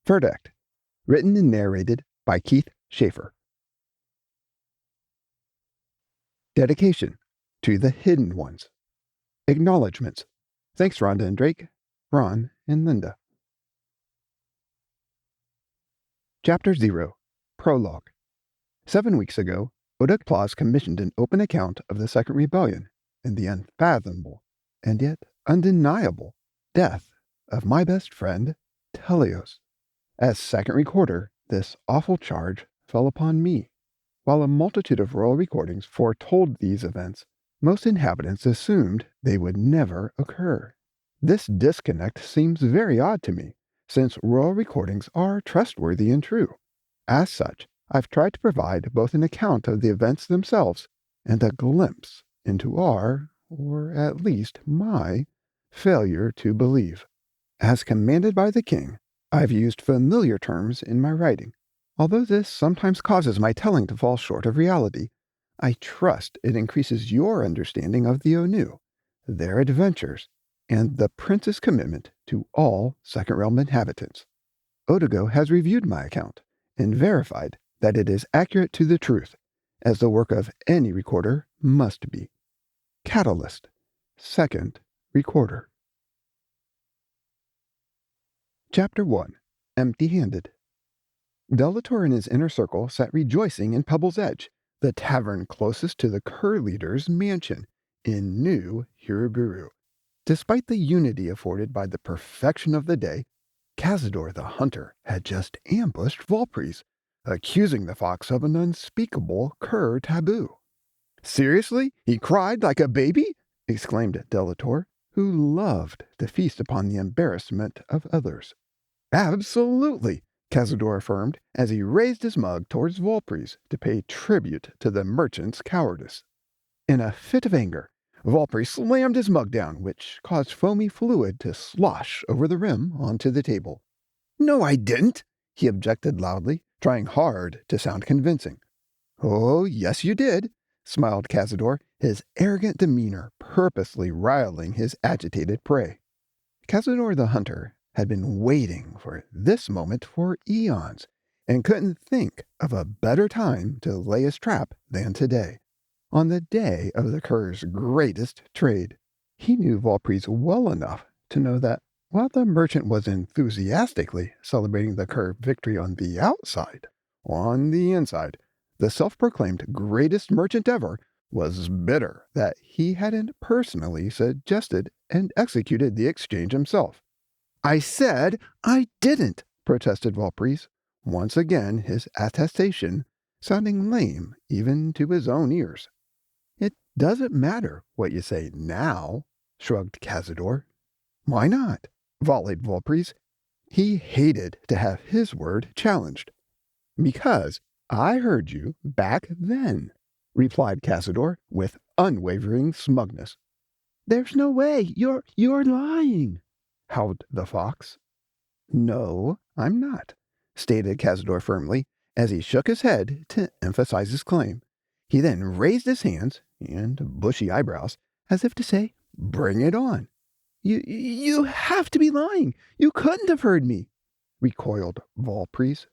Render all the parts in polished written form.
Verdekt, written and narrated by Keith Schaefer. Dedication to the Hidden Ones. Acknowledgments. Thanks, Rhonda and Drake, Ron and Linda. Chapter 0, Prologue. 7 weeks ago, Oduk commissioned an open account of the Second Rebellion and the unfathomable, and yet undeniable, death of my best friend, Telios. As second recorder, this awful charge fell upon me. While a multitude of royal recordings foretold these events, most inhabitants assumed they would never occur. This disconnect seems very odd to me, since royal recordings are trustworthy and true. As such, I've tried to provide both an account of the events themselves and a glimpse into our, or at least my, failure to believe. As commanded by the king, I've used familiar terms in my writing. Although this sometimes causes my telling to fall short of reality, I trust it increases your understanding of the Onu, their adventures, and the prince's commitment to all Second Realm inhabitants. Odigo has reviewed my account and verified that it is accurate to the truth, as the work of any recorder must be. Catalyst, second recorder. Chapter 1, Empty-Handed. Delator and his inner circle sat rejoicing in Pebble's Edge, the tavern closest to the Kuur leader's mansion in New Hiruburu. Despite the unity afforded by the perfection of the day, Cazador the Hunter had just ambushed Volpres, accusing the fox of an unspeakable Kuur taboo. "Seriously? He cried like a baby?" exclaimed Delator, who loved to feast upon the embarrassment of others. "Absolutely," Cazador affirmed as he raised his mug towards Volpres to pay tribute to the merchant's cowardice. In a fit of anger, Volpres slammed his mug down, which caused foamy fluid to slosh over the rim onto the table. "No, I didn't," he objected loudly, trying hard to sound convincing. "Oh, yes, you did," smiled Cazador, his arrogant demeanor purposely riling his agitated prey. Cazador the Hunter had been waiting for this moment for eons, and couldn't think of a better time to lay his trap than today, on the day of the Kuur's greatest trade. He knew Volpres well enough to know that while the merchant was enthusiastically celebrating the Kuur victory on the outside, on the inside, the self-proclaimed greatest merchant ever was bitter that he hadn't personally suggested and executed the exchange himself. "I said I didn't," protested Volpres, once again his attestation sounding lame even to his own ears. "It doesn't matter what you say now," shrugged Cazador. "Why not?" volleyed Volpres. He hated to have his word challenged. "Because I heard you back then," replied Cazador with unwavering smugness. "There's no way. You're lying," howled the fox. "No, I'm not," stated Cazador firmly, as he shook his head to emphasize his claim. He then raised his hands and bushy eyebrows, as if to say, "Bring it on." You have to be lying. You couldn't have heard me," recoiled Volpres.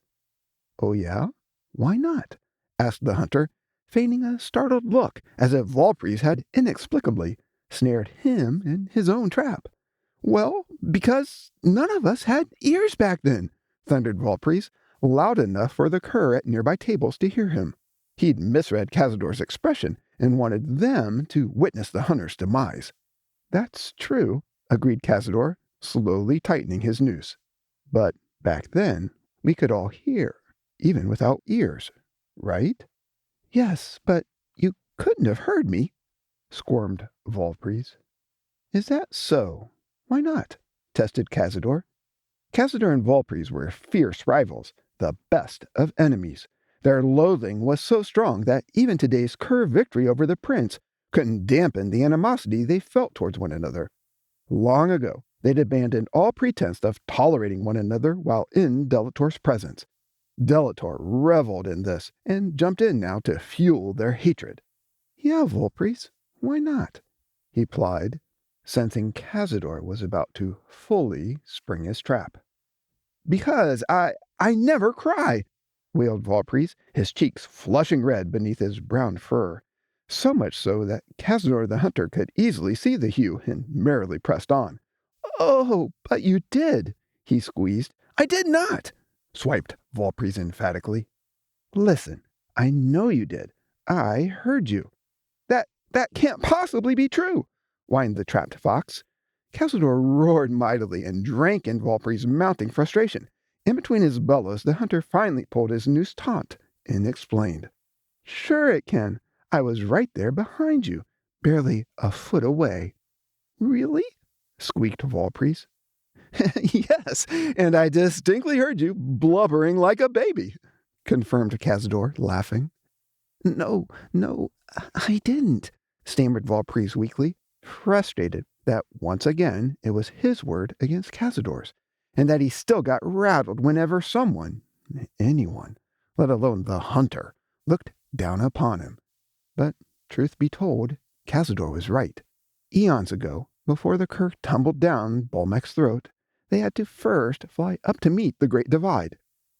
"Oh yeah? Why not?" asked the hunter, feigning a startled look, as if Volpres had inexplicably snared him in his own trap. "Well, because none of us had ears back then," thundered Volpres, loud enough for the Kuur at nearby tables to hear him. He'd misread Cazador's expression and wanted them to witness the hunter's demise. "That's true," agreed Cazador, slowly tightening his noose. "But back then, we could all hear, even without ears, right?" "Yes, but you couldn't have heard me," squirmed Volpres. "Is that so? Why not?" tested Cazador. Cazador and Volpres were fierce rivals, the best of enemies. Their loathing was so strong that even today's Kuur victory over the prince couldn't dampen the animosity they felt towards one another. Long ago, they'd abandoned all pretense of tolerating one another while in Delator's presence. Delator reveled in this and jumped in now to fuel their hatred. "Yeah, Volpres, why not?" he plied, sensing Cazador was about to fully spring his trap. Because I never cry, wailed Valpries, his cheeks flushing red beneath his brown fur. So much so that Cazador the hunter could easily see the hue and merrily pressed on. Oh, but you did, he squeezed. I did not, swiped Valpries emphatically. Listen, I know you did. I heard you. That can't possibly be true, whined the trapped fox. Cazador roared mightily and drank in Valpry's mounting frustration. In between his bellows, the hunter finally pulled his noose taut and explained. Sure it can. I was right there behind you, barely a foot away. Really? Squeaked Valpries. Yes, and I distinctly heard you blubbering like a baby, confirmed Cazador, laughing. No, I didn't, stammered Valpries weakly, frustrated that once again it was his word against Cazador's, and that he still got rattled whenever anyone, let alone the hunter, looked down upon him. But, truth be told, Cazador was right. Eons ago, before the Kuur tumbled down Bolmec's throat, they had to first fly up to meet the Great Divide.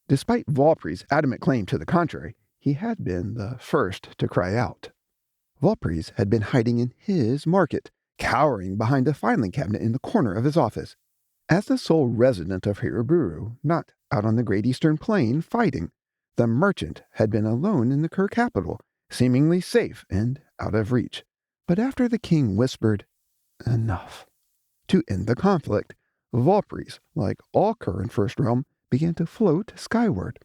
Despite Valpry's adamant claim to the contrary, he had been the first to cry out. Valpries had been hiding in his market, cowering behind a filing cabinet in the corner of his office. As the sole resident of Hiraburu, not out on the Great Eastern Plain fighting, the merchant had been alone in the Kuur capital, seemingly safe and out of reach. But after the king whispered, "Enough," to end the conflict, Valpries, like all Kuur in First Realm, began to float skyward.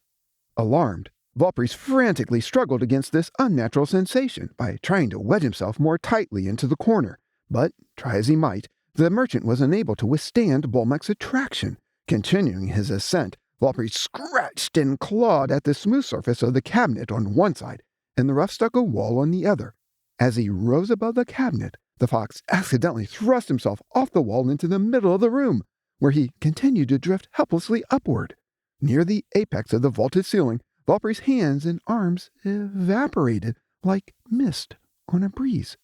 Alarmed, Valpries frantically struggled against this unnatural sensation by trying to wedge himself more tightly into the corner, but, try as he might, the merchant was unable to withstand Bolmec's attraction. Continuing his ascent, Valpries scratched and clawed at the smooth surface of the cabinet on one side and the rough stucco wall on the other. As he rose above the cabinet, the fox accidentally thrust himself off the wall into the middle of the room, where he continued to drift helplessly upward. Near the apex of the vaulted ceiling, Valpry's hands and arms evaporated like mist on a breeze.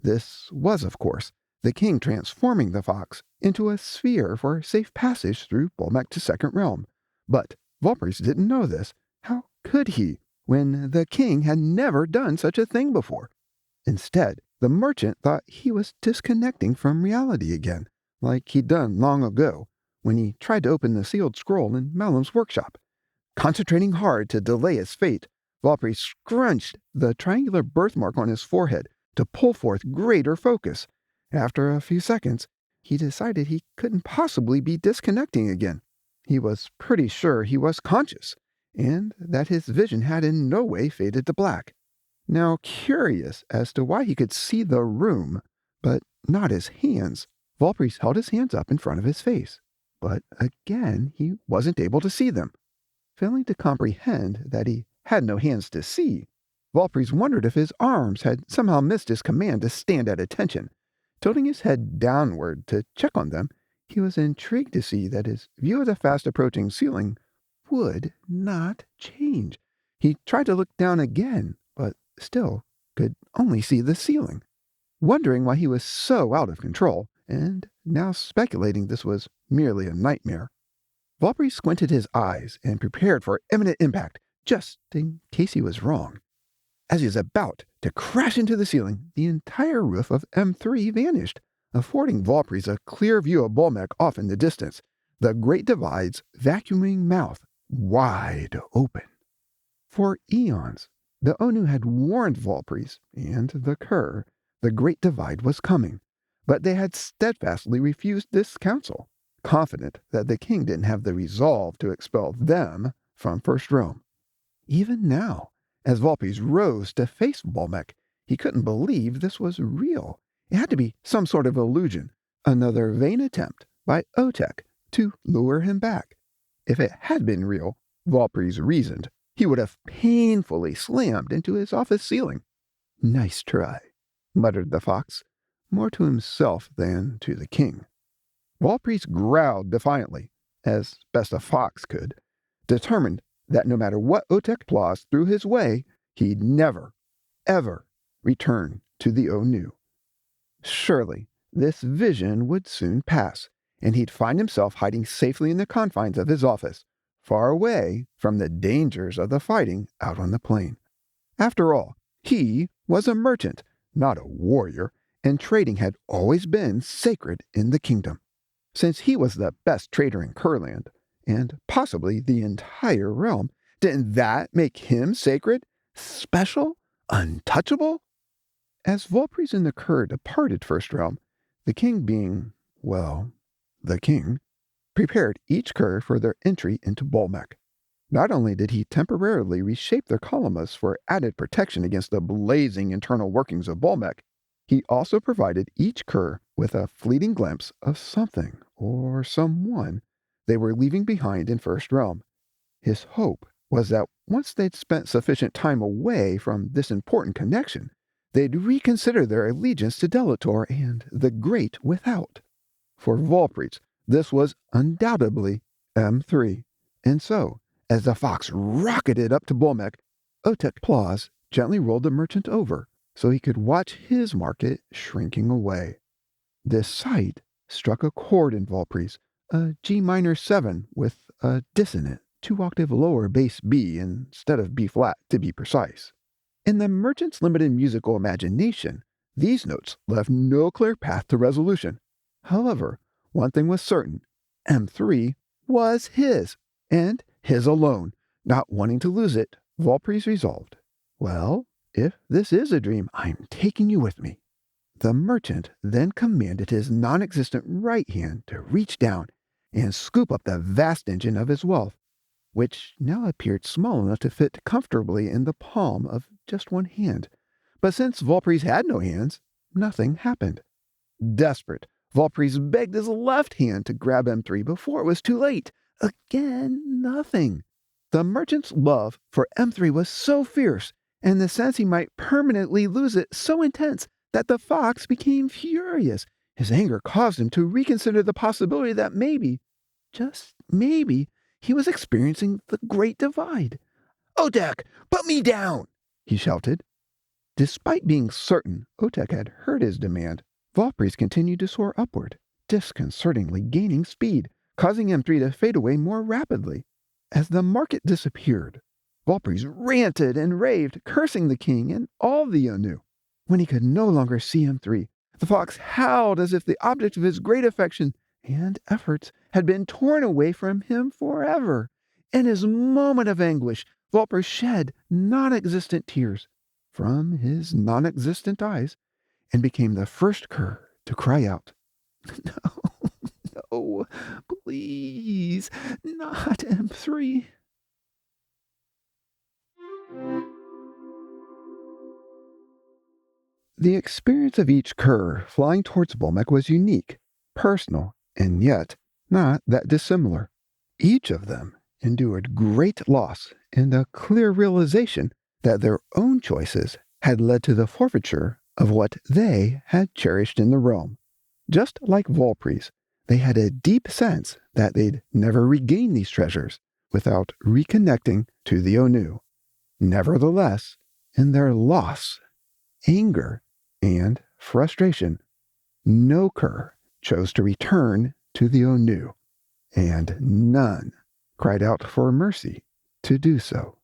This was, of course, the king transforming the fox into a sphere for safe passage through Bolmec to Second Realm. But Valpries didn't know this. How could he, when the king had never done such a thing before? Instead, the merchant thought he was disconnecting from reality again, like he'd done long ago, when he tried to open the sealed scroll in Malum's workshop. Concentrating hard to delay his fate, Valpry scrunched the triangular birthmark on his forehead to pull forth greater focus. After a few seconds, he decided he couldn't possibly be disconnecting again. He was pretty sure he was conscious, and that his vision had in no way faded to black. Now curious as to why he could see the room, but not his hands, Valpries held his hands up in front of his face. But again, he wasn't able to see them. Failing to comprehend that he had no hands to see, Valpries wondered if his arms had somehow missed his command to stand at attention. Tilting his head downward to check on them, he was intrigued to see that his view of the fast-approaching ceiling would not change. He tried to look down again, but still could only see the ceiling. Wondering why he was so out of control, and now speculating this was merely a nightmare, Valpry squinted his eyes and prepared for imminent impact, just in case he was wrong. As he was about to crash into the ceiling, the entire roof of M3 vanished, affording Valpries a clear view of Bolmec off in the distance, the Great Divide's vacuuming mouth wide open. For eons, the Onu had warned Valpries and the Kuur the Great Divide was coming, but they had steadfastly refused this counsel, confident that the king didn't have the resolve to expel them from First Realm. Even now, as Valpries rose to face Bolmec, he couldn't believe this was real. It had to be some sort of illusion, another vain attempt by Otek to lure him back. If it had been real, Valpries reasoned, he would have painfully slammed into his office ceiling. "Nice try," muttered the fox, more to himself than to the king. Valpries growled defiantly, as best a fox could, determined that no matter what Otek Plas threw his way, he'd never, ever return to the Onu. Surely this vision would soon pass, and he'd find himself hiding safely in the confines of his office, far away from the dangers of the fighting out on the plain. After all, he was a merchant, not a warrior, and trading had always been sacred in the kingdom. Since he was the best trader in Kurland, and possibly the entire realm, didn't that make him sacred, special, untouchable? As Volpres and the Kuur departed First Realm, the king being, well, the king, prepared each Kuur for their entry into Bolmec. Not only did he temporarily reshape their kalamas for added protection against the blazing internal workings of Bolmec, he also provided each Kuur with a fleeting glimpse of something or someone they were leaving behind in First Realm. His hope was that once they'd spent sufficient time away from this important connection, they'd reconsider their allegiance to Delator and the Great Without. For Volpres, this was undoubtedly M3, and so, as the fox rocketed up to Bolmec, Otek's claws gently rolled the merchant over so he could watch his market shrinking away. This sight struck a chord in Volpres, a G minor 7 with a dissonant 2-octave lower bass B instead of B flat to be precise. In the merchant's limited musical imagination, these notes left no clear path to resolution. However, one thing was certain, M3 was his, and his alone. Not wanting to lose it, Volpres resolved, well, if this is a dream, I'm taking you with me. The merchant then commanded his non-existent right hand to reach down and scoop up the vast engine of his wealth, which now appeared small enough to fit comfortably in the palm of just one hand. But since Volpres had no hands, nothing happened. Desperate, Volpres begged his left hand to grab M3 before it was too late. Again, nothing. The merchant's love for M3 was so fierce, and the sense he might permanently lose it so intense, that the fox became furious. His anger caused him to reconsider the possibility that maybe, just maybe, he was experiencing the Great Divide. "Otek, put me down!" he shouted. Despite being certain Otek had heard his demand, Volpres continued to soar upward, disconcertingly gaining speed, causing M3 to fade away more rapidly. As the market disappeared, Volpres ranted and raved, cursing the king and all the Onu. When he could no longer see M3, the fox howled as if the object of his great affection and efforts had been torn away from him forever. In his moment of anguish, Volpres shed non-existent tears from his non-existent eyes and became the first Kuur to cry out, "No, no, please, not M3. The experience of each Kuur flying towards Bolmec was unique, personal, and yet not that dissimilar. Each of them endured great loss and a clear realization that their own choices had led to the forfeiture of what they had cherished in the realm. Just like Volpres, they had a deep sense that they'd never regain these treasures without reconnecting to the Onu. Nevertheless, in their loss, anger, and frustration, no Kuur chose to return to the Onu, and none cried out for mercy to do so.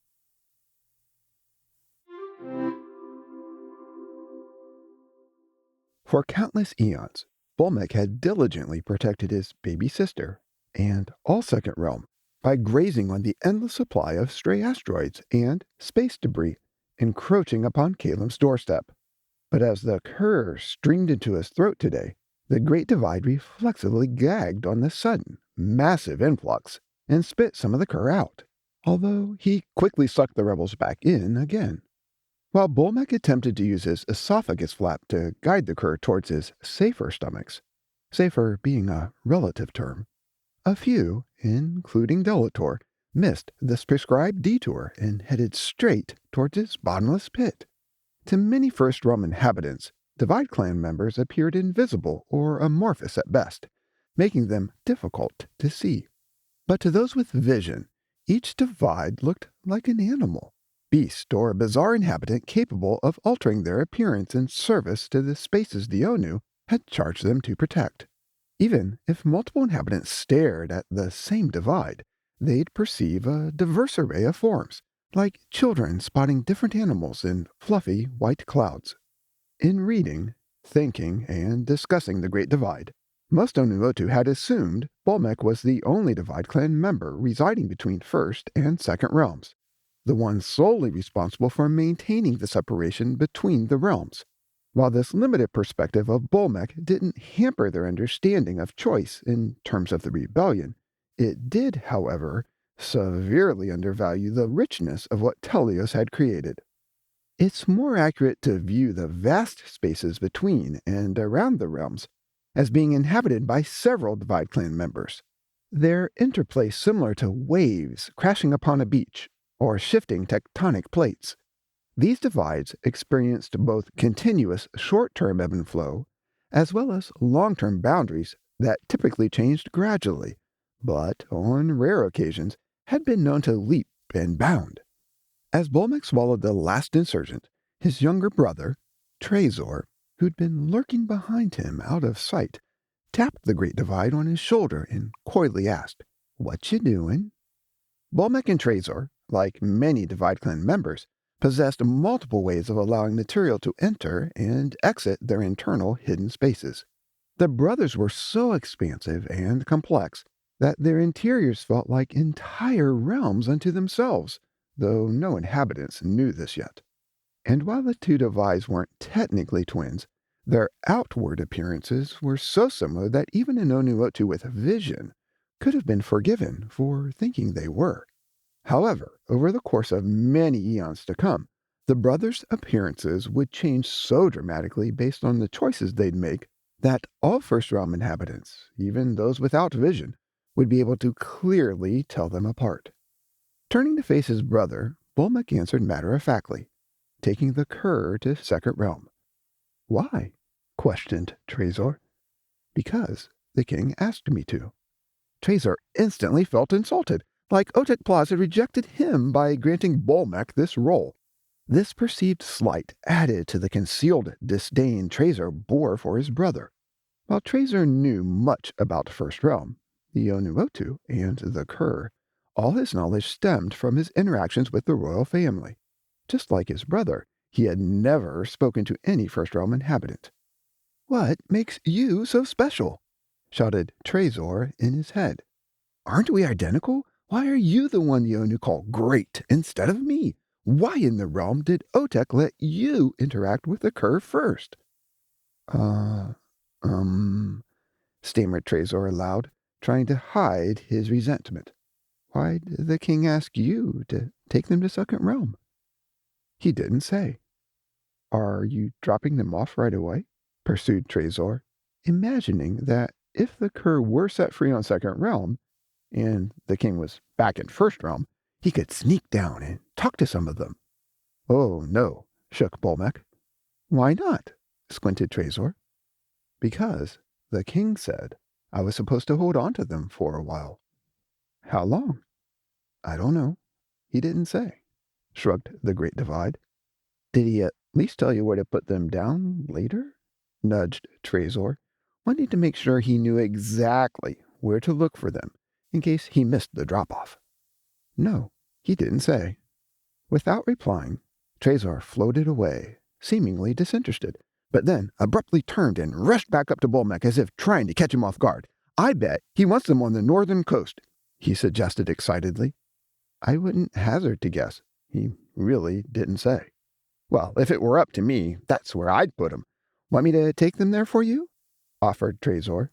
For countless eons, Bolmec had diligently protected his baby sister, and all Second Realm, by grazing on the endless supply of stray asteroids and space debris encroaching upon Kalim's doorstep. But as the Kuur streamed into his throat today, the Great Divide reflexively gagged on the sudden, massive influx and spit some of the Kuur out, although he quickly sucked the rebels back in again. While Bolmec attempted to use his esophagus flap to guide the Kuur towards his safer stomachs, safer being a relative term, a few, including Delator, missed this prescribed detour and headed straight towards his bottomless pit. To many First Realm inhabitants, Divide Clan members appeared invisible or amorphous at best, making them difficult to see. But to those with vision, each Divide looked like an animal, beast, or bizarre inhabitant capable of altering their appearance in service to the spaces the Onu had charged them to protect. Even if multiple inhabitants stared at the same divide, they'd perceive a diverse array of forms, like children spotting different animals in fluffy white clouds. In reading, thinking, and discussing the Great Divide, most Onu had assumed Bolmec was the only Divide clan member residing between First and Second Realms, the one solely responsible for maintaining the separation between the realms. While this limited perspective of Bolmec didn't hamper their understanding of choice in terms of the rebellion, it did, however, severely undervalue the richness of what Telios had created. It's more accurate to view the vast spaces between and around the realms as being inhabited by several Divide Clan members. Their interplay similar to waves crashing upon a beach or shifting tectonic plates. These divides experienced both continuous short-term ebb and flow, as well as long-term boundaries that typically changed gradually, but on rare occasions had been known to leap and bound. As Bolmec swallowed the last insurgent, his younger brother, Trezor, who'd been lurking behind him out of sight, tapped the Great Divide on his shoulder and coyly asked, "What you doing?" Bolmec and Trezor, like many Divide Clan members, possessed multiple ways of allowing material to enter and exit their internal hidden spaces. The brothers were so expansive and complex that their interiors felt like entire realms unto themselves, though no inhabitants knew this yet. And while the two Divides weren't technically twins, their outward appearances were so similar that even an Onu with vision could have been forgiven for thinking they were. However, over the course of many eons to come, the brothers' appearances would change so dramatically based on the choices they'd make that all First Realm inhabitants, even those without vision, would be able to clearly tell them apart. Turning to face his brother, Bolmec answered matter-of-factly, taking the Kuur to Second Realm. "Why?" questioned Trezor. "Because the king asked me to." Trezor instantly felt insulted, like Otek Plaz had rejected him by granting Bolmec this role. This perceived slight added to the concealed disdain Trezor bore for his brother. While Trezor knew much about First Realm, the Onu and the Kuur, all his knowledge stemmed from his interactions with the royal family. Just like his brother, he had never spoken to any First Realm inhabitant. "What makes you so special?" shouted Trezor in his head. "Aren't we identical? Why are you the one the Onu call great instead of me? Why in the realm did Otek let you interact with the Kuur first?" Uh, stammered Trezor aloud, trying to hide his resentment. "Why'd the king ask you to take them to Second Realm?" He didn't say. "Are you dropping them off right away?" pursued Trezor, imagining that if the Kuur were set free on Second Realm, and the king was back in First Realm, he could sneak down and talk to some of them. "Oh, no," shook Bolmec. "Why not?" squinted Trezor. "Because the king said I was supposed to hold on to them for a while." "How long?" "I don't know. He didn't say," shrugged the Great Divide. "Did he at least tell you where to put them down later?" nudged Trezor, wanting to make sure he knew exactly where to look for them in case he missed the drop-off. "No, he didn't say." Without replying, Trezor floated away, seemingly disinterested, but then abruptly turned and rushed back up to Bolmec as if trying to catch him off guard. "I bet he wants them on the northern coast," he suggested excitedly. "I wouldn't hazard to guess. He really didn't say." "Well, if it were up to me, that's where I'd put 'em. Want me to take them there for you?" offered Trezor.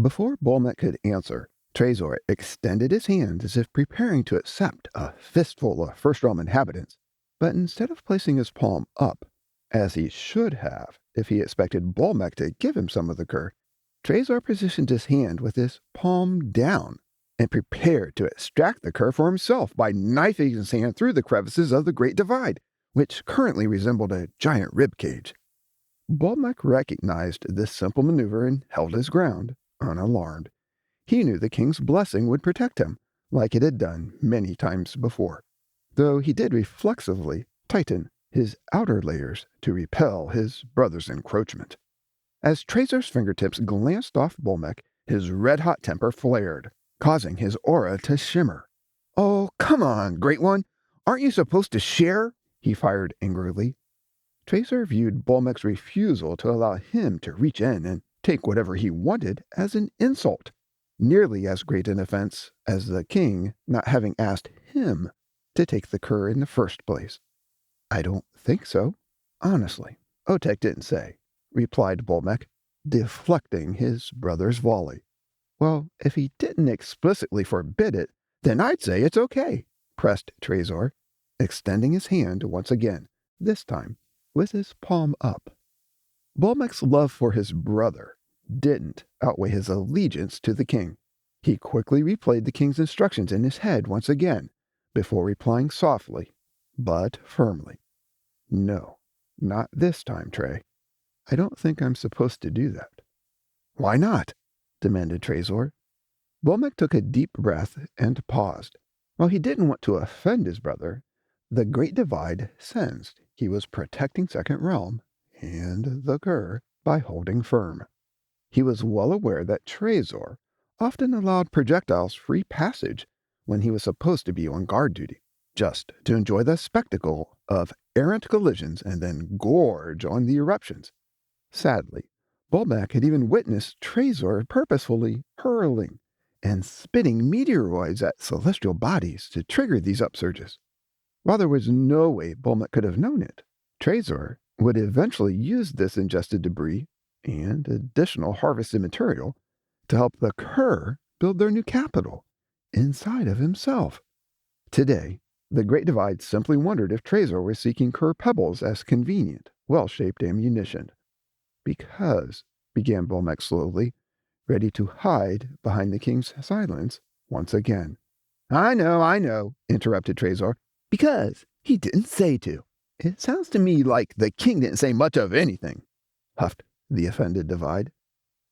Before Bolmec could answer, Trezor extended his hand as if preparing to accept a fistful of First Realm inhabitants, but instead of placing his palm up, as he should have if he expected Bolmec to give him some of the Kuur, Trezor positioned his hand with his palm down and prepared to extract the Kuur for himself by knifing his hand through the crevices of the Great Divide, which currently resembled a giant rib cage. Bolmec recognized this simple maneuver and held his ground, unalarmed. He knew the king's blessing would protect him, like it had done many times before, though he did reflexively tighten his outer layers to repel his brother's encroachment. As Trazor's fingertips glanced off Bolmek, his red-hot temper flared, causing his aura to shimmer. "Oh, come on, Great One! Aren't you supposed to share?" he fired angrily. Trazor viewed Bolmek's refusal to allow him to reach in and take whatever he wanted as an insult, nearly as great an offense as the king not having asked him to take the Kuur in the first place. "I don't think so. Honestly, Otek didn't say," replied Bolmek, deflecting his brother's volley. "Well, if he didn't explicitly forbid it, then I'd say it's okay," pressed Trazor, extending his hand once again, this time with his palm up. Bolmek's love for his brother didn't outweigh his allegiance to the king. He quickly replayed the king's instructions in his head once again, before replying softly, but firmly. "No, not this time, Trey. I don't think I'm supposed to do that." "Why not?" demanded Trazor. Bolmek took a deep breath and paused. While he didn't want to offend his brother, the Great Divide sensed he was protecting Second Realm and the Kuur by holding firm. He was well aware that Trazor often allowed projectiles free passage when he was supposed to be on guard duty, just to enjoy the spectacle of errant collisions and then gorge on the eruptions. Sadly, Bolmek had even witnessed Trazor purposefully hurling and spitting meteoroids at celestial bodies to trigger these upsurges. While there was no way Bolmek could have known it, Trazor would eventually use this ingested debris and additional harvested material to help the Kuur build their new capital inside of himself. Today, the Great Divide simply wondered if Trazor was seeking Kuur pebbles as convenient, well-shaped ammunition. "Because," began Bolmek slowly, ready to hide behind the king's silence once again. I know," interrupted Trazor. "Because he didn't say to." "It sounds to me like the king didn't say much of anything," huffed the offended Divide.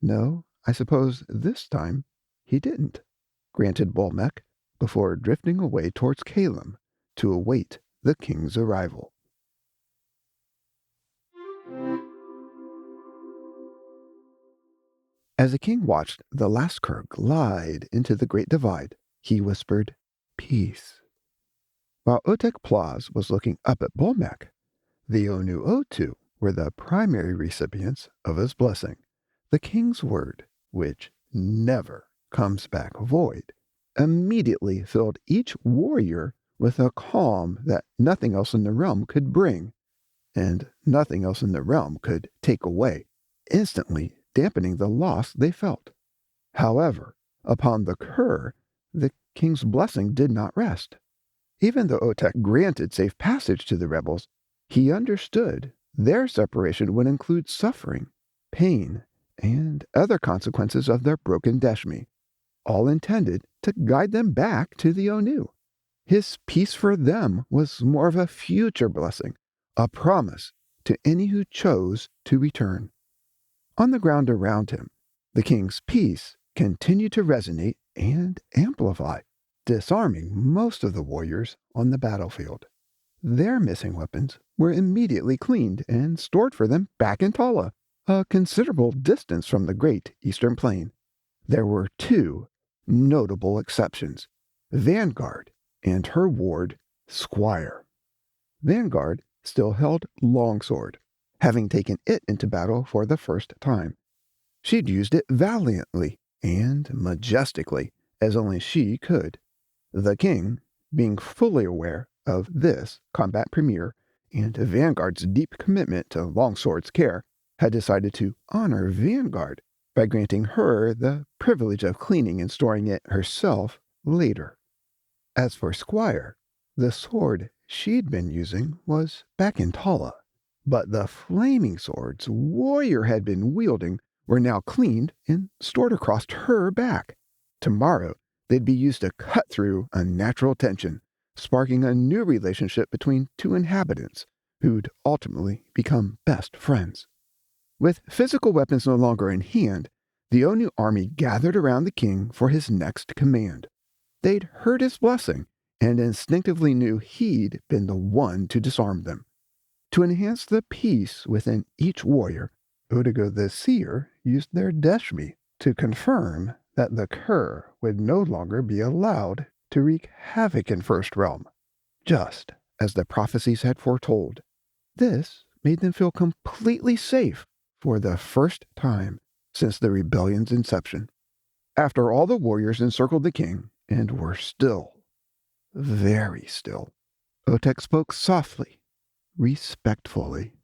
"No, I suppose this time he didn't," granted Bolmek, before drifting away towards Calum to await the king's arrival. As the king watched the last Kuur glide into the Great Divide, he whispered, "Peace." While Otek Plaz was looking up at Bolmek, the Onu Otu were the primary recipients of his blessing. The king's word, which never comes back void, immediately filled each warrior with a calm that nothing else in the realm could bring, and nothing else in the realm could take away, instantly dampening the loss they felt. However, upon the Kuur, the king's blessing did not rest. Even though Otek granted safe passage to the rebels, he understood their separation would include suffering, pain, and other consequences of their broken deshmi, all intended to guide them back to the Onu. His peace for them was more of a future blessing, a promise to any who chose to return. On the ground around him, the king's peace continued to resonate and amplify, disarming most of the warriors on the battlefield. Their missing weapons were immediately cleaned and stored for them back in Tala, a considerable distance from the great Eastern Plain. There were two notable exceptions, Vanguard and her ward, Squire. Vanguard still held Longsword, having taken it into battle for the first time. She'd used it valiantly and majestically, as only she could. The king, being fully aware of this combat premiere and Vanguard's deep commitment to Longsword's care, had decided to honor Vanguard by granting her the privilege of cleaning and storing it herself later. As for Squire, the sword she'd been using was back in Tala, but the flaming swords Warrior had been wielding were now cleaned and stored across her back. Tomorrow, they'd be used to cut through unnatural tension, sparking a new relationship between two inhabitants who'd ultimately become best friends. With physical weapons no longer in hand, the Onu army gathered around the king for his next command. They'd heard his blessing and instinctively knew he'd been the one to disarm them. To enhance the peace within each warrior, Odigo the Seer used their deshmi to confirm that the Kuur would no longer be allowed to wreak havoc in First Realm, just as the prophecies had foretold. This made them feel completely safe for the first time since the rebellion's inception. After all the warriors encircled the king and were still, very still, Otek spoke softly, respectfully.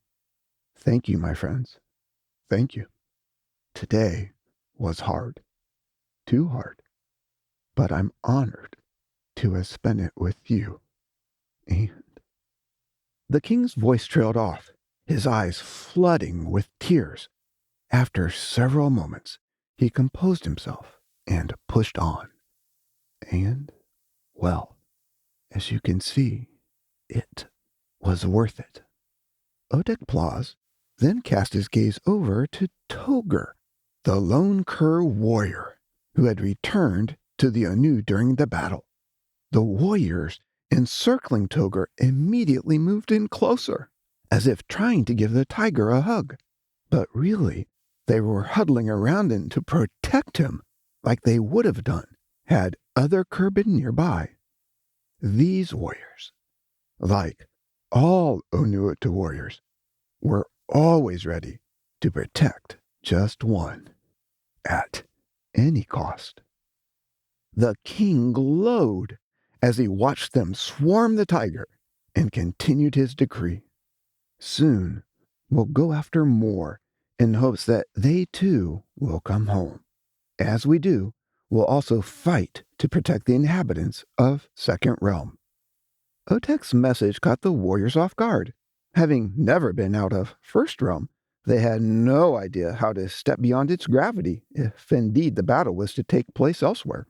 Thank you, my friends. Thank you. Today was hard. Too hard. But I'm honored to have spent it with you. And the king's voice trailed off, his eyes flooding with tears. After several moments, he composed himself and pushed on. And, well, as you can see, it was worth it. Otek paused, then cast his gaze over to Toger, the lone Kuur warrior who had returned to the Onu during the battle. The warriors encircling Toger immediately moved in closer, as if trying to give the tiger a hug. But really, they were huddling around him to protect him, like they would have done had other Kuur been nearby. These warriors, like all Onu warriors, were always ready to protect just one, at any cost. The king glowed as he watched them swarm the tiger and continued his decree. Soon we'll go after more in hopes that they too will come home. As we do, we'll also fight to protect the inhabitants of Second Realm. Otek's message caught the warriors off guard. Having never been out of First Realm, they had no idea how to step beyond its gravity if indeed the battle was to take place elsewhere.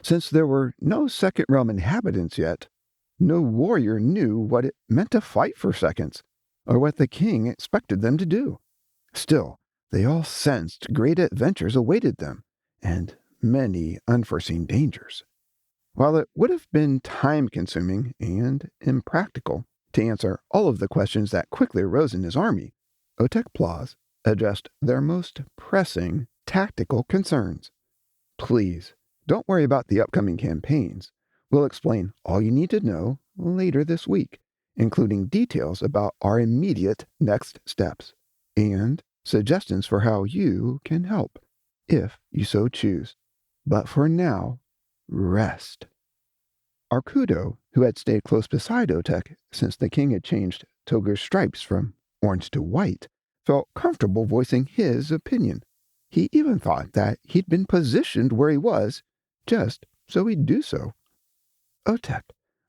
Since there were no Second Realm inhabitants yet, no warrior knew what it meant to fight for seconds, or what the king expected them to do. Still, they all sensed great adventures awaited them, and many unforeseen dangers. While it would have been time-consuming and impractical to answer all of the questions that quickly arose in his army, Otek Plaz addressed their most pressing tactical concerns. Please, don't worry about the upcoming campaigns. We'll explain all you need to know later this week, including details about our immediate next steps and suggestions for how you can help, if you so choose. But for now, rest. Arkudo, who had stayed close beside Otek since the king had changed Toger's stripes from orange to white, felt comfortable voicing his opinion. He even thought that he'd been positioned where he was just so he'd do so. Otek,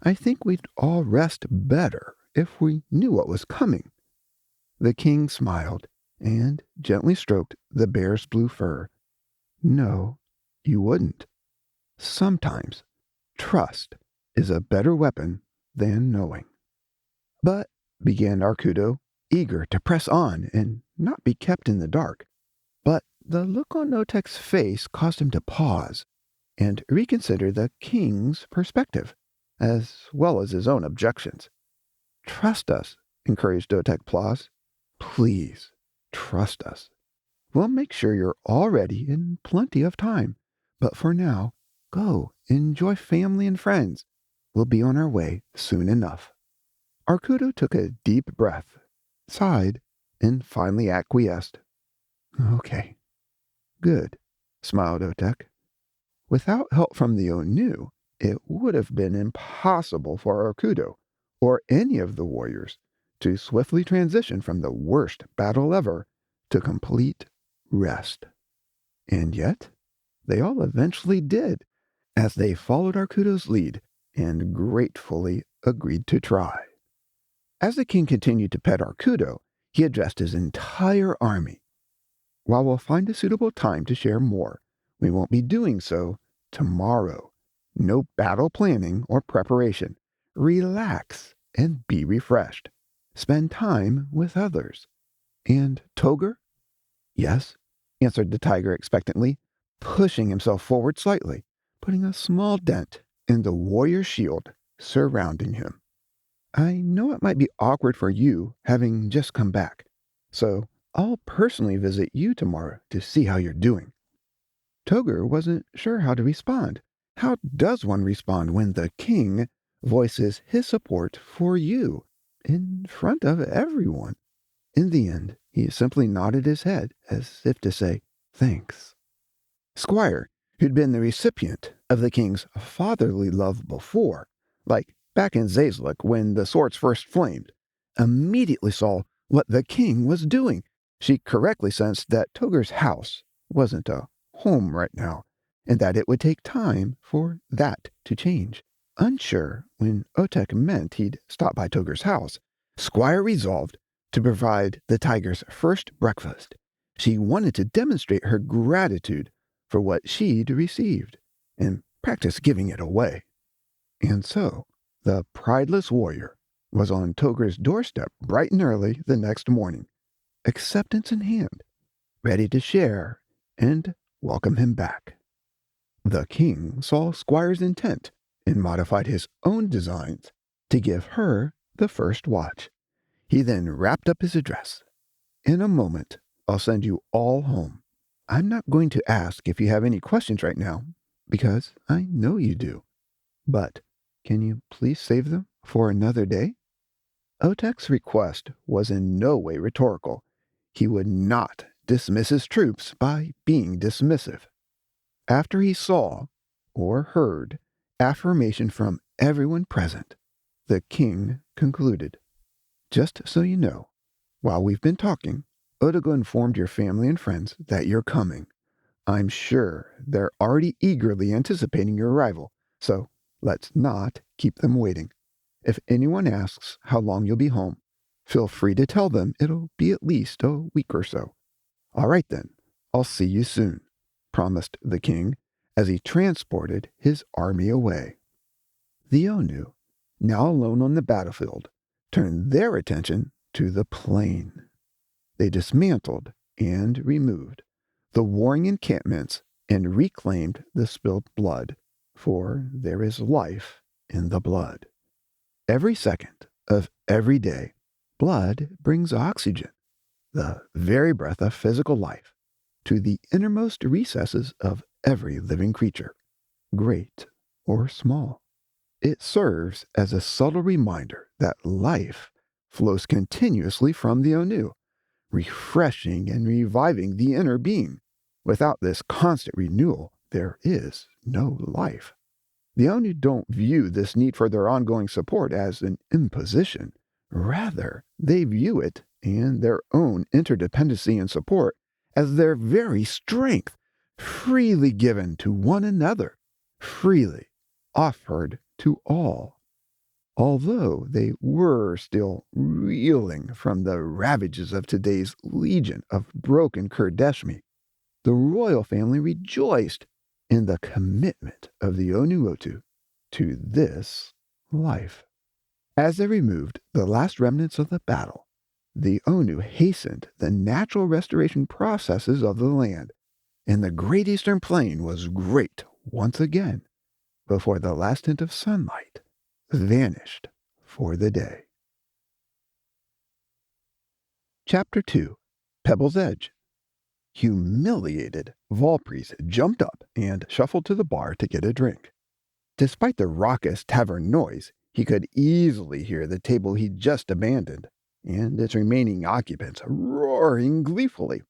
I think we'd all rest better if we knew what was coming. The king smiled and gently stroked the bear's blue fur. No, you wouldn't. Sometimes trust is a better weapon than knowing. But, began Arkudo, eager to press on and not be kept in the dark. But the look on Otek's face caused him to pause and reconsider the king's perspective, as well as his own objections. Trust us, encouraged Otek Plaz. Please, trust us. We'll make sure you're all ready in plenty of time. But for now, go enjoy family and friends. We'll be on our way soon enough. Arkudo took a deep breath, sighed, and finally acquiesced. Okay. Good, smiled Otek. Without help from the Onu, it would have been impossible for Arkudo, or any of the warriors, to swiftly transition from the worst battle ever to complete rest. And yet, they all eventually did, as they followed Arkudo's lead and gratefully agreed to try. As the king continued to pet Arkudo, he addressed his entire army. While we'll find a suitable time to share more, we won't be doing so tomorrow. No battle planning or preparation. Relax and be refreshed. Spend time with others. And Toger? Yes, answered the tiger expectantly, pushing himself forward slightly, putting a small dent in the warrior shield surrounding him. I know it might be awkward for you, having just come back, so I'll personally visit you tomorrow to see how you're doing." Toger wasn't sure how to respond. How does one respond when the king voices his support for you in front of everyone? In the end, he simply nodded his head as if to say, "Thanks." Squire, who'd been the recipient of the king's fatherly love before, like back in Zazlik when the swords first flamed, immediately saw what the king was doing. She correctly sensed that Toger's house wasn't a home right now, and that it would take time for that to change. Unsure when Otek meant he'd stop by Toger's house, Squire resolved to provide the tiger's first breakfast. She wanted to demonstrate her gratitude for what she'd received and practice giving it away. And so, the prideless warrior was on Toger's doorstep bright and early the next morning, acceptance in hand, ready to share and welcome him back. The king saw Squire's intent and modified his own designs to give her the first watch. He then wrapped up his address. "In a moment, I'll send you all home. I'm not going to ask if you have any questions right now, because I know you do. But can you please save them for another day?" Otek's request was in no way rhetorical. He would not dismiss his troops by being dismissive. After he saw, or heard, affirmation from everyone present, the king concluded, "Just so you know, while we've been talking, Odago informed your family and friends that you're coming. I'm sure they're already eagerly anticipating your arrival, so let's not keep them waiting. If anyone asks how long you'll be home, feel free to tell them it'll be at least a week or so." "All right then, I'll see you soon," promised the king as he transported his army away. The Onu, now alone on the battlefield, turned their attention to the plain. They dismantled and removed the warring encampments and reclaimed the spilled blood, for there is life in the blood. Every second of every day, blood brings oxygen, the very breath of physical life, to the innermost recesses of every living creature, great or small. It serves as a subtle reminder that life flows continuously from the Onu, refreshing and reviving the inner being. Without this constant renewal, there is no life. The Onu don't view this need for their ongoing support as an imposition. Rather, they view it and their own interdependency and support as their very strength, freely given to one another, freely offered to all. Although they were still reeling from the ravages of today's legion of broken Kurdeshmi, the royal family rejoiced in the commitment of the Onuotu to this life. As they removed the last remnants of the battle, the Onu hastened the natural restoration processes of the land, and the great eastern plain was great once again before the last hint of sunlight vanished for the day. Chapter 2. Pebble's Edge. Humiliated, Valpries jumped up and shuffled to the bar to get a drink. Despite the raucous tavern noise, he could easily hear the table he'd just abandoned, and its remaining occupants roaring gleefully.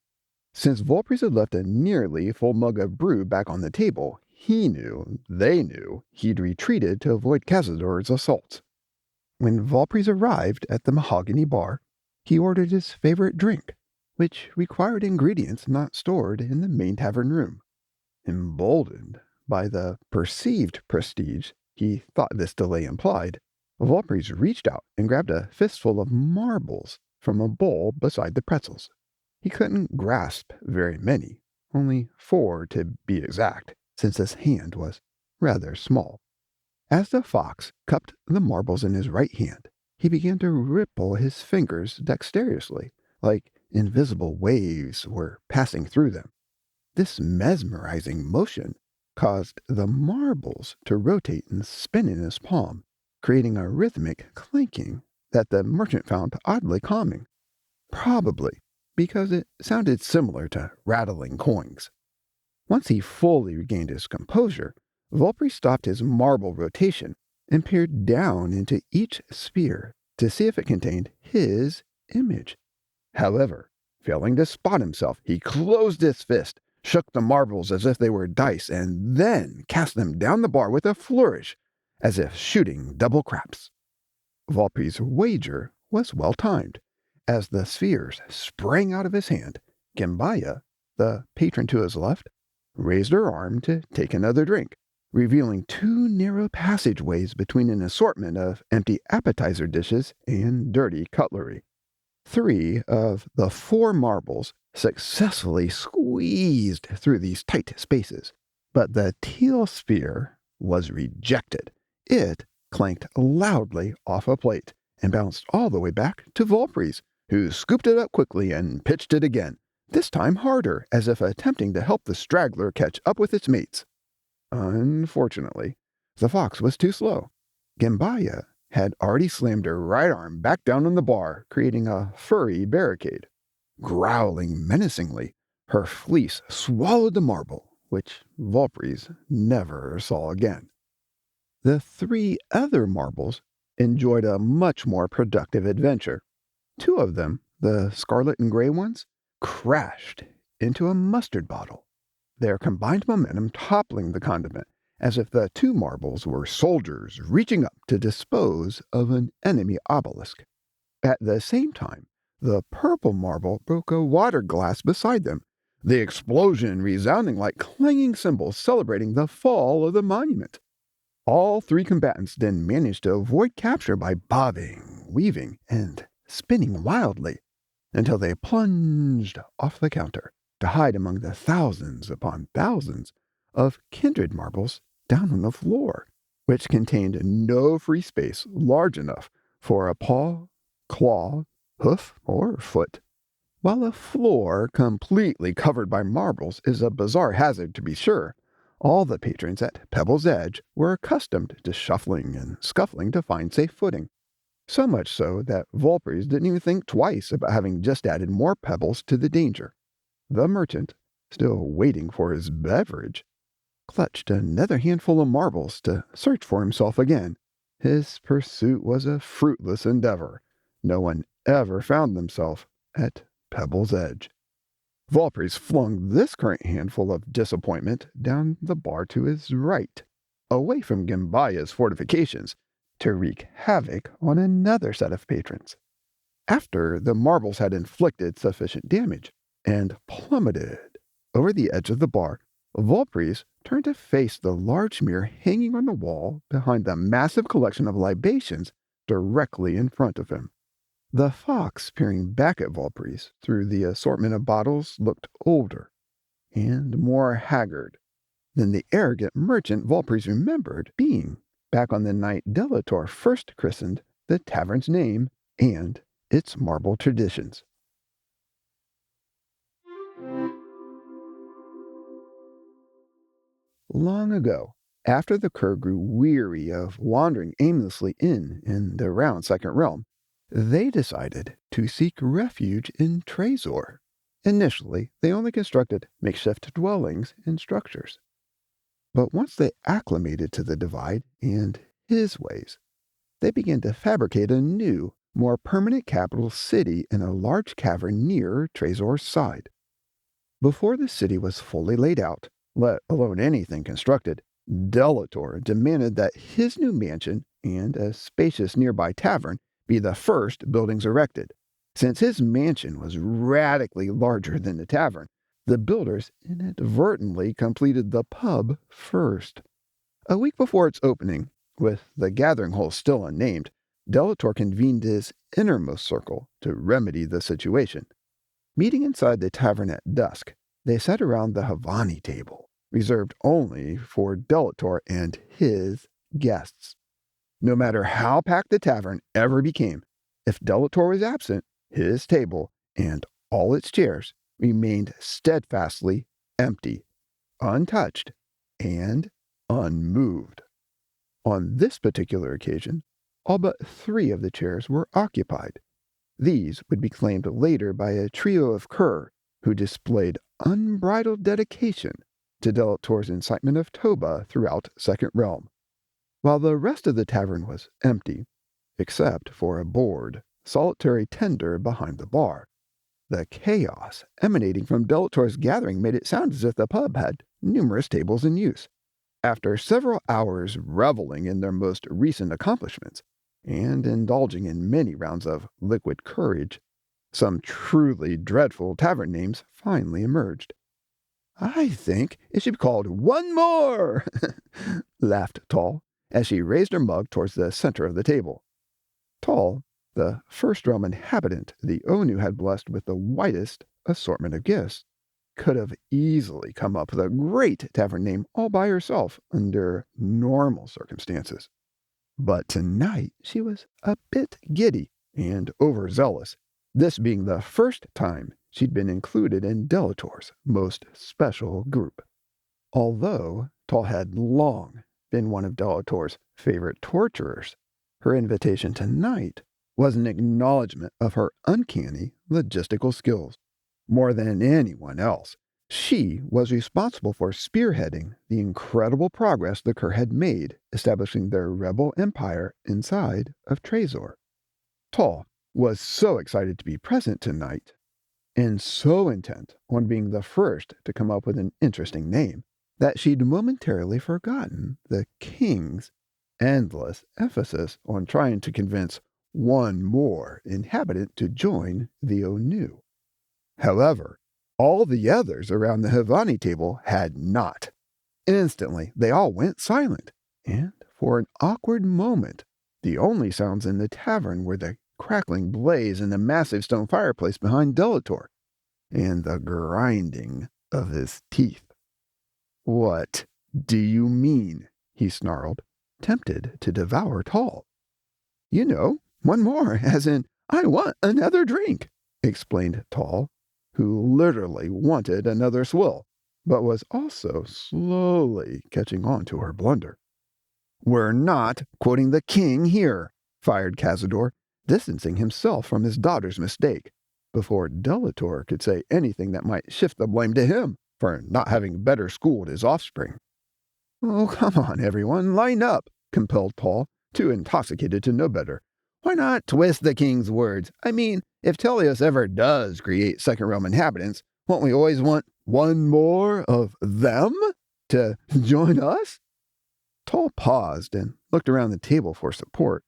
Since Valpries had left a nearly full mug of brew back on the table, they knew, he'd retreated to avoid Cazador's assaults. When Valpries arrived at the mahogany bar, he ordered his favorite drink, which required ingredients not stored in the main tavern room. Emboldened by the perceived prestige he thought this delay implied, Valpries reached out and grabbed a fistful of marbles from a bowl beside the pretzels. He couldn't grasp very many, only 4 to be exact, since his hand was rather small. As the fox cupped the marbles in his right hand, he began to ripple his fingers dexterously, like invisible waves were passing through them. This mesmerizing motion caused the marbles to rotate and spin in his palm, creating a rhythmic clinking that the merchant found oddly calming. Probably because it sounded similar to rattling coins. Once he fully regained his composure, Volpri stopped his marble rotation and peered down into each sphere to see if it contained his image. However, failing to spot himself, he closed his fist, shook the marbles as if they were dice, and then cast them down the bar with a flourish, as if shooting double craps. Volpri's wager was well timed. As the spheres sprang out of his hand, Gimbaya, the patron to his left, raised her arm to take another drink, revealing two narrow passageways between an assortment of empty appetizer dishes and dirty cutlery. 3 of the 4 marbles successfully squeezed through these tight spaces, but the teal sphere was rejected. It clanked loudly off a plate and bounced all the way back to Volpri's, who scooped it up quickly and pitched it again, this time harder, as if attempting to help the straggler catch up with its mates. Unfortunately, the fox was too slow. Gimbaya had already slammed her right arm back down on the bar, creating a furry barricade. Growling menacingly, her fleece swallowed the marble, which Volpri's never saw again. The 3 other marbles enjoyed a much more productive adventure. 2 of them, the scarlet and gray ones, crashed into a mustard bottle, their combined momentum toppling the condiment, as if the 2 marbles were soldiers reaching up to dispose of an enemy obelisk. At the same time, the purple marble broke a water glass beside them, the explosion resounding like clanging cymbals celebrating the fall of the monument. All 3 combatants then managed to avoid capture by bobbing, weaving, and spinning wildly, until they plunged off the counter to hide among the thousands upon thousands of kindred marbles down on the floor, which contained no free space large enough for a paw, claw, hoof, or foot. While a floor completely covered by marbles is a bizarre hazard to be sure, all the patrons at Pebble's Edge were accustomed to shuffling and scuffling to find safe footing. So much so that Volpri's didn't even think twice about having just added more pebbles to the danger. The merchant, still waiting for his beverage, clutched another handful of marbles to search for himself again. His pursuit was a fruitless endeavor. No one ever found themselves at Pebble's Edge. Volpri's flung this current handful of disappointment down the bar to his right, away from Gimbaya's fortifications, to wreak havoc on another set of patrons. After the marbles had inflicted sufficient damage and plummeted over the edge of the bar, Volpri's turned to face the large mirror hanging on the wall behind the massive collection of libations directly in front of him. The fox peering back at Volpri's through the assortment of bottles looked older and more haggard than the arrogant merchant Volpri's remembered being back on the night Delator first christened the tavern's name and its marble traditions. Long ago, after the Kuur grew weary of wandering aimlessly in and around Second Realm, they decided to seek refuge in Trezor. Initially, they only constructed makeshift dwellings and structures. But once they acclimated to the Divide and his ways, they began to fabricate a new, more permanent capital city in a large cavern near Trezor's side. Before the city was fully laid out, let alone anything constructed, Delator demanded that his new mansion and a spacious nearby tavern be the first buildings erected. Since his mansion was radically larger than the tavern, the builders inadvertently completed the pub first. A week before its opening, with the gathering hole still unnamed, Delator convened his innermost circle to remedy the situation. Meeting inside the tavern at dusk, they sat around the Havani table, reserved only for Delator and his guests. No matter how packed the tavern ever became, if Delator was absent, his table and all its chairs remained steadfastly empty, untouched, and unmoved. On this particular occasion, all but 3 of the chairs were occupied. These would be claimed later by a trio of Kuur, who displayed unbridled dedication to Delator's incitement of Toba throughout Second Realm, while the rest of the tavern was empty, except for a bored, solitary tender behind the bar. The chaos emanating from Delator's gathering made it sound as if the pub had numerous tables in use. After several hours reveling in their most recent accomplishments, and indulging in many rounds of liquid courage, some truly dreadful tavern names finally emerged. "I think it should be called One More!" laughed Tall, as she raised her mug towards the center of the table. Tall, the first realm inhabitant the Onu had blessed with the widest assortment of gifts, could have easily come up with a great tavern name all by herself under normal circumstances. But tonight she was a bit giddy and overzealous, this being the first time she'd been included in Delator's most special group. Although Tall had long been one of Delator's favorite torturers, her invitation tonight was an acknowledgment of her uncanny logistical skills. More than anyone else, she was responsible for spearheading the incredible progress the Kuur had made establishing their rebel empire inside of Trezor. Tall was so excited to be present tonight, and so intent on being the first to come up with an interesting name, that she'd momentarily forgotten the king's endless emphasis on trying to convince one more inhabitant to join the Onu. However, all the others around the Havani table had not. Instantly, they all went silent, and for an awkward moment, the only sounds in the tavern were the crackling blaze in the massive stone fireplace behind Delator, and the grinding of his teeth. "What do you mean?" he snarled, tempted to devour Tall. "You know, one more, as in, I want another drink," explained Tall, who literally wanted another swill, but was also slowly catching on to her blunder. "We're not quoting the king here," fired Cazador, distancing himself from his daughter's mistake, before Delator could say anything that might shift the blame to him for not having better schooled his offspring. "Oh, come on, everyone, line up," compelled Tall, too intoxicated to know better. "Why not twist the king's words? I mean, if Telios ever does create Second Realm inhabitants, won't we always want one more of them to join us?" Tall paused and looked around the table for support.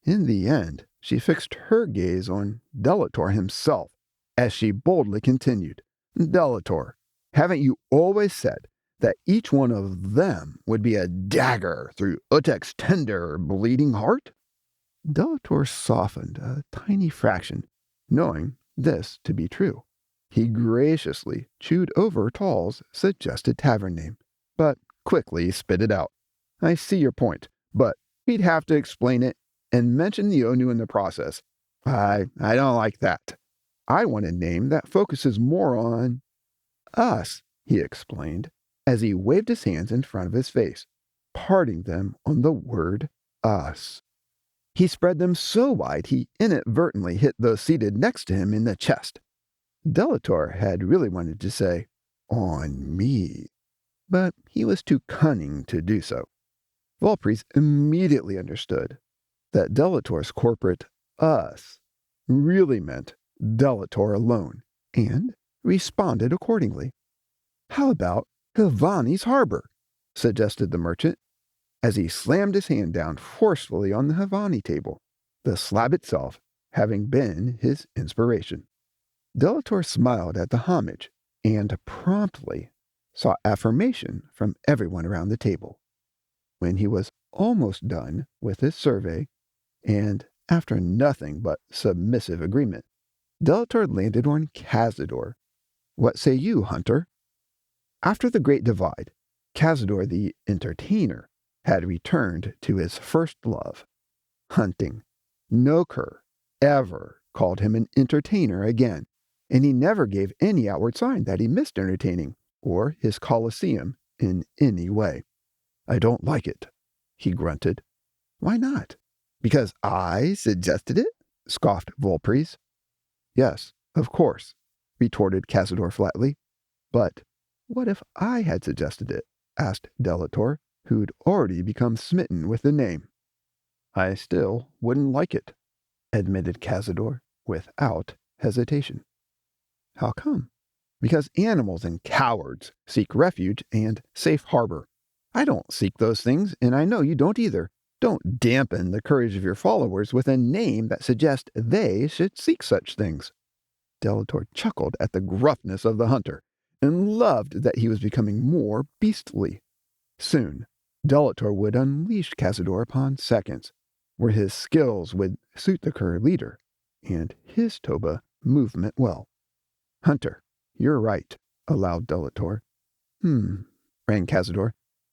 In the end, she fixed her gaze on Delator himself, as she boldly continued, "Delator, haven't you always said that each one of them would be a dagger through Utek's tender, bleeding heart?" Delator softened a tiny fraction, knowing this to be true. He graciously chewed over Tall's suggested tavern name, but quickly spit it out. "I see your point, but we'd have to explain it and mention the Onu in the process. I don't like that. I want a name that focuses more on us," he explained, as he waved his hands in front of his face, parting them on the word us. He spread them so wide he inadvertently hit those seated next to him in the chest. Delator had really wanted to say, "on me," but he was too cunning to do so. Volpres immediately understood that Delator's corporate us really meant Delator alone, and responded accordingly. "How about Havani's Harbor?" suggested the merchant, as he slammed his hand down forcefully on the Havani table, the slab itself having been his inspiration. Delator smiled at the homage, and promptly sought affirmation from everyone around the table. When he was almost done with his survey, and after nothing but submissive agreement, Delator landed on Cazador. "What say you, Hunter?" After the Great Divide, Cazador the Entertainer had returned to his first love, hunting. No Kuur ever called him an entertainer again, and he never gave any outward sign that he missed entertaining or his Colosseum in any way. "I don't like it," he grunted. "Why not?" "Because I suggested it?" scoffed Volpres. Yes, of course, retorted Cazador flatly. But what if I had suggested it? Asked Delator, who'd already become smitten with the name. I still wouldn't like it, admitted Cazador without hesitation. How come? Because animals and cowards seek refuge and safe harbor. I don't seek those things, and I know you don't either. Don't dampen the courage of your followers with a name that suggests they should seek such things. Delator chuckled at the gruffness of the hunter, and loved that he was becoming more beastly. Soon, Delator would unleash Cazador upon seconds, where his skills would suit the Kuur leader, and his Toba movement well. Hunter, you're right, allowed Delator. Rang Cazador,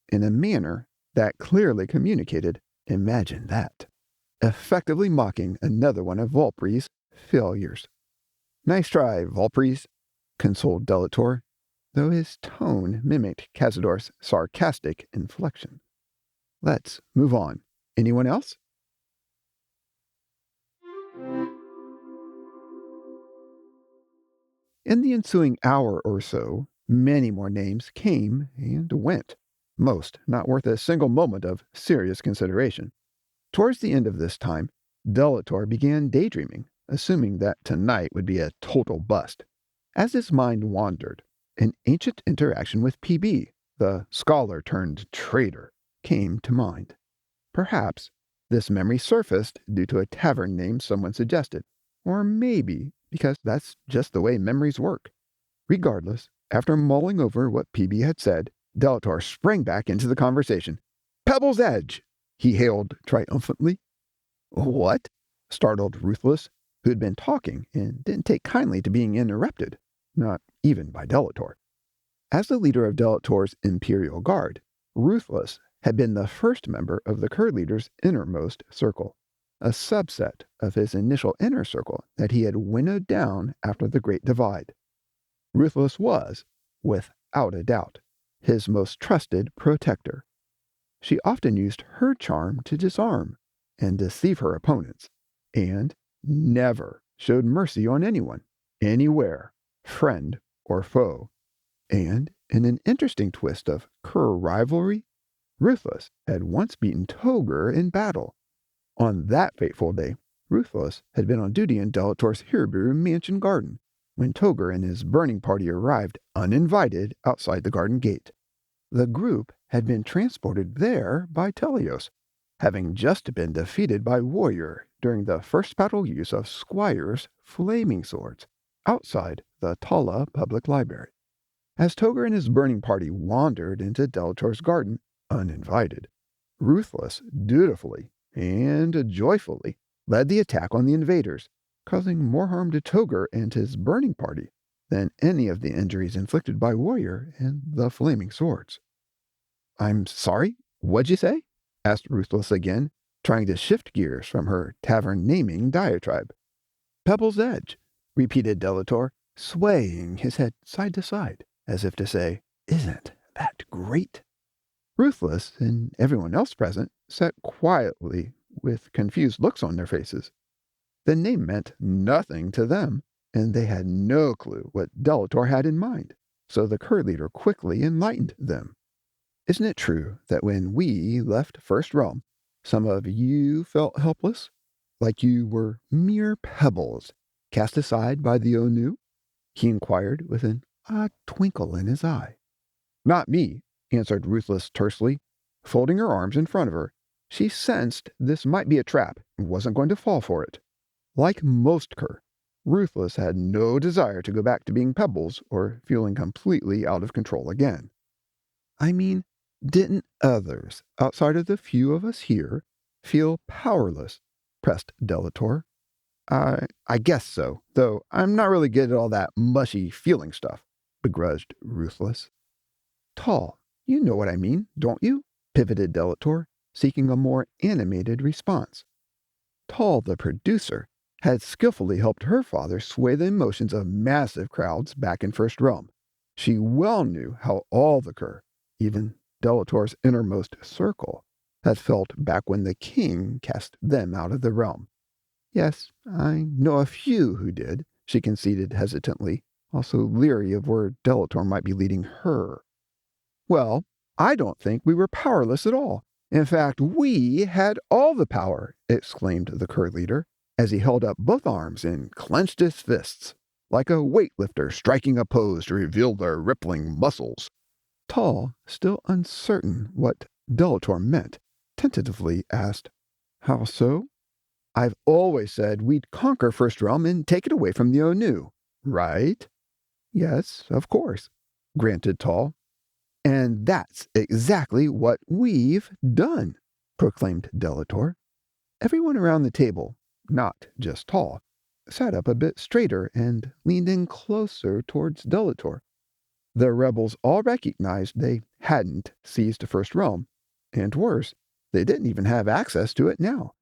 in a manner that clearly communicated, imagine that, effectively mocking another one of Valpry's failures. Nice try, Valpry's, consoled Delator, though his tone mimicked Cazador's sarcastic inflection. Let's move on. Anyone else? In the ensuing hour or so, many more names came and went, most not worth a single moment of serious consideration. Towards the end of this time, Delator began daydreaming, assuming that tonight would be a total bust. As his mind wandered, an ancient interaction with PB, the scholar-turned-traitor, came to mind. Perhaps this memory surfaced due to a tavern name someone suggested, or maybe because that's just the way memories work. Regardless, after mulling over what PB had said, Delator sprang back into the conversation. "Pebble's Edge!" he hailed triumphantly. "What?" startled Ruthless, who had been talking and didn't take kindly to being interrupted, not even by Delator. As the leader of Delator's Imperial Guard, Ruthless had been the first member of the Kuur leader's innermost circle, a subset of his initial inner circle that he had winnowed down after the Great Divide. Ruthless was, without a doubt, his most trusted protector. She often used her charm to disarm and deceive her opponents, and never showed mercy on anyone, anywhere, friend or foe. And in an interesting twist of Kuur rivalry, Ruthless had once beaten Togr in battle. On that fateful day, Ruthless had been on duty in Delator's Hirabu mansion garden, when Togr and his burning party arrived uninvited outside the garden gate. The group had been transported there by Telios, having just been defeated by Warrior during the first battle use of Squire's flaming swords outside the Tala Public Library. As Togr and his burning party wandered into Delator's garden uninvited, Ruthless dutifully and joyfully led the attack on the invaders, causing more harm to Togr and his burning party than any of the injuries inflicted by Warrior and the flaming swords. "I'm sorry, what'd you say?" asked Ruthless again, trying to shift gears from her tavern naming diatribe. "Pebble's Edge," repeated Delator, swaying his head side to side, as if to say, "Isn't that great?" Ruthless and everyone else present sat quietly with confused looks on their faces. The name meant nothing to them, and they had no clue what Delator had in mind, so the Kuur leader quickly enlightened them. "Isn't it true that when we left First Realm, some of you felt helpless, like you were mere pebbles cast aside by the Onu?" he inquired with an odd twinkle in his eye. "Not me," answered Ruthless tersely. Folding her arms in front of her, she sensed this might be a trap and wasn't going to fall for it. Like most Kuur, Ruthless had no desire to go back to being pebbles or feeling completely out of control again. "I mean, didn't others, outside of the few of us here, feel powerless?" pressed Delator. I guess so, though I'm not really good at all that mushy feeling stuff," begrudged Ruthless. "Tall, you know what I mean, don't you?" pivoted Delator, seeking a more animated response. Tall, the producer, had skillfully helped her father sway the emotions of massive crowds back in First Realm. She well knew how all the Kuur, even Delator's innermost circle, had felt back when the king cast them out of the realm. Yes, I know a few who did, she conceded hesitantly, also leery of where Delator might be leading her. Well, I don't think we were powerless at all. In fact, we had all the power, exclaimed the Kuur leader, as he held up both arms and clenched his fists, like a weightlifter striking a pose to reveal their rippling muscles. Tall, still uncertain what Delator meant, tentatively asked, "How so?" "I've always said we'd conquer First Realm and take it away from the Onu, right?" "Yes, of course," granted Tall. "And that's exactly what we've done," proclaimed Delator. Everyone around the table, not just Tall, sat up a bit straighter and leaned in closer towards Delator. The rebels all recognized they hadn't seized First Realm, and worse, they didn't even have access to it now.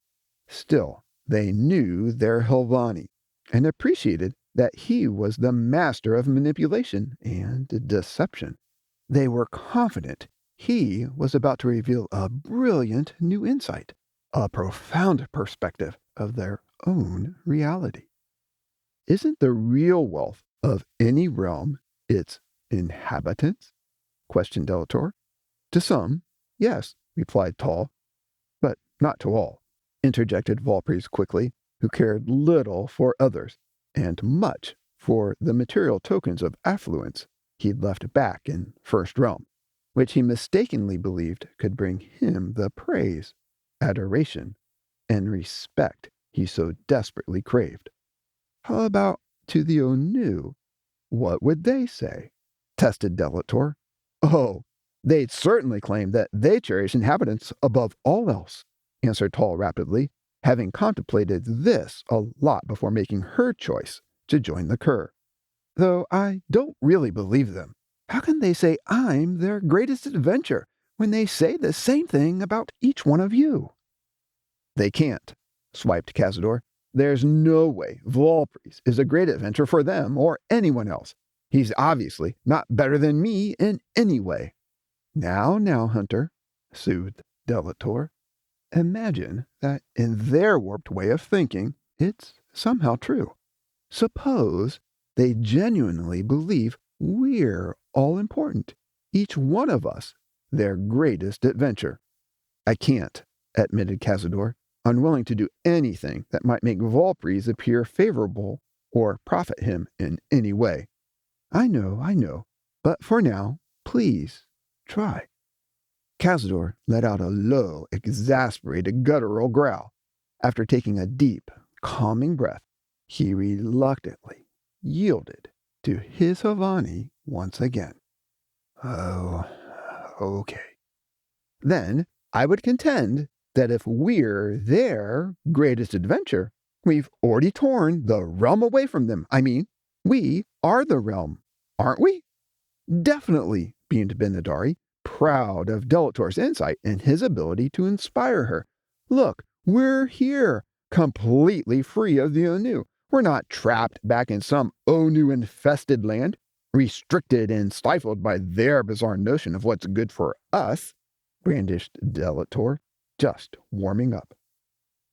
Still, they knew their Helvani, and appreciated that he was the master of manipulation and deception. They were confident he was about to reveal a brilliant new insight, a profound perspective of their own reality. Isn't the real wealth of any realm its inhabitants? Questioned Delator. To some, yes, replied Tall. But not to all, interjected Valpries quickly, who cared little for others, and much for the material tokens of affluence he'd left back in First Realm, which he mistakenly believed could bring him the praise, adoration, and respect he so desperately craved. How about to the Onu? What would they say? Tested Delator. Oh, they'd certainly claim that they cherish inhabitants above all else, answered Tall rapidly, having contemplated this a lot before making her choice to join the Kuur. Though I don't really believe them. How can they say I'm their greatest adventure when they say the same thing about each one of you? They can't, swiped Cazador. There's no way Valpries is a great adventure for them or anyone else. He's obviously not better than me in any way. Now, Hunter, soothed Delator. Imagine that in their warped way of thinking, it's somehow true. Suppose they genuinely believe we're all important, each one of us, their greatest adventure. I can't, admitted Cazador, unwilling to do anything that might make Valpries appear favorable or profit him in any way. I know, but for now, please, try. Cazador let out a low, exasperated, guttural growl. After taking a deep, calming breath, he reluctantly yielded to his Havani once again. Oh, okay. Then I would contend that if we're their greatest adventure, we've already torn the realm away from them. I mean, we are the realm, aren't we? Definitely, beamed Benadari, proud of Delator's insight and his ability to inspire her. Look, we're here, completely free of the Onu. We're not trapped back in some Onu-infested land, restricted and stifled by their bizarre notion of what's good for us, brandished Delator, just warming up.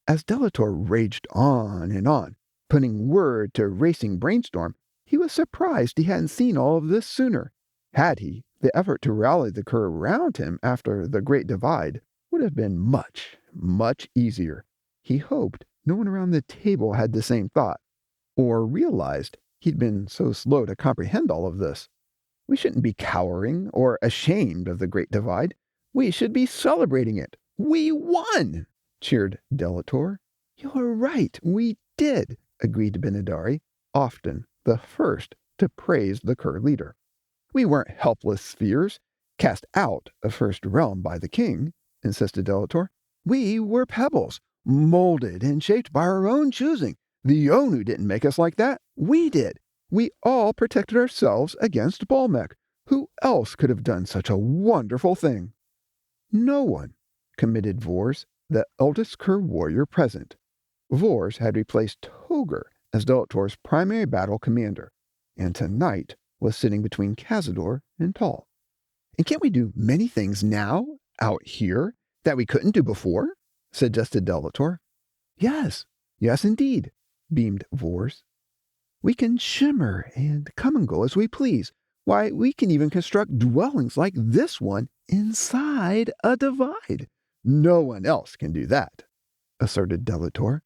As Delator raged on, putting word to racing brainstorm, he was surprised he hadn't seen all of this sooner. Had he, the effort to rally the Kuur around him after the Great Divide would have been much, much easier. He hoped no one around the table had the same thought, or realized he'd been so slow to comprehend all of this. We shouldn't be cowering or ashamed of the Great Divide. We should be celebrating it. We won! Cheered Delator. You're right, we did, agreed Benadari, often the first to praise the Kuur leader. We weren't helpless spheres, cast out of First Realm by the king, insisted Delator. We were pebbles, molded and shaped by our own choosing. The Onu didn't make us like that. We did. We all protected ourselves against Balmec. Who else could have done such a wonderful thing? No one, committed Vors, the eldest Kuur warrior present. Vors had replaced Togr as Delator's primary battle commander, and tonight was sitting between Cazador and Tall. And can't we do many things now, out here, that we couldn't do before? Suggested Delator. Yes indeed, beamed Vors. We can shimmer and come and go as we please. Why, we can even construct dwellings like this one inside a divide. No one else can do that," asserted Delator,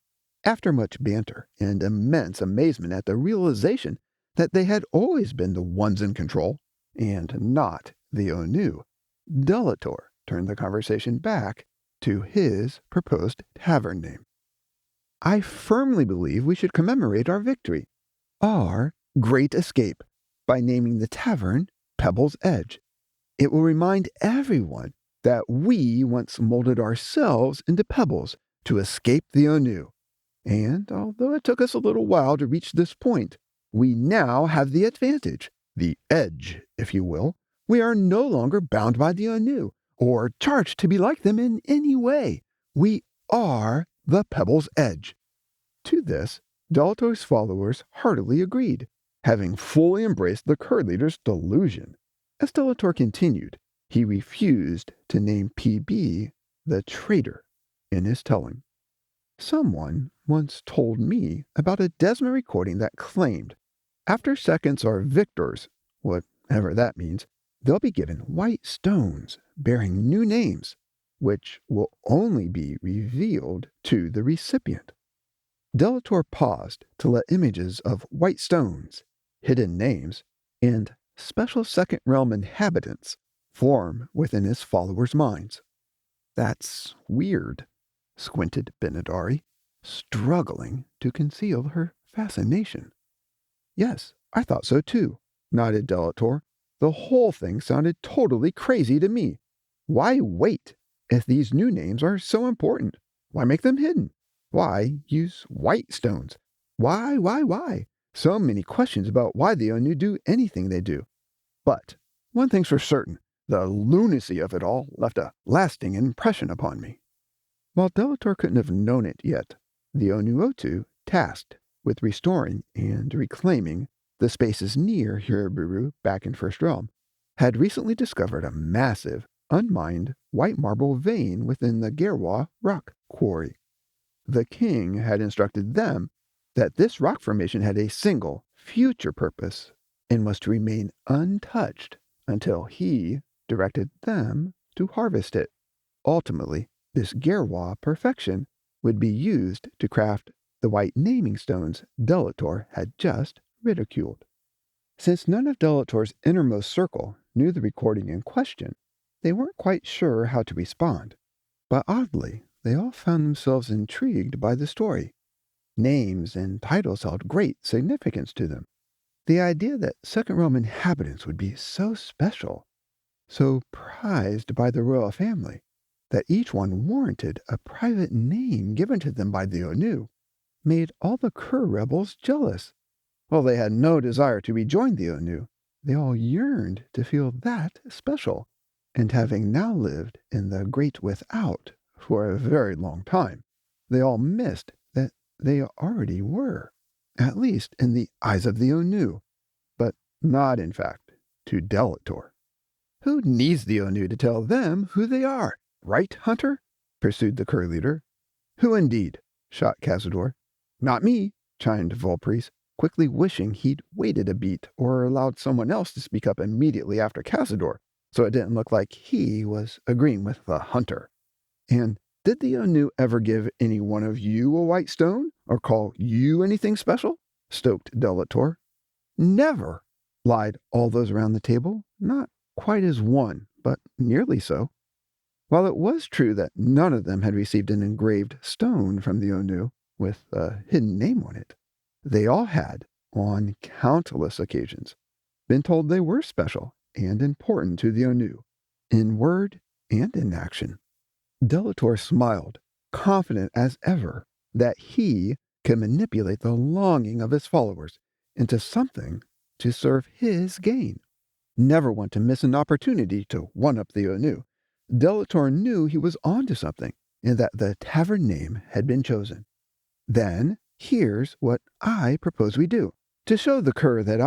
after much banter and immense amazement at the realization that they had always been the ones in control, and not the Onu. Delator turned the conversation back to his proposed tavern name. "I firmly believe we should commemorate our victory, our great escape, by naming the tavern Pebble's Edge. It will remind everyone that we once molded ourselves into pebbles to escape the Onu. And although it took us a little while to reach this point, we now have the advantage, the edge, if you will. We are no longer bound by the Onu, or charged to be like them in any way. We are the Pebble's Edge." To this, Delator's followers heartily agreed, having fully embraced the Kuur leader's delusion. As Delator continued, he refused to name PB the traitor in his telling. "Someone once told me about a Desma recording that claimed, after seconds are victors, whatever that means, they'll be given white stones bearing new names, which will only be revealed to the recipient." Delator paused to let images of white stones, hidden names, and special second realm inhabitants form within his followers' minds. "That's weird," squinted Benadari, struggling to conceal her fascination. "Yes, I thought so too," nodded Delator. "The whole thing sounded totally crazy to me. Why wait if these new names are so important? Why make them hidden? Why use white stones? Why? So many questions about why the Onu do anything they do. But one thing's for certain, the lunacy of it all left a lasting impression upon me." While Delator couldn't have known it yet, the Onuotu, tasked with restoring and reclaiming the spaces near Hiraburu back in First Realm, had recently discovered a massive, unmined white marble vein within the Gerwa rock quarry. The king had instructed them that this rock formation had a single, future purpose and was to remain untouched until he directed them to harvest it. Ultimately, this Gerwa perfection would be used to craft the white naming stones Delator had just ridiculed. Since none of Delator's innermost circle knew the recording in question, they weren't quite sure how to respond. But oddly, they all found themselves intrigued by the story. Names and titles held great significance to them. The idea that Second Realm inhabitants would be so special, so prized by the royal family, that each one warranted a private name given to them by the Onu, made all the Kuur rebels jealous. While they had no desire to rejoin the Onu, they all yearned to feel that special, and having now lived in the Great Without for a very long time, they all missed that they already were, at least in the eyes of the Onu, but not, in fact, to Delator. "Who needs the Onu to tell them who they are? Right, Hunter?" pursued the Kuur leader. "Who indeed?" shot Cazador. "Not me," chimed Volpris, quickly wishing he'd waited a beat or allowed someone else to speak up immediately after Cazador, so it didn't look like he was agreeing with the Hunter. "And did the Onu ever give any one of you a white stone, or call you anything special?" stoked Delator. "Never," lied all those around the table, not quite as one, but nearly so. While it was true that none of them had received an engraved stone from the Onu with a hidden name on it, they all had, on countless occasions, been told they were special and important to the Onu, in word and in action. Delator smiled, confident as ever that he could manipulate the longing of his followers into something to serve his gain. Never one to miss an opportunity to one-up the Onu, Delator knew he was onto something, and that the tavern name had been chosen. "Then, here's what I propose we do. To show the Kuur that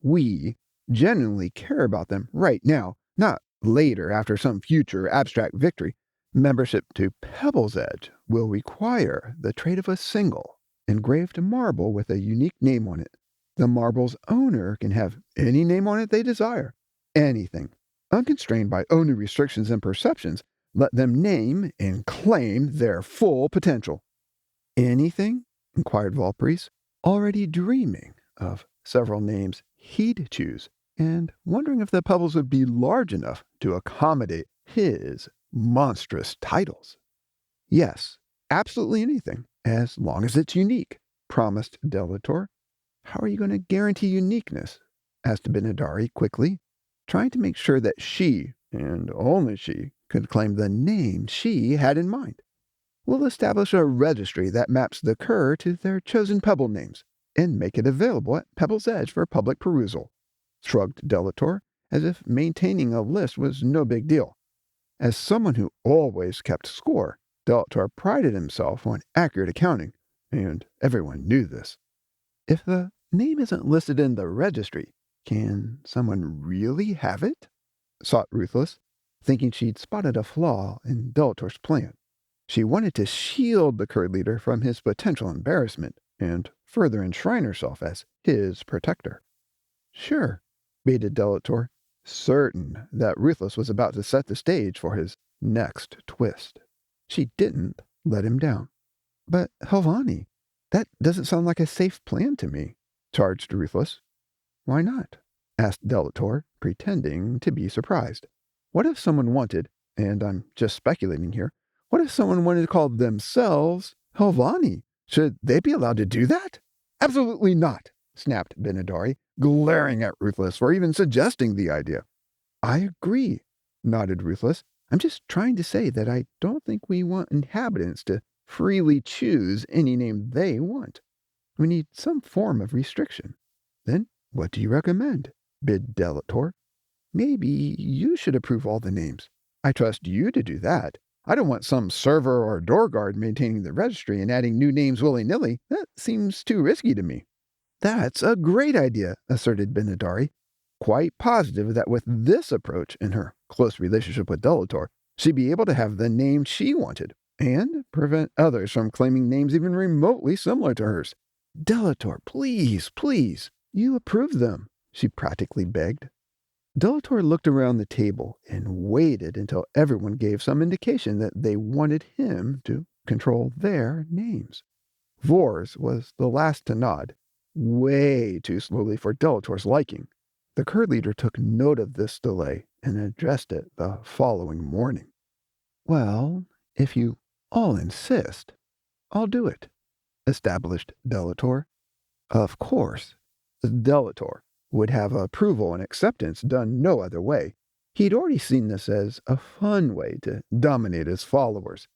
we, genuinely care about them right now, not later after some future abstract victory, membership to Pebble's Edge will require the trade of a single engraved marble with a unique name on it. The marble's owner can have any name on it they desire. Anything. Unconstrained by Onu restrictions and perceptions, let them name and claim their full potential. Anything? Inquired Valpries, already dreaming of several names he'd choose, and wondering if the pebbles would be large enough to accommodate his monstrous titles. Yes, absolutely anything, as long as it's unique, promised Delator. How are you going to guarantee uniqueness? Asked Benadari quickly, trying to make sure that she, and only she, could claim the name she had in mind. We'll establish a registry that maps the Kuur to their chosen pebble names, and make it available at Pebble's Edge for public perusal, shrugged Delator, as if maintaining a list was no big deal. As someone who always kept score, Delator prided himself on accurate accounting, and everyone knew this. If the name isn't listed in the registry, can someone really have it? Sought Ruthless, thinking she'd spotted a flaw in Delator's plan. She wanted to shield the Kuur leader from his potential embarrassment and further enshrine herself as his protector. Sure, baited Delator, certain that Ruthless was about to set the stage for his next twist. She didn't let him down. But Helvani, that doesn't sound like a safe plan to me, charged Ruthless. Why not? Asked Delator, pretending to be surprised. What if someone wanted, and I'm just speculating here, what if someone wanted to call themselves Helvani? Should they be allowed to do that? Absolutely not, snapped Benadari, glaring at Ruthless for even suggesting the idea. I agree, nodded Ruthless. I'm just trying to say that I don't think we want inhabitants to freely choose any name they want. We need some form of restriction. Then what do you recommend? Bid Delator. Maybe you should approve all the names. I trust you to do that. I don't want some server or door guard maintaining the registry and adding new names willy-nilly. That seems too risky to me. That's a great idea, asserted Benadari, quite positive that with this approach and her close relationship with Delator, she'd be able to have the name she wanted and prevent others from claiming names even remotely similar to hers. Delator, please, please, you approve them, she practically begged. Delator looked around the table and waited until everyone gave some indication that they wanted him to control their names. Vors was the last to nod, way too slowly for Delator's liking. The Kuur leader took note of this delay and addressed it the following morning. Well, if you all insist, I'll do it, established Delator. Of course, Delator would have approval and acceptance done no other way. He'd already seen this as a fun way to dominate his followers.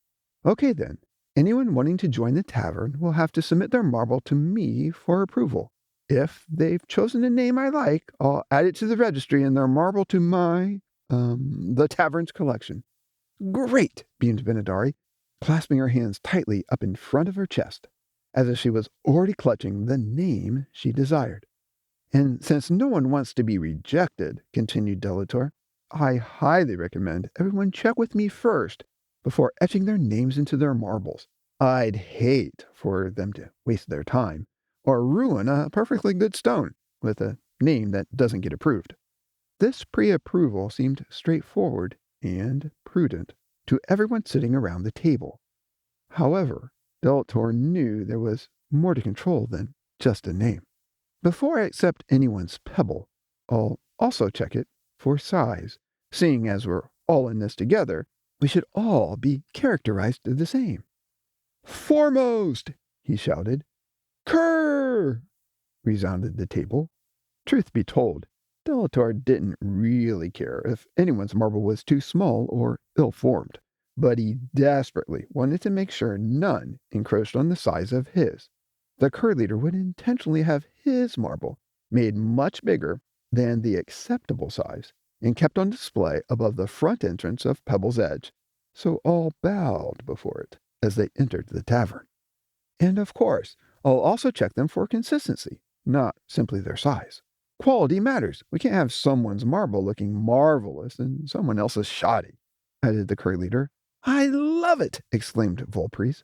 Okay then, anyone wanting to join the tavern will have to submit their marble to me for approval. If they've chosen a name I like, I'll add it to the registry and their marble to the tavern's collection. Great, beamed Benadari, clasping her hands tightly up in front of her chest, as if she was already clutching the name she desired. And since no one wants to be rejected, continued Delator, I highly recommend everyone check with me first before etching their names into their marbles. I'd hate for them to waste their time or ruin a perfectly good stone with a name that doesn't get approved. This pre-approval seemed straightforward and prudent to everyone sitting around the table. However, Delator knew there was more to control than just a name. Before I accept anyone's pebble, I'll also check it for size. Seeing as we're all in this together, we should all be characterized the same. Foremost, he shouted. Kuur! Resounded the table. Truth be told, Delator didn't really care if anyone's marble was too small or ill-formed, but he desperately wanted to make sure none encroached on the size of his. The Kuur leader would intentionally have his marble made much bigger than the acceptable size and kept on display above the front entrance of Pebble's Edge, so all bowed before it as they entered the tavern. And of course, I'll also check them for consistency, not simply their size. Quality matters. We can't have someone's marble looking marvelous and someone else's shoddy, added the Kuur leader. I love it, exclaimed Volpries.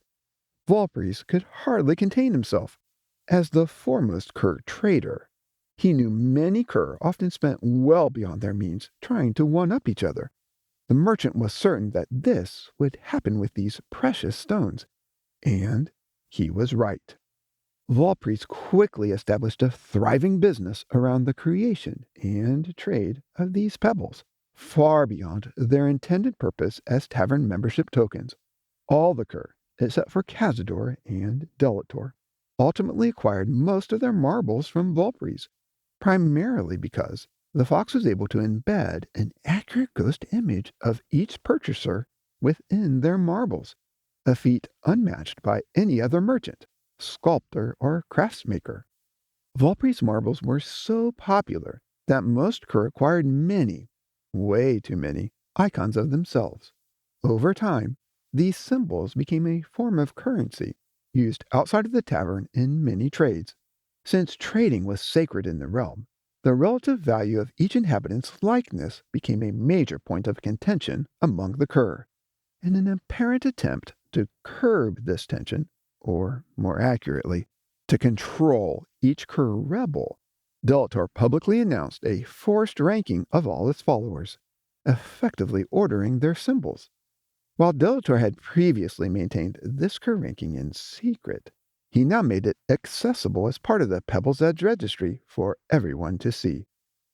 Valpries could hardly contain himself. As the foremost Kuur trader, he knew many Kuur often spent well beyond their means trying to one-up each other. The merchant was certain that this would happen with these precious stones, and he was right. Valpries quickly established a thriving business around the creation and trade of these pebbles, far beyond their intended purpose as tavern membership tokens. All the Kuur, except for Cazador and Delator, ultimately acquired most of their marbles from Valpries, primarily because the fox was able to embed an accurate ghost image of each purchaser within their marbles, a feat unmatched by any other merchant, sculptor, or craftsmaker. Valpries marbles were so popular that most Kuur acquired many, way too many, icons of themselves. Over time, these symbols became a form of currency used outside of the tavern in many trades. Since trading was sacred in the realm, the relative value of each inhabitant's likeness became a major point of contention among the Kuur. In an apparent attempt to curb this tension, or more accurately, to control each Kuur rebel, Delator publicly announced a forced ranking of all its followers, effectively ordering their symbols. While Delator had previously maintained this Kuur ranking in secret, he now made it accessible as part of the Pebble's Edge registry for everyone to see.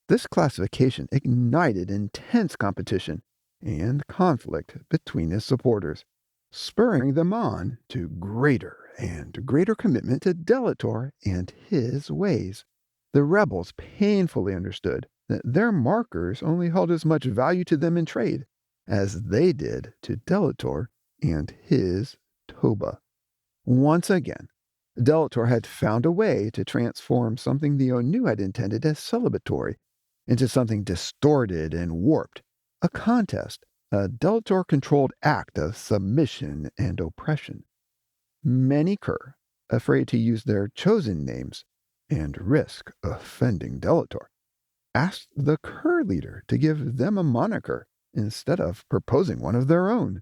This classification ignited intense competition and conflict between his supporters, spurring them on to greater and greater commitment to Delator and his ways. The rebels painfully understood that their markers only held as much value to them in trade as they did to Delator and his Toba. Once again, Delator had found a way to transform something the Onu had intended as celebratory into something distorted and warped, a contest, a Delator-controlled act of submission and oppression. Many Kuur, afraid to use their chosen names and risk offending Delator, asked the Kuur leader to give them a moniker instead of proposing one of their own.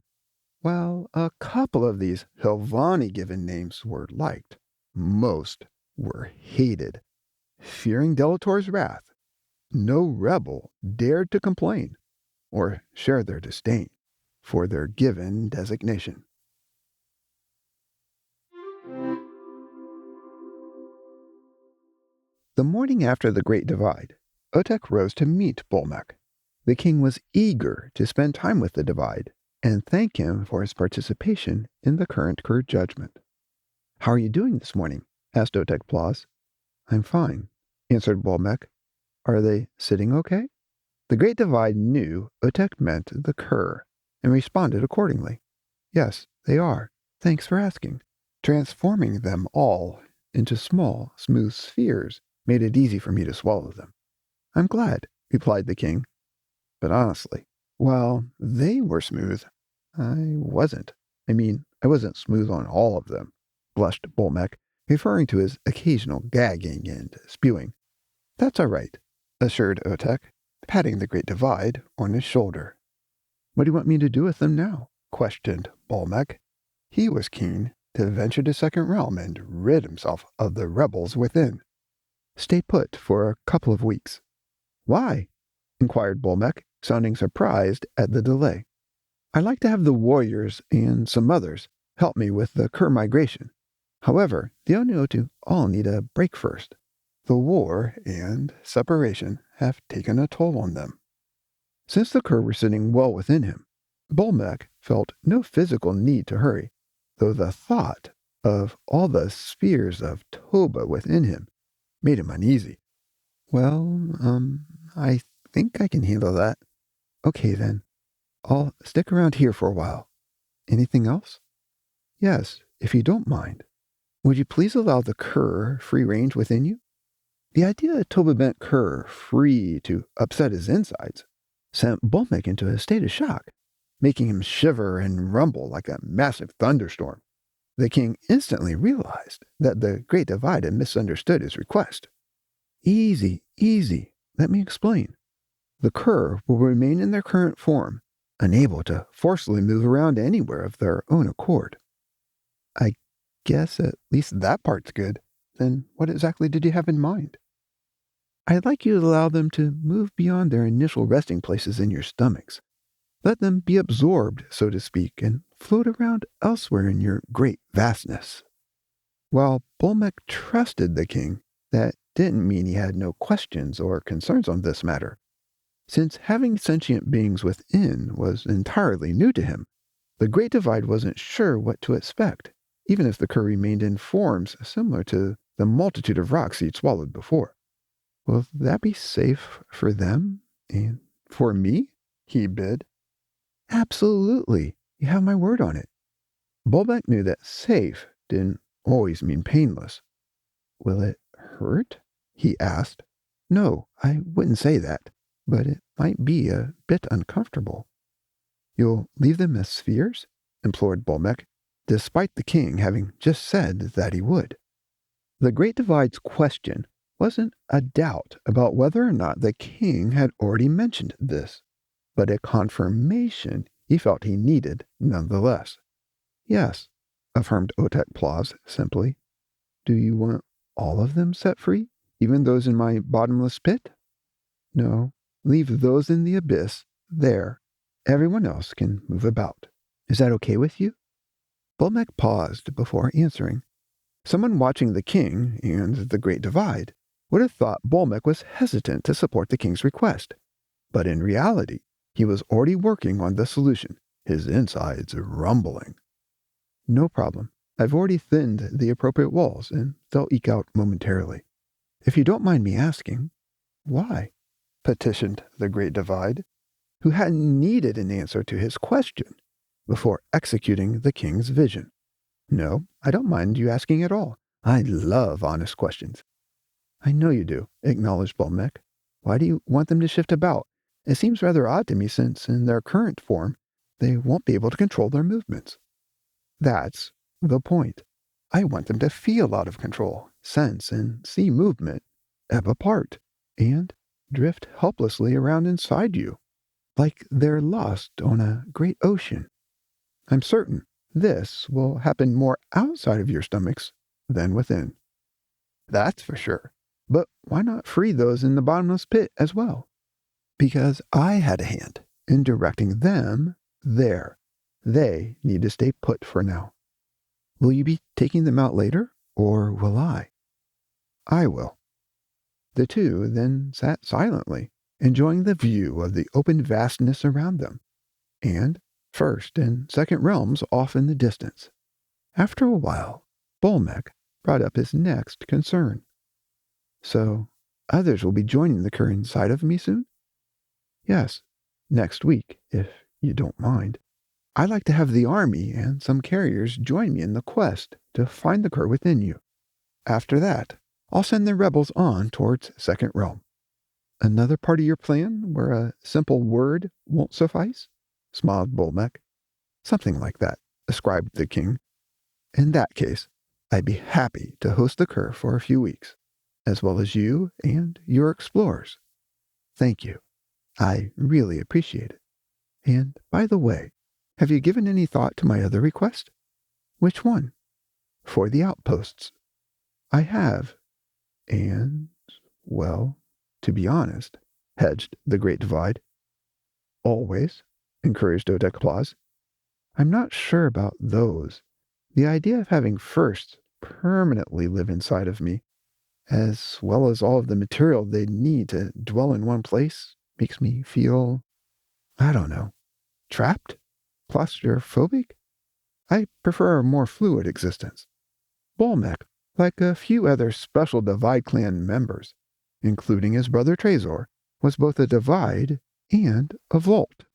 While a couple of these Hilvani-given names were liked, most were hated. Fearing Delator's wrath, no rebel dared to complain or share their disdain for their given designation. The morning after the Great Divide, Otek rose to meet Bolmek. The king was eager to spend time with the Divide and thank him for his participation in the current Kuur judgment. "How are you doing this morning?" asked Otek Plaus. "I'm fine," answered Bolmek. "Are they sitting okay?" The Great Divide knew Otek meant the Kuur and responded accordingly. "Yes, they are. Thanks for asking." Transforming them all into small, smooth spheres made it easy for me to swallow them. "I'm glad," replied the king. "But honestly, while they were smooth, I wasn't. I wasn't smooth on all of them," blushed Bolmek, referring to his occasional gagging and spewing. "That's all right," assured Otek, patting the Great Divide on his shoulder. "What do you want me to do with them now?" questioned Bolmek. He was keen to venture to Second Realm and rid himself of the rebels within. "Stay put for a couple of weeks." "Why?" inquired Bolmek, sounding surprised at the delay. "I'd like to have the warriors and some others help me with the Kuur migration. However, the Onu all need a break first. The war and separation have taken a toll on them." Since the Kuur were sitting well within him, Bolmek felt no physical need to hurry, though the thought of all the spheres of Toba within him made him uneasy. "Well, I think I can handle that." "Okay, then. I'll stick around here for a while. Anything else?" "Yes, if you don't mind. Would you please allow the Kuur free range within you?" The idea of Toba meant Kuur free to upset his insides sent Bolmek into a state of shock, making him shiver and rumble like a massive thunderstorm. The king instantly realized that the Great Divide had misunderstood his request. Easy. Let me explain. The Kuur will remain in their current form, unable to forcibly move around anywhere of their own accord." "I guess at least that part's good. Then what exactly did you have in mind? I'd like you to allow them to move beyond their initial resting places in your stomachs. Let them be absorbed, so to speak, and float around elsewhere in your great vastness. While Bolmek trusted the king, that didn't mean he had no questions or concerns on this matter. Since having sentient beings within was entirely new to him, the Great Divide wasn't sure what to expect, even if the Kuur remained in forms similar to the multitude of rocks he'd swallowed before. Will that be safe for them? And for me? He bid. Absolutely. You have my word on it. Bolmek knew that safe didn't always mean painless. Will it hurt? He asked. No, I wouldn't say that, but it might be a bit uncomfortable. You'll leave them as spheres? Implored Bolmek, despite the king having just said that he would. The Great Divide's question wasn't a doubt about whether or not the king had already mentioned this, but a confirmation he felt he needed nonetheless. Yes, affirmed Otek Plaz simply. Do you want all of them set free, even those in my bottomless pit? No, leave those in the abyss there. Everyone else can move about. Is that okay with you? Bolmek paused before answering. Someone watching the king and the Great Divide would have thought Bolmek was hesitant to support the king's request. But in reality, he was already working on the solution, his insides rumbling. No problem. I've already thinned the appropriate walls, and they'll eke out momentarily. If you don't mind me asking, why? Petitioned the Great Divide, who hadn't needed an answer to his question before executing the king's vision. No, I don't mind you asking at all. I love honest questions. I know you do, acknowledged Bolmek. Why do you want them to shift about? It seems rather odd to me since, in their current form, they won't be able to control their movements. That's the point. I want them to feel out of control, sense and see movement, ebb apart, and drift helplessly around inside you, like they're lost on a great ocean. I'm certain this will happen more outside of your stomachs than within. That's for sure. But why not free those in the bottomless pit as well? Because I had a hand in directing them there. They need to stay put for now. Will you be taking them out later, or will I? I will. The two then sat silently, enjoying the view of the open vastness around them, and first and second realms off in the distance. After a while, Bolmek brought up his next concern. So, others will be joining the Kuur inside of me soon? Yes, next week, if you don't mind. I'd like to have the army and some carriers join me in the quest to find the Kuur within you. After that, I'll send the rebels on towards Second Realm. Another part of your plan where a simple word won't suffice? Smiled Bolmek. Something like that, ascribed the king. In that case, I'd be happy to host the Kuur for a few weeks, as well as you and your explorers. Thank you. I really appreciate it. And, by the way, have you given any thought to my other request? Which one? For the outposts. I have. And, well, to be honest, hedged the Great Divide. Always, encouraged Otek Plaz. I'm not sure about those. The idea of having firsts permanently live inside of me, as well as all of the material they'd need to dwell in one place, makes me feel, I don't know, trapped? Claustrophobic? I prefer a more fluid existence. Bolmek, like a few other special Divide clan members, including his brother Trezor, was both a Divide and a Vault.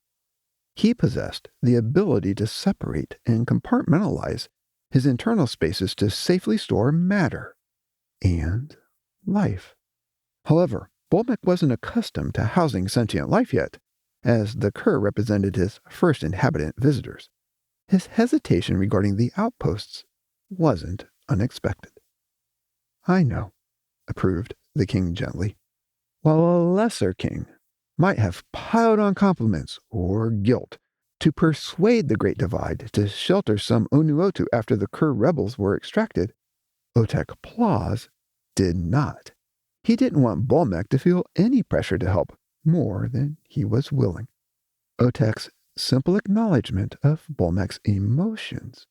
He possessed the ability to separate and compartmentalize his internal spaces to safely store matter and life. However, Bolmek wasn't accustomed to housing sentient life yet, as the Kuur represented his first inhabitant visitors. His hesitation regarding the outposts wasn't unexpected. I know, approved the king gently. While a lesser king might have piled on compliments or guilt to persuade the Great Divide to shelter some Onu after the Kuur rebels were extracted, Otek Plaus did not. He didn't want Bolmek to feel any pressure to help more than he was willing. Otek's simple acknowledgement of Bolmek's emotions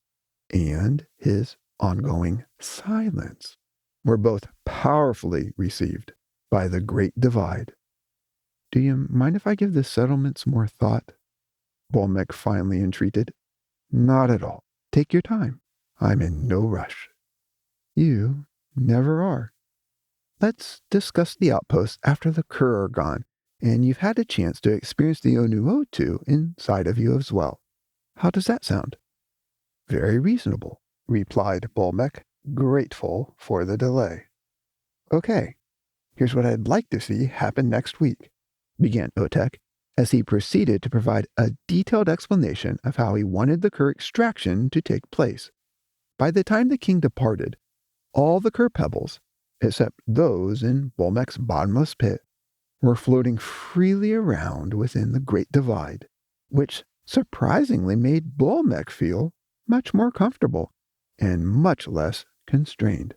and his ongoing silence were both powerfully received by the Great Divide. "Do you mind if I give the settlements more thought?" Bolmek finally entreated. "Not at all. Take your time. I'm in no rush." "You never are. Let's discuss the outposts after the Kuur are gone, and you've had a chance to experience the Onu inside of you as well. How does that sound?" "Very reasonable," replied Bolmek, grateful for the delay. "Okay, here's what I'd like to see happen next week," began Otek, as he proceeded to provide a detailed explanation of how he wanted the Kuur extraction to take place. By the time the king departed, all the Kuur pebbles, except those in Bolmek's bottomless pit, were floating freely around within the Great Divide, which surprisingly made Bolmek feel much more comfortable and much less constrained.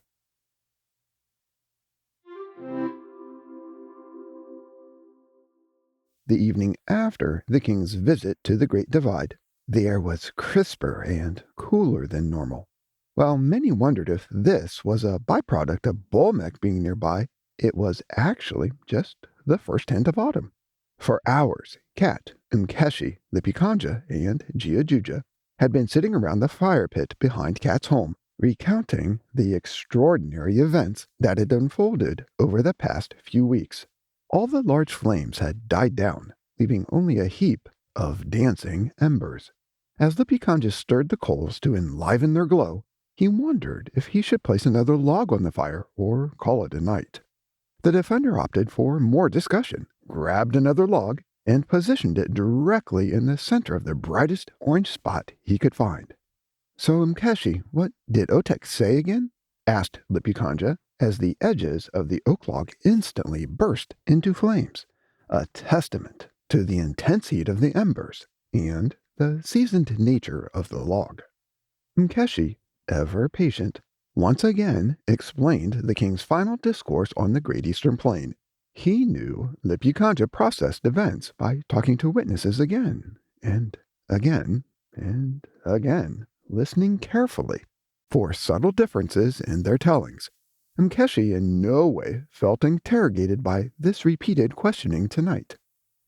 The evening after the king's visit to the Great Divide, the air was crisper and cooler than normal. While many wondered if this was a byproduct of Bolmek being nearby, it was actually just the first hint of autumn. For hours, Kat, Mkeshi, Lipikanja, and Jiajuja had been sitting around the fire pit behind Kat's home, recounting the extraordinary events that had unfolded over the past few weeks. All the large flames had died down, leaving only a heap of dancing embers. As Lipikanja stirred the coals to enliven their glow, he wondered if he should place another log on the fire or call it a night. The defender opted for more discussion, grabbed another log, and positioned it directly in the center of the brightest orange spot he could find. "So, Mkeshi, what did Otek say again?" asked Lipikanja, as the edges of the oak log instantly burst into flames, a testament to the intense heat of the embers and the seasoned nature of the log. Mkeshi, ever patient, once again explained the king's final discourse on the Great Eastern Plain. He knew Lipikanja processed events by talking to witnesses again and again and again, listening carefully for subtle differences in their tellings. Mkeshi in no way felt interrogated by this repeated questioning tonight.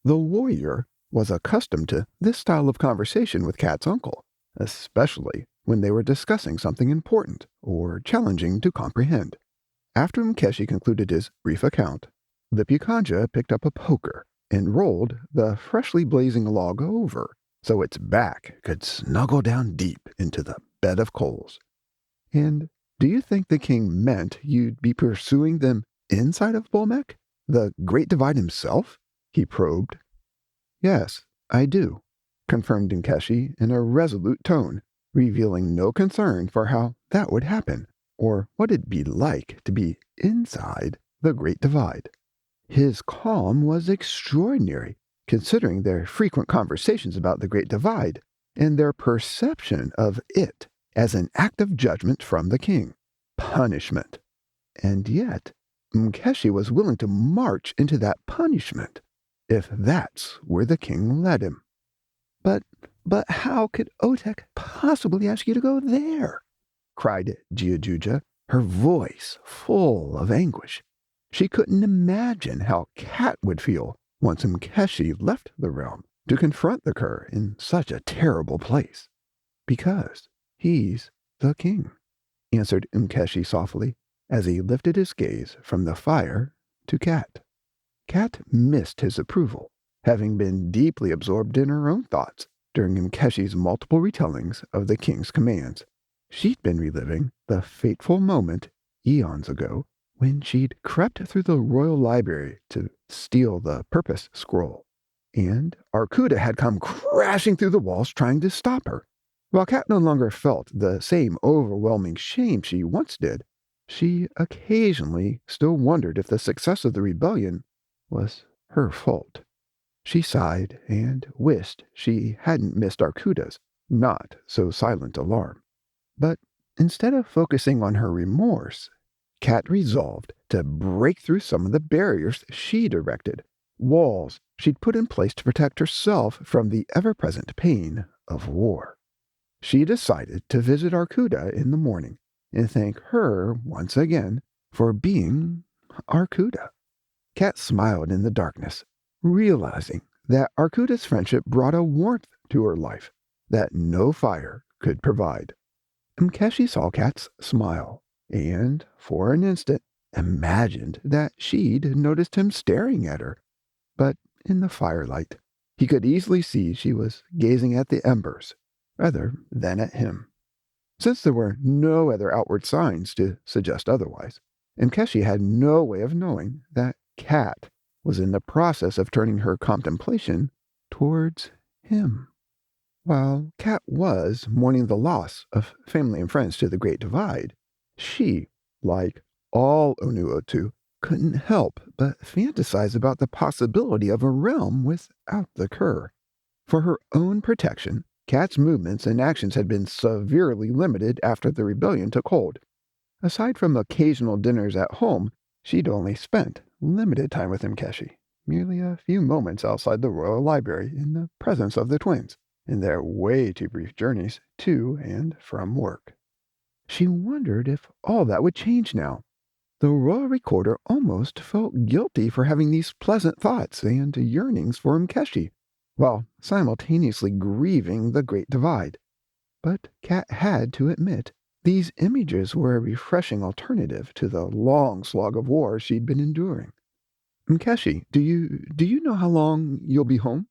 The warrior was accustomed to this style of conversation with Kat's uncle, especially when they were discussing something important or challenging to comprehend. After Mkeshi concluded his brief account, Lipikanja picked up a poker and rolled the freshly blazing log over so its back could snuggle down deep into the bed of coals. "And do you think the king meant you'd be pursuing them inside of Bolmek? The Great Divide himself?" he probed. "Yes, I do," confirmed Mkeshi in a resolute tone, revealing no concern for how that would happen, or what it'd be like to be inside the Great Divide. His calm was extraordinary, considering their frequent conversations about the Great Divide and their perception of it as an act of judgment from the king, punishment. And yet, Mkeshi was willing to march into that punishment, if that's where the king led him. But how could Otek possibly ask you to go there?" cried Jiajuja, her voice full of anguish. She couldn't imagine how Kat would feel once Mkeshi left the realm to confront the Kuur in such a terrible place. "Because he's the king," answered Mkeshi softly, as he lifted his gaze from the fire to Kat. Kat missed his approval, having been deeply absorbed in her own thoughts during Mkeshi's multiple retellings of the king's commands. She'd been reliving the fateful moment eons ago when she'd crept through the royal library to steal the purpose scroll, and Arcuda had come crashing through the walls trying to stop her. While Kat no longer felt the same overwhelming shame she once did, she occasionally still wondered if the success of the rebellion was her fault. She sighed and wished she hadn't missed Arcuda's not so silent alarm. But instead of focusing on her remorse, Cat resolved to break through some of the barriers she'd erected, walls she'd put in place to protect herself from the ever-present pain of war. She decided to visit Arcuda in the morning and thank her once again for being Arcuda. Cat smiled in the darkness, realizing that Arcuda's friendship brought a warmth to her life that no fire could provide. Mkeshi saw Cat's smile, and for an instant imagined that she'd noticed him staring at her. But in the firelight, he could easily see she was gazing at the embers rather than at him. Since there were no other outward signs to suggest otherwise, Mkeshi had no way of knowing that Cat was in the process of turning her contemplation towards him. While Cat was mourning the loss of family and friends to the Great Divide, she, like all Onu, couldn't help but fantasize about the possibility of a realm without the Kuur. For her own protection, Cat's movements and actions had been severely limited after the rebellion took hold. Aside from occasional dinners at home, she'd only spent limited time with Mkeshi, merely a few moments outside the royal library in the presence of the twins, in their way too brief journeys to and from work. She wondered if all that would change now. The royal recorder almost felt guilty for having these pleasant thoughts and yearnings for Mkeshi, while simultaneously grieving the Great Divide. But Cat had to admit these images were a refreshing alternative to the long slog of war she'd been enduring. "Mkeshi, do you know how long you'll be home?"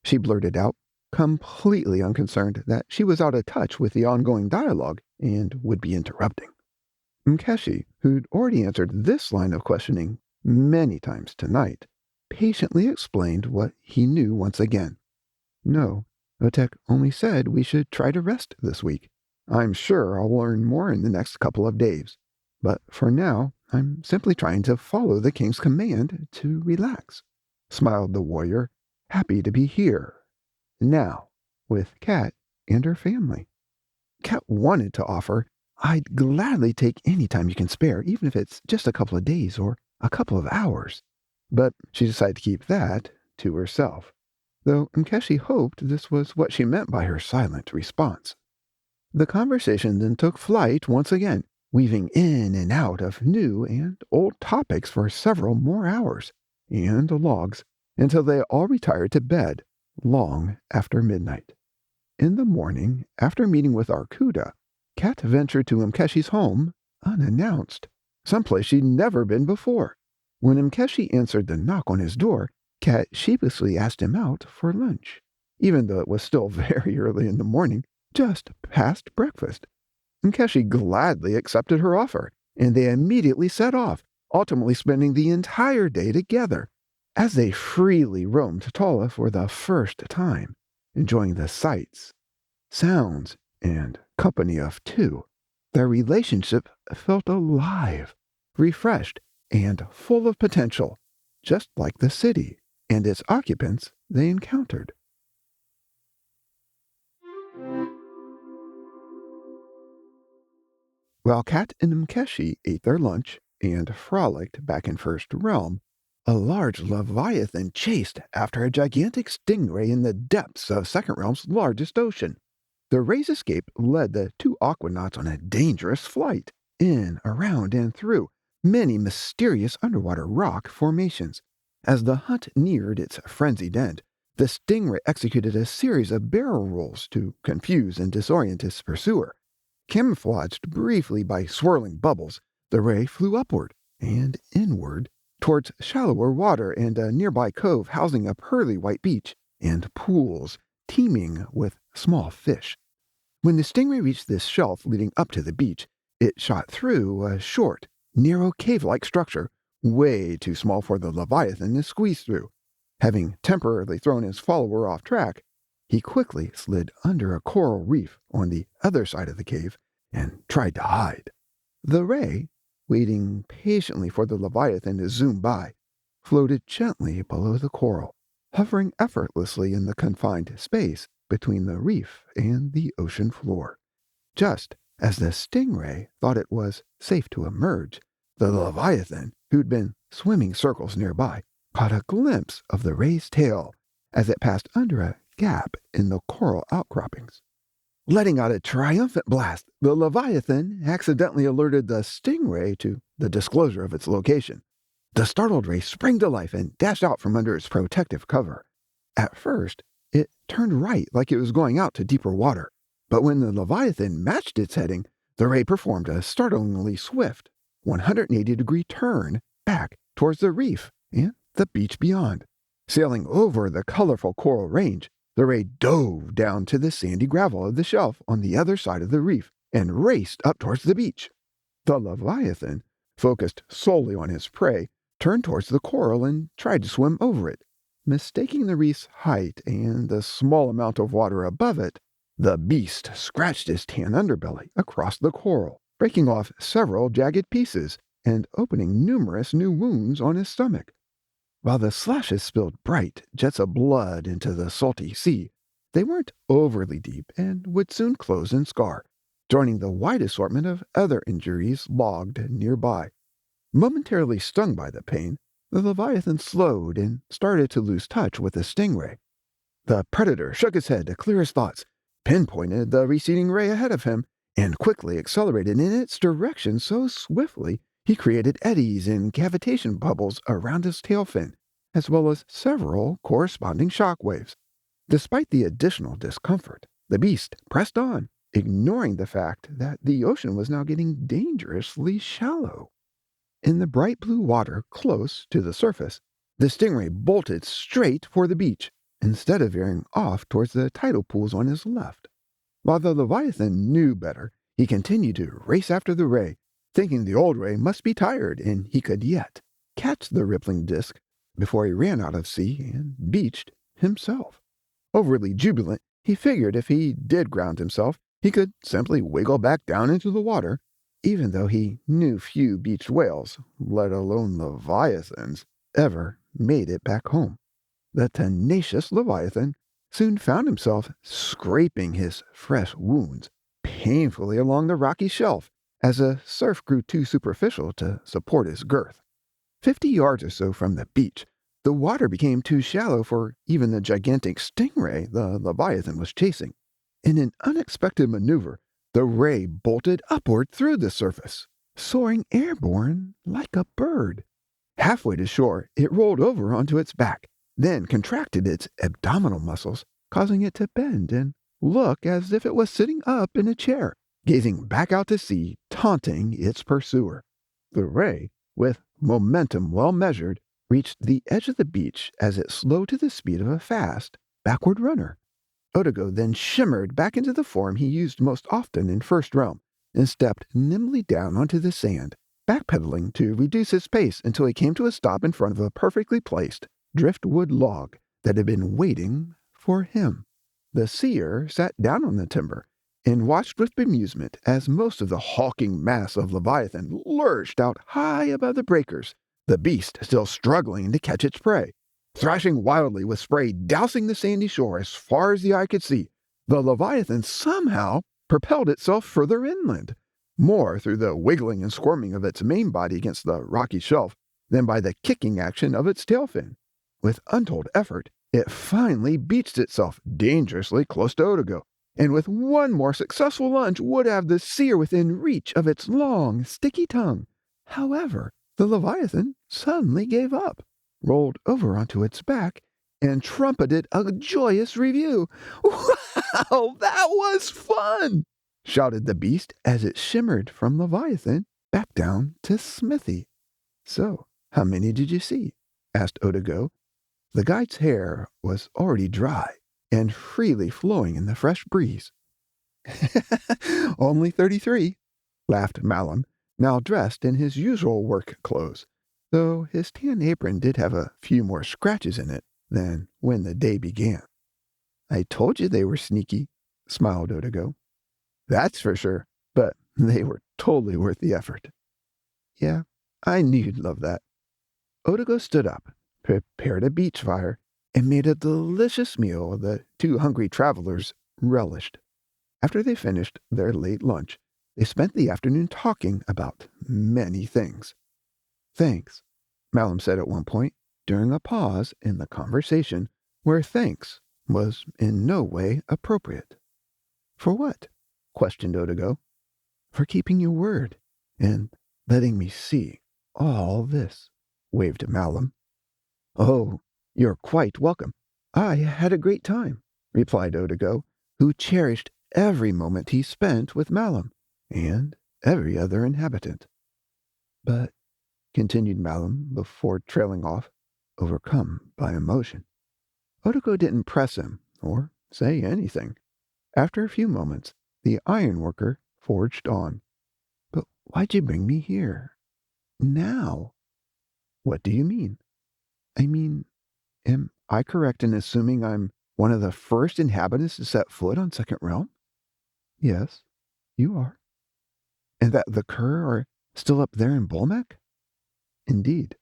she blurted out, completely unconcerned that she was out of touch with the ongoing dialogue and would be interrupting. Mkeshi, who'd already answered this line of questioning many times tonight, patiently explained what he knew once again. "No, Otek only said we should try to rest this week. I'm sure I'll learn more in the next couple of days. But for now, I'm simply trying to follow the king's command to relax," smiled the warrior, happy to be here, now, with Cat and her family. Cat wanted to offer, "I'd gladly take any time you can spare, even if it's just a couple of days or a couple of hours." But she decided to keep that to herself, though Mkeshi hoped this was what she meant by her silent response. The conversation then took flight once again, weaving in and out of new and old topics for several more hours, and logs, until they all retired to bed long after midnight. In the morning, after meeting with Arcuda, Cat ventured to Mkeshi's home unannounced, someplace she'd never been before. When Mkeshi answered the knock on his door, Cat sheepishly asked him out for lunch, even though it was still very early in the morning, just past breakfast. Mkeshi gladly accepted her offer, and they immediately set off, ultimately spending the entire day together. As they freely roamed Tala for the first time, enjoying the sights, sounds, and company of two, their relationship felt alive, refreshed, and full of potential, just like the city and its occupants they encountered. While Cat and Mkeshi ate their lunch and frolicked back in First Realm, a large leviathan chased after a gigantic stingray in the depths of Second Realm's largest ocean. The ray's escape led the two aquanauts on a dangerous flight, in, around, and through many mysterious underwater rock formations. As the hunt neared its frenzied end, the stingray executed a series of barrel rolls to confuse and disorient its pursuer. Camouflaged briefly by swirling bubbles, the ray flew upward and inward towards shallower water and a nearby cove housing a pearly white beach and pools teeming with small fish. When the stingray reached this shelf leading up to the beach, it shot through a short, narrow cave-like structure, way too small for the leviathan to squeeze through. Having temporarily thrown his follower off track, he quickly slid under a coral reef on the other side of the cave and tried to hide. The ray, waiting patiently for the leviathan to zoom by, floated gently below the coral, hovering effortlessly in the confined space between the reef and the ocean floor. Just as the stingray thought it was safe to emerge, the leviathan, who'd been swimming circles nearby, caught a glimpse of the ray's tail as it passed under a gap in the coral outcroppings. Letting out a triumphant blast, the leviathan accidentally alerted the stingray to the disclosure of its location. The startled ray sprang to life and dashed out from under its protective cover. At first, it turned right like it was going out to deeper water, but when the leviathan matched its heading, the ray performed a startlingly swift 180-degree turn back towards the reef and the beach beyond. Sailing over the colorful coral range, the ray dove down to the sandy gravel of the shelf on the other side of the reef and raced up towards the beach. The leviathan, focused solely on his prey, turned towards the coral and tried to swim over it. Mistaking the reef's height and the small amount of water above it, the beast scratched his tan underbelly across the coral, breaking off several jagged pieces and opening numerous new wounds on his stomach. While the slashes spilled bright jets of blood into the salty sea, they weren't overly deep and would soon close and scar, joining the wide assortment of other injuries logged nearby. Momentarily stung by the pain, the leviathan slowed and started to lose touch with the stingray. The predator shook his head to clear his thoughts, pinpointed the receding ray ahead of him, and quickly accelerated in its direction so swiftly he created eddies and cavitation bubbles around his tail fin, as well as several corresponding shock waves. Despite the additional discomfort, the beast pressed on, ignoring the fact that the ocean was now getting dangerously shallow. In the bright blue water close to the surface, the stingray bolted straight for the beach, instead of veering off towards the tidal pools on his left. While the leviathan knew better, he continued to race after the ray, thinking the old ray must be tired and he could yet catch the rippling disk before he ran out of sea and beached himself. Overly jubilant, he figured if he did ground himself, he could simply wiggle back down into the water, even though he knew few beached whales, let alone leviathans, ever made it back home. The tenacious leviathan soon found himself scraping his fresh wounds painfully along the rocky shelf as the surf grew too superficial to support his girth. 50 yards or so from the beach, the water became too shallow for even the gigantic stingray the leviathan was chasing. In an unexpected maneuver, the ray bolted upward through the surface, soaring airborne like a bird. Halfway to shore, it rolled over onto its back, then contracted its abdominal muscles, causing it to bend and look as if it was sitting up in a chair, gazing back out to sea, taunting its pursuer. The ray, with momentum well measured, reached the edge of the beach as it slowed to the speed of a fast, backward runner. Odago then shimmered back into the form he used most often in First Realm, and stepped nimbly down onto the sand, backpedaling to reduce his pace until he came to a stop in front of a perfectly placed driftwood log that had been waiting for him. The seer sat down on the timber and watched with bemusement as most of the hulking mass of Leviathan lurched out high above the breakers, the beast still struggling to catch its prey. Thrashing wildly with spray dousing the sandy shore as far as the eye could see, the Leviathan somehow propelled itself further inland, more through the wiggling and squirming of its main body against the rocky shelf than by the kicking action of its tail fin. With untold effort, it finally beached itself dangerously close to Odago, and with one more successful lunge would have the seer within reach of its long, sticky tongue. However, the Leviathan suddenly gave up, rolled over onto its back, and trumpeted a joyous review. "Wow, that was fun!" shouted the beast as it shimmered from Leviathan back down to Smithy. "So, how many did you see?" asked Odago. The guide's hair was already dry and freely flowing in the fresh breeze. "Only 33, laughed Malum, now dressed in his usual work clothes, though his tan apron did have a few more scratches in it than when the day began. "I told you they were sneaky," smiled Odago. "That's for sure, but they were totally worth the effort." "Yeah, I knew you'd love that." Odago stood up, prepared a beach fire, and made a delicious meal the two hungry travelers relished. After they finished their late lunch, they spent the afternoon talking about many things. Thanks, Malum said at one point, during a pause in the conversation where thanks was in no way appropriate. For what? Questioned Odigo. For keeping your word and letting me see all this, waved Malum. Oh, you're quite welcome. I had a great time, replied Odigo, who cherished every moment he spent with Malum and every other inhabitant. But, continued Malum before trailing off, overcome by emotion. Odigo didn't press him or say anything. After a few moments, the ironworker forged on. But why'd you bring me here? Now? What do you mean? I mean, am I correct in assuming I'm one of the first inhabitants to set foot on Second Realm? Yes, you are. And that the Kuur are still up there in Bolmec? Indeed.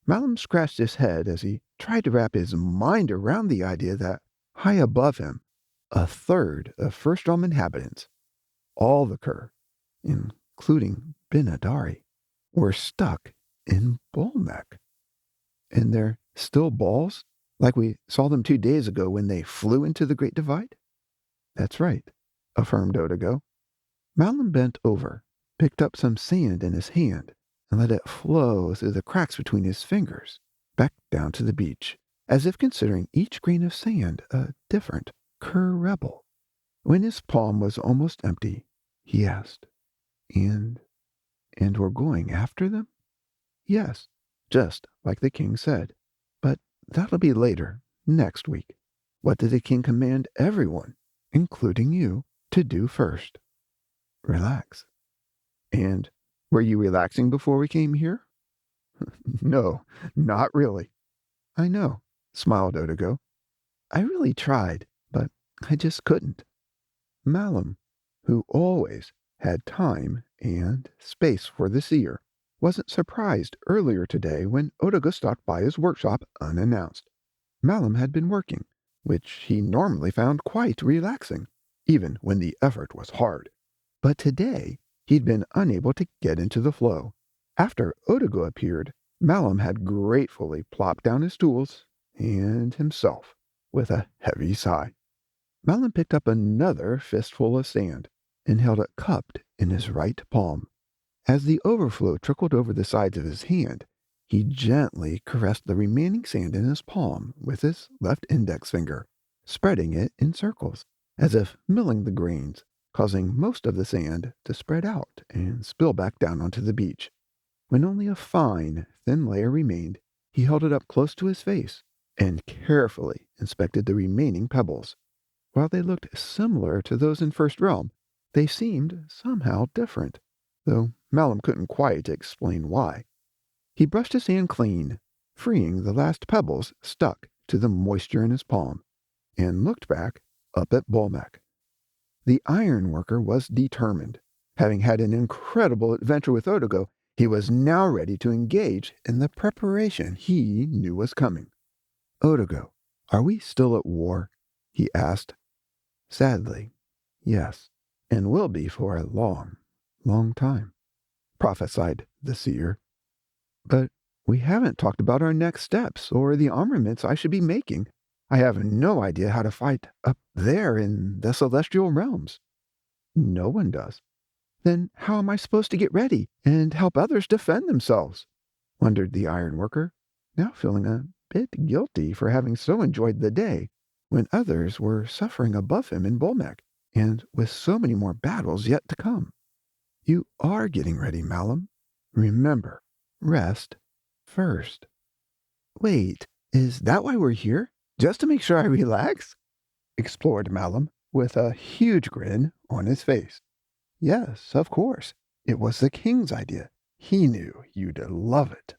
Malum scratched his head as he tried to wrap his mind around the idea that, high above him, a third of First Realm inhabitants, all the Kuur, including Binadari, were stuck in Bolmec. And they're still balls, like we saw them 2 days ago when they flew into the Great Divide? That's right, affirmed Odigo. Malum bent over, picked up some sand in his hand, and let it flow through the cracks between his fingers, back down to the beach, as if considering each grain of sand a different Kuur rebel. When his palm was almost empty, he asked, And we're going after them? Yes, just like the king said. But that'll be later, next week. What did the king command everyone, including you, to do first? Relax. And were you relaxing before we came here? No, not really. I know, smiled Odigo. I really tried, but I just couldn't. Malum, who always had time and space for the seer, wasn't surprised earlier today when Odigo stopped by his workshop unannounced. Malum had been working, which he normally found quite relaxing, even when the effort was hard. But today, he'd been unable to get into the flow. After Odigo appeared, Malum had gratefully plopped down his tools and himself with a heavy sigh. Malum picked up another fistful of sand and held it cupped in his right palm. As the overflow trickled over the sides of his hand, he gently caressed the remaining sand in his palm with his left index finger, spreading it in circles, as if milling the grains, causing most of the sand to spread out and spill back down onto the beach. When only a fine, thin layer remained, he held it up close to his face and carefully inspected the remaining pebbles. While they looked similar to those in First Realm, they seemed somehow different, though Malum couldn't quite explain why. He brushed his hand clean, freeing the last pebbles stuck to the moisture in his palm, and looked back up at Bolmec. The ironworker was determined. Having had an incredible adventure with Odigo, he was now ready to engage in the preparation he knew was coming. Odigo, are we still at war? He asked. Sadly, yes, and will be for a long, long time, prophesied the seer. But we haven't talked about our next steps or the armaments I should be making. I have no idea how to fight up there in the celestial realms. No one does. Then how am I supposed to get ready and help others defend themselves? Wondered the ironworker, now feeling a bit guilty for having so enjoyed the day when others were suffering above him in Bolmec, and with so many more battles yet to come. You are getting ready, Malum. Remember, rest first. Wait, is that why we're here? Just to make sure I relax? Explored Malum, with a huge grin on his face. Yes, of course. It was the king's idea. He knew you'd love it.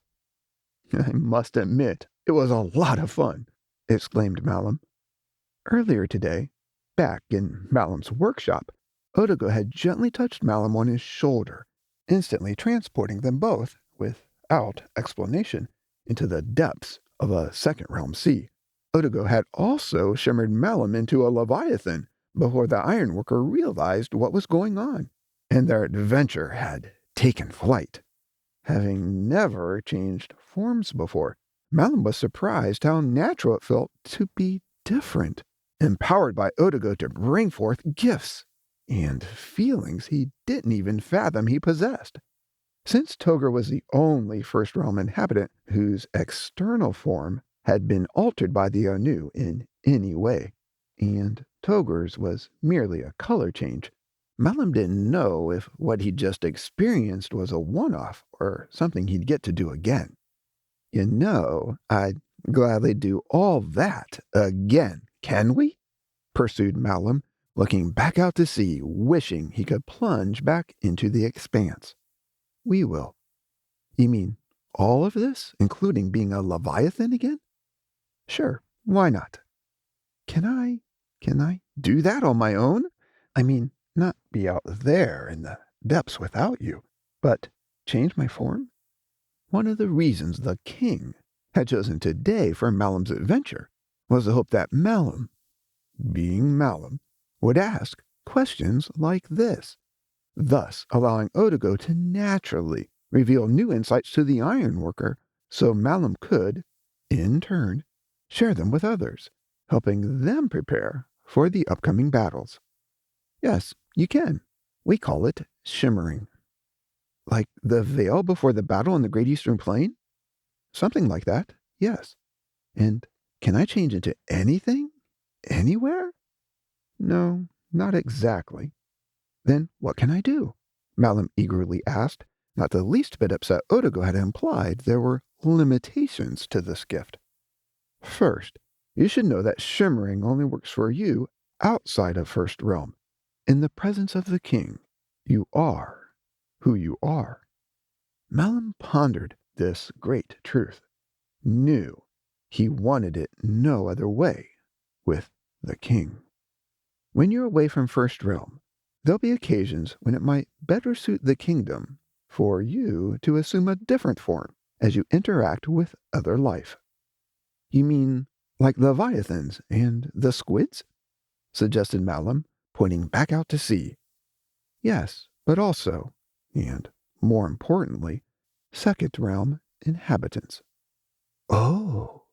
I must admit, it was a lot of fun, exclaimed Malum. Earlier today, back in Malum's workshop, Odigo had gently touched Malum on his shoulder, instantly transporting them both, without explanation, into the depths of a second realm sea. Otigo had also shimmered Malum into a leviathan before the ironworker realized what was going on, and their adventure had taken flight. Having never changed forms before, Malum was surprised how natural it felt to be different, empowered by Otigo to bring forth gifts and feelings he didn't even fathom he possessed. Since Togr was the only First Realm inhabitant whose external form had been altered by the Onu in any way, and Togr's was merely a color change, Malum didn't know if what he'd just experienced was a one-off or something he'd get to do again. I'd gladly do all that again, can we? Pursued Malum, looking back out to sea, wishing he could plunge back into the expanse. We will. You mean all of this, including being a leviathan again? Sure, why not? Can I do that on my own? I mean, not be out there in the depths without you, but change my form? One of the reasons the king had chosen today for Malum's adventure was the hope that Malum, being Malum, would ask questions like this, thus allowing Otigo to naturally reveal new insights to the ironworker so Malum could, in turn, share them with others, helping them prepare for the upcoming battles. Yes, you can. We call it shimmering. Like the veil before the battle in the Great Eastern Plain? Something like that, yes. And can I change into anything? Anywhere? No, not exactly. Then what can I do? Malum eagerly asked, not the least bit upset Otigo had implied there were limitations to this gift. First, you should know that shimmering only works for you outside of First Realm. In the presence of the king, you are who you are. Malum pondered this great truth, knew he wanted it no other way with the king. When you're away from First Realm, there'll be occasions when it might better suit the kingdom for you to assume a different form as you interact with other life. You mean like leviathans and the squids? Suggested Malum, pointing back out to sea. Yes, but also, and more importantly, Second Realm inhabitants. Oh,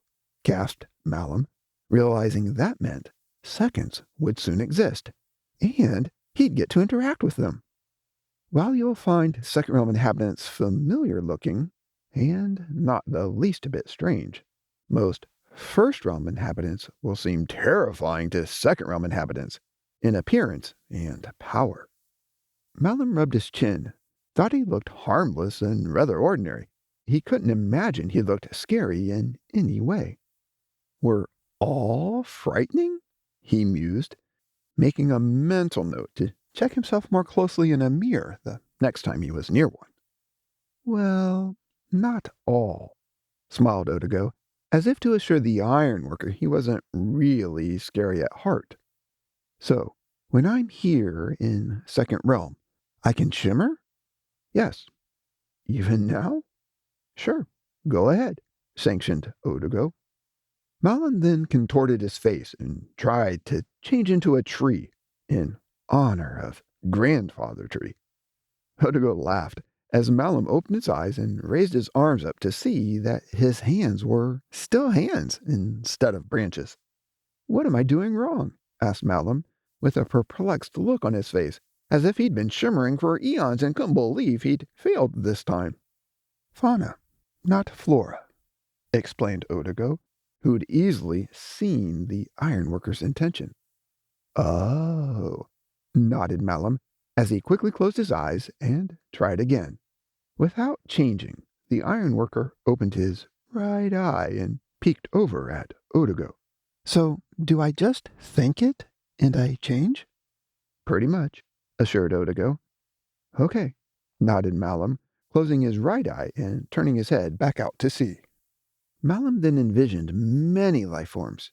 gasped Malum, realizing that meant seconds would soon exist, and he'd get to interact with them. While you'll find Second Realm inhabitants familiar looking, and not the least bit strange, most First Realm inhabitants will seem terrifying to Second Realm inhabitants in appearance and power. Malum rubbed his chin, thought he looked harmless and rather ordinary. He couldn't imagine he looked scary in any way. Were all frightening? He mused, making a mental note to check himself more closely in a mirror the next time he was near one. Well, not all, smiled Otigo, as if to assure the ironworker he wasn't really scary at heart. So, when I'm here in Second Realm, I can shimmer? Yes. Even now? Sure, go ahead, sanctioned Otigo. Malum then contorted his face and tried to change into a tree in honor of Grandfather Tree. Otigo laughed as Malum opened his eyes and raised his arms up to see that his hands were still hands instead of branches. What am I doing wrong? Asked Malum, with a perplexed look on his face, as if he'd been shimmering for eons and couldn't believe he'd failed this time. Fauna, not flora, explained Otigo, who'd easily seen the ironworker's intention. Oh, nodded Malum, as he quickly closed his eyes and tried again. Without changing, the ironworker opened his right eye and peeked over at Otigo. So, do I just think it, and I change? Pretty much, assured Otigo. Okay, nodded Malum, closing his right eye and turning his head back out to sea. Malum then envisioned many life forms,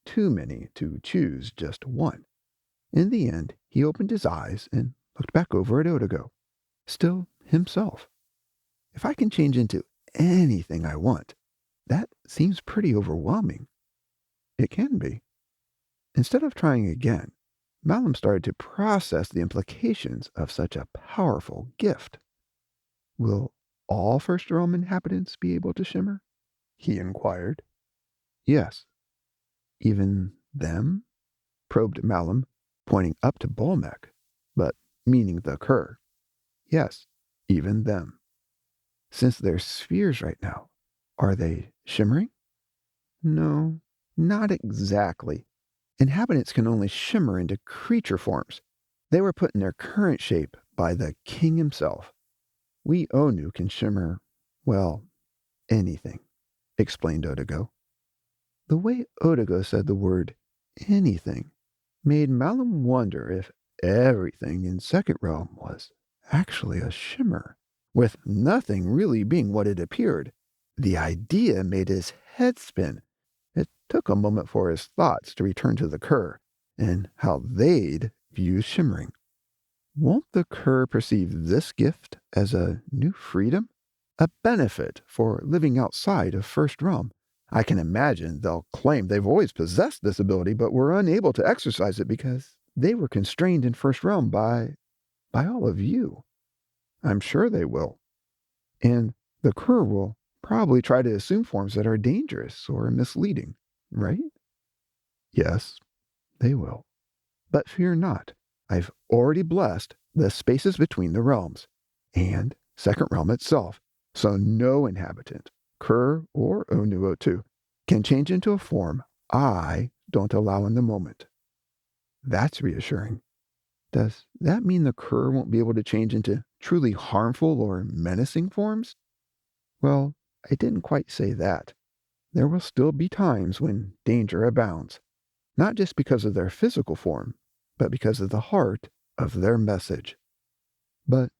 too many to choose just one. In the end, he opened his eyes and looked back over at Otigo, still himself. If I can change into anything I want, that seems pretty overwhelming. It can be. Instead of trying again, Malum started to process the implications of such a powerful gift. Will all First Realm inhabitants be able to shimmer? He inquired. Yes. Even them? Probed Malum, pointing up to Bolmec, but meaning the Kuur. Yes, even them. Since they're spheres right now, are they shimmering? No, not exactly. Inhabitants can only shimmer into creature forms. They were put in their current shape by the king himself. We Onu can shimmer, well, anything, explained Odigo. The way Odigo said the word anything made Malum wonder if everything in Second Realm was actually a shimmer, with nothing really being what it appeared. The idea made his head spin. It took a moment for his thoughts to return to the Kuur and how they'd view shimmering. Won't the Kuur perceive this gift as a new freedom? A benefit for living outside of First Realm? I can imagine they'll claim they've always possessed this ability but were unable to exercise it because they were constrained in First Realm by all of you. I'm sure they will. And the Kuur will probably try to assume forms that are dangerous or misleading, right? Yes, they will. But fear not. I've already blessed the spaces between the realms and Second Realm itself, so no inhabitant, Kuur or Onu can change into a form I don't allow in the moment. That's reassuring. Does that mean the Kuur won't be able to change into truly harmful or menacing forms? Well, I didn't quite say that. There will still be times when danger abounds, not just because of their physical form, but because of the heart of their message. But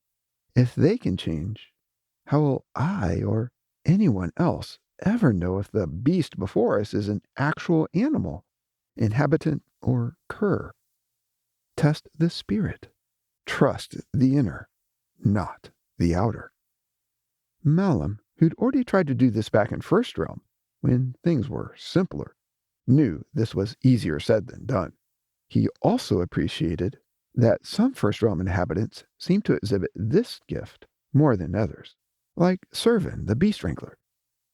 if they can change, how will I or anyone else ever know if the beast before us is an actual animal, inhabitant, or Kuur? Test the spirit. Trust the inner, not the outer. Malum, who'd already tried to do this back in First Realm, when things were simpler, knew this was easier said than done. He also appreciated that some First Realm inhabitants seemed to exhibit this gift more than others, like Servan, the Beast Wrangler.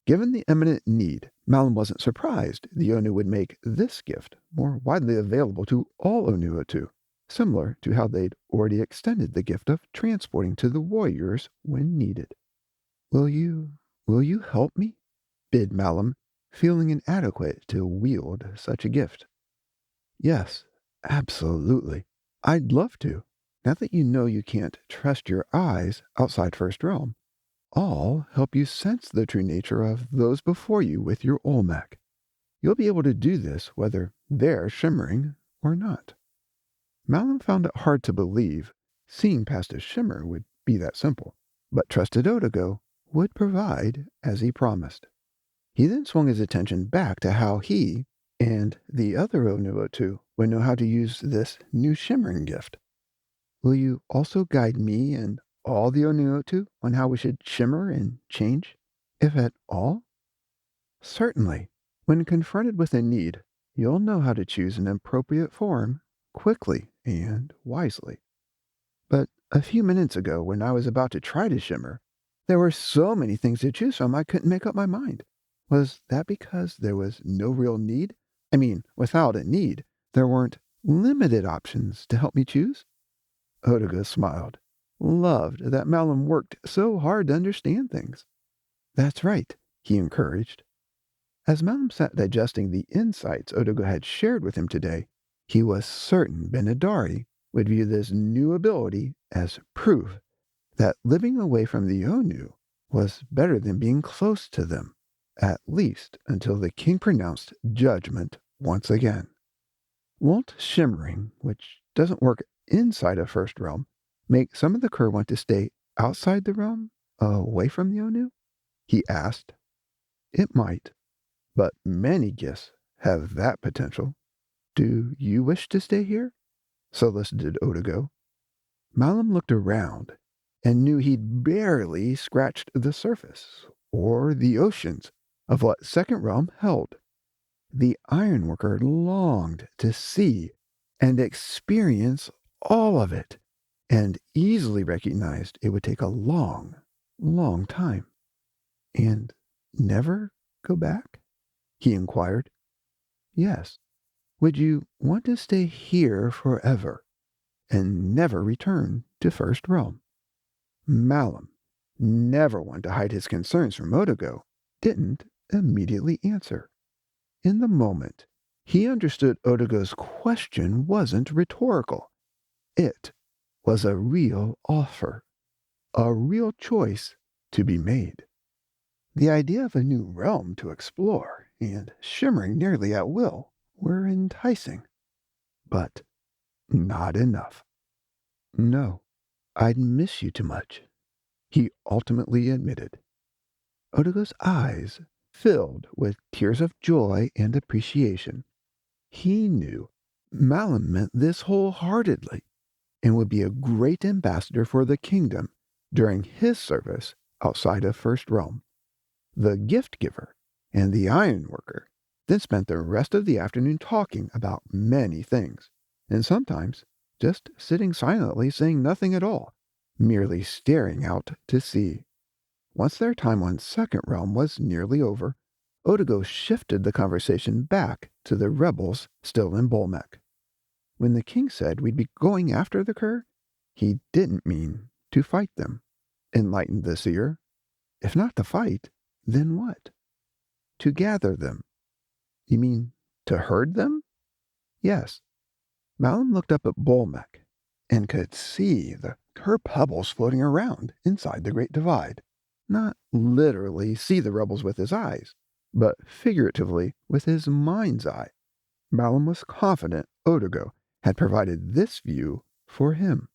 Given the imminent need, Malum wasn't surprised the Onu would make this gift more widely available to all Onu, similar to how they'd already extended the gift of transporting to the warriors when needed. Will you help me? Bid Malum, feeling inadequate to wield such a gift. Yes, absolutely. I'd love to. Now that you know you can't trust your eyes outside First Realm, I'll help you sense the true nature of those before you with your Olmec. You'll be able to do this whether they're shimmering or not. Malum found it hard to believe seeing past a shimmer would be that simple, but trusted Odigo would provide as he promised. He then swung his attention back to how he and the other Onu would know how to use this new shimmering gift. Will you also guide me and all the Onu on how we should shimmer and change, if at all? Certainly. When confronted with a need, you'll know how to choose an appropriate form quickly and wisely. But a few minutes ago, when I was about to try to shimmer, there were so many things to choose from I couldn't make up my mind. Was that because there was no real need? I mean, without a need, there weren't limited options to help me choose? Odiga smiled, loved that Malum worked so hard to understand things. That's right, he encouraged. As Malum sat digesting the insights Odiga had shared with him today, he was certain Benadari would view this new ability as proof that living away from the Onu was better than being close to them, at least until the king pronounced judgment once again. Won't shimmering, which doesn't work inside of First Realm, make some of the Kuur want to stay outside the realm, away from the Onu? He asked. It might, but many gifts have that potential. Do you wish to stay here? Solicited Odigo. Malum looked around and knew he'd barely scratched the surface, or the oceans, of what Second Realm held. The ironworker longed to see and experience all of it, and easily recognized it would take a long, long time. And never go back? He inquired. Yes. Would you want to stay here forever and never return to First Realm? Malum, never one to hide his concerns from Otago, didn't immediately answer. In the moment, he understood Otago's question wasn't rhetorical. It was a real offer, a real choice to be made. The idea of a new realm to explore and shimmering nearly at will were enticing, but not enough. No, I'd miss you too much, he ultimately admitted. Otago's eyes filled with tears of joy and appreciation. He knew Malum meant this wholeheartedly and would be a great ambassador for the kingdom during his service outside of First Realm. The gift giver and the ironworker then spent the rest of the afternoon talking about many things, and sometimes just sitting silently saying nothing at all, merely staring out to sea. Once their time on Second Realm was nearly over, Otago shifted the conversation back to the rebels still in Bolmec. When the king said we'd be going after the Kuur, he didn't mean to fight them, enlightened the seer. If not to fight, then what? To gather them. You mean to herd them? Yes. Malum looked up at Bolmec and could see the Kuur pebbles floating around inside the Great Divide. Not literally see the rebels with his eyes, but figuratively with his mind's eye. Malum was confident Otago had provided this view for him.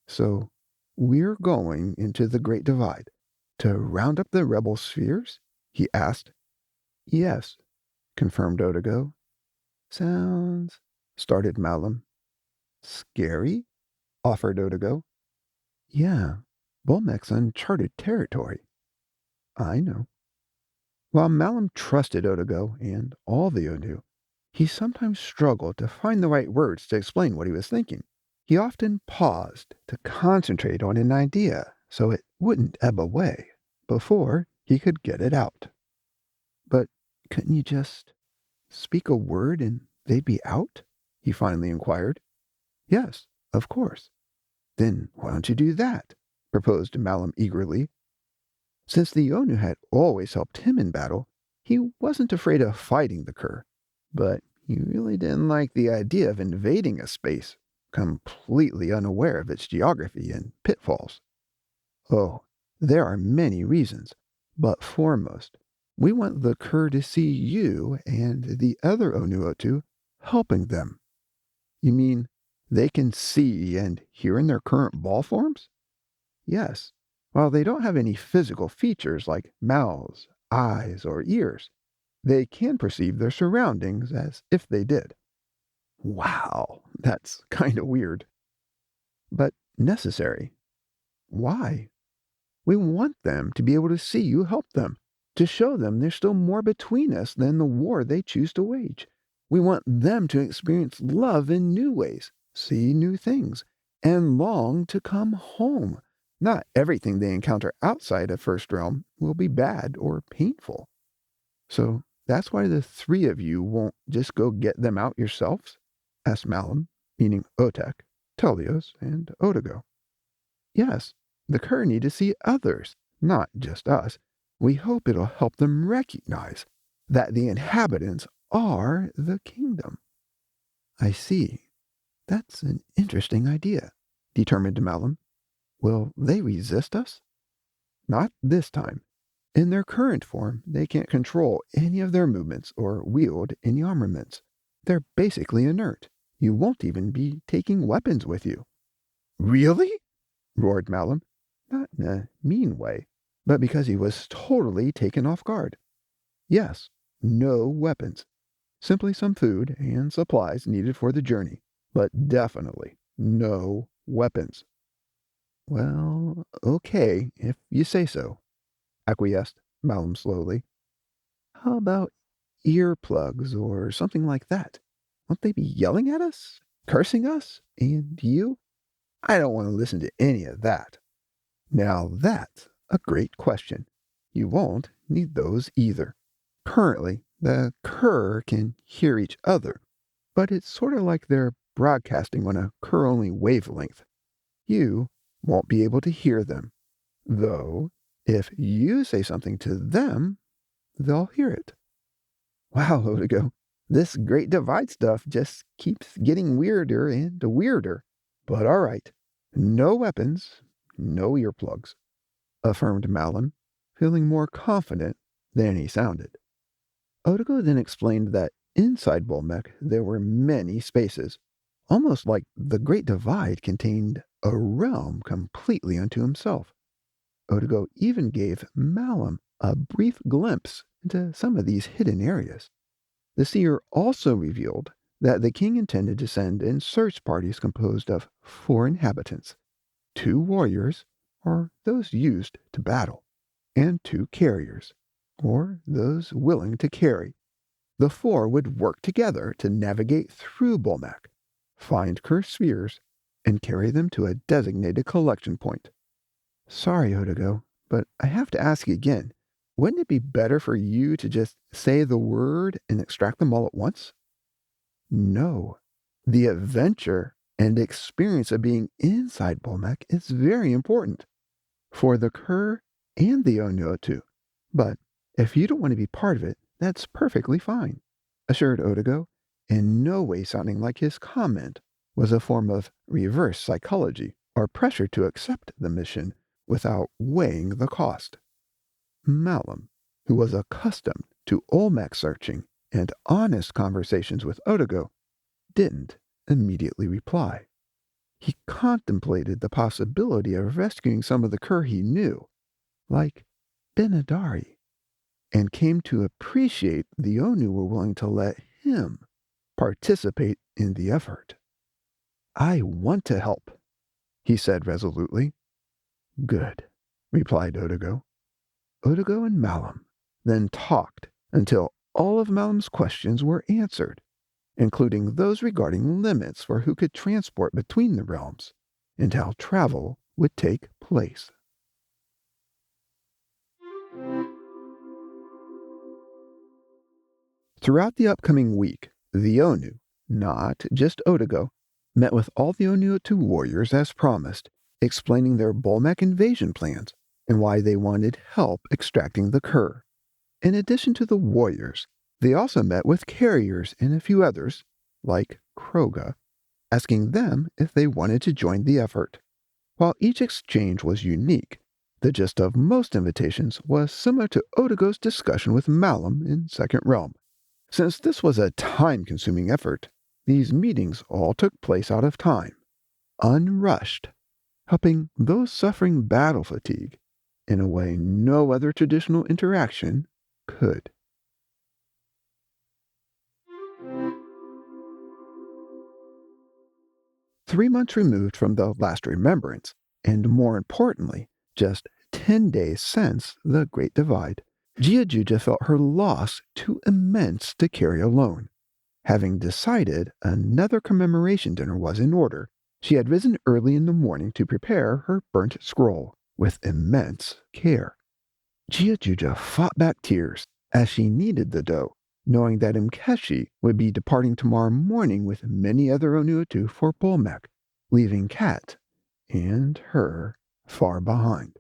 So, we're going into the Great Divide to round up the rebel spheres? He asked. Yes, confirmed Otago. Sounds, started Malum. Scary? Offered Otago. Yeah, Bolmec's uncharted territory. I know. While Malum trusted Otago and all the Onu, he sometimes struggled to find the right words to explain what he was thinking. He often paused to concentrate on an idea so it wouldn't ebb away before he could get it out. But couldn't you just speak a word and they'd be out? He finally inquired. Yes, of course. Then why don't you do that? Proposed Malum eagerly. Since the Onu had always helped him in battle, he wasn't afraid of fighting the Kuur, but he really didn't like the idea of invading a space, completely unaware of its geography and pitfalls. Oh, there are many reasons, but foremost, we want the Kuur to see you and the other Onuotu helping them. You mean they can see and hear in their current ball forms? Yes. While they don't have any physical features like mouths, eyes, or ears, they can perceive their surroundings as if they did. Wow, that's kind of weird. But necessary. Why? We want them to be able to see you help them, to show them there's still more between us than the war they choose to wage. We want them to experience love in new ways, see new things, and long to come home. Not everything they encounter outside of First Realm will be bad or painful. So that's why the three of you won't just go get them out yourselves? Asked Malum, meaning Otek, Telios, and Otago. Yes, the Kuur need to see others, not just us. We hope it'll help them recognize that the inhabitants are the kingdom. I see. That's an interesting idea, determined Malum. Will they resist us? Not this time. In their current form, they can't control any of their movements or wield any armaments. They're basically inert. You won't even be taking weapons with you. Really? Roared Malum. Not in a mean way, but because he was totally taken off guard. Yes, no weapons. Simply some food and supplies needed for the journey, but definitely no weapons. Well, okay, if you say so, acquiesced Malum slowly. How about earplugs or something like that. Won't they be yelling at us? Cursing us? And you? I don't want to listen to any of that. Now that's a great question. You won't need those either. Currently, the Kuur can hear each other, but it's sort of like they're broadcasting on a Kuur-only wavelength. You won't be able to hear them, though if you say something to them, they'll hear it. Wow, Odigo, this Great Divide stuff just keeps getting weirder and weirder. But all right, no weapons, no earplugs, affirmed Malum, feeling more confident than he sounded. Odigo then explained that inside Bolmec there were many spaces, almost like the Great Divide contained a realm completely unto himself. Odigo even gave Malum a brief glimpse into some of these hidden areas. The seer also revealed that the king intended to send in search parties composed of 4 inhabitants, 2 warriors, or those used to battle, and 2 carriers, or those willing to carry. The 4 would work together to navigate through Bolmec, find cursed spheres, and carry them to a designated collection point. Sorry, Odigo, but I have to ask you again. Wouldn't it be better for you to just say the word and extract them all at once? No. The adventure and experience of being inside Bolmec is very important for the Kuur and the Onu too. But if you don't want to be part of it, that's perfectly fine, assured Odigo, in no way sounding like his comment was a form of reverse psychology or pressure to accept the mission without weighing the cost. Malum, who was accustomed to Olmec searching and honest conversations with Odigo, didn't immediately reply. He contemplated the possibility of rescuing some of the Kuur he knew, like Benadari, and came to appreciate the Onu were willing to let him participate in the effort. I want to help, he said resolutely. Good, replied Odigo. Odigo and Malum then talked until all of Malum's questions were answered, including those regarding limits for who could transport between the realms and how travel would take place. Throughout the upcoming week, the Onu, not just Odigo, met with all the Onu warriors as promised, explaining their Bolmec invasion plans and why they wanted help extracting the Kuur. In addition to the warriors, they also met with carriers and a few others, like Kroga, asking them if they wanted to join the effort. While each exchange was unique, the gist of most invitations was similar to Odigo's discussion with Malum in Second Realm. Since this was a time-consuming effort, these meetings all took place out of time, unrushed, helping those suffering battle fatigue in a way no other traditional interaction could. Three months removed from the last remembrance, and more importantly, just 10 days since the Great Divide, Giajuja felt her loss too immense to carry alone. Having decided another commemoration dinner was in order, she had risen early in the morning to prepare her burnt scroll with immense care. Giajuja fought back tears as she kneaded the dough, knowing that Mkeshi would be departing tomorrow morning with many other Onuatu for Bolmec, leaving Kat and her far behind.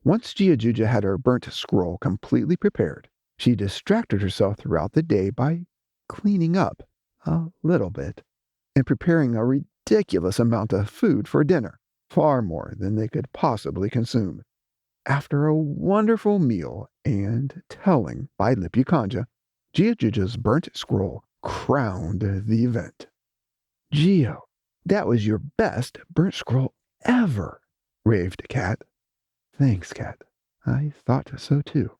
Once Giajuja had her burnt scroll completely prepared, she distracted herself throughout the day by cleaning up a little bit and preparing a ridiculous amount of food for dinner, far more than they could possibly consume. After a wonderful meal and telling by Lipukanja, Giajuja's burnt scroll crowned the event. Gio, that was your best burnt scroll ever, raved Kat. Thanks, Kat. I thought so too,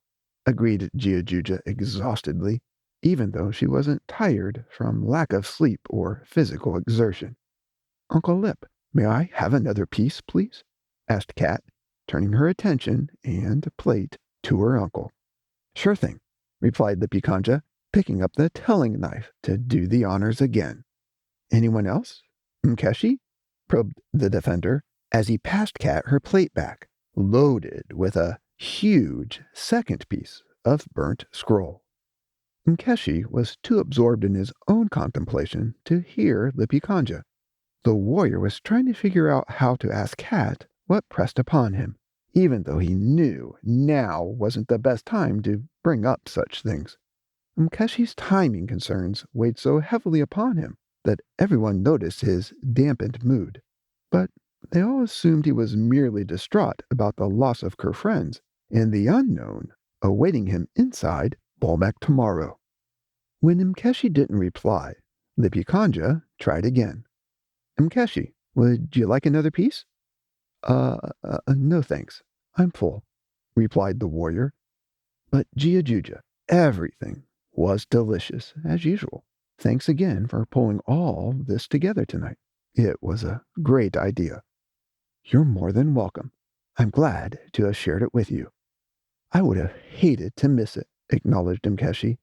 agreed Giajuja exhaustedly, even though she wasn't tired from lack of sleep or physical exertion. Uncle Lip, may I have another piece, please? Asked Kat, turning her attention and plate to her uncle. Sure thing, replied Lipukanja, picking up the telling knife to do the honors again. Anyone else? Mkeshi? Probed the defender as he passed Kat her plate back, loaded with a huge second piece of burnt scroll. Mkeshi was too absorbed in his own contemplation to hear Lippy Kanja. The warrior was trying to figure out how to ask Kat what pressed upon him, even though he knew now wasn't the best time to bring up such things. Mkeshi's timing concerns weighed so heavily upon him that everyone noticed his dampened mood. But they all assumed he was merely distraught about the loss of Kuur friends and the unknown awaiting him inside Bolmek tomorrow. When Mkeshi didn't reply, Lippy Kanja tried again. Mkeshi, would you like another piece? No thanks. I'm full, replied the warrior. But Jiajuja, everything was delicious, as usual. Thanks again for pulling all this together tonight. It was a great idea. You're more than welcome. I'm glad to have shared it with you. I would have hated to miss it, acknowledged Mkeshi.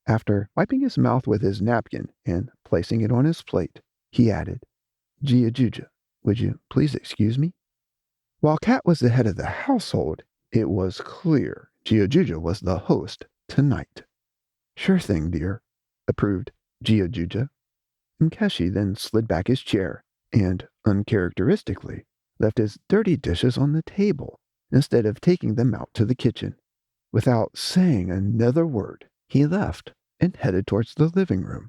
After wiping his mouth with his napkin and placing it on his plate, he added, Jiajuja, would you please excuse me? While Kat was the head of the household, it was clear Jiajuja was the host tonight. Sure thing, dear, approved Jiajuja. Mkeshi then slid back his chair and, uncharacteristically, left his dirty dishes on the table instead of taking them out to the kitchen. Without saying another word, he left and headed towards the living room.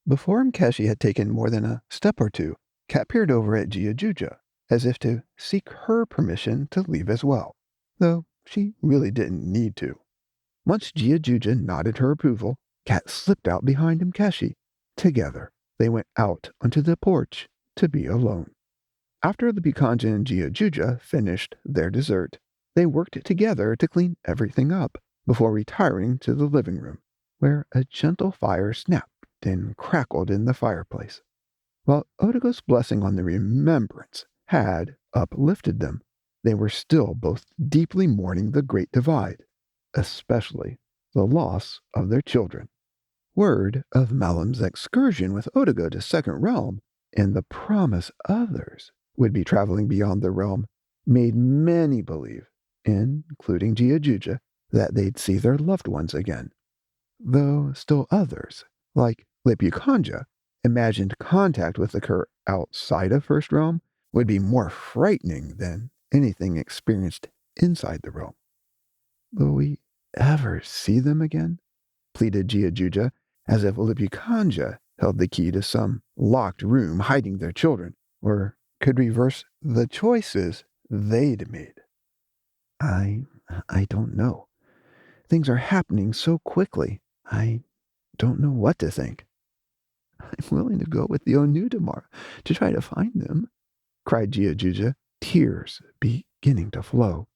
Before Mkeshi had taken more than a step or two, Kat peered over at Jiajuja, as if to seek her permission to leave as well, though she really didn't need to. Once Jiajuja nodded her approval, Kat slipped out behind Mkeshi. Together, they went out onto the porch to be alone. After the Bikanja and Jiajuja finished their dessert, they worked together to clean everything up before retiring to the living room, where a gentle fire snapped and crackled in the fireplace. While Odigo's blessing on the remembrance had uplifted them, they were still both deeply mourning the Great Divide, especially the loss of their children. Word of Malam's excursion with Odigo to Second Realm and the promise others would be traveling beyond the realm made many believe, including Jiajuja, that they'd see their loved ones again. Though still others, like Lippy Kanja, imagined contact with the Kuur outside of First Realm would be more frightening than anything experienced inside the realm. Will we ever see them again? Pleaded Jiajuja, as if Lippy Kanja held the key to some locked room hiding their children, or could reverse the choices they'd made. I don't know. Things are happening so quickly. I don't know what to think. I'm willing to go with the Onu tomorrow to try to find them, cried Jiajuja, tears beginning to flow.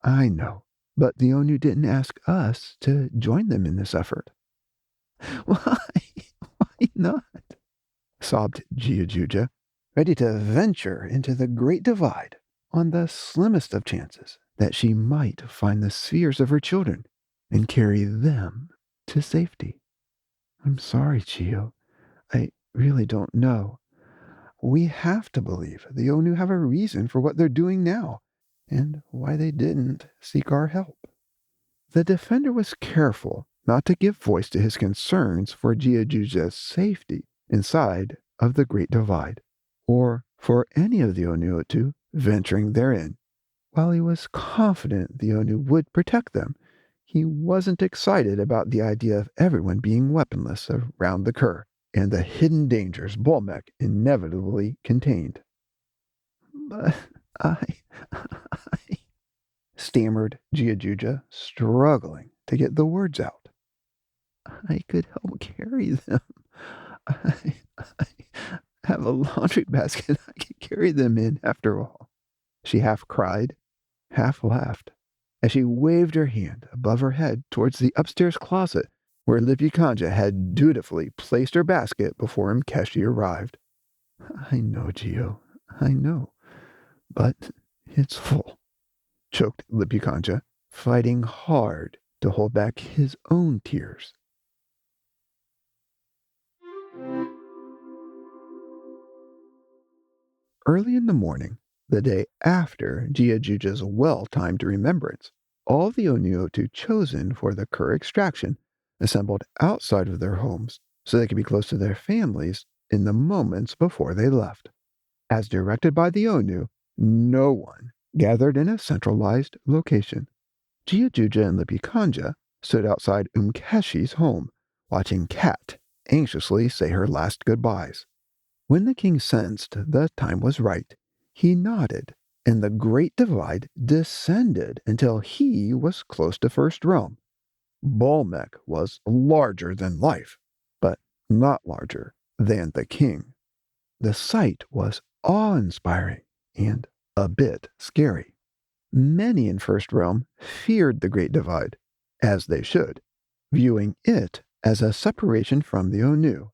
I know, but the Onu didn't ask us to join them in this effort. Why? Why not? Sobbed Jiajuja, ready to venture into the Great Divide on the slimmest of chances that she might find the spheres of her children and carry them to safety. I'm sorry, Chio. I really don't know. We have to believe the Onu have a reason for what they're doing now, and why they didn't seek our help. The defender was careful not to give voice to his concerns for Jiajuja's safety inside of the Great Divide, or for any of the Onu venturing therein. While he was confident the Onu would protect them, he wasn't excited about the idea of everyone being weaponless around the Kuur and the hidden dangers Bolmek inevitably contained. But I stammered Jiajuja, struggling to get the words out. I could help carry them. I have a laundry basket I can carry them in, after all. She half cried, half laughed, as she waved her hand above her head towards the upstairs closet where Lippy Kanja had dutifully placed her basket before Mkeshi arrived. I know, Gio, I know, but it's full, choked Lippy Kanja, fighting hard to hold back his own tears. Early in the morning, the day after Giajuja's well-timed remembrance, all the Onu chosen for the Kuur extraction assembled outside of their homes so they could be close to their families in the moments before they left. As directed by the Onu, no one gathered in a centralized location. Giajuja and Lipikanja stood outside Umkeshi's home, watching Kat anxiously say her last goodbyes. When the king sensed the time was right, he nodded, and the Great Divide descended until he was close to First Realm. Bolmec was larger than life, but not larger than the king. The sight was awe-inspiring and a bit scary. Many in First Realm feared the Great Divide, as they should, viewing it as a separation from the Onu,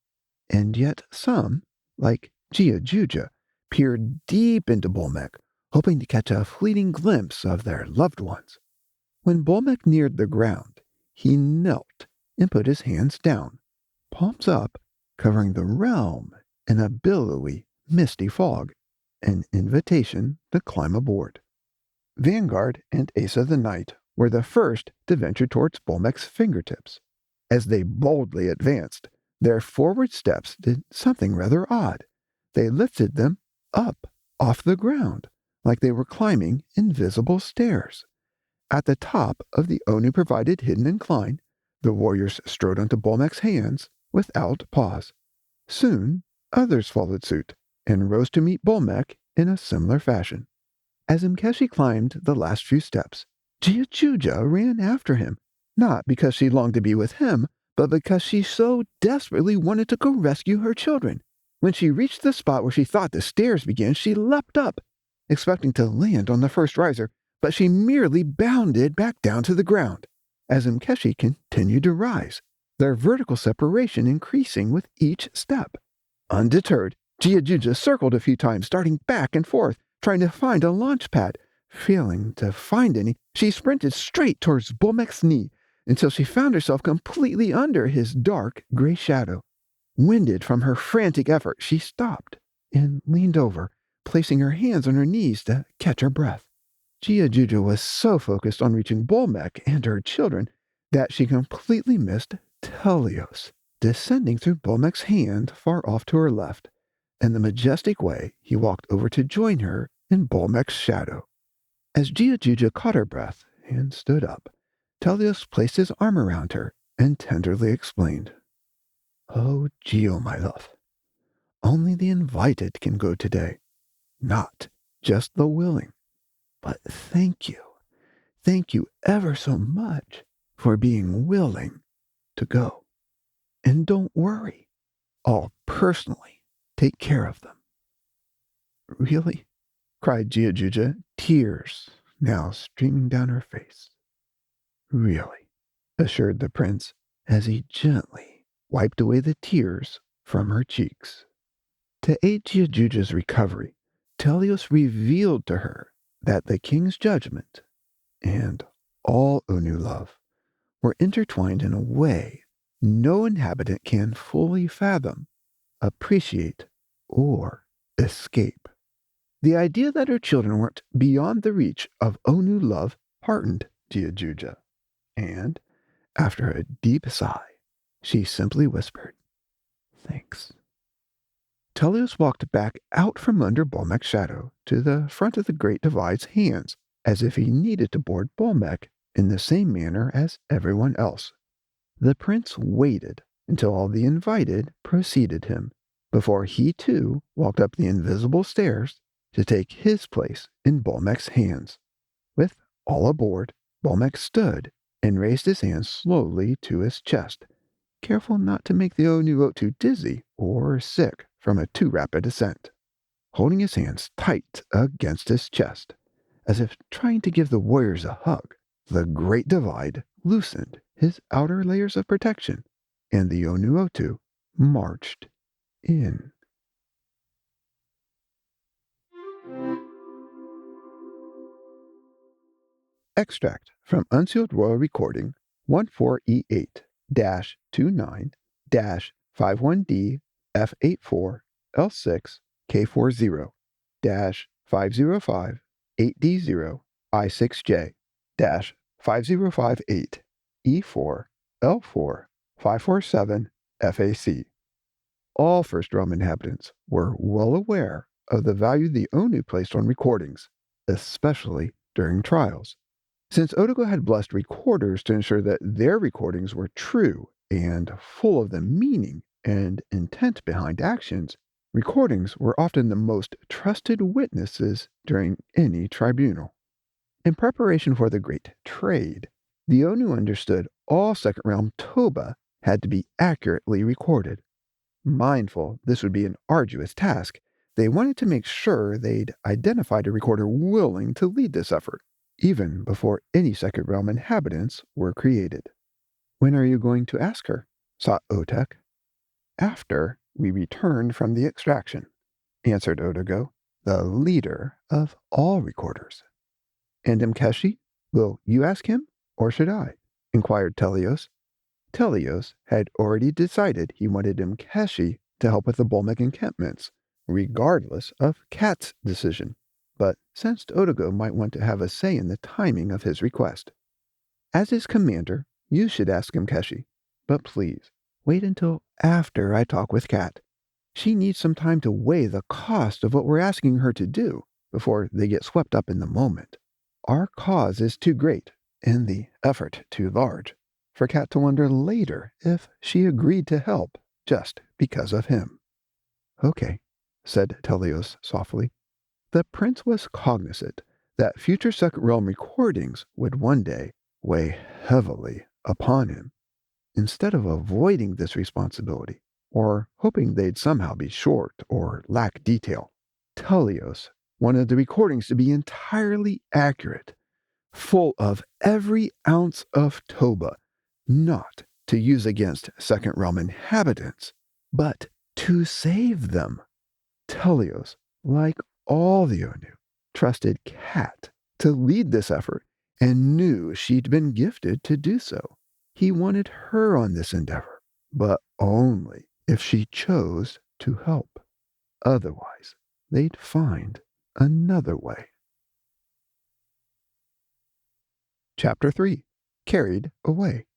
and yet some, like Giajuja, peered deep into Bolmec, hoping to catch a fleeting glimpse of their loved ones. When Bolmec neared the ground, he knelt and put his hands down, palms up, covering the realm in a billowy, misty fog, an invitation to climb aboard. Vanguard and Asa the Knight were the first to venture towards Bolmec's fingertips. As they boldly advanced, their forward steps did something rather odd. They lifted them up off the ground, like they were climbing invisible stairs. At the top of the Onu-provided hidden incline, the warriors strode onto Bolmec's hands without pause. Soon, others followed suit and rose to meet Bolmec in a similar fashion. As Mkeshi climbed the last few steps, Giajuja ran after him, not because she longed to be with him, but because she so desperately wanted to go rescue her children. When she reached the spot where she thought the stairs began, she leapt up, expecting to land on the first riser, but she merely bounded back down to the ground. As Mkeshi continued to rise, their vertical separation increasing with each step. Undeterred, Giajuja circled a few times, darting back and forth, trying to find a launch pad. Failing to find any, she sprinted straight towards Bolmec's knee until she found herself completely under his dark gray shadow. Winded from her frantic effort, she stopped and leaned over, placing her hands on her knees to catch her breath. Giajuja was so focused on reaching Bolmec and her children that she completely missed Telios, descending through Bolmec's hand far off to her left, and the majestic way he walked over to join her in Bolmec's shadow. As Giajuja caught her breath and stood up, Telios placed his arm around her and tenderly explained, "Oh, Gio, my love, only the invited can go today, not just the willing. But thank you ever so much for being willing to go. And don't worry, I'll personally take care of them." "Really?" cried Giajuja, tears now streaming down her face. "Really," assured the prince as he gently wiped away the tears from her cheeks. To aid Giajuja's recovery, Telios revealed to her that the king's judgment and all Onu love were intertwined in a way no inhabitant can fully fathom, appreciate, or escape. The idea that her children weren't beyond the reach of Onu love heartened Giajuja, and, after a deep sigh, she simply whispered, "Thanks." Telios walked back out from under Bolmec's shadow to the front of the Great Divide's hands, as if he needed to board Bolmec in the same manner as everyone else. The prince waited until all the invited preceded him, before he too walked up the invisible stairs to take his place in Bolmec's hands. With all aboard, Bolmec stood and raised his hands slowly to his chest, careful not to make the Onu too dizzy or sick from a too rapid ascent. Holding his hands tight against his chest, as if trying to give the warriors a hug, the Great Divide loosened his outer layers of protection, and the Onu marched in. Extract from Unsealed Royal Recording 14E8-29-51D F504L6K40-50580I6J-504L4-547FAC. All first realm inhabitants were well aware of the value the Onu placed on recordings, especially during trials. Since Odogo had blessed recorders to ensure that their recordings were true and full of the meaning and intent behind actions, recordings were often the most trusted witnesses during any tribunal. In preparation for the Great Trade, the Onu understood all Second Realm Toba had to be accurately recorded. Mindful this would be an arduous task, they wanted to make sure they'd identified a recorder willing to lead this effort, even before any Second Realm inhabitants were created. "When are you going to ask her?" sought Otek. "After we return from the extraction," answered Odogo, the leader of all recorders. "And Mkeshi? Will you ask him, or should I?" inquired Telios. Telios had already decided he wanted Mkeshi to help with the Bolmec encampments, regardless of Kat's decision, but sensed Odogo might want to have a say in the timing of his request. "As his commander, you should ask Mkeshi, but please, wait until after I talk with Kat. She needs some time to weigh the cost of what we're asking her to do before they get swept up in the moment. Our cause is too great, and the effort too large, for Kat to wonder later if she agreed to help just because of him." "Okay," said Telios softly. The prince was cognizant that future Second Realm recordings would one day weigh heavily upon him. Instead of avoiding this responsibility, or hoping they'd somehow be short or lack detail, Telios wanted the recordings to be entirely accurate, full of every ounce of Toba, not to use against Second Realm inhabitants, but to save them. Telios, like all the Onu, trusted Kat to lead this effort and knew she'd been gifted to do so. He wanted her on this endeavor, but only if she chose to help. Otherwise, they'd find another way. Chapter 3. Carried Away.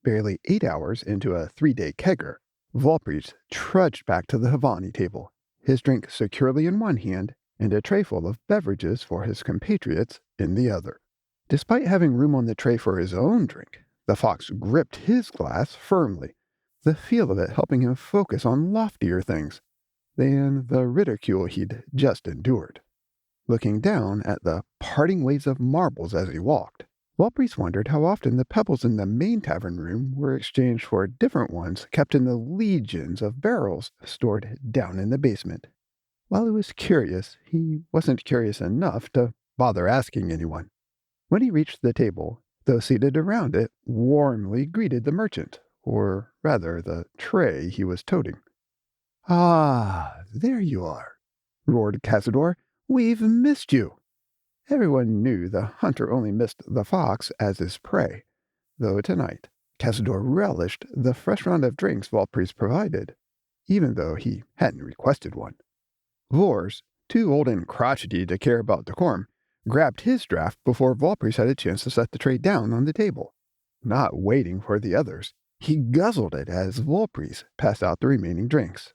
Barely 8 hours into a 3-day kegger, Volpris trudged back to the Havani table, his drink securely in one hand and a tray full of beverages for his compatriots in the other. Despite having room on the tray for his own drink, the fox gripped his glass firmly, the feel of it helping him focus on loftier things than the ridicule he'd just endured. Looking down at the parting waves of marbles as he walked, Volpris wondered how often the pebbles in the main tavern room were exchanged for different ones kept in the legions of barrels stored down in the basement. While he was curious, he wasn't curious enough to bother asking anyone. When he reached the table, those seated around it warmly greeted the merchant, or rather the tray he was toting. "Ah, there you are," roared Cazador. "We've missed you." Everyone knew the hunter only missed the fox as his prey, though tonight Cazador relished the fresh round of drinks Volpris provided, even though he hadn't requested one. Vors, too old and crotchety to care about decorum, grabbed his draft before Volpris had a chance to set the tray down on the table. Not waiting for the others, he guzzled it as Volpris passed out the remaining drinks.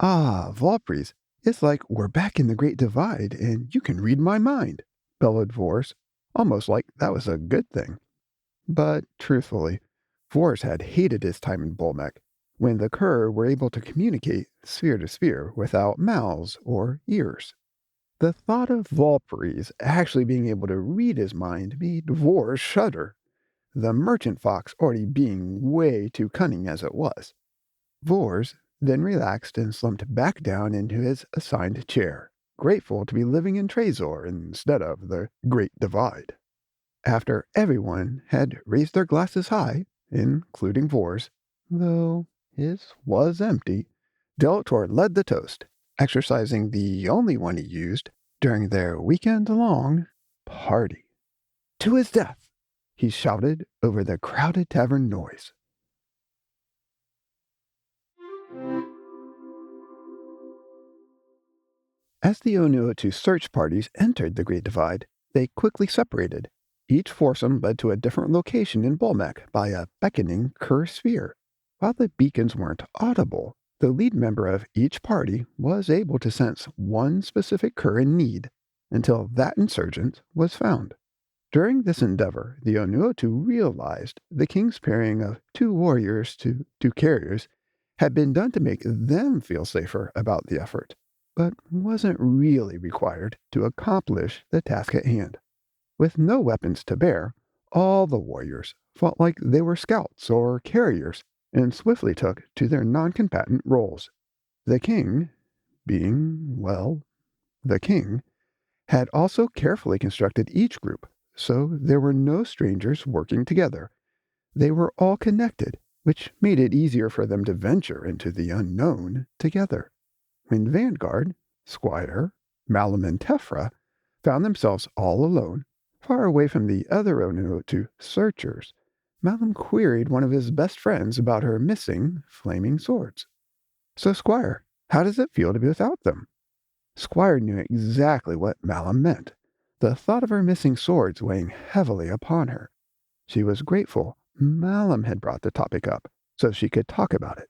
"Ah, Volpris, it's like we're back in the Great Divide and you can read my mind," bellowed Vors, almost like that was a good thing. But, truthfully, Vors had hated his time in Bolmec, when the Kuur were able to communicate sphere to sphere without mouths or ears. The thought of Volpris actually being able to read his mind made Vors shudder, the merchant fox already being way too cunning as it was. Vors then relaxed and slumped back down into his assigned chair, grateful to be living in Trezor instead of the Great Divide. After everyone had raised their glasses high, including Vors, though his was empty, Delator led the toast, exercising the only one he used during their weekend-long party. "To his death!" he shouted over the crowded tavern noise. As the Onu search parties entered the Great Divide, they quickly separated. Each foursome led to a different location in Bolmec by a beckoning Kuur sphere. While the beacons weren't audible, the lead member of each party was able to sense one specific Kuur in need until that insurgent was found. During this endeavor, the Onuotu realized the king's pairing of 2 warriors to 2 carriers had been done to make them feel safer about the effort, but wasn't really required to accomplish the task at hand. With no weapons to bear, all the warriors felt like they were scouts or carriers and swiftly took to their non-combatant roles. The king, being, well, the king, had also carefully constructed each group, so there were no strangers working together. They were all connected, which made it easier for them to venture into the unknown together. When Vanguard, Squire, Malum, and Tefra found themselves all alone, far away from the other Onuotu searchers, Malum queried one of his best friends about her missing flaming swords. "So, Squire, how does it feel to be without them?" Squire knew exactly what Malum meant, the thought of her missing swords weighing heavily upon her. She was grateful Malum had brought the topic up so she could talk about it.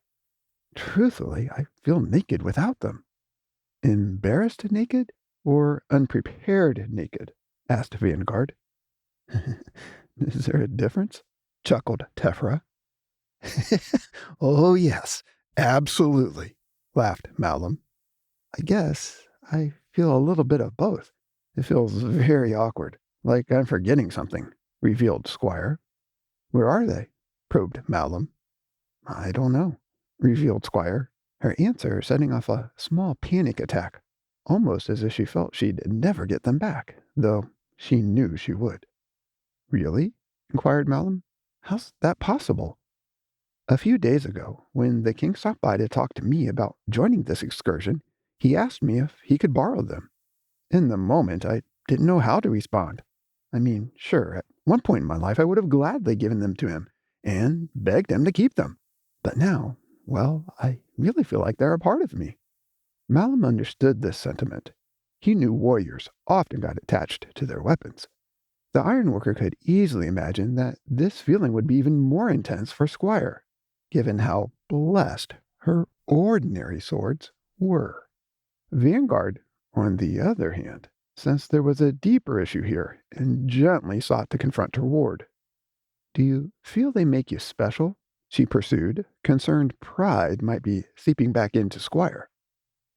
"Truthfully, I feel naked without them." "Embarrassed naked or unprepared naked?" asked Vanguard. "Is there a difference?" chuckled Tefra. "Oh, yes, absolutely," laughed Malum. "I guess I feel a little bit of both. It feels very awkward, like I'm forgetting something," revealed Squire. "Where are they?" probed Malum. "I don't know," revealed Squire, her answer setting off a small panic attack, almost as if she felt she'd never get them back, though she knew she would. "Really?" inquired Malum. "How's that possible?" "A few days ago, when the king stopped by to talk to me about joining this excursion, he asked me if he could borrow them. In the moment, I didn't know how to respond. I mean, sure, at one point in my life I would have gladly given them to him and begged him to keep them. But now, well, I really feel like they're a part of me." Malum understood this sentiment. He knew warriors often got attached to their weapons. The ironworker could easily imagine that this feeling would be even more intense for Squire, given how blessed her ordinary swords were. Vanguard, on the other hand, sensed there was a deeper issue here and gently sought to confront her ward. "Do you feel they make you special?" she pursued, concerned pride might be seeping back into Squire.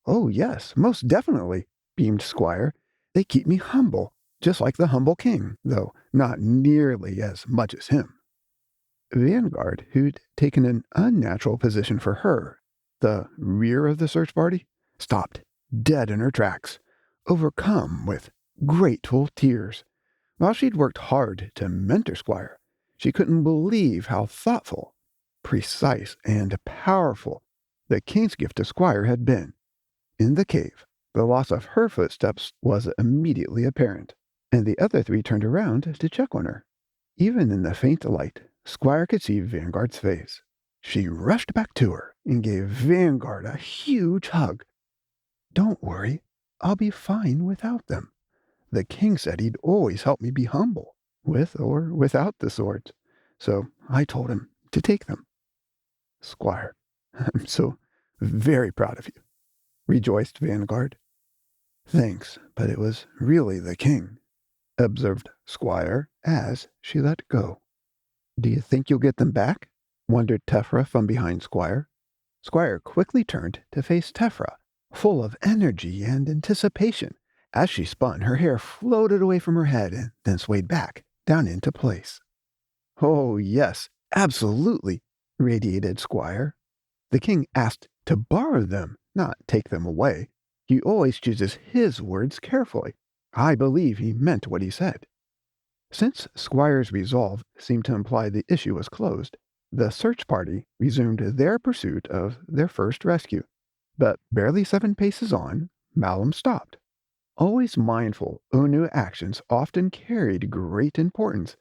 "Oh, yes, most definitely," beamed Squire. "They keep me humble, just like the humble king, though not nearly as much as him." Vanguard, who'd taken an unnatural position for her, the rear of the search party, stopped dead in her tracks, overcome with grateful tears. While she'd worked hard to mentor Squire, she couldn't believe how thoughtful, precise, and powerful the king's gift to Squire had been. In the cave, the loss of her footsteps was immediately apparent, and the other 3 turned around to check on her. Even in the faint light, Squire could see Vanguard's face. She rushed back to her and gave Vanguard a huge hug. "Don't worry, I'll be fine without them. The king said he'd always help me be humble, with or without the swords, so I told him to take them." "Squire, I'm so very proud of you," rejoiced Vanguard. "Thanks, but it was really the king," observed Squire as she let go. "Do you think you'll get them back?" wondered Tefra from behind Squire. Squire quickly turned to face Tefra, full of energy and anticipation. As she spun, her hair floated away from her head and then swayed back, down into place. "Oh, yes, absolutely," radiated Squire. "The king asked to borrow them, not take them away. He always chooses his words carefully. I believe he meant what he said." Since Squire's resolve seemed to imply the issue was closed, the search party resumed their pursuit of their first rescue. But barely 7 paces on, Malum stopped. Always mindful, Onu actions often carried great importance,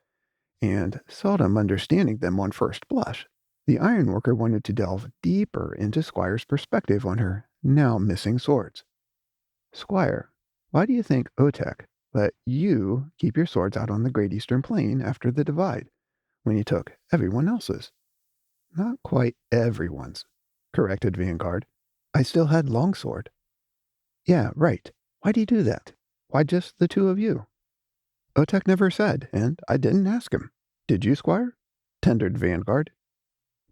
and seldom understanding them on first blush, the ironworker wanted to delve deeper into Squire's perspective on her now missing swords. Squire, why do you think Otek let you keep your swords out on the Great Eastern Plain after the Divide, when he took everyone else's? Not quite everyone's, corrected Vanguard. I still had longsword. Yeah, right. Why'd he do that? Why just the two of you? Otek never said, and I didn't ask him. Did you, Squire? Tendered Vanguard.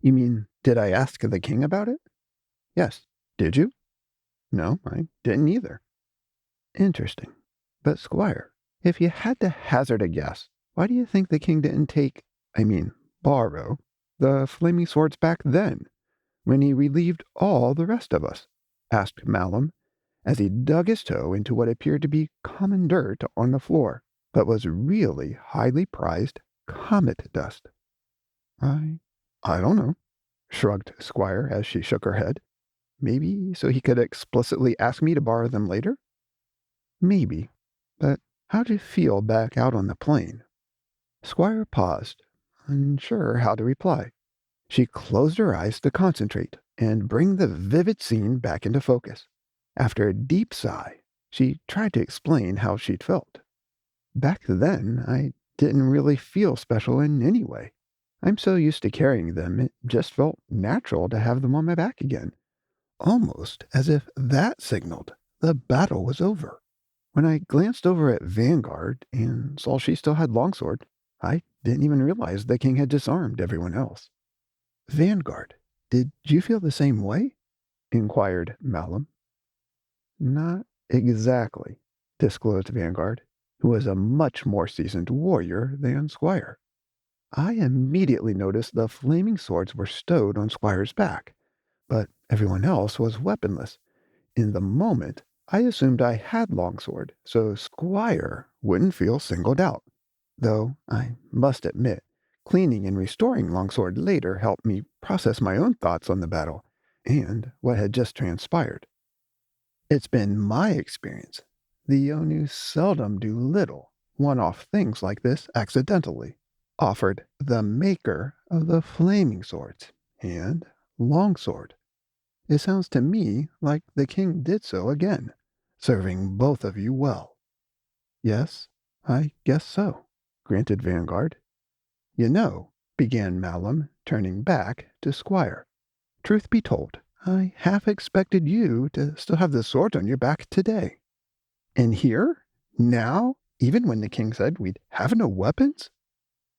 You mean, did I ask the king about it? Yes. Did you? No, I didn't either. Interesting. But, Squire, if you had to hazard a guess, why do you think the king didn't borrow, the flaming swords back then, when he relieved all the rest of us? Asked Malum, as he dug his toe into what appeared to be common dirt on the floor, but was really highly prized comet dust. I don't know, shrugged Squire as she shook her head. Maybe so he could explicitly ask me to borrow them later? Maybe. But how'd you feel back out on the plain? Squire paused, unsure how to reply. She closed her eyes to concentrate and bring the vivid scene back into focus. After a deep sigh, she tried to explain how she'd felt. Back then, I didn't really feel special in any way. I'm so used to carrying them, it just felt natural to have them on my back again. Almost as if that signaled the battle was over. When I glanced over at Vanguard and saw she still had longsword, I didn't even realize the king had disarmed everyone else. Vanguard, did you feel the same way? Inquired Malum. Not exactly, disclosed Vanguard, who was a much more seasoned warrior than Squire. I immediately noticed the flaming swords were stowed on Squire's back, but everyone else was weaponless. In the moment, I assumed I had longsword, so Squire wouldn't feel singled out. Though, I must admit, cleaning and restoring longsword later helped me process my own thoughts on the battle and what had just transpired. It's been my experience. The Onu seldom do little, one-off things like this accidentally, offered the maker of the flaming swords and longsword. It sounds to me like the king did so again, serving both of you well. Yes, I guess so, granted Vanguard. You know, began Malum, turning back to Squire. Truth be told, I half expected you to still have the sword on your back today. And here? Now? Even when the king said we'd have no weapons?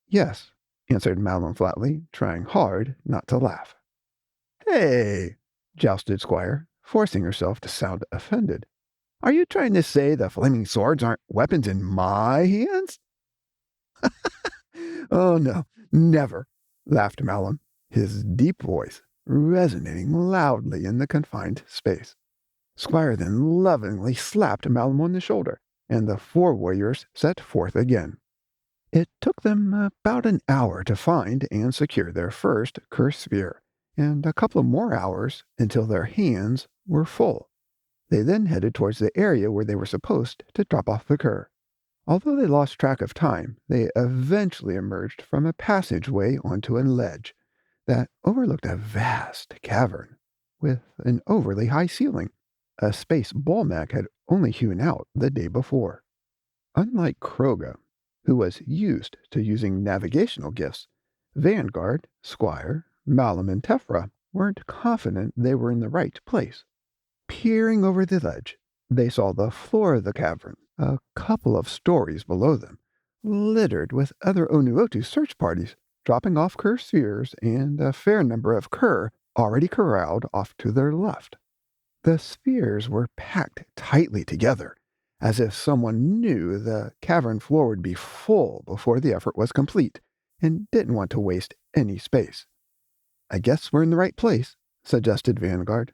Yes, answered Malum flatly, trying hard not to laugh. Hey, jousted Squire, forcing herself to sound offended. Are you trying to say the flaming swords aren't weapons in my hands? Oh, no, never, laughed Malum, his deep voice resonating loudly in the confined space. Squire then lovingly slapped Malum on the shoulder, and the four warriors set forth again. It took them about an hour to find and secure their first cursed sphere, and a couple of more hours until their hands were full. They then headed towards the area where they were supposed to drop off the Kuur. Although they lost track of time, they eventually emerged from a passageway onto a ledge that overlooked a vast cavern with an overly high ceiling, a space Bolmac had only hewn out the day before. Unlike Kroga, who was used to using navigational gifts, Vanguard, Squire, Malum, and Tefra weren't confident they were in the right place. Peering over the ledge, they saw the floor of the cavern, a couple of stories below them, littered with other Onuotu search parties, dropping off Kuur spheres and a fair number of Kuur already corralled off to their left. The spheres were packed tightly together, as if someone knew the cavern floor would be full before the effort was complete, and didn't want to waste any space. I guess we're in the right place, suggested Vanguard.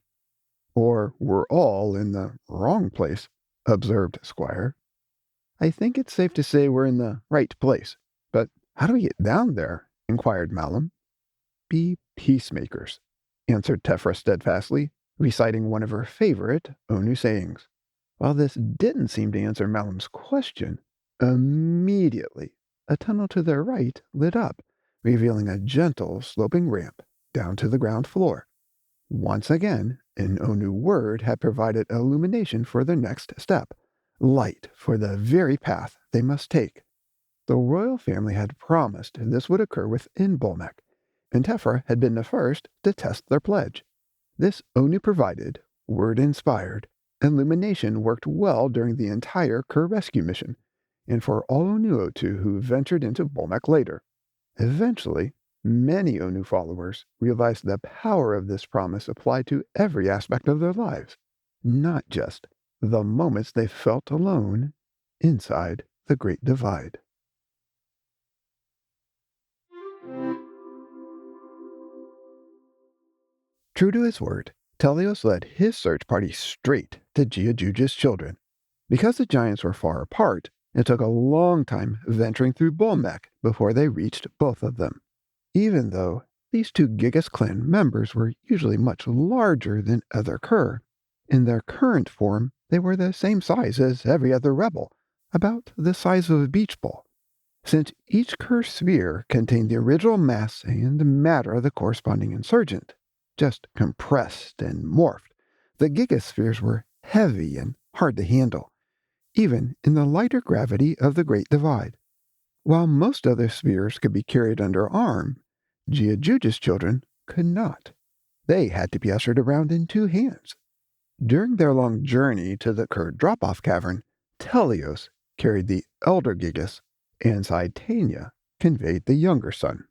Or we're all in the wrong place, observed Squire. I think it's safe to say we're in the right place. But how do we get down there? Inquired Malum. Be peacemakers, answered Tefra steadfastly, reciting one of her favorite Onu sayings. While this didn't seem to answer Malum's question, immediately a tunnel to their right lit up, revealing a gentle, sloping ramp down to the ground floor. Once again, An Onu word had provided illumination for their next step, light for the very path they must take. The royal family had promised this would occur within Bolmek, and Tefra had been the first to test their pledge. This Onu provided, word-inspired, illumination worked well during the entire Kuur rescue mission, and for all Onu who ventured into Bolmek later. Eventually, many Onu followers realized the power of this promise applied to every aspect of their lives, not just the moments they felt alone inside the Great Divide. True to his word, Teleos led his search party straight to Giajuja's children. Because the giants were far apart, it took a long time venturing through Bolmek before they reached both of them. Even though these two Gigas clan members were usually much larger than other Kuur, in their current form they were the same size as every other rebel, about the size of a beach ball. Since each Kuur sphere contained the original mass and matter of the corresponding insurgent, just compressed and morphed, the gigaspheres were heavy and hard to handle, even in the lighter gravity of the Great Divide. While most other spheres could be carried under arm, Giajuja's children could not. They had to be ushered around in two hands. During their long journey to the Kuur drop-off cavern, Teleos carried the elder Gigas, and Saitania conveyed the younger son.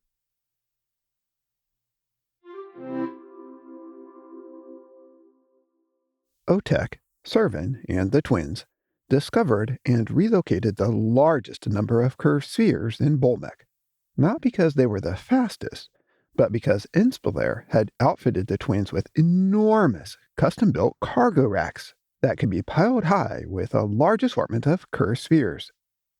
Otek, Servin, and the twins discovered and relocated the largest number of Kuur spheres in Bolmek, not because they were the fastest, but because Inspelair had outfitted the twins with enormous custom-built cargo racks that could be piled high with a large assortment of Kuur spheres.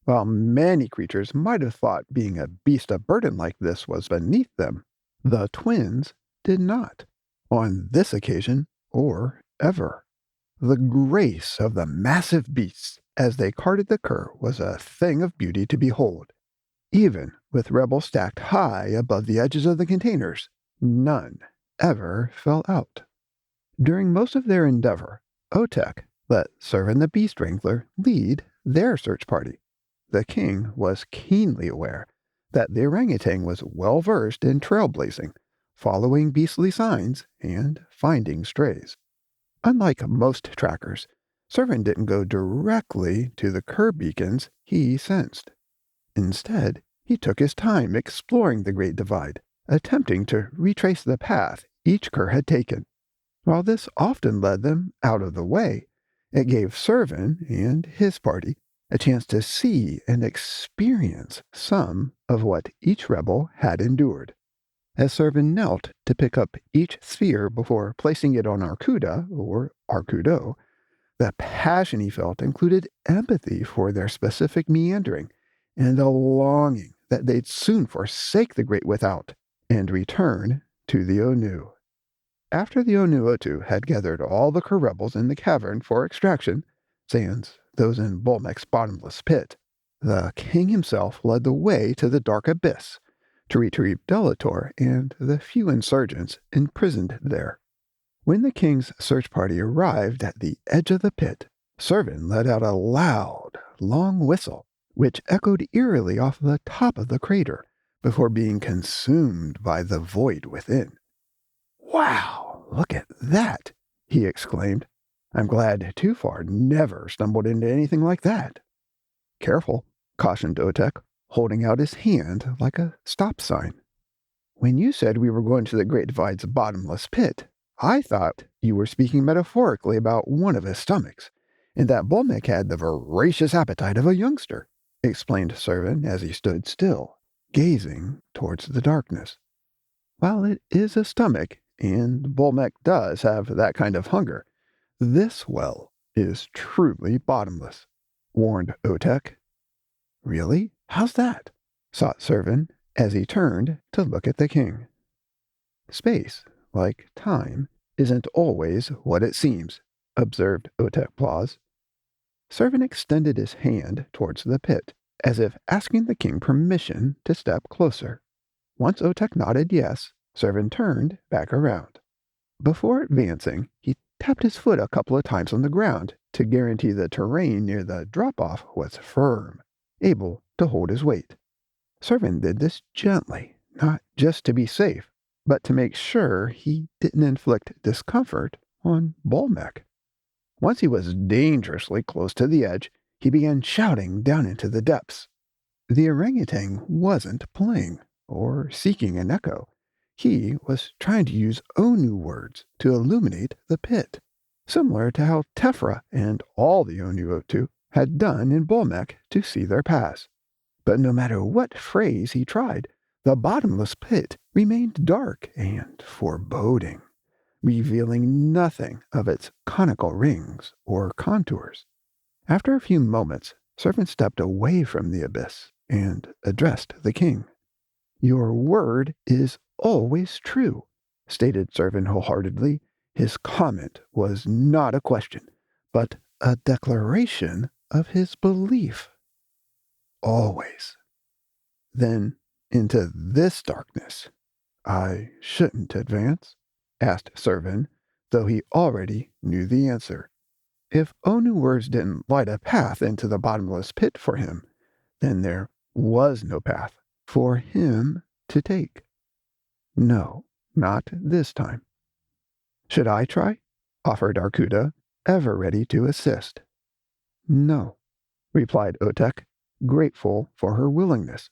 While many creatures might have thought being a beast of burden like this was beneath them, the twins did not, on this occasion or ever. The grace of the massive beasts as they carted the Kuur was a thing of beauty to behold. Even with rebels stacked high above the edges of the containers, none ever fell out. During most of their endeavor, Otek let Servin the Beast Wrangler lead their search party. The king was keenly aware that the orangutan was well versed in trailblazing, following beastly signs, and finding strays. Unlike most trackers, Servin didn't go directly to the Kuur beacons he sensed. Instead, he took his time exploring the Great Divide, attempting to retrace the path each Kuur had taken. While this often led them out of the way, it gave Servin and his party a chance to see and experience some of what each rebel had endured. As Servin knelt to pick up each sphere before placing it on Arcuda, or Arcudo, the passion he felt included empathy for their specific meandering, and a longing that they'd soon forsake the great without and return to the Onu. After the Onu had gathered all the Kuur rebels in the cavern for extraction, sans those in Bolmek's bottomless pit, the king himself led the way to the dark abyss to retrieve Delator and the few insurgents imprisoned there. When the king's search party arrived at the edge of the pit, Servin let out a loud, long whistle, which echoed eerily off the top of the crater before being consumed by the void within. "Wow, look at that!" he exclaimed. "I'm glad Tufar never stumbled into anything like that." "Careful," cautioned Otek, holding out his hand like a stop sign. "When you said we were going to the Great Divide's bottomless pit, I thought you were speaking metaphorically about one of his stomachs, and that Bolmek had the voracious appetite of a youngster," explained Servin as he stood still, gazing towards the darkness. "While it is a stomach, and Bolmek does have that kind of hunger, this well is truly bottomless," warned Otek. "Really? How's that?" sought Servin as he turned to look at the king. "Space, like time, isn't always what it seems," observed Otek Plaus. Servin extended his hand towards the pit, as if asking the king permission to step closer. Once Otek nodded yes, Servin turned back around. Before advancing, he tapped his foot a couple of times on the ground to guarantee the terrain near the drop-off was firm, able to hold his weight. Servant did this gently, not just to be safe, but to make sure he didn't inflict discomfort on Bolmek. Once he was dangerously close to the edge, he began shouting down into the depths. The orangutan wasn't playing or seeking an echo. He was trying to use Onu words to illuminate the pit, similar to how Tefra and all the Onu had done in Bolmek to see their pass. But no matter what phrase he tried, the bottomless pit remained dark and foreboding, revealing nothing of its conical rings or contours. After a few moments, Servant stepped away from the abyss and addressed the king. "Your word is always true," stated Servant wholeheartedly. His comment was not a question, but a declaration of his belief. Always. Then, into this darkness, I shouldn't advance? Asked Servan, though he already knew the answer. If Onu words didn't light a path into the bottomless pit for him, then there was no path for him to take. No, not this time. Should I try? Offered Arkuda, ever ready to assist. No, replied Otek, grateful for her willingness.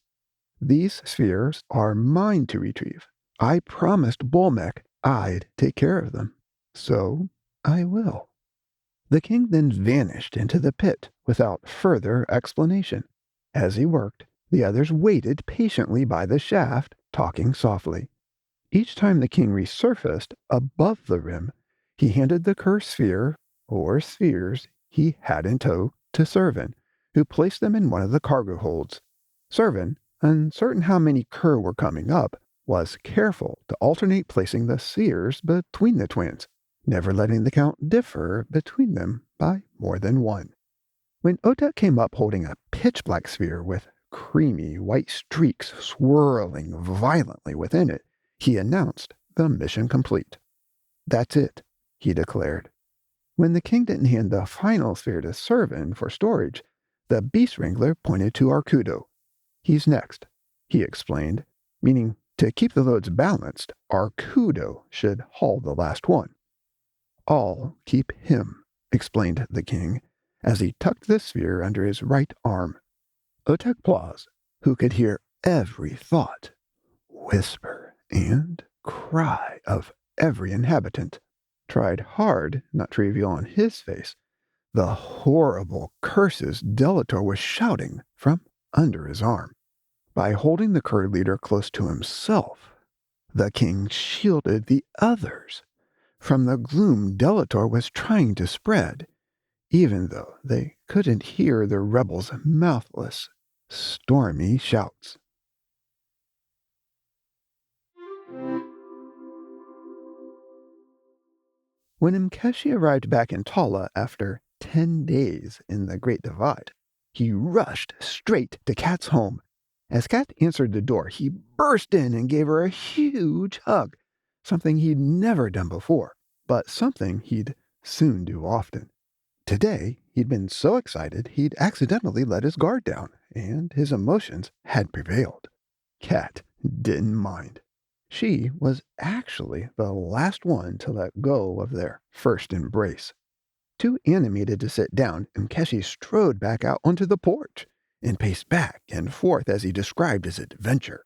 These spheres are mine to retrieve. I promised Bolmek I'd take care of them. So I will. The king then vanished into the pit without further explanation. As he worked, the others waited patiently by the shaft, talking softly. Each time the king resurfaced above the rim, he handed the cursed sphere, or spheres, he had in tow to Servan, who placed them in one of the cargo holds. Servan, uncertain how many Kuur were coming up, was careful to alternate placing the spheres between the twins, never letting the count differ between them by more than one. When Otek came up holding a pitch-black sphere with creamy white streaks swirling violently within it, he announced the mission complete. That's it, he declared. When the king didn't hand the final sphere to Servan for storage, the beast wrangler pointed to Arkudo. He's next, he explained, meaning to keep the loads balanced, Arkudo should haul the last one. I'll keep him, explained the king, as he tucked the sphere under his right arm. Otek Plaus, who could hear every thought, whisper, and cry of every inhabitant, tried hard not to reveal on his face the horrible curses Delator was shouting from under his arm. By holding the Kuur leader close to himself, the king shielded the others from the gloom Delator was trying to spread, even though they couldn't hear the rebels' mouthless, stormy shouts. When Mkeshi arrived back in Tala after 10 days in the Great Divide, he rushed straight to Kat's home. As Kat answered the door, he burst in and gave her a huge hug, something he'd never done before, but something he'd soon do often. Today, he'd been so excited he'd accidentally let his guard down, and his emotions had prevailed. Kat didn't mind. She was actually the last one to let go of their first embrace. Too animated to sit down, Mkeshi strode back out onto the porch and paced back and forth as he described his adventure.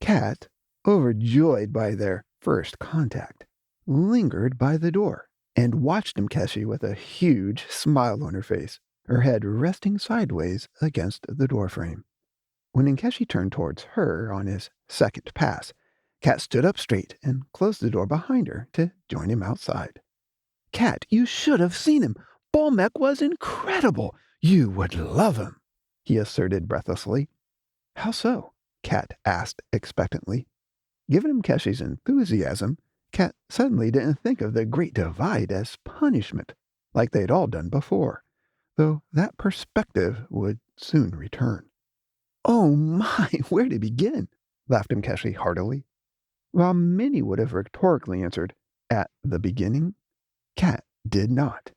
Kat, overjoyed by their first contact, lingered by the door and watched Mkeshi with a huge smile on her face, her head resting sideways against the doorframe. When Nkeshi turned towards her on his second pass, Kat stood up straight and closed the door behind her to join him outside. "Kat, you should have seen him. Bolmek was incredible. You would love him," he asserted breathlessly. "How so?" Kat asked expectantly. Given Mkeshi's enthusiasm, Kat suddenly didn't think of the Great Divide as punishment, like they'd all done before, though that perspective would soon return. "Oh my, where to begin?" laughed Mkeshi heartily. While many would have rhetorically answered, At the beginning, Kat did not.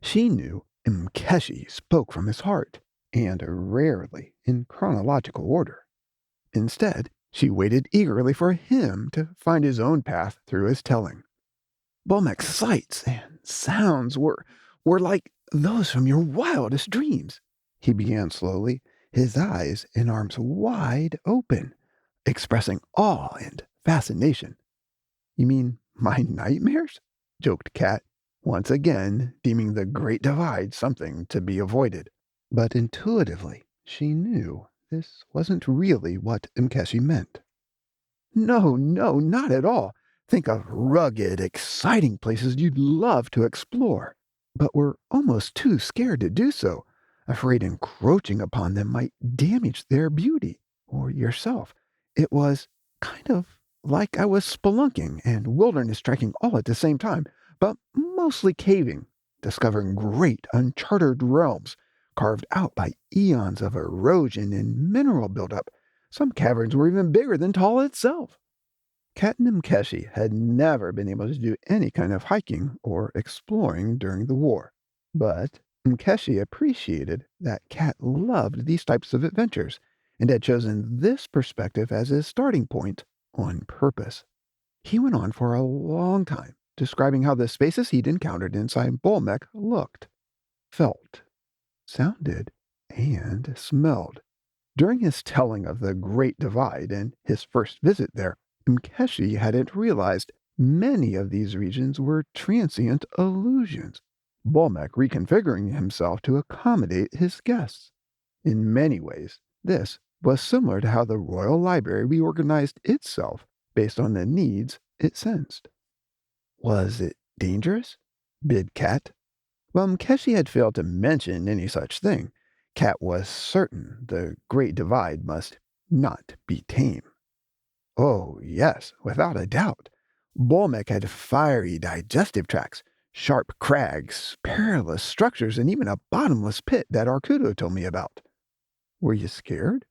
She knew Mkeshi spoke from his heart, and rarely in chronological order. Instead, she waited eagerly for him to find his own path through his telling. Bomek's sights and sounds were like those from your wildest dreams, he began slowly, his eyes and arms wide open, expressing awe and fascination. You mean my nightmares? Joked Kat, once again deeming the Great Divide something to be avoided. But intuitively, she knew this wasn't really what Mkeshi meant. No, no, not at all. Think of rugged, exciting places you'd love to explore. But we're almost too scared to do so, afraid encroaching upon them might damage their beauty, or yourself. It was kind of like I was spelunking and wilderness trekking all at the same time, but mostly caving, discovering great uncharted realms, carved out by eons of erosion and mineral buildup. Some caverns were even bigger than Tall itself. Kat and Mkeshi had never been able to do any kind of hiking or exploring during the war, but Mkeshi appreciated that Kat loved these types of adventures and had chosen this perspective as his starting point on purpose. He went on for a long time, describing how the spaces he'd encountered inside Bolmec looked, felt, sounded, and smelled. During his telling of the Great Divide and his first visit there, Mkeshi hadn't realized many of these regions were transient illusions, Bolmec reconfiguring himself to accommodate his guests. In many ways, this was similar to how the Royal Library reorganized itself based on the needs it sensed. Was it dangerous? Bid Kat. While Mkeshi had failed to mention any such thing, Kat was certain the Great Divide must not be tame. Oh, yes, without a doubt. Bolmec had fiery digestive tracts, sharp crags, perilous structures, and even a bottomless pit that Arkudo told me about. Were you scared?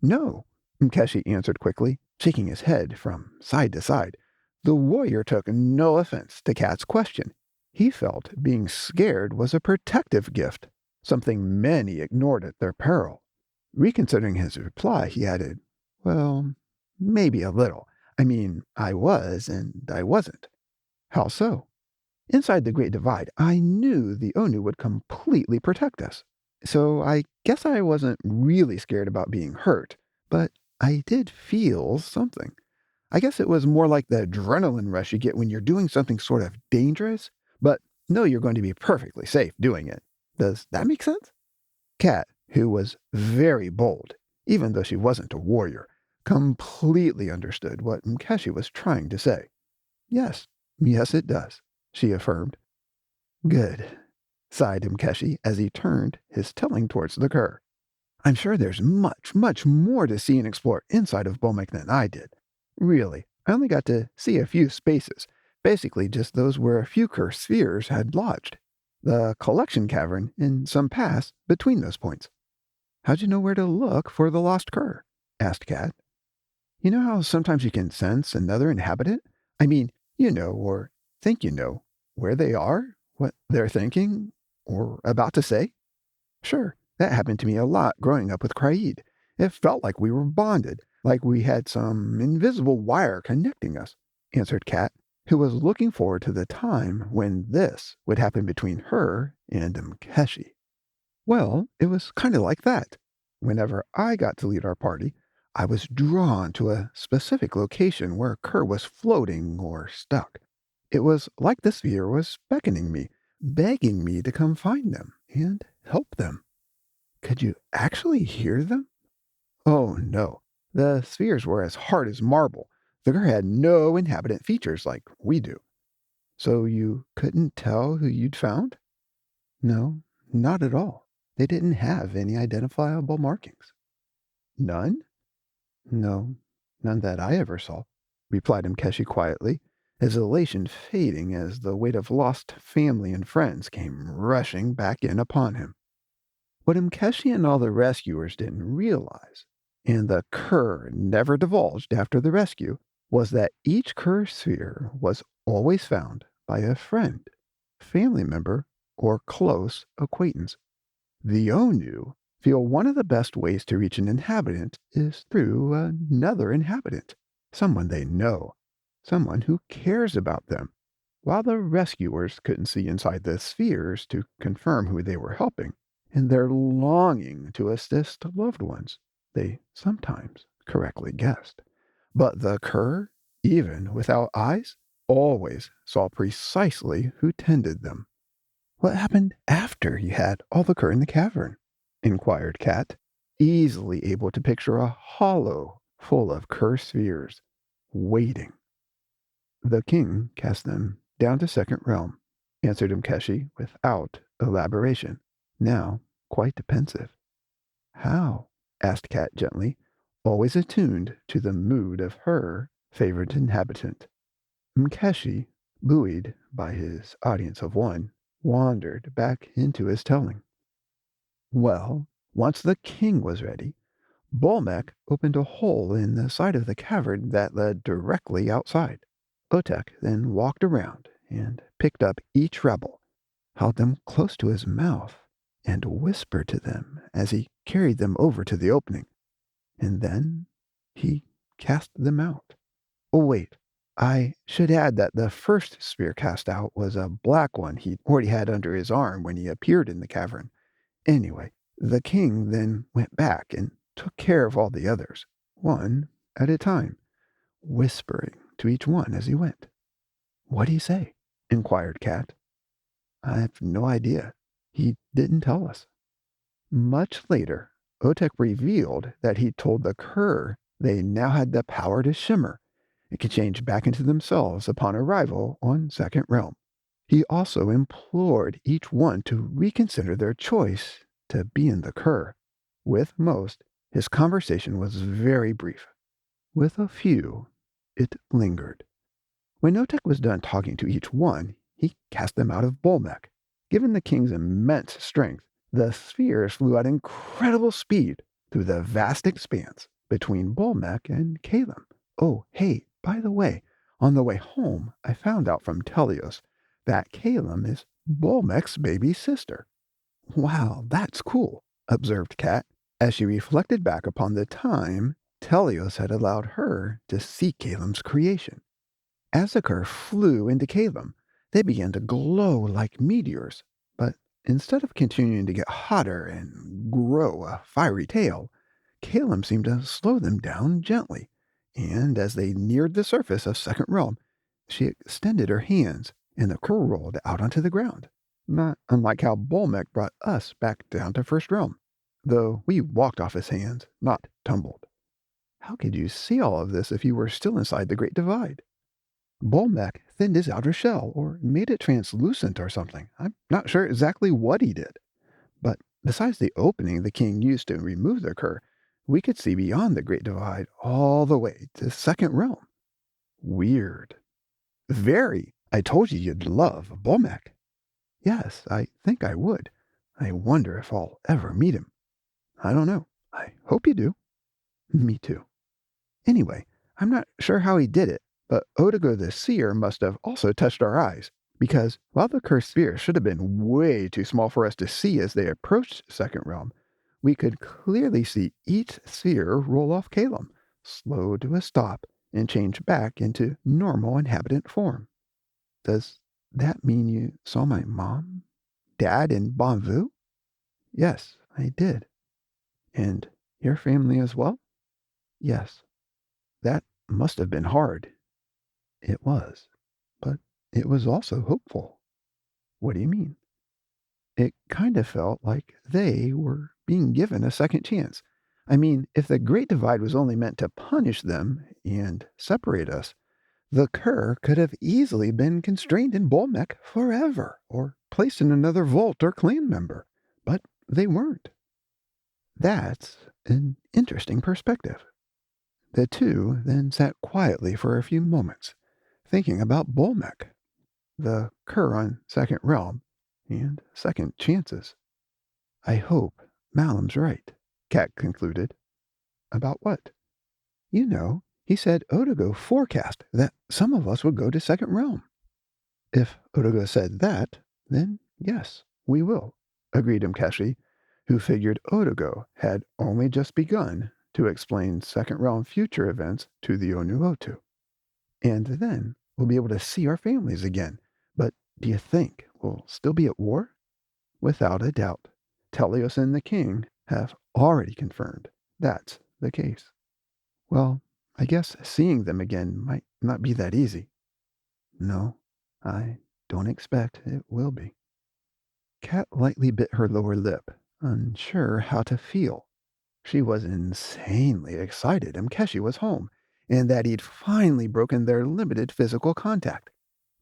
No, Mkeshi answered quickly, shaking his head from side to side. The warrior took no offense to Kat's question. He felt being scared was a protective gift, something many ignored at their peril. Reconsidering his reply, he added, well, maybe a little. I mean, I was and I wasn't. How so? Inside the Great Divide, I knew the Onu would completely protect us. So I guess I wasn't really scared about being hurt, but I did feel something. I guess it was more like the adrenaline rush you get when you're doing something sort of dangerous, but know you're going to be perfectly safe doing it. Does that make sense? Kat, who was very bold, even though she wasn't a warrior, completely understood what Mkeshi was trying to say. Yes, yes it does, she affirmed. Good, sighed Mkeshi as he turned his telling towards the Kuur. I'm sure there's much, much more to see and explore inside of Bolmec than I did. Really, I only got to see a few spaces, basically just those where a few Kuur spheres had lodged. The collection cavern and some paths between those points. How'd you know where to look for the lost Kuur? Asked Kat. You know how sometimes you can sense another inhabitant? I mean, you know, or think you know, where they are, what they're thinking, or about to say? Sure, that happened to me a lot growing up with Kraid. It felt like we were bonded, like we had some invisible wire connecting us, answered Kat, who was looking forward to the time when this would happen between her and Mkeshi. Well, it was kind of like that. Whenever I got to lead our party, I was drawn to a specific location where Kuur was floating or stuck. It was like the sphere was beckoning me, begging me to come find them and help them. Could you actually hear them? Oh, no. The spheres were as hard as marble. The Kuur had no inhabitant features like we do. So you couldn't tell who you'd found? No, not at all. They didn't have any identifiable markings. None? No, none that I ever saw, replied Mkeshi quietly, his elation fading as the weight of lost family and friends came rushing back in upon him. What Mkeshi and all the rescuers didn't realize, and the Kuur never divulged after the rescue, was that each Kuur sphere was always found by a friend, family member, or close acquaintance. The Onu feel one of the best ways to reach an inhabitant is through another inhabitant, someone they know, someone who cares about them. While the rescuers couldn't see inside the spheres to confirm who they were helping, in their longing to assist loved ones, they sometimes correctly guessed. But the cur, even without eyes, always saw precisely who tended them. "What happened after you had all the cur in the cavern?" inquired Cat, easily able to picture a hollow full of cur spheres, waiting. "The king cast them down to second realm," answered Mkeshi without elaboration, now quite pensive. "How?" asked Cat gently, always attuned to the mood of her favorite inhabitant. Mkeshi, buoyed by his audience of one, wandered back into his telling. Well, once the king was ready, Bolmek opened a hole in the side of the cavern that led directly outside. Otek then walked around and picked up each rebel, held them close to his mouth, and whispered to them as he carried them over to the opening. And then he cast them out. Oh, wait. I should add that the first spear cast out was a black one he already had under his arm when he appeared in the cavern. Anyway, the king then went back and took care of all the others, one at a time, whispering to each one as he went. "What'd he say?" inquired Cat. "I have no idea. He didn't tell us." Much later, Otek revealed that he told the cur they now had the power to shimmer. It could change back into themselves upon arrival on Second Realm. He also implored each one to reconsider their choice to be in the cur. With most, his conversation was very brief. With a few, it lingered. When Notek was done talking to each one, he cast them out of Bolmek. Given the king's immense strength, the spheres flew at incredible speed through the vast expanse between Bolmek and Calem. Oh, hey, by the way, on the way home, I found out from Telios that Calem is Bolmek's baby sister. "Wow, that's cool," observed Kat, as she reflected back upon the time Telios had allowed her to see Calem's creation. As the cur flew into Calem, they began to glow like meteors, but instead of continuing to get hotter and grow a fiery tail, Calem seemed to slow them down gently, and as they neared the surface of Second Realm, she extended her hands, and the cur rolled out onto the ground. Not unlike how Bolmek brought us back down to First Realm, though we walked off his hands, not tumbled. How could you see all of this if you were still inside the Great Divide? Bolmek thinned his outer shell, or made it translucent or something. I'm not sure exactly what he did. But besides the opening the king used to remove the cur, we could see beyond the Great Divide all the way to Second Realm. Weird. Very. I told you you'd love Bolmek. Yes, I think I would. I wonder if I'll ever meet him. I don't know. I hope you do. Me too. Anyway, I'm not sure how he did it, but Odago the Seer must have also touched our eyes, because while the cursed sphere should have been way too small for us to see as they approached Second Realm, we could clearly see each sphere roll off Calem, slow to a stop, and change back into normal inhabitant form. Does that mean you saw my mom, dad, and Bonvu? Yes, I did. And your family as well? Yes. That must have been hard. It was. But it was also hopeful. What do you mean? It kind of felt like they were being given a second chance. I mean, if the Great Divide was only meant to punish them and separate us, the cur could have easily been constrained in Bolmek forever, or placed in another vault or clan member. But they weren't. That's an interesting perspective. The two then sat quietly for a few moments, thinking about Bolmek, the cur on Second Realm, and second chances. "I hope Malum's right," Cat concluded. "About what?" "You know, he said Odago forecast that some of us would go to Second Realm." If Odogo said that, then yes, we will, agreed Mkeshi, who figured Odogo had only just begun to explain second realm future events to the Onuotu. And then we'll be able to see our families again. But do you think we'll still be at war? Without a doubt. Telios and the king have already confirmed that's the case. Well, I guess seeing them again might not be that easy. No, I don't expect it will be. Kat lightly bit her lower lip, unsure how to feel. She was insanely excited Mkeshi was home, and that he'd finally broken their limited physical contact.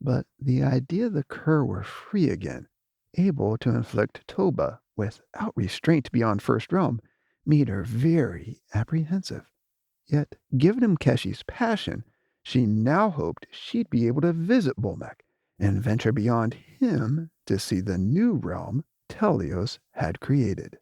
But the idea the Kuur were free again, able to inflict Toba without restraint beyond First Realm, made her very apprehensive. Yet, given Mkeshi's passion, she now hoped she'd be able to visit Bolmec and venture beyond him to see the new realm Telios had created.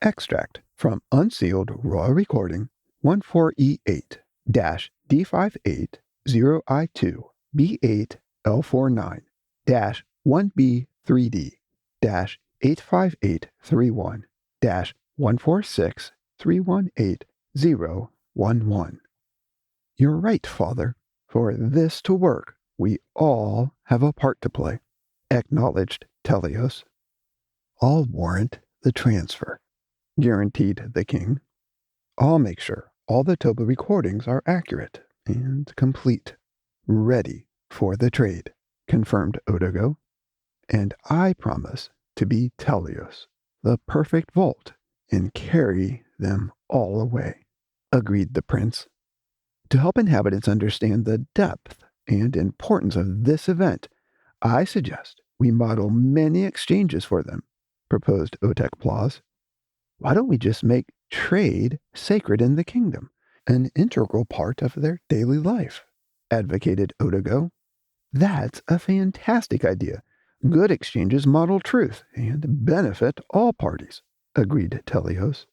Extract from Unsealed Raw Recording 14E8 D580I2 B8L49 1B3D 85831 146318011. You're right, Father. For this to work, we all have a part to play. Acknowledged Telios. I'll warrant the transfer, guaranteed the king. I'll make sure all the Toba recordings are accurate and complete. Ready for the trade, confirmed Odogo. And I promise to be Telios, the perfect vault, and carry them all away, agreed the prince. To help inhabitants understand the depth and importance of this event, I suggest we model many exchanges for them, proposed Otek Plaus. Why don't we just make trade sacred in the kingdom, an integral part of their daily life? Advocated Odogo. That's a fantastic idea. Good exchanges model truth and benefit all parties, agreed Telios.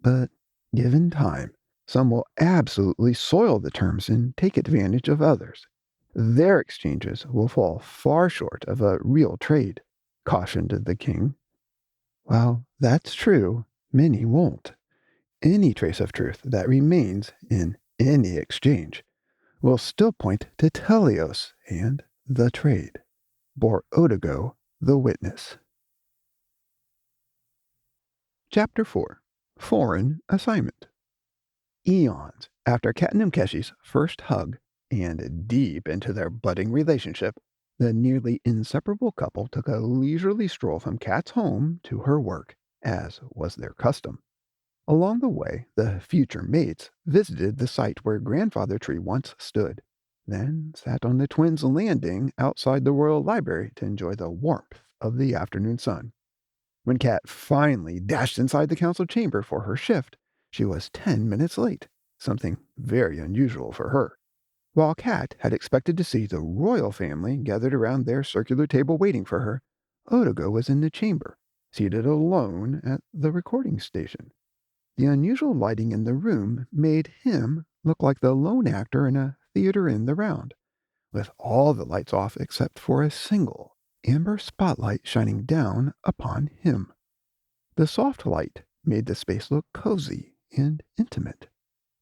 But given time, some will absolutely soil the terms and take advantage of others. Their exchanges will fall far short of a real trade, cautioned the king. While that's true, many won't. Any trace of truth that remains in any exchange will still point to Telios and the trade, bore Odogo the witness. Chapter 4 Foreign Assignment. Eons after Kat and Mkeshi's first hug, and deep into their budding relationship, the nearly inseparable couple took a leisurely stroll from Kat's home to her work, as was their custom. Along the way, the future mates visited the site where Grandfather Tree once stood, then sat on the twins' landing outside the Royal Library to enjoy the warmth of the afternoon sun. When Kat finally dashed inside the council chamber for her shift, she was 10 minutes late, something very unusual for her. While Kat had expected to see the royal family gathered around their circular table waiting for her, Odogo was in the chamber, seated alone at the recording station. The unusual lighting in the room made him look like the lone actor in a theater in the round, with all the lights off except for a single amber spotlight shining down upon him. The soft light made the space look cozy and intimate.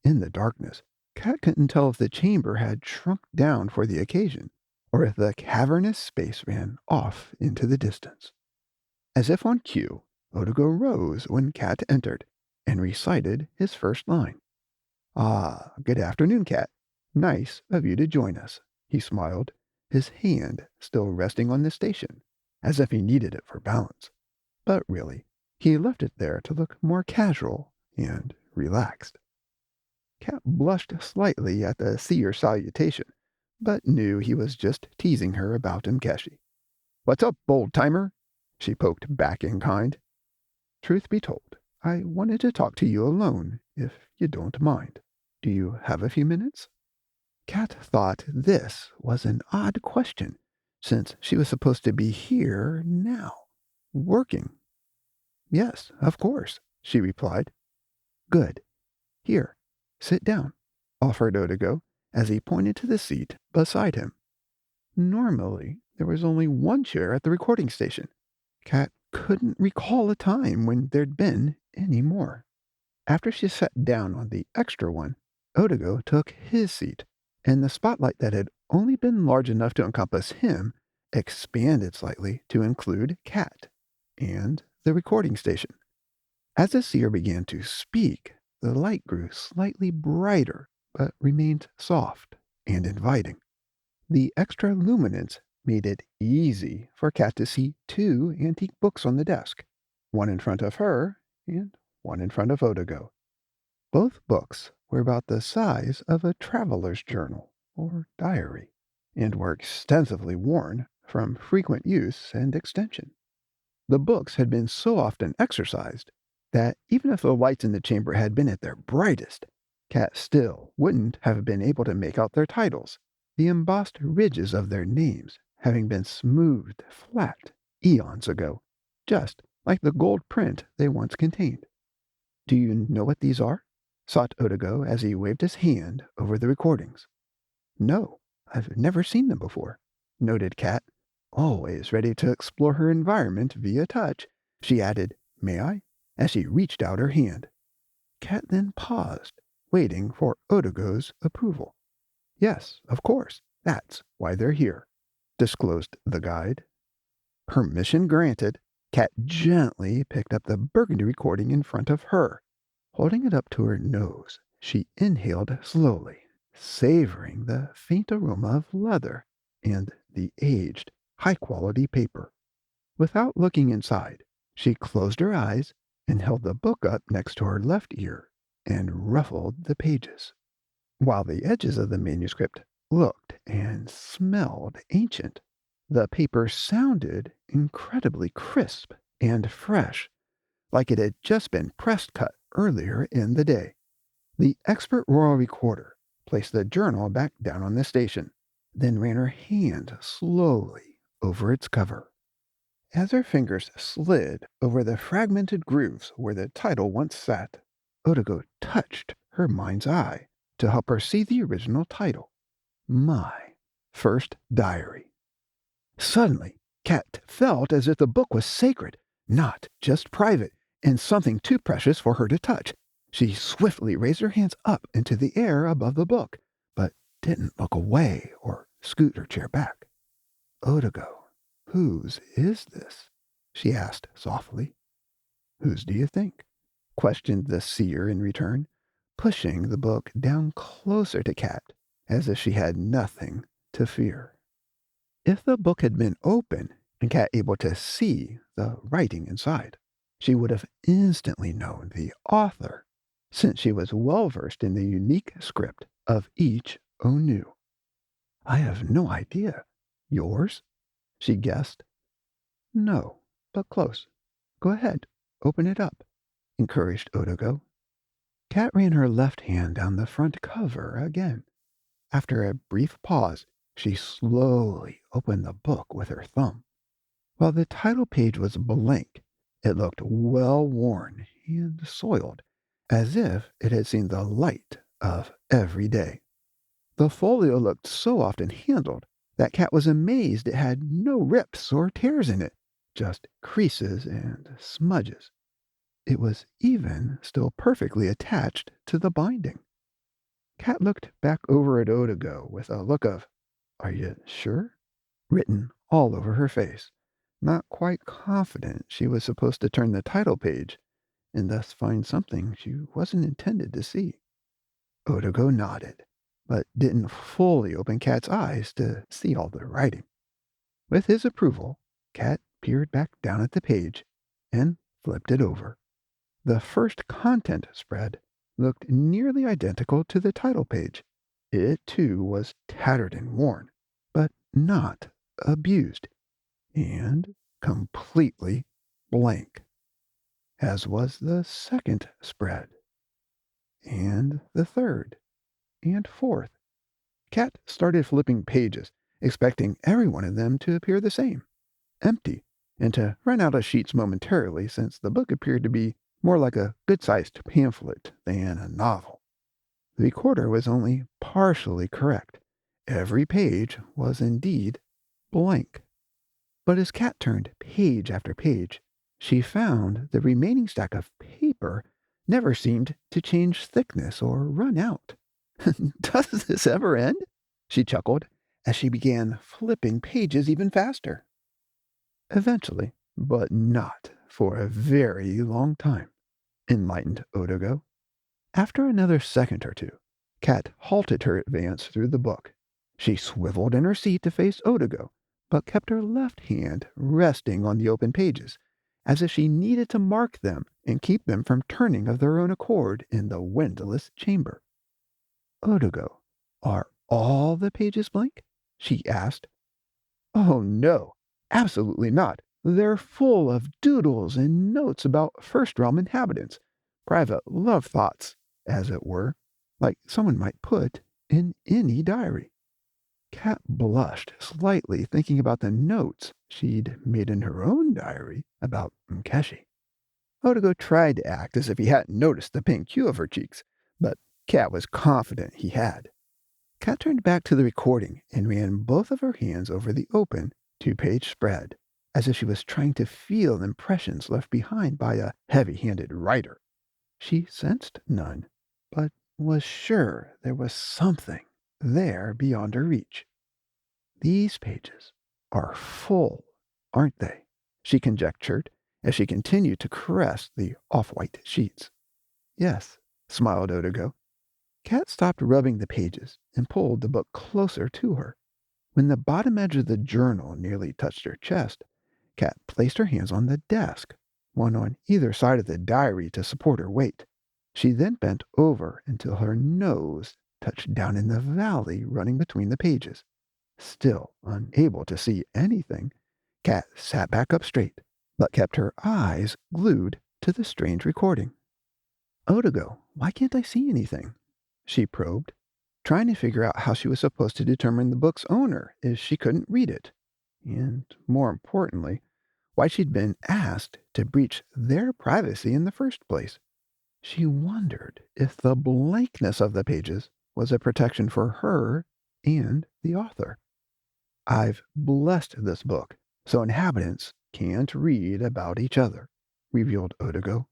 In the darkness, Kat couldn't tell if the chamber had shrunk down for the occasion, or if the cavernous space ran off into the distance. As if on cue, Odogo rose when Kat entered, and recited his first line. Ah, good afternoon, Kat. Nice of you to join us, he smiled, his hand still resting on the station, as if he needed it for balance. But really, he left it there to look more casual and relaxed. Kat blushed slightly at the seer salutation, but knew he was just teasing her about Mkeshi. What's up, old-timer? She poked back in kind. Truth be told, I wanted to talk to you alone, if you don't mind. Do you have a few minutes? Kat thought this was an odd question, since she was supposed to be here now, working. Yes, of course, she replied. Good. Here, "Sit down," offered Otigo as he pointed to the seat beside him. Normally, there was only one chair at the recording station. Kat couldn't recall a time when there'd been any more. After she sat down on the extra one, Otigo took his seat, and the spotlight that had only been large enough to encompass him expanded slightly to include Kat and the recording station. As the seer began to speak, the light grew slightly brighter, but remained soft and inviting. The extra luminance made it easy for Kat to see two antique books on the desk, one in front of her and one in front of Otigo. Both books were about the size of a traveler's journal or diary, and were extensively worn from frequent use and extension. The books had been so often exercised that even if the lights in the chamber had been at their brightest, Kat still wouldn't have been able to make out their titles, the embossed ridges of their names having been smoothed flat eons ago, just like the gold print they once contained. "Do you know what these are?" sought Otigo as he waved his hand over the recordings. "No, I've never seen them before," noted Kat, always ready to explore her environment via touch. She added, "May I?" as she reached out her hand. Kat then paused, waiting for Otigo's approval. "Yes, of course. That's why they're here," disclosed the guide. Permission granted, Kat gently picked up the burgundy recording in front of her. Holding it up to her nose, she inhaled slowly, savoring the faint aroma of leather and the aged, high-quality paper. Without looking inside, she closed her eyes and held the book up next to her left ear and ruffled the pages. While the edges of the manuscript looked and smelled ancient, the paper sounded incredibly crisp and fresh, like it had just been pressed cut earlier in the day. The expert royal recorder placed the journal back down on the station, then ran her hand slowly over its cover. As her fingers slid over the fragmented grooves where the title once sat, Otigo touched her mind's eye to help her see the original title, My First Diary. Suddenly, Kat felt as if the book was sacred, not just private, and something too precious for her to touch. She swiftly raised her hands up into the air above the book, but didn't look away or scoot her chair back. "Otigo, whose is this?" she asked softly. "Whose do you think?" questioned the seer in return, pushing the book down closer to Kat, as if she had nothing to fear. If the book had been open and Kat able to see the writing inside, she would have instantly known the author, since she was well versed in the unique script of each Onu. "I have no idea. Yours?" she guessed. "No, but close. Go ahead, open it up," encouraged Otigo. Kat ran her left hand down the front cover again. After a brief pause, she slowly opened the book with her thumb. While the title page was blank, it looked well worn and soiled, as if it had seen the light of every day. The folio looked so often handled that Kat was amazed it had no rips or tears in it, just creases and smudges. It was even still perfectly attached to the binding. Kat looked back over at Otigo with a look of, "Are you sure?" written all over her face, not quite confident she was supposed to turn the title page and thus find something she wasn't intended to see. Otigo nodded, but didn't fully open Kat's eyes to see all the writing. With his approval, Kat peered back down at the page and flipped it over. The first content spread looked nearly identical to the title page. It, too, was tattered and worn, but not abused, and completely blank, as was the second spread, and the third, and fourth. Kat started flipping pages, expecting every one of them to appear the same, empty, and to run out of sheets momentarily, since the book appeared to be more like a good-sized pamphlet than a novel. The recorder was only partially correct. Every page was indeed blank. But as Kat turned page after page, she found the remaining stack of paper never seemed to change thickness or run out. Does this ever end? She chuckled as she began flipping pages even faster. Eventually, but not for a very long time, enlightened Odogo. After another second or two, Kat halted her advance through the book. She swiveled in her seat to face Odogo, but kept her left hand resting on the open pages, as if she needed to mark them and keep them from turning of their own accord in the windowless chamber. Odogo, are all the pages blank? She asked. Oh, no, absolutely not. They're full of doodles and notes about First Realm inhabitants, private love thoughts, as it were, like someone might put in any diary. Kat blushed slightly, thinking about the notes she'd made in her own diary about Mkeshi. Odogo tried to act as if he hadn't noticed the pink hue of her cheeks, but Kat was confident he had. Kat turned back to the recording and ran both of her hands over the open, two-page spread, as if she was trying to feel impressions left behind by a heavy-handed writer. She sensed none, but was sure there was something there beyond her reach. These pages are full, aren't they? She conjectured as she continued to caress the off-white sheets. Yes, smiled Odogo. Kat stopped rubbing the pages and pulled the book closer to her. When the bottom edge of the journal nearly touched her chest, Kat placed her hands on the desk, one on either side of the diary to support her weight. She then bent over until her nose touched down in the valley running between the pages. Still unable to see anything, Kat sat back up straight, but kept her eyes glued to the strange recording. Odogo, why can't I see anything? She probed, trying to figure out how she was supposed to determine the book's owner if she couldn't read it, and, more importantly, why she'd been asked to breach their privacy in the first place. She wondered if the blankness of the pages was a protection for her and the author. I've blessed this book so inhabitants can't read about each other, revealed Odogo.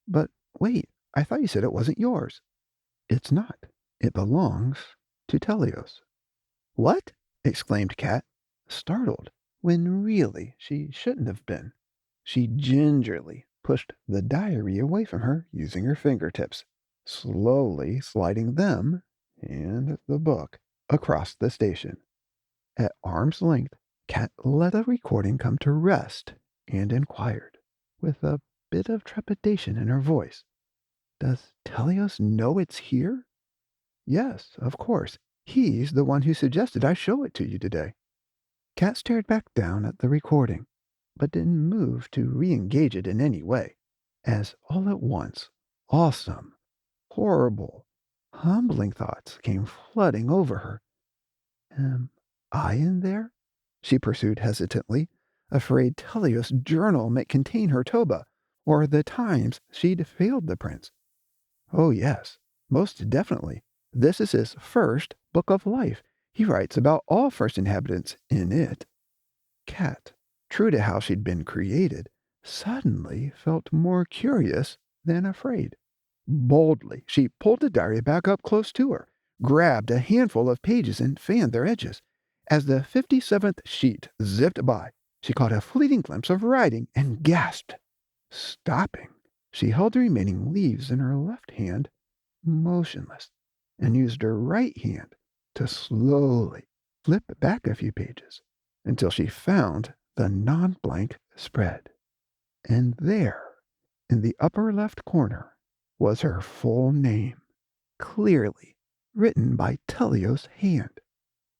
But wait, I thought you said it wasn't yours. It's not. It belongs to Telios. What? Exclaimed Kat, startled, when really she shouldn't have been. She gingerly pushed the diary away from her using her fingertips, slowly sliding them and the book across the station. At arm's length, Kat let the recording come to rest and inquired, with a bit of trepidation in her voice, Does Telios know it's here? Yes, of course. He's the one who suggested I show it to you today. Kat stared back down at the recording, but didn't move to re-engage it in any way, as all at once, awesome, horrible, humbling thoughts came flooding over her. Am I in there? She pursued hesitantly, afraid Telios' journal might contain her Toba, or the times she'd failed the prince. Oh, yes, most definitely. This is his first book of life. He writes about all first inhabitants in it. Kat, true to how she'd been created, suddenly felt more curious than afraid. Boldly, she pulled the diary back up close to her, grabbed a handful of pages and fanned their edges. As the 57th sheet zipped by, she caught a fleeting glimpse of writing and gasped. Stopping, she held the remaining leaves in her left hand, motionless, and used her right hand to slowly flip back a few pages until she found the non-blank spread. And there, in the upper left corner, was her full name, clearly written by Telios' hand.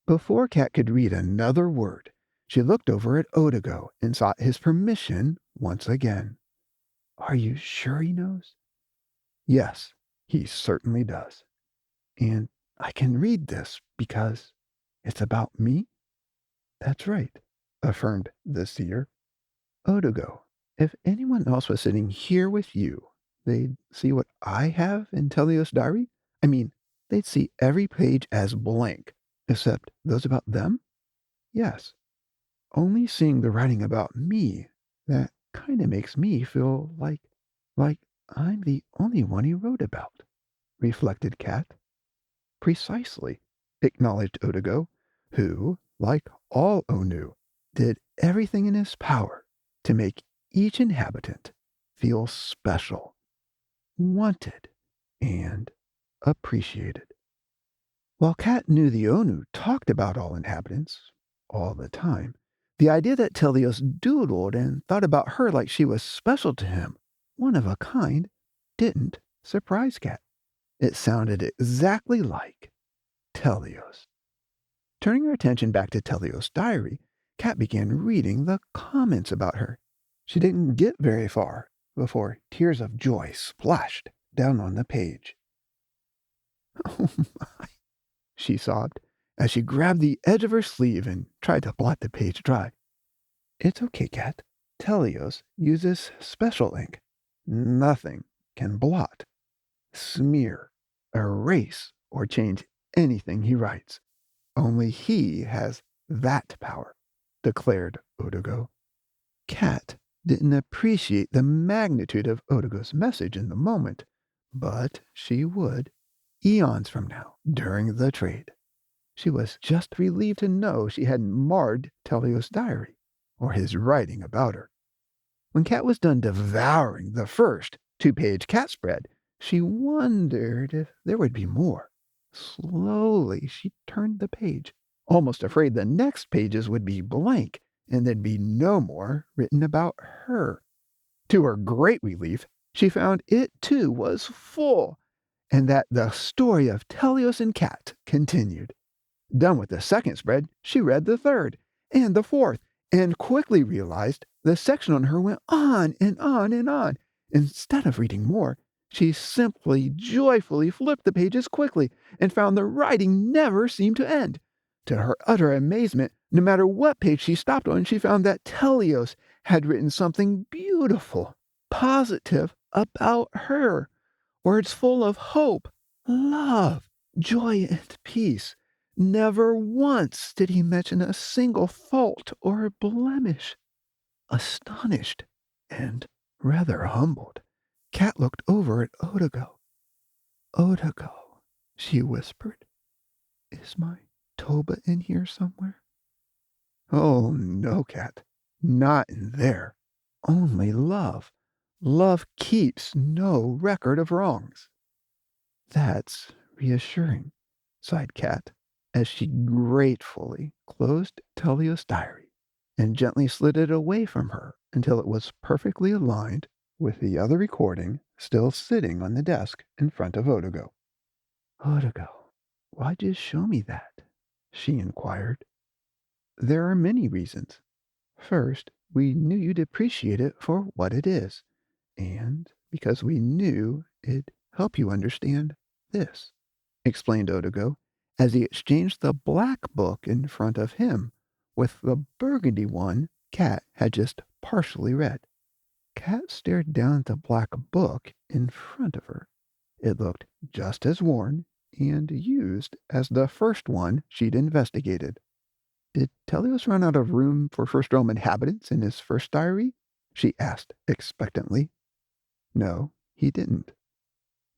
Before Kat could read another word, she looked over at Odogo and sought his permission once again. Are you sure he knows? Yes, he certainly does. And I can read this because it's about me? That's right, affirmed the seer. Odogo, if anyone else was sitting here with you, they'd see what I have in Telios' diary, I mean, they'd see every page as blank, except those about them? Yes. Only seeing the writing about me, that kind of makes me feel like I'm the only one he wrote about, reflected Kat. Precisely, acknowledged Otigo, who, like all Onu, did everything in his power to make each inhabitant feel special, wanted, and appreciated. While Kat knew the Onu talked about all inhabitants all the time, the idea that Telios doodled and thought about her like she was special to him, one of a kind, didn't surprise Kat. It sounded exactly like Telios. Turning her attention back to Telios' diary, Kat began reading the comments about her. She didn't get very far before tears of joy splashed down on the page. Oh my, she sobbed as she grabbed the edge of her sleeve and tried to blot the page dry. It's okay, Kat. Telios uses special ink. Nothing can blot, smear, erase, or change anything he writes. Only he has that power, declared Otigo. Kat didn't appreciate the magnitude of Otigo's message in the moment, but she would, eons from now, during the trade. She was just relieved to know she hadn't marred Telios' diary, or his writing about her. When Kat was done devouring the first 2-page cat spread, she wondered if there would be more. Slowly, she turned the page, almost afraid the next pages would be blank and there'd be no more written about her. To her great relief, she found it too was full, and that the story of Telios and Kat continued. Done with the second spread, she read the third and the fourth, and quickly realized the section on her went on and on and on. Instead of reading more, she simply joyfully flipped the pages quickly and found the writing never seemed to end. To her utter amazement, no matter what page she stopped on, she found that Telios had written something beautiful, positive about her. Words full of hope, love, joy, and peace. Never once did he mention a single fault or blemish. Astonished and rather humbled, Kat looked over at Otigo. Otigo, she whispered, is my Toba in here somewhere? Oh, no, Kat, not in there. Only love. Love keeps no record of wrongs. That's reassuring, sighed Kat, as she gratefully closed Telios' diary and gently slid it away from her until it was perfectly aligned with the other recording still sitting on the desk in front of Otigo. Otigo, why'd you show me that? She inquired. There are many reasons. First, we knew you'd appreciate it for what it is, and because we knew it'd help you understand this, explained Otigo, as he exchanged the black book in front of him with the burgundy one Kat had just partially read. Kat stared down at the black book in front of her. It looked just as worn and used as the first one she'd investigated. Did Telios run out of room for first realm inhabitants in his first diary? She asked expectantly. No, he didn't.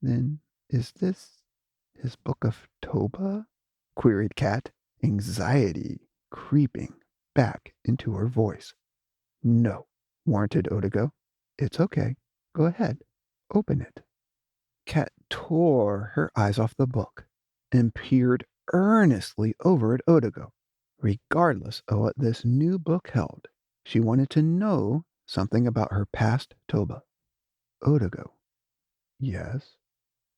Then is this his book of Toba? Queried Kat, anxiety creeping back into her voice. No, warranted Otigo. It's okay. Go ahead. Open it. Kat tore her eyes off the book and peered earnestly over at Otigo. Regardless of what this new book held, she wanted to know something about her past Toba. Otigo. Yes.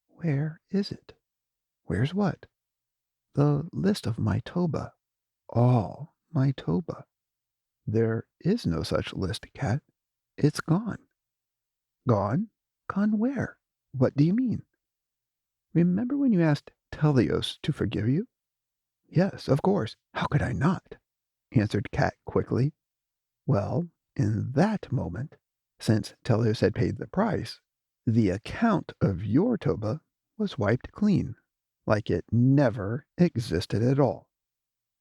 Where is it? Where's what? The list of my Toba. All my Toba. There is no such list, Kat. It's gone. Gone? Gone where? What do you mean? Remember when you asked Telios to forgive you? Yes, of course. How could I not? Answered Kat quickly. Well, in that moment, since Telios had paid the price, the account of your Toba was wiped clean, like it never existed at all.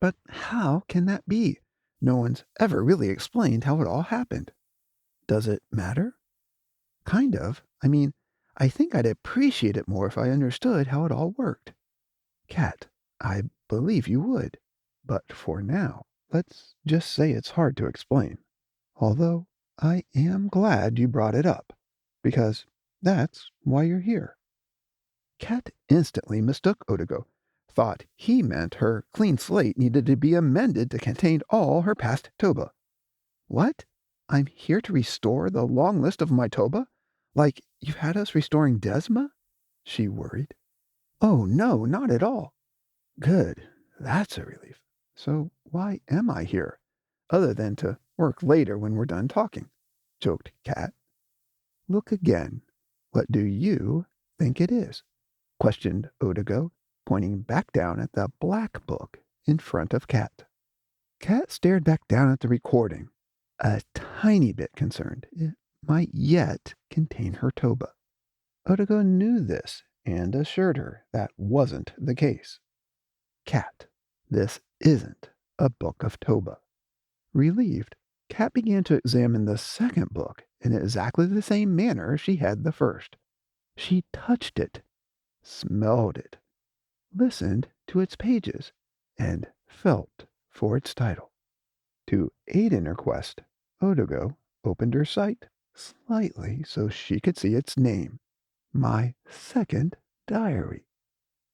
But how can that be? No one's ever really explained how it all happened. Does it matter? Kind of. I mean, I think I'd appreciate it more if I understood how it all worked. Cat, I believe you would. But for now, let's just say it's hard to explain. Although, I am glad you brought it up, because that's why you're here. Cat instantly mistook Odigo, thought he meant her clean slate needed to be amended to contain all her past Toba. What? I'm here to restore the long list of my Toba? Like you've had us restoring Desma? She worried. Oh, no, not at all. Good. That's a relief. So why am I here? Other than to work later when we're done talking, joked Cat. Look again. What do you think it is? Questioned Odigo, pointing back down at the black book in front of Cat. Cat stared back down at the recording, a tiny bit concerned. It might yet contain her Toba. Odigo knew this and assured her that wasn't the case. Cat, this isn't a book of Toba. Relieved, Cat began to examine the second book in exactly the same manner she had the first. She touched it, smelled it, listened to its pages, and felt for its title. To aid in her quest, Odigo opened her sight slightly so she could see its name, My Second Diary.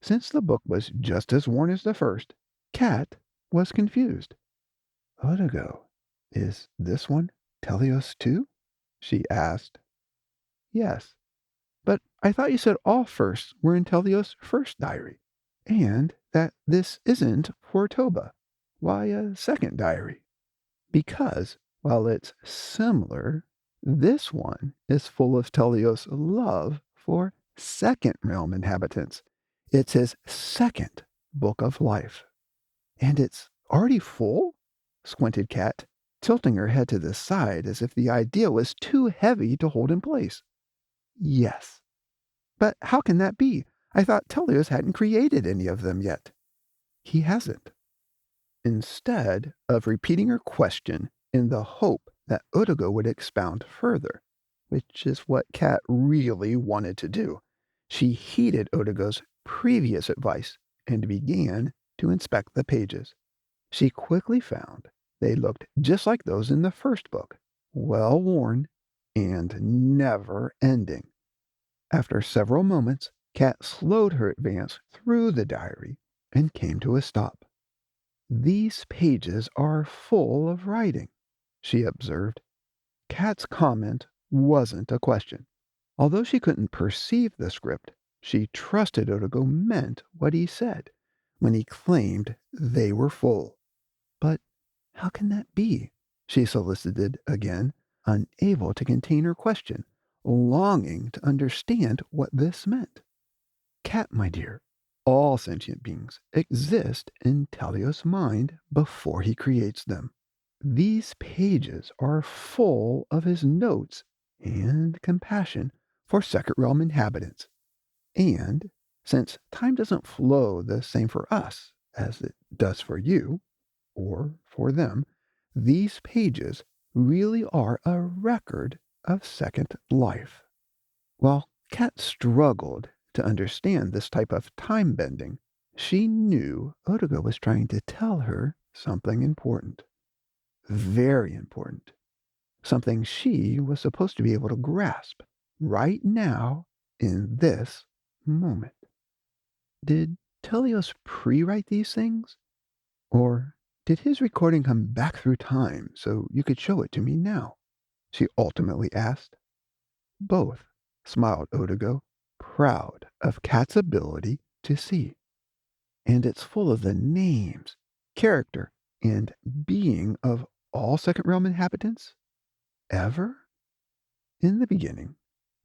Since the book was just as worn as the first, Cat was confused. Odigo, is this one Telios too? She asked. Yes, but I thought you said all firsts were in Telios' first diary, and that this isn't for Toba. Why a second diary? Because, while it's similar, this one is full of Telios' love for second realm inhabitants. It's his second book of life. And it's already full? Squinted Cat, tilting her head to the side as if the idea was too heavy to hold in place. Yes. But how can that be? I thought Telios hadn't created any of them yet. He hasn't. Instead of repeating her question in the hope that Odigo would expound further, which is what Cat really wanted to do, she heeded Odigo's previous advice and began to inspect the pages. She quickly found they looked just like those in the first book, well worn and never ending. After several moments, Cat slowed her advance through the diary and came to a stop. These pages are full of writing, she observed. Cat's comment wasn't a question. Although she couldn't perceive the script, she trusted Odigo meant what he said when he claimed they were full. But how can that be? She solicited again, unable to contain her question, longing to understand what this meant. Cat, my dear, all sentient beings exist in Telios' mind before he creates them. These pages are full of his notes and compassion for second realm inhabitants. And since time doesn't flow the same for us as it does for you, or for them, these pages really are a record of second life. While Cat struggled to understand this type of time bending, she knew Odigo was trying to tell her something important. Very important. Something she was supposed to be able to grasp right now in this moment. Did Telios pre-write these things? Or did his recording come back through time so you could show it to me now? She ultimately asked. Both, smiled Odigo, proud of Cat's ability to see. And it's full of the names, character, and being of all second realm inhabitants? Ever? In the beginning,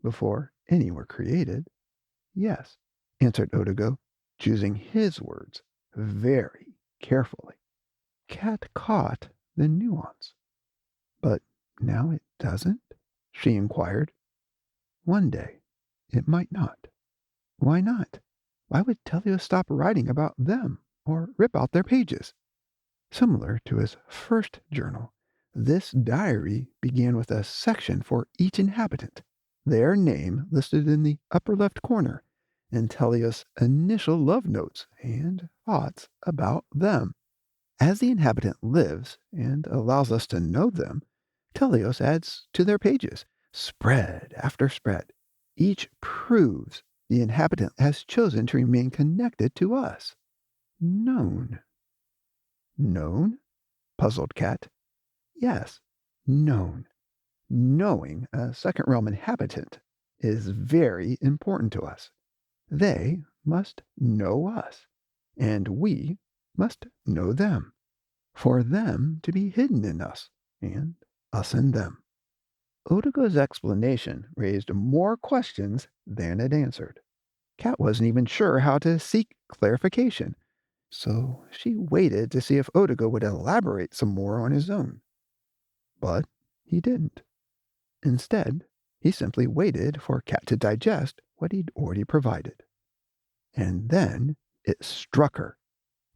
before any were created, yes, answered Odigo, choosing his words very carefully. Cat caught the nuance. But now it doesn't? She inquired. One day, it might not. Why not? Why would Telios stop writing about them or rip out their pages? Similar to his first journal, this diary began with a section for each inhabitant, their name listed in the upper left corner, and Telios' initial love notes and thoughts about them. As the inhabitant lives and allows us to know them, Telios adds to their pages, spread after spread. Each proves the inhabitant has chosen to remain connected to us. Known. Known? Puzzled Cat. Yes, known. Knowing a second realm inhabitant is very important to us. They must know us, and we must know them, for them to be hidden in us, and us in them. Otigo's explanation raised more questions than it answered. Cat wasn't even sure how to seek clarification, so she waited to see if Otigo would elaborate some more on his own. But he didn't. Instead, he simply waited for Cat to digest what he'd already provided. And then it struck her.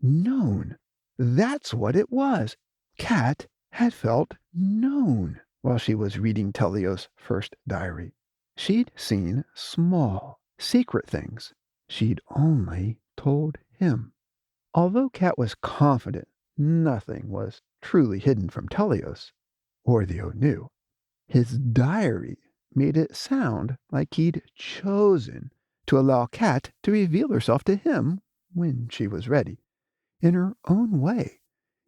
Known. That's what it was. Cat had felt known while she was reading Telios' first diary. She'd seen small, secret things she'd only told him. Although Cat was confident nothing was truly hidden from Telios, or the Onu, his diary made it sound like he'd chosen to allow Cat to reveal herself to him when she was ready, in her own way,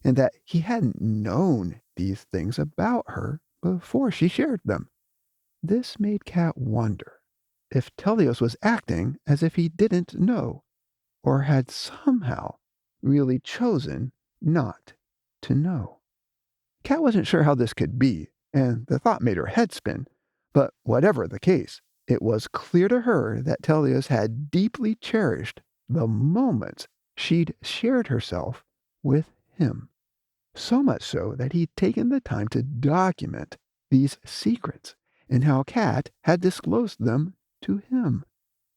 and that he hadn't known these things about her before she shared them. This made Cat wonder if Telios was acting as if he didn't know, or had somehow really chosen not to know. Cat wasn't sure how this could be, and the thought made her head spin. But whatever the case, it was clear to her that Telios had deeply cherished the moments she'd shared herself with him. So much so that he'd taken the time to document these secrets and how Cat had disclosed them to him.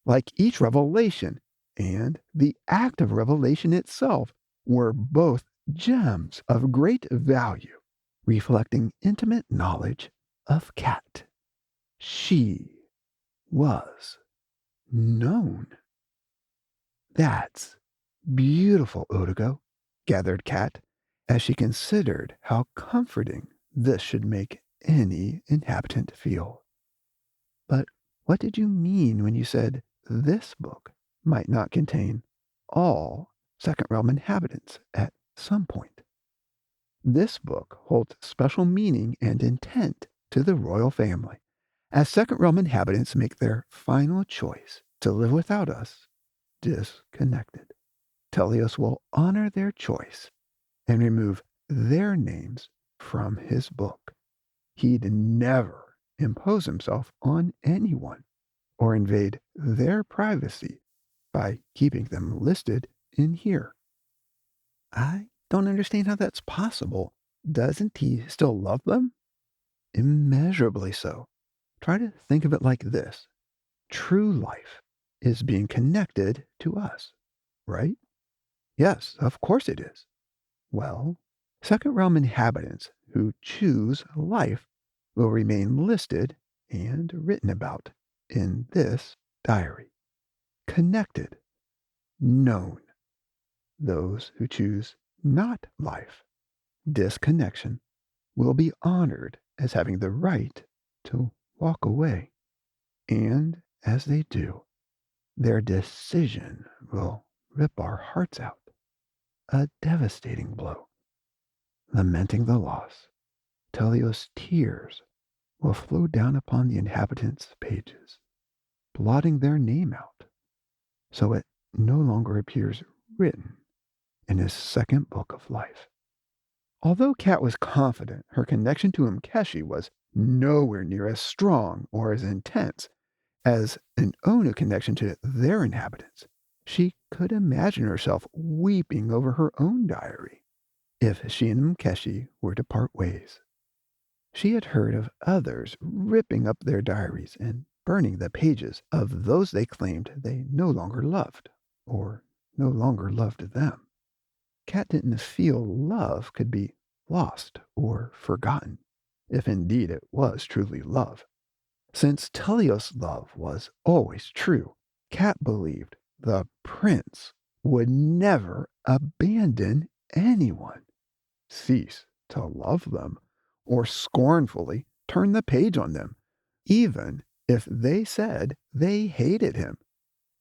Like each revelation and the act of revelation itself were both gems of great value, reflecting intimate knowledge of Cat. She was known. That's beautiful, Otigo, gathered Cat, as she considered how comforting this should make any inhabitant feel. But what did you mean when you said this book might not contain all second realm inhabitants at some point? This book holds special meaning and intent to the royal family, as second realm inhabitants make their final choice to live without us, disconnected. Telios will honor their choice and remove their names from his book. He'd never impose himself on anyone or invade their privacy by keeping them listed in here. I don't understand how that's possible. Doesn't he still love them? Immeasurably so. Try to think of it like this. True life is being connected to us, right? Yes, of course it is. Well, second realm inhabitants who choose life will remain listed and written about in this diary. Connected, known. Those who choose not life, disconnection, will be honored as having the right to walk away. And as they do, their decision will rip our hearts out. A devastating blow. Lamenting the loss, Telios' tears will flow down upon the inhabitants' pages, blotting their name out, so it no longer appears written in his second book of life. Although Cat was confident her connection to Mkeshi was nowhere near as strong or as intense as an Onu connection to their inhabitants, she could imagine herself weeping over her own diary if she and Mkeshi were to part ways. She had heard of others ripping up their diaries and burning the pages of those they claimed they no longer loved, or no longer loved them. Cat didn't feel love could be lost or forgotten, if indeed it was truly love. Since Telios' love was always true, Cat believed the prince would never abandon anyone, cease to love them, or scornfully turn the page on them, even if they said they hated him.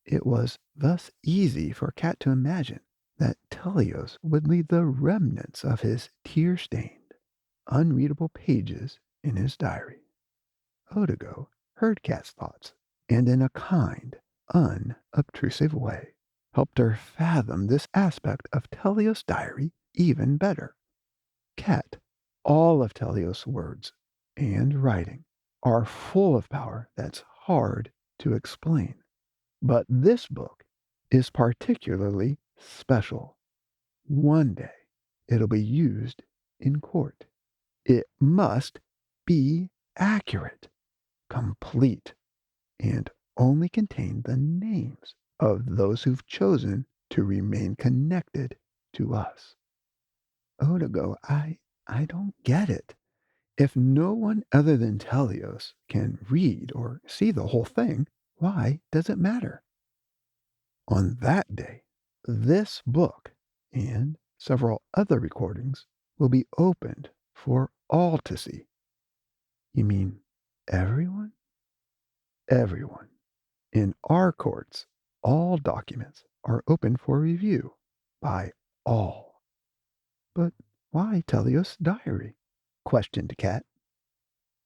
It was thus easy for Cat to imagine that Telios would leave the remnants of his tear-stained, unreadable pages in his diary. Odigo heard Cat's thoughts, and in a kind, unobtrusive way, helped her fathom this aspect of Telios' diary even better. Cat, all of Telios' words and writing are full of power that's hard to explain. But this book is particularly special. One day it'll be used in court. It must be accurate, complete, and only contain the names of those who've chosen to remain connected to us. Odigo, I don't get it. If no one other than Telios can read or see the whole thing, why does it matter? On that day, this book and several other recordings will be opened for all to see. You mean everyone? Everyone. In our courts, all documents are open for review by all. But why Telios' diary? Questioned Cat.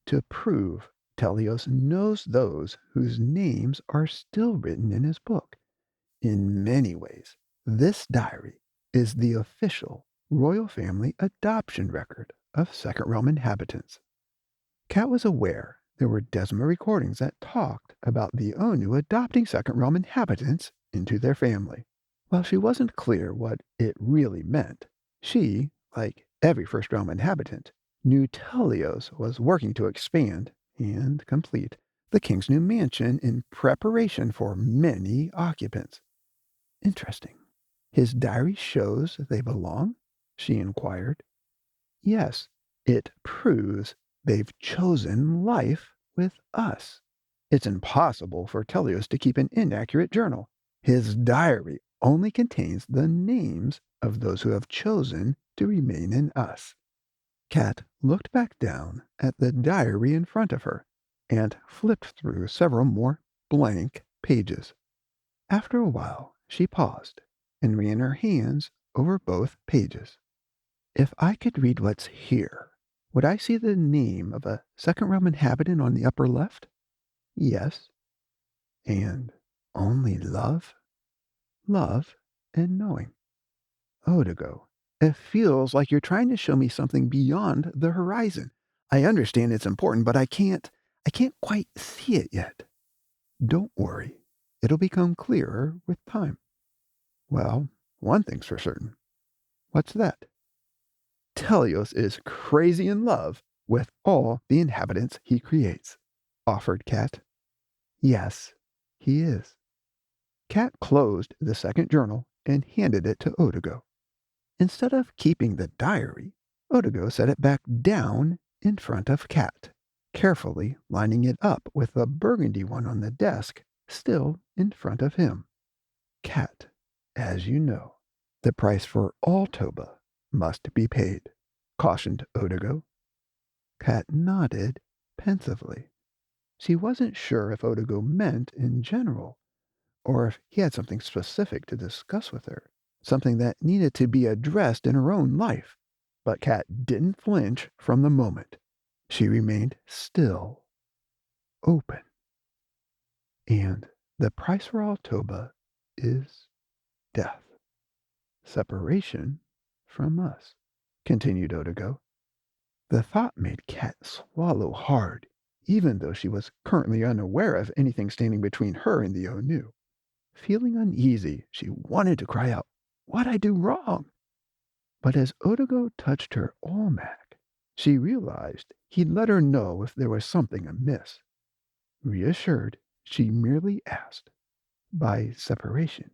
To prove Telios knows those whose names are still written in his book. In many ways, this diary is the official royal family adoption record of Second Realm inhabitants. Cat was aware there were Desma recordings that talked about the Onu adopting Second Realm inhabitants into their family. While she wasn't clear what it really meant, she, like every First Realm inhabitant, knew Telios was working to expand and complete the king's new mansion in preparation for many occupants. Interesting. His diary shows they belong? She inquired. Yes, it proves they've chosen life with us. It's impossible for Telios to keep an inaccurate journal. His diary only contains the names of those who have chosen to remain in us. Cat looked back down at the diary in front of her and flipped through several more blank pages. After a while, she paused and ran her hands over both pages. If I could read what's here, would I see the name of a second realm inhabitant on the upper left? Yes. And only love? Love and knowing. Odigo, it feels like you're trying to show me something beyond the horizon. I understand it's important, but I can't quite see it yet. Don't worry. It'll become clearer with time. Well, one thing's for certain. What's that? Telios is crazy in love with all the inhabitants he creates, offered Cat. Yes, he is. Cat closed the second journal and handed it to Odigo. Instead of keeping the diary, Odigo set it back down in front of Cat, carefully lining it up with the burgundy one on the desk still in front of him. Cat, as you know, the price for all Toba must be paid, cautioned Odigo. Cat nodded pensively. She wasn't sure if Odigo meant in general, or if he had something specific to discuss with her, something that needed to be addressed in her own life. But Cat didn't flinch from the moment. She remained still, open. And the price for all Toba is death. Separation from us, continued Odigo. The thought made Cat swallow hard, even though she was currently unaware of anything standing between her and the Onu. Feeling uneasy, she wanted to cry out, What'd I do wrong? But as Odigo touched her almanac, she realized he'd let her know if there was something amiss. Reassured, she merely asked, "By separation,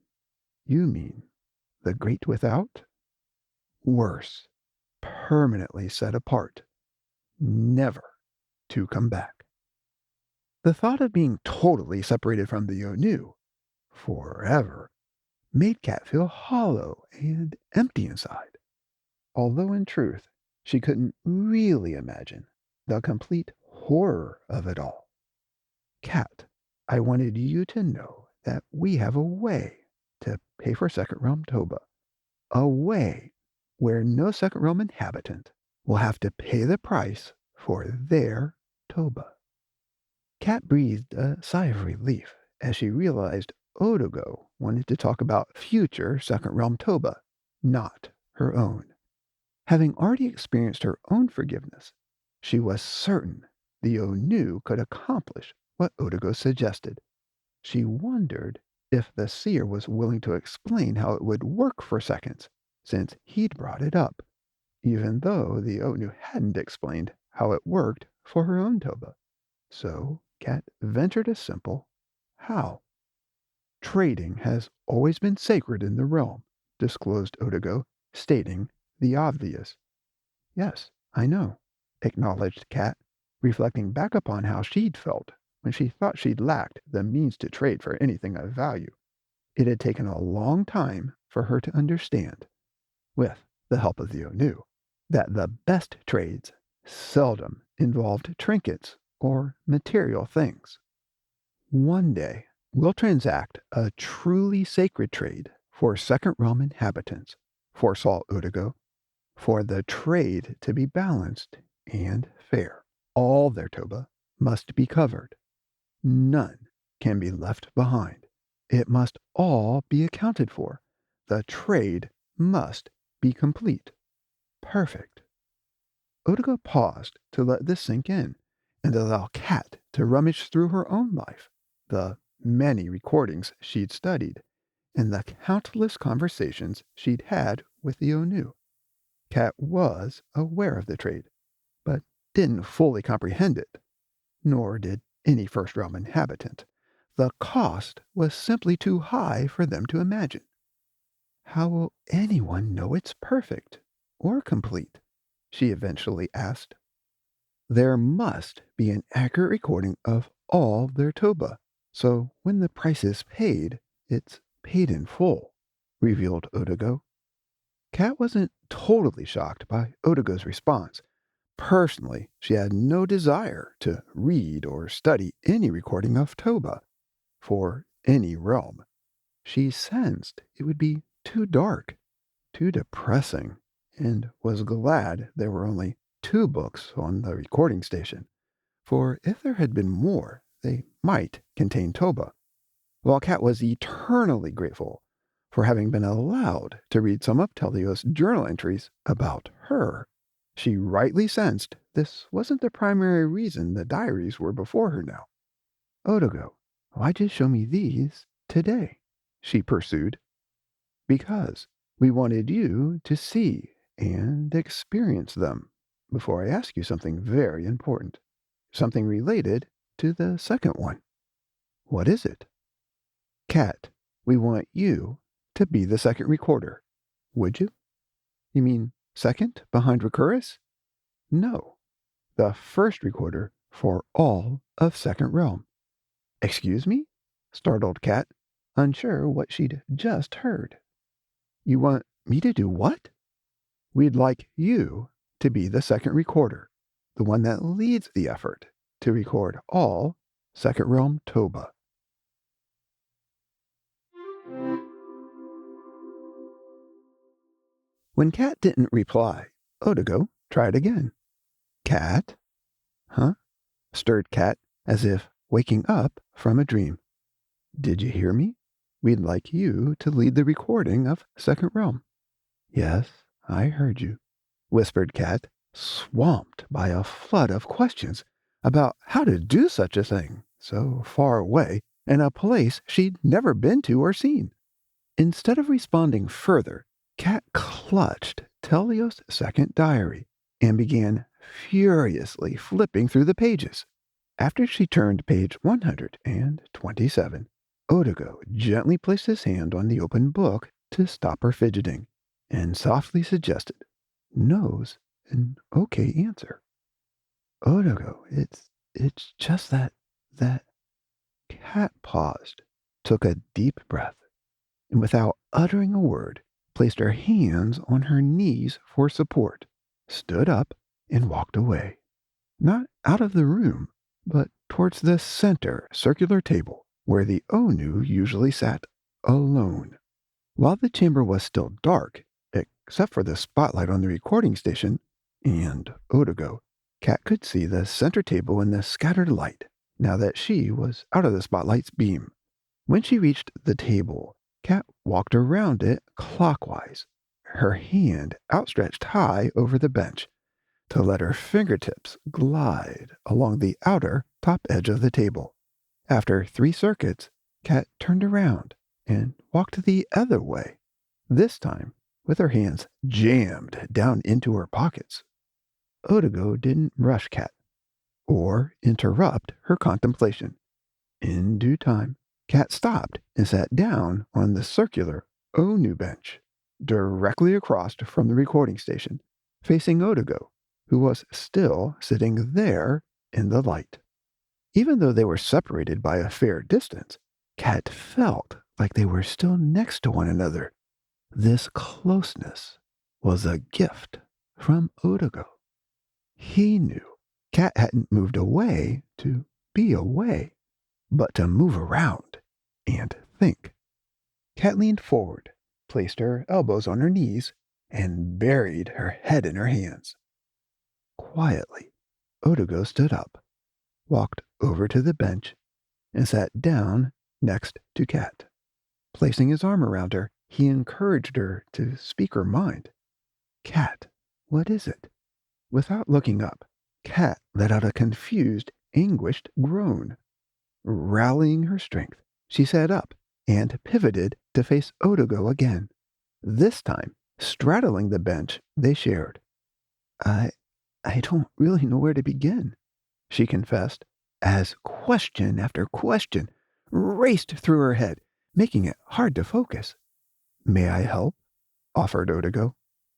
you mean the great without?" Worse, permanently set apart, never to come back. The thought of being totally separated from the Onu, forever, made Kat feel hollow and empty inside, although in truth, she couldn't really imagine the complete horror of it all. "Kat, I wanted you to know that we have a way to pay for Second Realm Toba. A way where no Second Realm inhabitant will have to pay the price for their Toba." Kat breathed a sigh of relief as she realized Odogo wanted to talk about future Second Realm Toba, not her own. Having already experienced her own forgiveness, she was certain the Onu could accomplish what Odogo suggested. She wondered if the seer was willing to explain how it would work for seconds, since he'd brought it up, even though the Onu hadn't explained how it worked for her own Toba. So Kat ventured a simple "how." "Trading has always been sacred in the realm," disclosed Odogo, stating the obvious. "Yes, I know," acknowledged Kat, reflecting back upon how she'd felt when she thought she'd lacked the means to trade for anything of value. It had taken a long time for her to understand, with the help of the Onu, that the best trades seldom involved trinkets or material things. "One day, we'll transact a truly sacred trade for Second Realm inhabitants," foresaw Udigo, "for the trade to be balanced and fair. All their Toba must be covered. None can be left behind. It must all be accounted for. The trade must be complete. Perfect." Udigo paused to let this sink in and allow Kat to rummage through her own life, the many recordings she'd studied, and the countless conversations she'd had with the Onu. Kat was aware of the trade, but didn't fully comprehend it, nor did any First Realm inhabitant. The cost was simply too high for them to imagine. "How will anyone know it's perfect or complete?" she eventually asked. "There must be an accurate recording of all their Toba, so when the price is paid, it's paid in full," revealed Odogo. Kat wasn't totally shocked by Odogo's response. Personally, she had no desire to read or study any recording of Toba for any realm. She sensed it would be too dark, too depressing, and was glad there were only 2 books on the recording station, for if there had been more, they might contain Toba. While Kat was eternally grateful for having been allowed to read some of Telio's journal entries about her, she rightly sensed this wasn't the primary reason the diaries were before her now. "Odogo, why'd you show me these today?" she pursued. "Because we wanted you to see and experience them before I ask you something very important, something related to the second one." "What is it?" "Kat, we want you to be the second recorder. Would you?" "You mean second behind Recurrus?" "No, the first recorder for all of Second Realm." "Excuse me?" startled Kat, unsure what she'd just heard. "You want me to do what?" "We'd like you to be the second recorder, the one that leads the effort to record all Second Realm Toba." When Kat didn't reply, Odogo tried again. "Kat?" "Huh?" stirred Kat, as if waking up from a dream. "Did you hear me? We'd like you to lead the recording of Second Realm." "Yes, I heard you," whispered Kat, swamped by a flood of questions about how to do such a thing so far away in a place she'd never been to or seen. Instead of responding further, Kat clutched Telio's second diary and began furiously flipping through the pages. After she turned page 127, Odigo gently placed his hand on the open book to stop her fidgeting, and softly suggested, "No's an okay answer." "Odigo, it's just that Cat paused, took a deep breath, and without uttering a word, placed her hands on her knees for support, stood up, and walked away. Not out of the room, but towards the center circular table where the Onu usually sat alone. While the chamber was still dark, except for the spotlight on the recording station and Odigo, Cat could see the center table in the scattered light, now that she was out of the spotlight's beam. When she reached the table, Cat walked around it clockwise, her hand outstretched high over the bench to let her fingertips glide along the outer top edge of the table. After 3 circuits, Cat turned around and walked the other way, this time with her hands jammed down into her pockets. Odigo didn't rush Cat or interrupt her contemplation. In due time, Cat stopped and sat down on the circular Onu bench, directly across from the recording station, facing Odigo, who was still sitting there in the light. Even though they were separated by a fair distance, Cat felt like they were still next to one another. This closeness was a gift from Odigo. He knew Cat hadn't moved away to be away, but to move around and think. Cat leaned forward, placed her elbows on her knees, and buried her head in her hands. Quietly, Odigo stood up, walked over to the bench, and sat down next to Cat. Placing his arm around her, he encouraged her to speak her mind. "Cat, what is it?" Without looking up, Cat let out a confused, anguished groan. Rallying her strength, she sat up and pivoted to face Odigo again, this time straddling the bench they shared. I don't really know where to begin," she confessed, as question after question raced through her head, making it hard to focus. "May I help?" offered Odigo.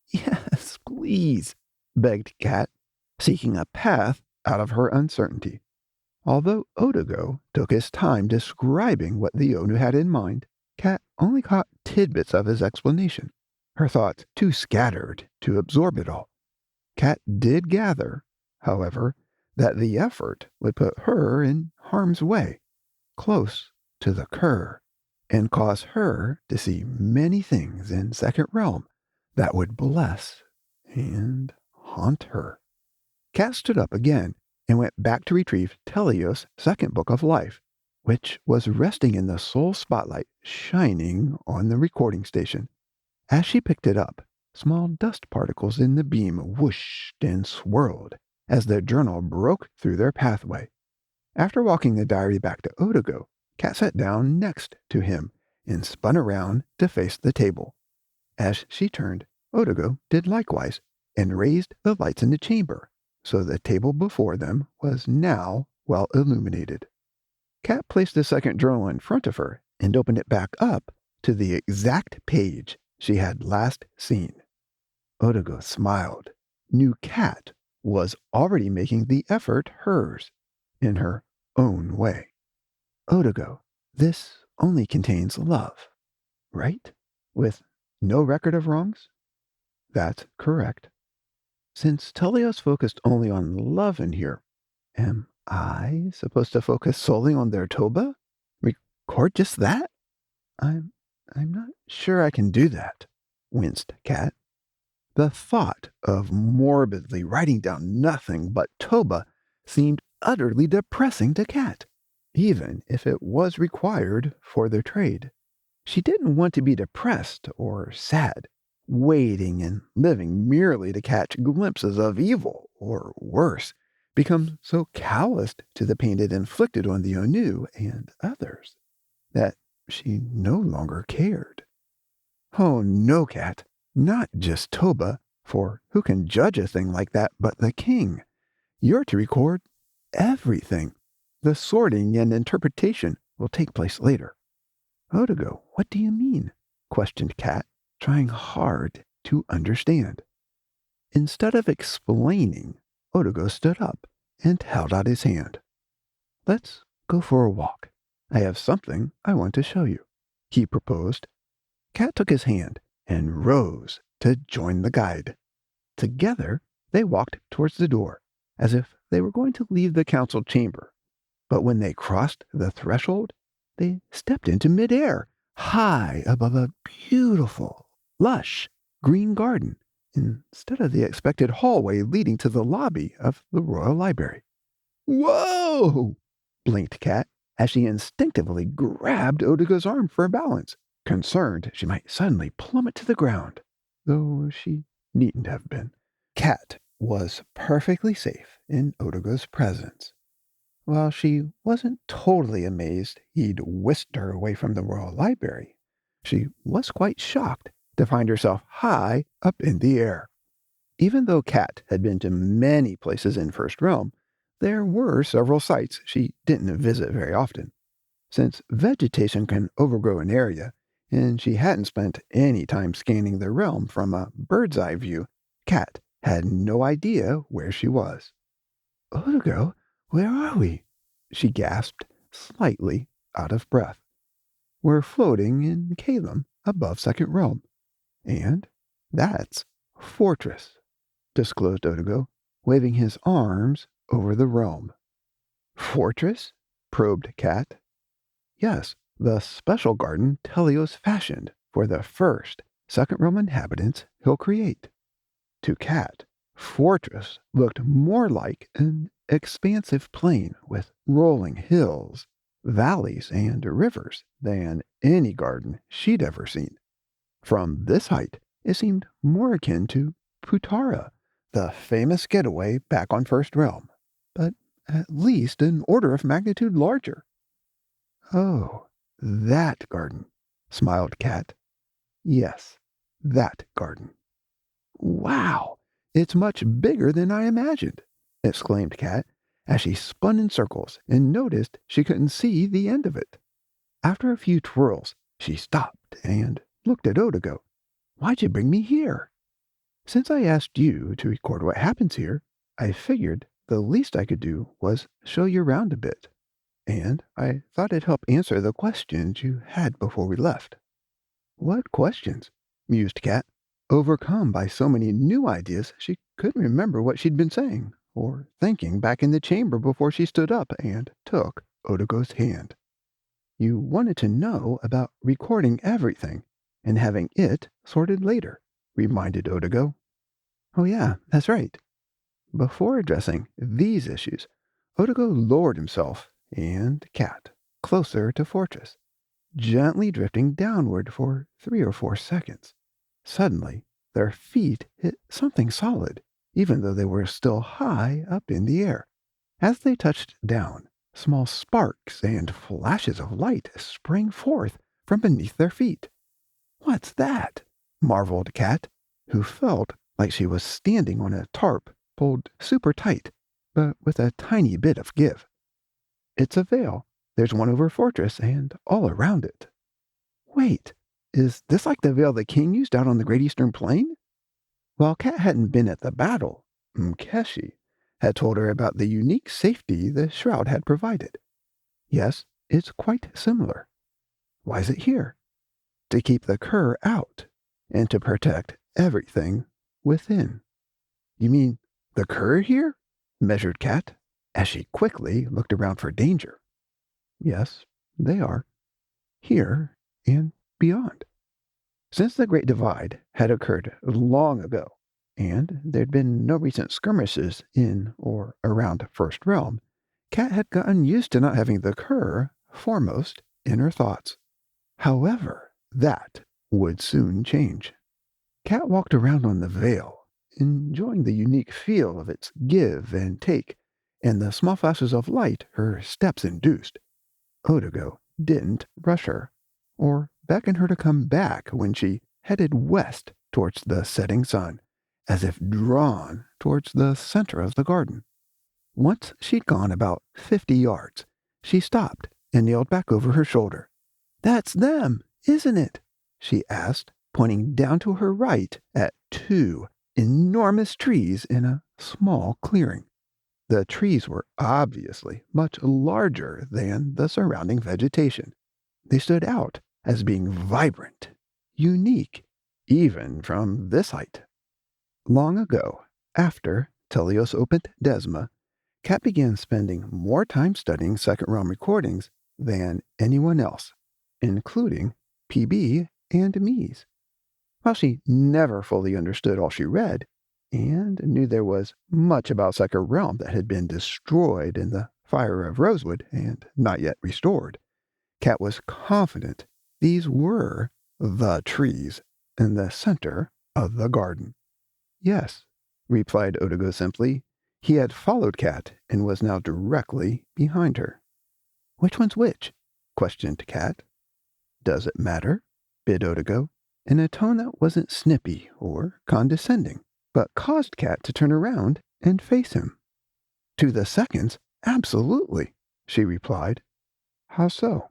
"Yes, please," begged Cat, seeking a path out of her uncertainty. Although Odigo took his time describing what the Onu had in mind, Cat only caught tidbits of his explanation, her thoughts too scattered to absorb it all. Cat did gather, however, that the effort would put her in harm's way, close to the Kuur, and cause her to see many things in Second Realm that would bless and haunt her. Cat stood up again and went back to retrieve Telios' second book of life, which was resting in the sole spotlight shining on the recording station. As she picked it up, small dust particles in the beam whooshed and swirled as the journal broke through their pathway. After walking the diary back to Odigo, Cat sat down next to him and spun around to face the table. As she turned, Odigo did likewise and raised the lights in the chamber, so the table before them was now well illuminated. Cat placed the second journal in front of her and opened it back up to the exact page she had last seen. Odigo smiled, knew Cat was already making the effort hers, in her own way. "Odigo, this only contains love, right? With no record of wrongs?" "That's correct." "Since Telios focused only on love in here, am I supposed to focus solely on their Toba? Record just that?" I'm not sure I can do that," winced Cat. The thought of morbidly writing down nothing but Toba seemed utterly depressing to Cat, even if it was required for their trade. She didn't want to be depressed or sad, waiting and living merely to catch glimpses of evil, or worse, become so calloused to the pain it inflicted on the Onu and others that she no longer cared. "Oh, no, Cat, not just Toba, for who can judge a thing like that but the king? You're to record everything, The sorting and interpretation will take place later." "Otigo, what do you mean?" questioned Cat, trying hard to understand. Instead of explaining, Otigo stood up and held out his hand. "Let's go for a walk. I have something I want to show you," he proposed. Cat took his hand and rose to join the guide. Together, they walked towards the door, as if they were going to leave the council chamber. But when they crossed the threshold, they stepped into midair, high above a beautiful, lush, green garden, instead of the expected hallway leading to the lobby of the Royal Library. "Whoa!" blinked Cat, as she instinctively grabbed Otigo's arm for balance, concerned she might suddenly plummet to the ground, though she needn't have been. Cat was perfectly safe in Otigo's presence. While she wasn't totally amazed he'd whisked her away from the Royal Library, she was quite shocked to find herself high up in the air. Even though Cat had been to many places in First Realm, there were several sites she didn't visit very often. Since vegetation can overgrow an area, and she hadn't spent any time scanning the realm from a bird's eye view, Cat had no idea where she was. "Otigo, where are we?" she gasped, slightly out of breath. "We're floating in Calum above Second Realm. And that's Fortress," disclosed Otigo, waving his arms over the realm. "Fortress?" probed Cat. "Yes, the special garden Telios fashioned for the first Second Realm inhabitants he'll create." To Cat, Fortress looked more like an expansive plain with rolling hills, valleys, and rivers than any garden she'd ever seen. From this height, it seemed more akin to Putara, the famous getaway back on First Realm, but at least an order of magnitude larger. "Oh, that garden," smiled Cat. "Yes, that garden." "Wow! It's much bigger than I imagined," exclaimed Cat, as she spun in circles and noticed she couldn't see the end of it. After a few twirls, she stopped and looked at Otigo. "Why'd you bring me here?" "Since I asked you to record what happens here, I figured the least I could do was show you around a bit. And I thought it'd help answer the questions you had before we left." "What questions?" mused Cat, overcome by so many new ideas she couldn't remember what she'd been saying or thinking back in the chamber before she stood up and took Otigo's hand. "You wanted to know about recording everything and having it sorted later," reminded Otigo. "Oh yeah, that's right." Before addressing these issues, Otigo lowered himself and Cat closer to Fortress, gently drifting downward for 3 or 4 seconds. Suddenly, their feet hit something solid, even though they were still high up in the air. As they touched down, small sparks and flashes of light sprang forth from beneath their feet. "What's that?" marveled Cat, who felt like she was standing on a tarp pulled super tight, but with a tiny bit of give. "It's a veil. There's one over Fortress and all around it." "Wait, is this like the veil the king used out on the Great Eastern Plain?" While Cat hadn't been at the battle, Mkeshi had told her about the unique safety the shroud had provided. "Yes, it's quite similar." "Why is it here?" "To keep the Kuur out, and to protect everything within." "You mean the Kuur here?" measured Cat, as she quickly looked around for danger. "Yes, they are. Here and beyond." Since the Great Divide had occurred long ago, and there'd been no recent skirmishes in or around First Realm, Cat had gotten used to not having the Kuur foremost in her thoughts. However, that would soon change. Cat walked around on the veil, enjoying the unique feel of its give and take, and the small flashes of light her steps induced. Otigo didn't rush her, or beckon her to come back when she headed west towards the setting sun, as if drawn towards the center of the garden. Once she'd gone about 50 yards, She stopped and yelled back over her shoulder. "That's them, isn't it?" she asked, pointing down to her right at two enormous trees in a small clearing. The trees were obviously much larger than the surrounding vegetation. They stood out as being vibrant, unique, even from this height. Long ago, after Telios opened Desma, Kat began spending more time studying second realm recordings than anyone else, including PB and Mies. While she never fully understood all she read, and knew there was much about second realm that had been destroyed in the fire of Rosewood and not yet restored, Kat was confident these were the trees in the center of the garden. "Yes," replied Odigo simply. He had followed Kat and was now directly behind her. "Which one's which?" questioned Kat. "Does it matter?" bid Odigo, in a tone that wasn't snippy or condescending, but caused Kat to turn around and face him. "To the seconds, absolutely," she replied. "How so?"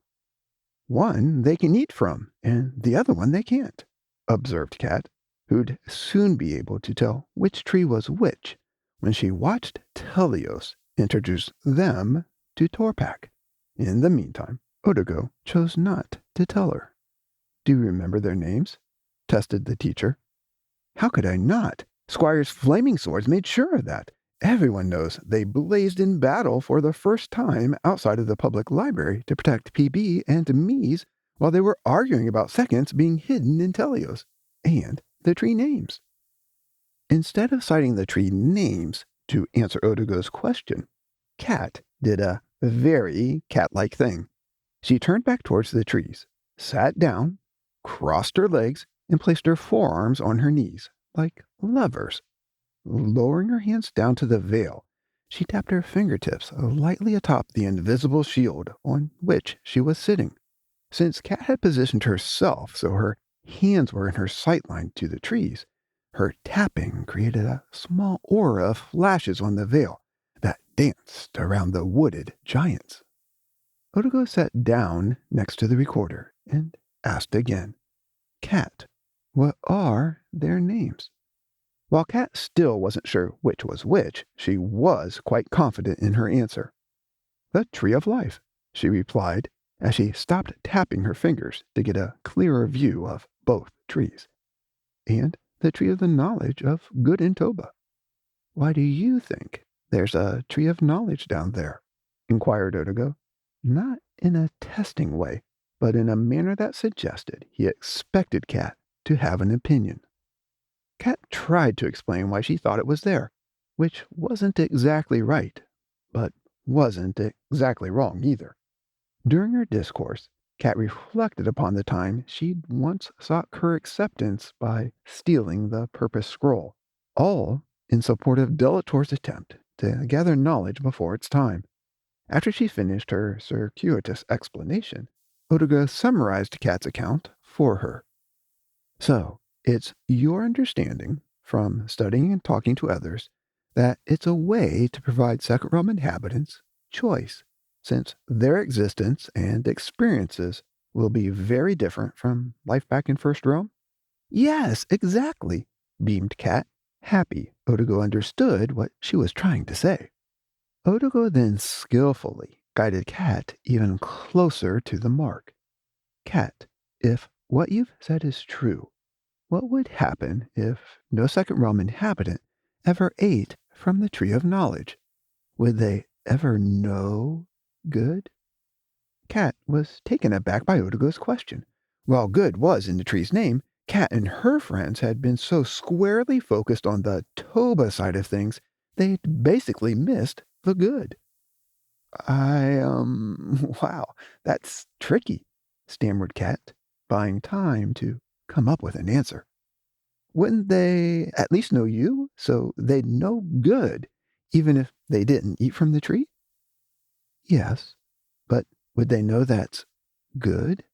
"One they can eat from, and the other one they can't," observed Kat, who'd soon be able to tell which tree was which when she watched Telios introduce them to Torpak. In the meantime, Odigo chose not to tell her. "Do you remember their names?" tested the teacher. "How could I not? Squire's flaming swords made sure of that. Everyone knows they blazed in battle for the first time outside of the public library to protect PB and Mies while they were arguing about seconds being hidden in Telios, and the tree names." Instead of citing the tree names to answer Odigo's question, Kat did a very cat-like thing. She turned back towards the trees, sat down, crossed her legs, and placed her forearms on her knees, like lovers. Lowering her hands down to the veil, she tapped her fingertips lightly atop the invisible shield on which she was sitting. Since Kat had positioned herself so her hands were in her sightline to the trees, her tapping created a small aura of flashes on the veil that danced around the wooded giants. Odigo sat down next to the recorder and asked again, "Kat, what are their names?" While Kat still wasn't sure which was which, she was quite confident in her answer. "The Tree of Life," she replied, as she stopped tapping her fingers to get a clearer view of both trees. "And the Tree of the Knowledge of Good and Toba." "Why do you think there's a Tree of Knowledge down there?" inquired Odigo, not in a testing way, but in a manner that suggested he expected Kat to have an opinion. Kat tried to explain why she thought it was there, which wasn't exactly right, but wasn't exactly wrong either. During her discourse, Kat reflected upon the time she'd once sought her acceptance by stealing the Purpose Scroll, all in support of Delator's attempt to gather knowledge before its time. After she finished her circuitous explanation, Odigo summarized Kat's account for her. "So, it's your understanding, from studying and talking to others, that it's a way to provide second realm inhabitants choice, since their existence and experiences will be very different from life back in first realm?" "Yes, exactly," beamed Kat, happy Odigo understood what she was trying to say. Odigo then skillfully guided Kat even closer to the mark. "Kat, if what you've said is true, what would happen if no second realm inhabitant ever ate from the tree of knowledge? Would they ever know good?" Kat was taken aback by Odigo's question. While good was in the tree's name, Kat and her friends had been so squarely focused on the Toba side of things, they'd basically missed the good. Wow, that's tricky," stammered Kat, buying time to come up with an answer. "Wouldn't they at least know you, so they'd know good, even if they didn't eat from the tree?" "Yes, but would they know that's good?"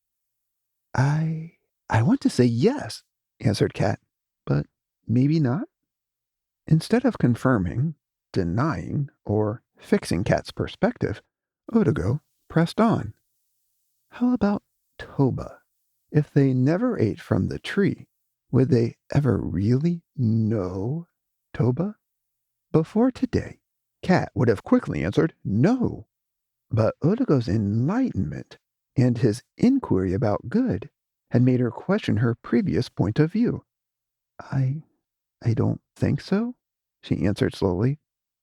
I want to say yes," answered Kat, "but maybe not." Instead of confirming, denying, or fixing Kat's perspective, Odigo pressed on. How about Toba? If they never ate from the tree, would they ever really know Toba? Before today, Cat would have quickly answered no. But Odago's enlightenment and his inquiry about good had made her question her previous point of view. I I don't think so, she answered slowly.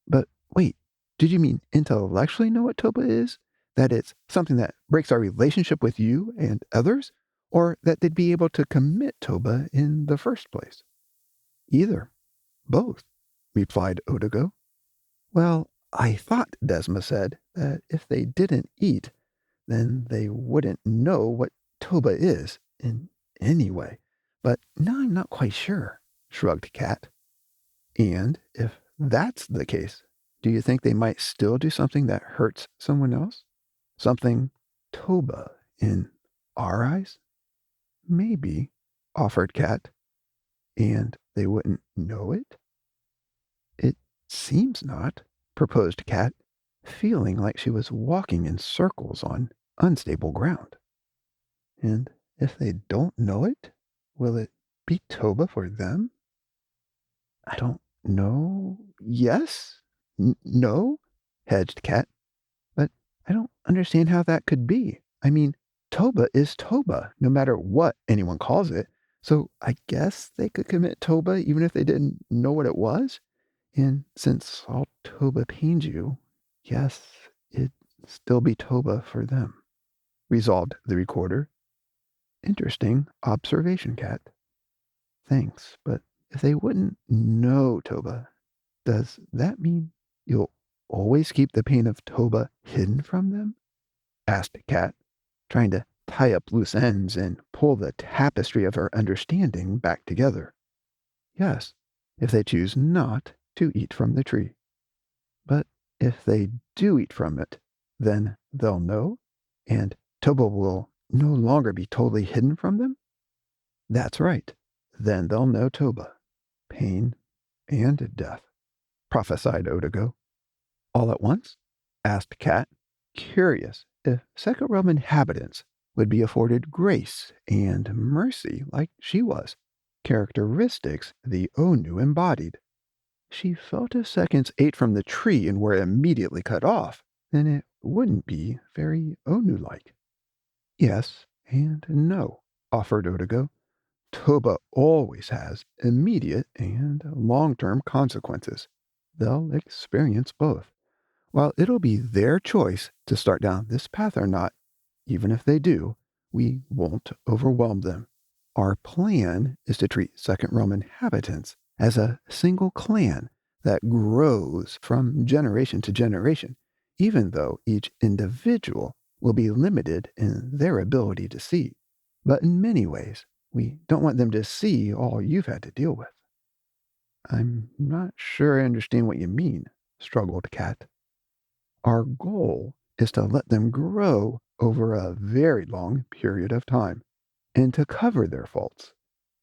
But wait, did you mean intellectually know what Toba is? That it's something that breaks our relationship with you and others? Or that they'd be able to commit Toba in the first place? Either. Both, replied Odago. Well, I thought, Desma said, that if they didn't eat, then they wouldn't know what Toba is in any way. But now I'm not quite sure, shrugged Cat. And if that's the case, do you think they might still do something that hurts someone else? Something Toba in our eyes? Maybe, offered Cat. And they wouldn't know it? It seems not, proposed Cat, feeling like she was walking in circles on unstable ground. And if they don't know it, will it be Toba for them? I don't know. Yes? No? Hedged Cat. But I don't understand how that could be. I mean, Toba is Toba, no matter what anyone calls it. So I guess they could commit Toba even if they didn't know what it was? And since all Toba pains you, yes, it'd still be Toba for them, resolved the recorder. Interesting observation, Cat. Thanks, but if they wouldn't know Toba, does that mean you'll always keep the pain of Toba hidden from them? Asked Cat, trying to tie up loose ends and pull the tapestry of her understanding back together. Yes, if they choose not to eat from the tree. But if they do eat from it, then they'll know, and Toba will no longer be totally hidden from them? That's right. Then they'll know Toba, pain, and death, prophesied Odago. All at once? Asked Cat, curious if second realm inhabitants would be afforded grace and mercy like she was, characteristics the Onu embodied. She felt if seconds ate from the tree and were immediately cut off, then it wouldn't be very Onu-like. Yes and no, offered Odago. Toba always has immediate and long-term consequences. They'll experience both. While it'll be their choice to start down this path or not, even if they do, we won't overwhelm them. Our plan is to treat second realm inhabitants as a single clan that grows from generation to generation, even though each individual will be limited in their ability to see. But in many ways, we don't want them to see all you've had to deal with. I'm not sure I understand what you mean, struggled Cat. Our goal is to let them grow over a very long period of time and to cover their faults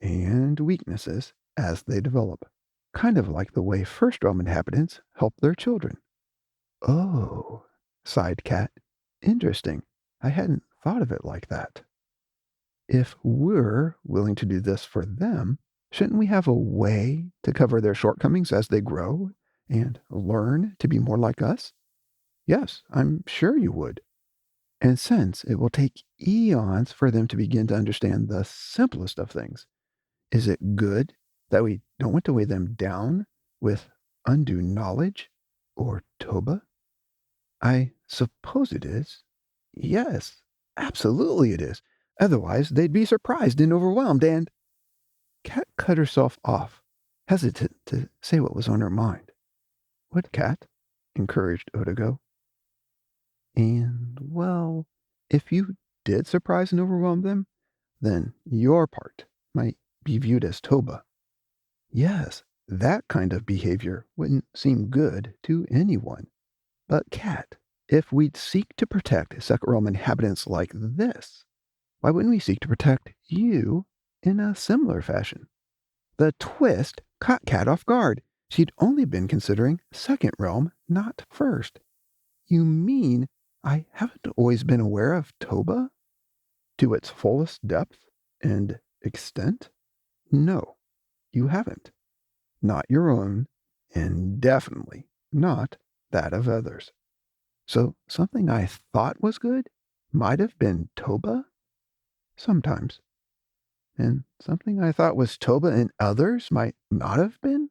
and weaknesses as they develop, kind of like the way first realm inhabitants help their children. Oh, sighed Cat. Interesting. I hadn't thought of it like that. If we're willing to do this for them, shouldn't we have a way to cover their shortcomings as they grow and learn to be more like us? Yes, I'm sure you would. And since it will take eons for them to begin to understand the simplest of things, is it good that we don't want to weigh them down with undue knowledge or Toba? I suppose it is. Yes, absolutely it is. Otherwise, they'd be surprised and overwhelmed, and Cat cut herself off, hesitant to say what was on her mind. What, Cat? Encouraged Odago. And, well, if you did surprise and overwhelm them, then your part might be viewed as Toba. Yes, that kind of behavior wouldn't seem good to anyone. But, Cat, if we'd seek to protect second realm inhabitants like this, why wouldn't we seek to protect you in a similar fashion? The twist caught Cat off guard. She'd only been considering second realm, not first. You mean I haven't always been aware of Toba to its fullest depth and extent. No, you haven't. Not your own, and definitely not that of others. So something I thought was good might have been Toba sometimes, and something I thought was Toba in others might not have been?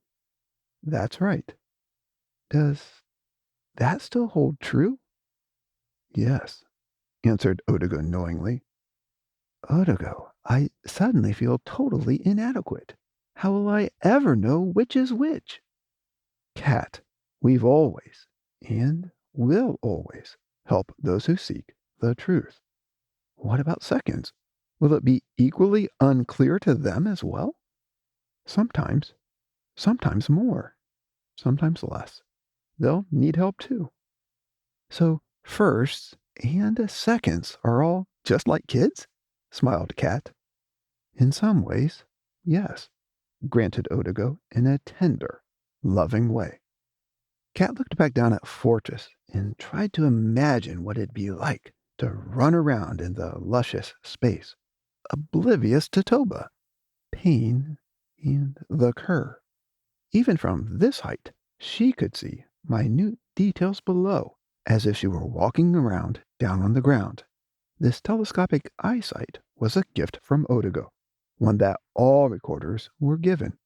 That's right. Does that still hold true? Yes, answered Otigo knowingly. Otigo, I suddenly feel totally inadequate. How will I ever know which is which? Cat, we've always, and will always, help those who seek the truth. What about seconds? Will it be equally unclear to them as well? Sometimes, sometimes more, sometimes less. They'll need help too. So, firsts and seconds are all just like kids? Smiled Cat. In some ways, yes, granted Otigo in a tender, loving way. Cat looked back down at Fortress and tried to imagine what it'd be like to run around in the luscious space, oblivious to Toba, pain, and the cur. Even from this height, she could see minute details below, as if she were walking around down on the ground. This telescopic eyesight was a gift from Otigo, one that all recorders were given.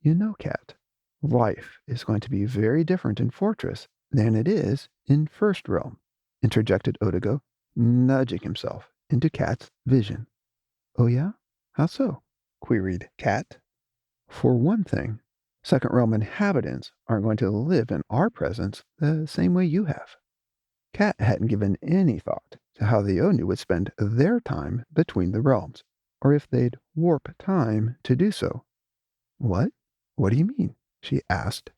You know, Cat, life is going to be very different in Fortress than it is in First Realm, interjected Otigo, nudging himself into Cat's vision. Oh, yeah? How so? Queried Cat. For one thing, Second Realm inhabitants aren't going to live in our presence the same way you have. Cat hadn't given any thought to how the Onu would spend their time between the realms, or if they'd warp time to do so. What? What do you mean? She asked.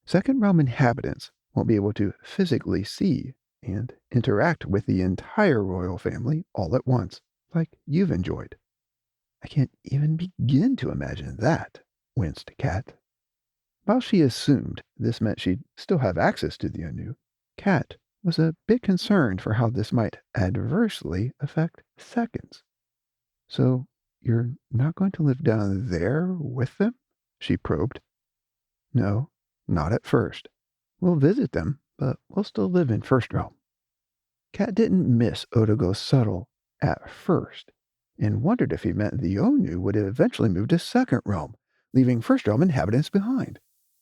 Second realm inhabitants won't be able to physically see and interact with the entire royal family all at once, like you've enjoyed. I can't even begin to imagine that, winced Cat. While she assumed this meant she'd still have access to the Anu, Cat was a bit concerned for how this might adversely affect seconds. So, you're not going to live down there with them? She probed. No, not at first. We'll visit them, but we'll still live in First Realm. Cat didn't miss Otigo's subtle at first and wondered if he meant the Onu would eventually move to Second Realm, leaving First Realm inhabitants behind.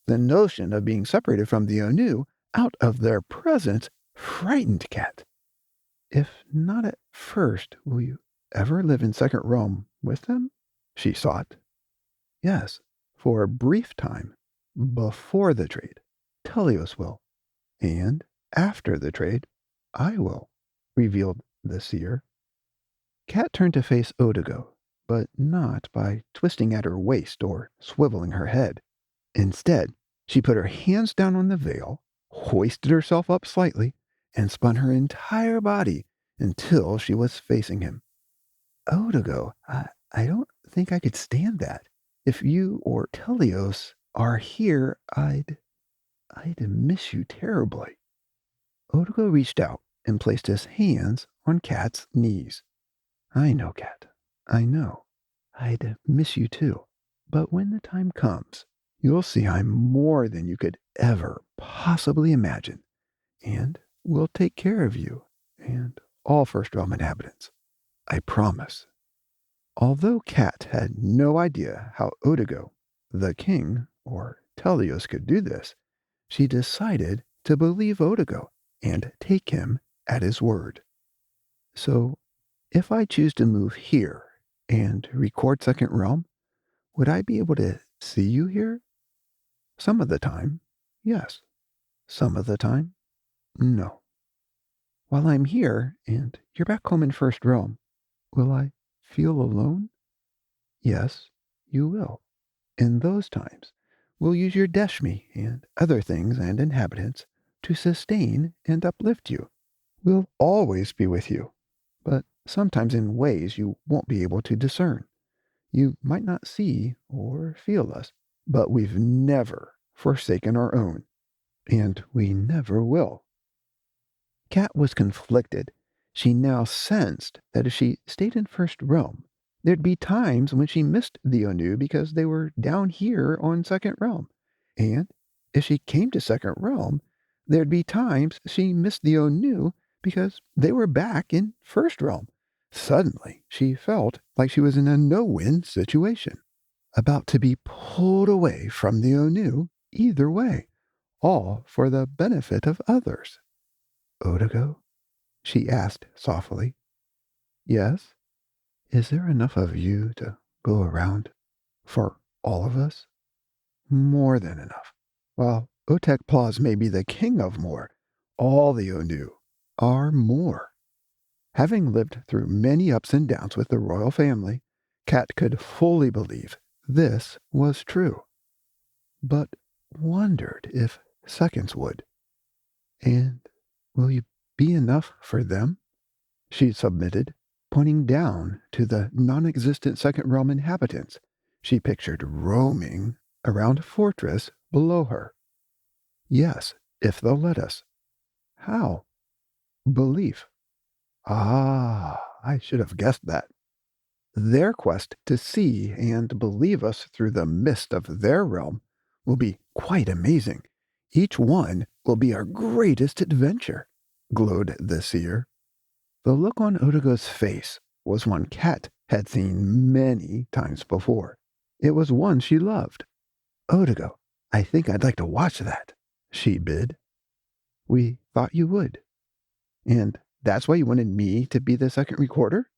The notion of being separated from the Onu out of their presence frightened Cat. If not at first, will you ever live in Second Realm with them? She sought. Yes, for a brief time, before the trade, Telios will, and after the trade, I will, revealed the seer. Cat turned to face Otigo, but not by twisting at her waist or swiveling her head. Instead, she put her hands down on the veil, hoisted herself up slightly, and spun her entire body until she was facing him. Otigo, I don't think I could stand that. If you or Telios are here, I'd miss you terribly. Otigo reached out and placed his hands on Cat's knees. I know, Cat. I know. I'd miss you too. But when the time comes, you'll see I'm more than you could ever possibly imagine, and we'll take care of you and all First Realm inhabitants. I promise. Although Cat had no idea how Otigo, the king, or Telios could do this, she decided to believe Otigo and take him at his word. So, if I choose to move here and record Second Realm, would I be able to see you here? Some of the time, yes. Some of the time, no. While I'm here and you're back home in First Realm, will I feel alone? Yes, you will. In those times, we'll use your Deshmi and other things and inhabitants to sustain and uplift you. We'll always be with you, but sometimes in ways you won't be able to discern. You might not see or feel us, but we've never forsaken our own, and we never will. Kat was conflicted. She now sensed that if she stayed in First Realm, there'd be times when she missed the Onu because they were down here on Second Realm. And if she came to Second Realm, there'd be times she missed the Onu because they were back in First Realm. Suddenly, she felt like she was in a no-win situation, about to be pulled away from the Onu either way, all for the benefit of others. Odigo? She asked softly. Yes? Is there enough of you to go around for all of us? More than enough. While Otek Plaus may be the king of more, all the Onu are more. Having lived through many ups and downs with the royal family, Kat could fully believe this was true, but wondered if seconds would. And will you be enough for them? She submitted, pointing down to the non-existent second realm inhabitants she pictured roaming around a fortress below her. Yes, if they'll let us. How? Belief. Ah, I should have guessed that. Their quest to see and believe us through the mist of their realm will be quite amazing. Each one will be our greatest adventure, glowed the seer. The look on Odigo's face was one Kat had seen many times before. It was one she loved. Odigo, I think I'd like to watch that, she bid. We thought you would. And that's why you wanted me to be the second recorder?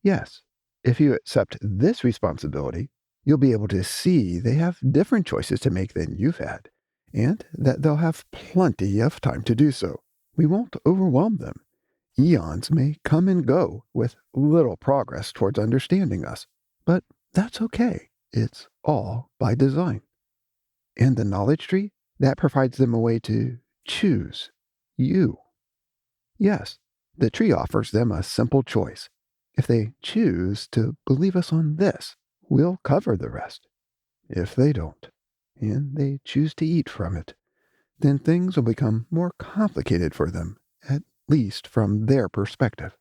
Yes. If you accept this responsibility, you'll be able to see they have different choices to make than you've had, and that they'll have plenty of time to do so. We won't overwhelm them. Eons may come and go with little progress towards understanding us, but that's okay. It's all by design. And the knowledge tree, that provides them a way to choose you. Yes, the tree offers them a simple choice. If they choose to believe us on this, we'll cover the rest. If they don't, and they choose to eat from it, then things will become more complicated for them, at least from their perspective.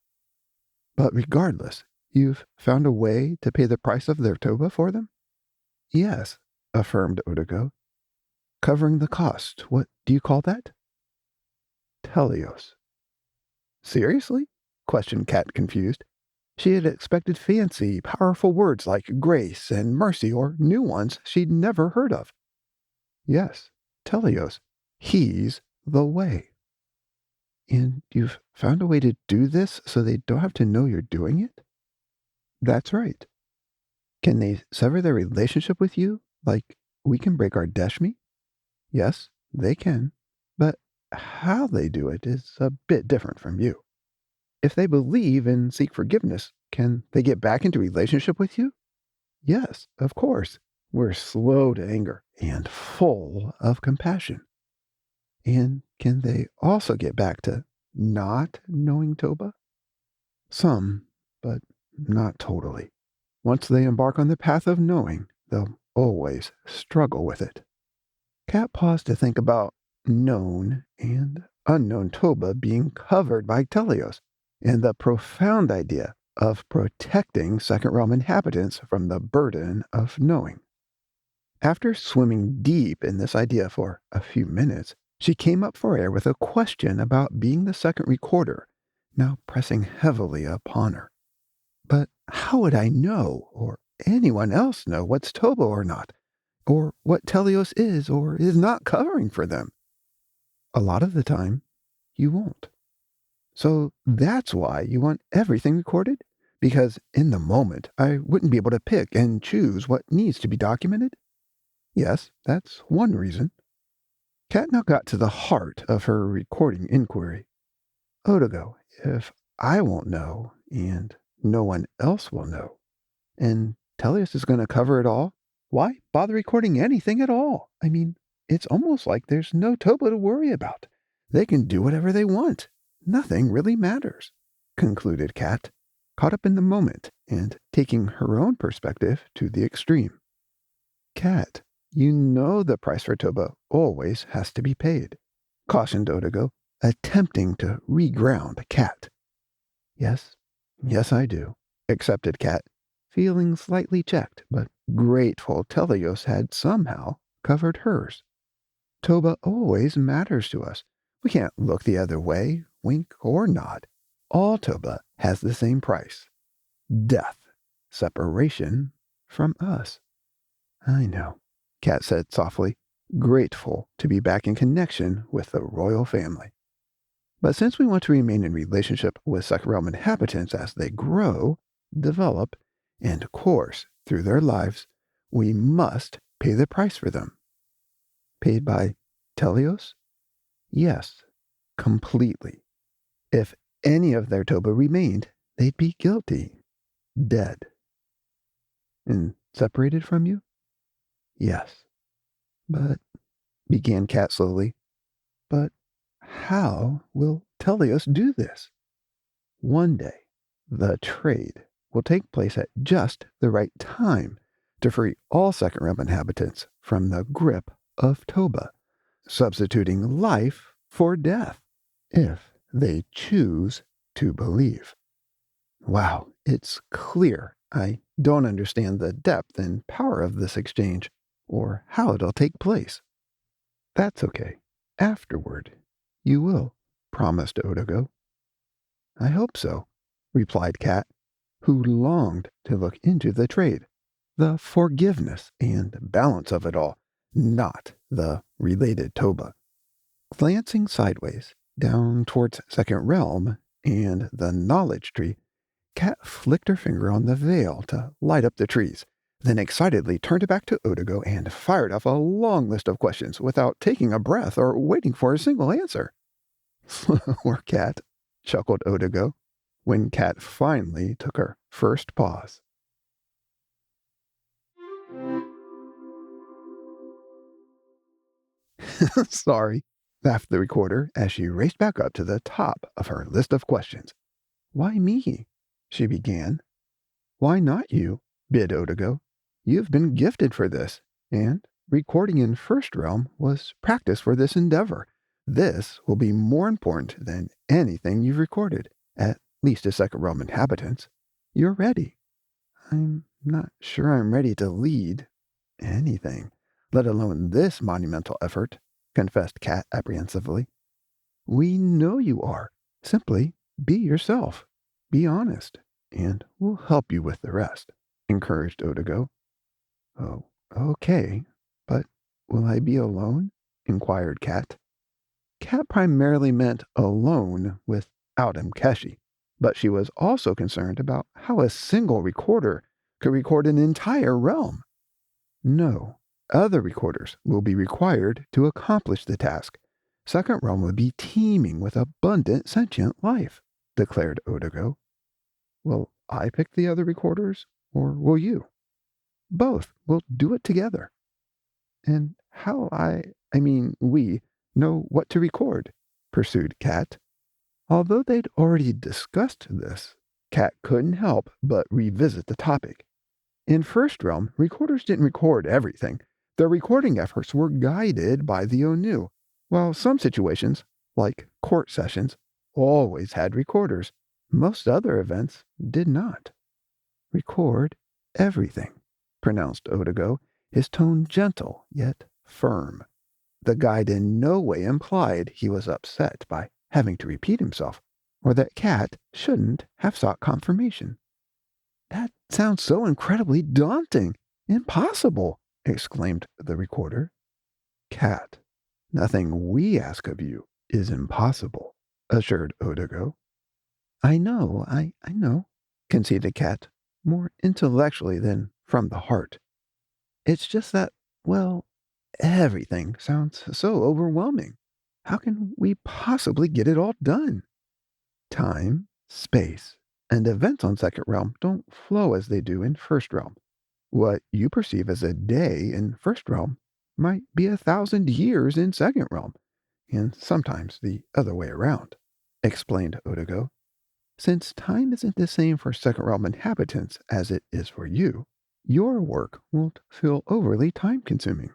But regardless, you've found a way to pay the price of their toba for them? Yes, affirmed Odigo. Covering the cost, what do you call that? Telios. Seriously? Questioned Kat, confused. She had expected fancy, powerful words like grace and mercy or new ones she'd never heard of. Yes, Telios. He's the way. And you've found a way to do this so they don't have to know you're doing it? That's right. Can they sever their relationship with you, like we can break our deshmi? Yes, they can. But how they do it is a bit different from you. If they believe and seek forgiveness, can they get back into relationship with you? Yes, of course. We're slow to anger and full of compassion. And can they also get back to not knowing Toba? Some, but not totally. Once they embark on the path of knowing, they'll always struggle with it. Kat paused to think about known and unknown Toba being covered by Telios, and the profound idea of protecting Second Realm inhabitants from the burden of knowing. After swimming deep in this idea for a few minutes, she came up for air with a question about being the second recorder, now pressing heavily upon her. But how would I know, or anyone else know, what's Toba or not, or what Telios is or is not covering for them? A lot of the time, you won't. So that's why you want everything recorded? Because in the moment, I wouldn't be able to pick and choose what needs to be documented? Yes, that's one reason. Kat now got to the heart of her recording inquiry. Odigo, if I won't know, and no one else will know, and Telius is going to cover it all, why bother recording anything at all? I mean, it's almost like there's no Toba to worry about. They can do whatever they want. Nothing really matters, concluded Kat, caught up in the moment and taking her own perspective to the extreme. Kat, you know the price for Toba always has to be paid, cautioned Odigo, attempting to reground Cat. Yes, I do, accepted Cat, feeling slightly checked, but grateful Telios had somehow covered hers. Toba always matters to us. We can't look the other way, wink or nod. All Toba has the same price. Death. Separation from us. I know, Cat said softly, grateful to be back in connection with the royal family. But since we want to remain in relationship with second realm inhabitants as they grow, develop, and course through their lives, we must pay the price for them. Paid by Telios? Yes, completely. If any of their Toba remained, they'd be guilty. Dead. And separated from you? Yes. But, began Cat slowly, but how will Telios do this? One day, the trade will take place at just the right time to free all second realm inhabitants from the grip of Toba, substituting life for death, if they choose to believe. Wow, it's clear I don't understand the depth and power of this exchange, or how it'll take place. That's okay. Afterward, you will, promised Odago. I hope so, replied Cat, who longed to look into the trade, the forgiveness and balance of it all, not the related Toba. Glancing sideways, down towards second realm and the knowledge tree, Cat flicked her finger on the veil to light up the trees, then excitedly turned it back to Odago and fired off a long list of questions without taking a breath or waiting for a single answer. Slower Cat, chuckled Odago, when Cat finally took her first pause. Sorry, laughed the recorder as she raced back up to the top of her list of questions. Why me? She began. Why not you? Bid Odago. You've been gifted for this, and recording in First Realm was practice for this endeavor. This will be more important than anything you've recorded, at least to Second Realm inhabitants. You're ready. I'm not sure I'm ready to lead anything, let alone this monumental effort, confessed Cat apprehensively. We know you are. Simply be yourself. Be honest, and we'll help you with the rest, encouraged Odago. Oh, okay. But will I be alone? Inquired Cat. Cat primarily meant alone without Mkeshi, but she was also concerned about how a single recorder could record an entire realm. No, other recorders will be required to accomplish the task. Second realm will be teeming with abundant sentient life, declared Odago. Will I pick the other recorders, or will you? Both. We'll do it together. And how we, know what to record, pursued Cat. Although they'd already discussed this, Cat couldn't help but revisit the topic. In First Realm, recorders didn't record everything. Their recording efforts were guided by the Onu, while some situations, like court sessions, always had recorders. Most other events did not. Record everything, pronounced Odago, his tone gentle yet firm. The guide in no way implied he was upset by having to repeat himself, or that Cat shouldn't have sought confirmation. That sounds so incredibly daunting. Impossible, exclaimed the recorder. Cat, nothing we ask of you is impossible, assured Odago. I know, conceded Cat, more intellectually than from the heart. It's just that, well, everything sounds so overwhelming. How can we possibly get it all done? Time, space, and events on Second Realm don't flow as they do in First Realm. What you perceive as a day in First Realm might be 1,000 years in Second Realm, and sometimes the other way around, explained Odago. Since time isn't the same for Second Realm inhabitants as it is for you, your work won't feel overly time consuming.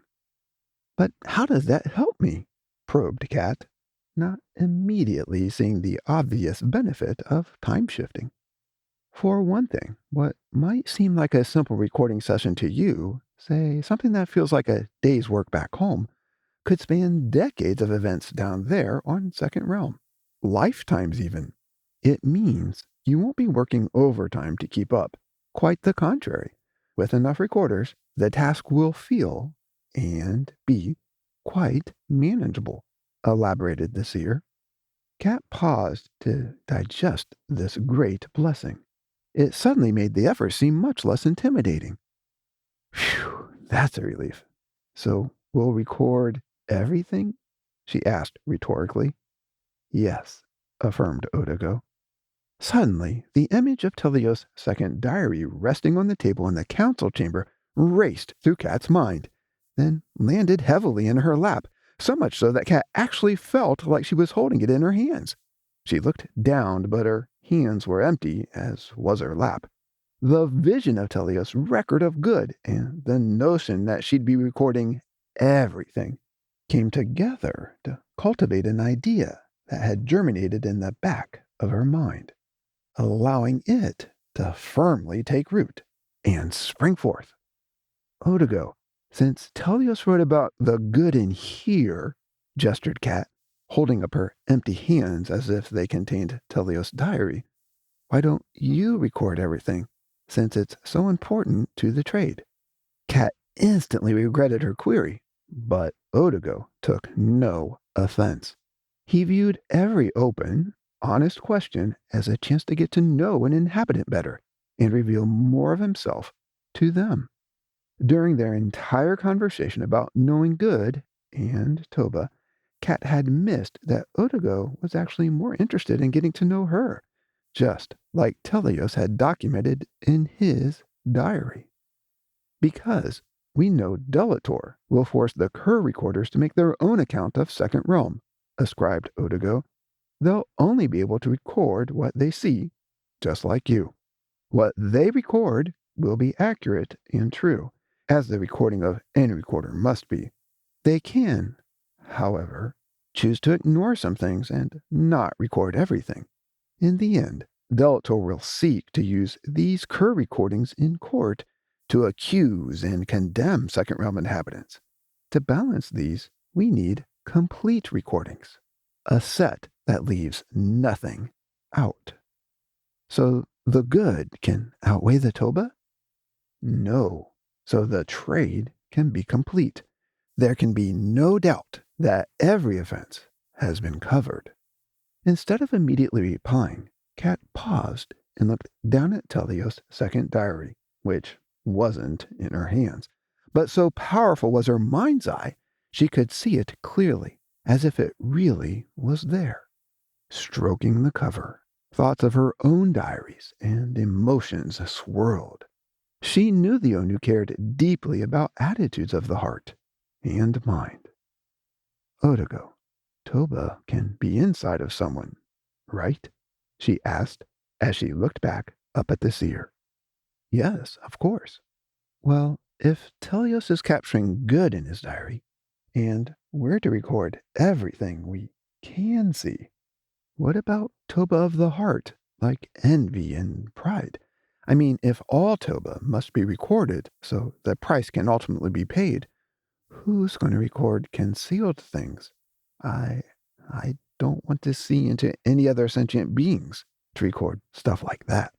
But how does that help me? Probed Cat. not immediately seeing the obvious benefit of time shifting. For one thing, what might seem like a simple recording session to you, say something that feels like a day's work back home, could span decades of events down there on Second Realm. Lifetimes, even. It means you won't be working overtime to keep up. Quite the contrary. With enough recorders, the task will feel and be quite manageable, elaborated the seer. Cat paused to digest this great blessing. It suddenly made the effort seem much less intimidating. Phew, that's a relief. So we'll record everything? She asked rhetorically. Yes, affirmed Odago. Suddenly, the image of Telios' second diary resting on the table in the council chamber raced through Kat's mind, then landed heavily in her lap, so much so that Kat actually felt like she was holding it in her hands. She looked down, but her hands were empty, as was her lap. The vision of Telios' record of good and the notion that she'd be recording everything came together to cultivate an idea that had germinated in the back of her mind, allowing it to firmly take root and spring forth. Odago, since Telios wrote about the good in here, gestured Kat, holding up her empty hands as if they contained Telios' diary, why don't you record everything, since it's so important to the trade? Kat instantly regretted her query, but Odago took no offense. He viewed every open, honest question as a chance to get to know an inhabitant better and reveal more of himself to them. During their entire conversation about knowing good and Toba, Kat had missed that Odago was actually more interested in getting to know her, just like Telios had documented in his diary. Because we know Delator will force the Kuur recorders to make their own account of Second Realm, ascribed Odago. They'll only be able to record what they see, just like you. What they record will be accurate and true, as the recording of any recorder must be. They can, however, choose to ignore some things and not record everything. In the end, Delator will seek to use these Kuur recordings in court to accuse and condemn Second Realm inhabitants. To balance these, we need complete recordings, a set that leaves nothing out. So the good can outweigh the Toba? No. So the trade can be complete. There can be no doubt that every offense has been covered. Instead of immediately replying, Kat paused and looked down at Telios' second diary, which wasn't in her hands. But so powerful was her mind's eye, she could see it clearly, as if it really was there. Stroking the cover, thoughts of her own diaries and emotions swirled. She knew the Onu cared deeply about attitudes of the heart and mind. Odago, Toba can be inside of someone, right? She asked as she looked back up at the seer. Yes, of course. Well, if Telios is capturing good in his diary, and we're to record everything we can see, what about Toba of the heart, like envy and pride? I mean, if all Toba must be recorded so the price can ultimately be paid, who's going to record concealed things? I don't want to see into any other sentient beings to record stuff like that.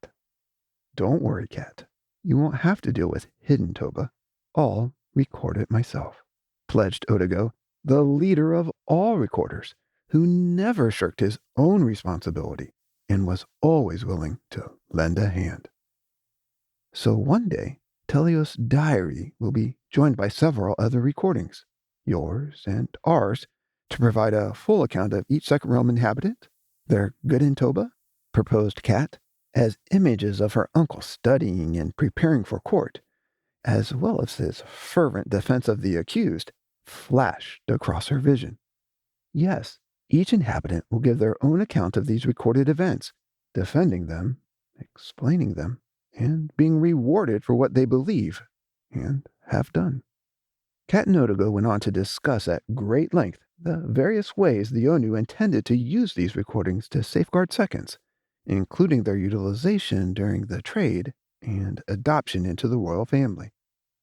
Don't worry, Cat. You won't have to deal with hidden Toba. I'll record it myself, pledged Odago, the leader of all recorders, who never shirked his own responsibility and was always willing to lend a hand. So one day, Telios' diary will be joined by several other recordings, yours and ours, to provide a full account of each Second Realm inhabitant, their good in Toba, proposed Cat, as images of her uncle studying and preparing for court, as well as his fervent defense of the accused, flashed across her vision. Yes, each inhabitant will give their own account of these recorded events, defending them, explaining them, and being rewarded for what they believe and have done. Cat and Odago went on to discuss at great length the various ways the Onu intended to use these recordings to safeguard seconds, including their utilization during the trade and adoption into the royal family.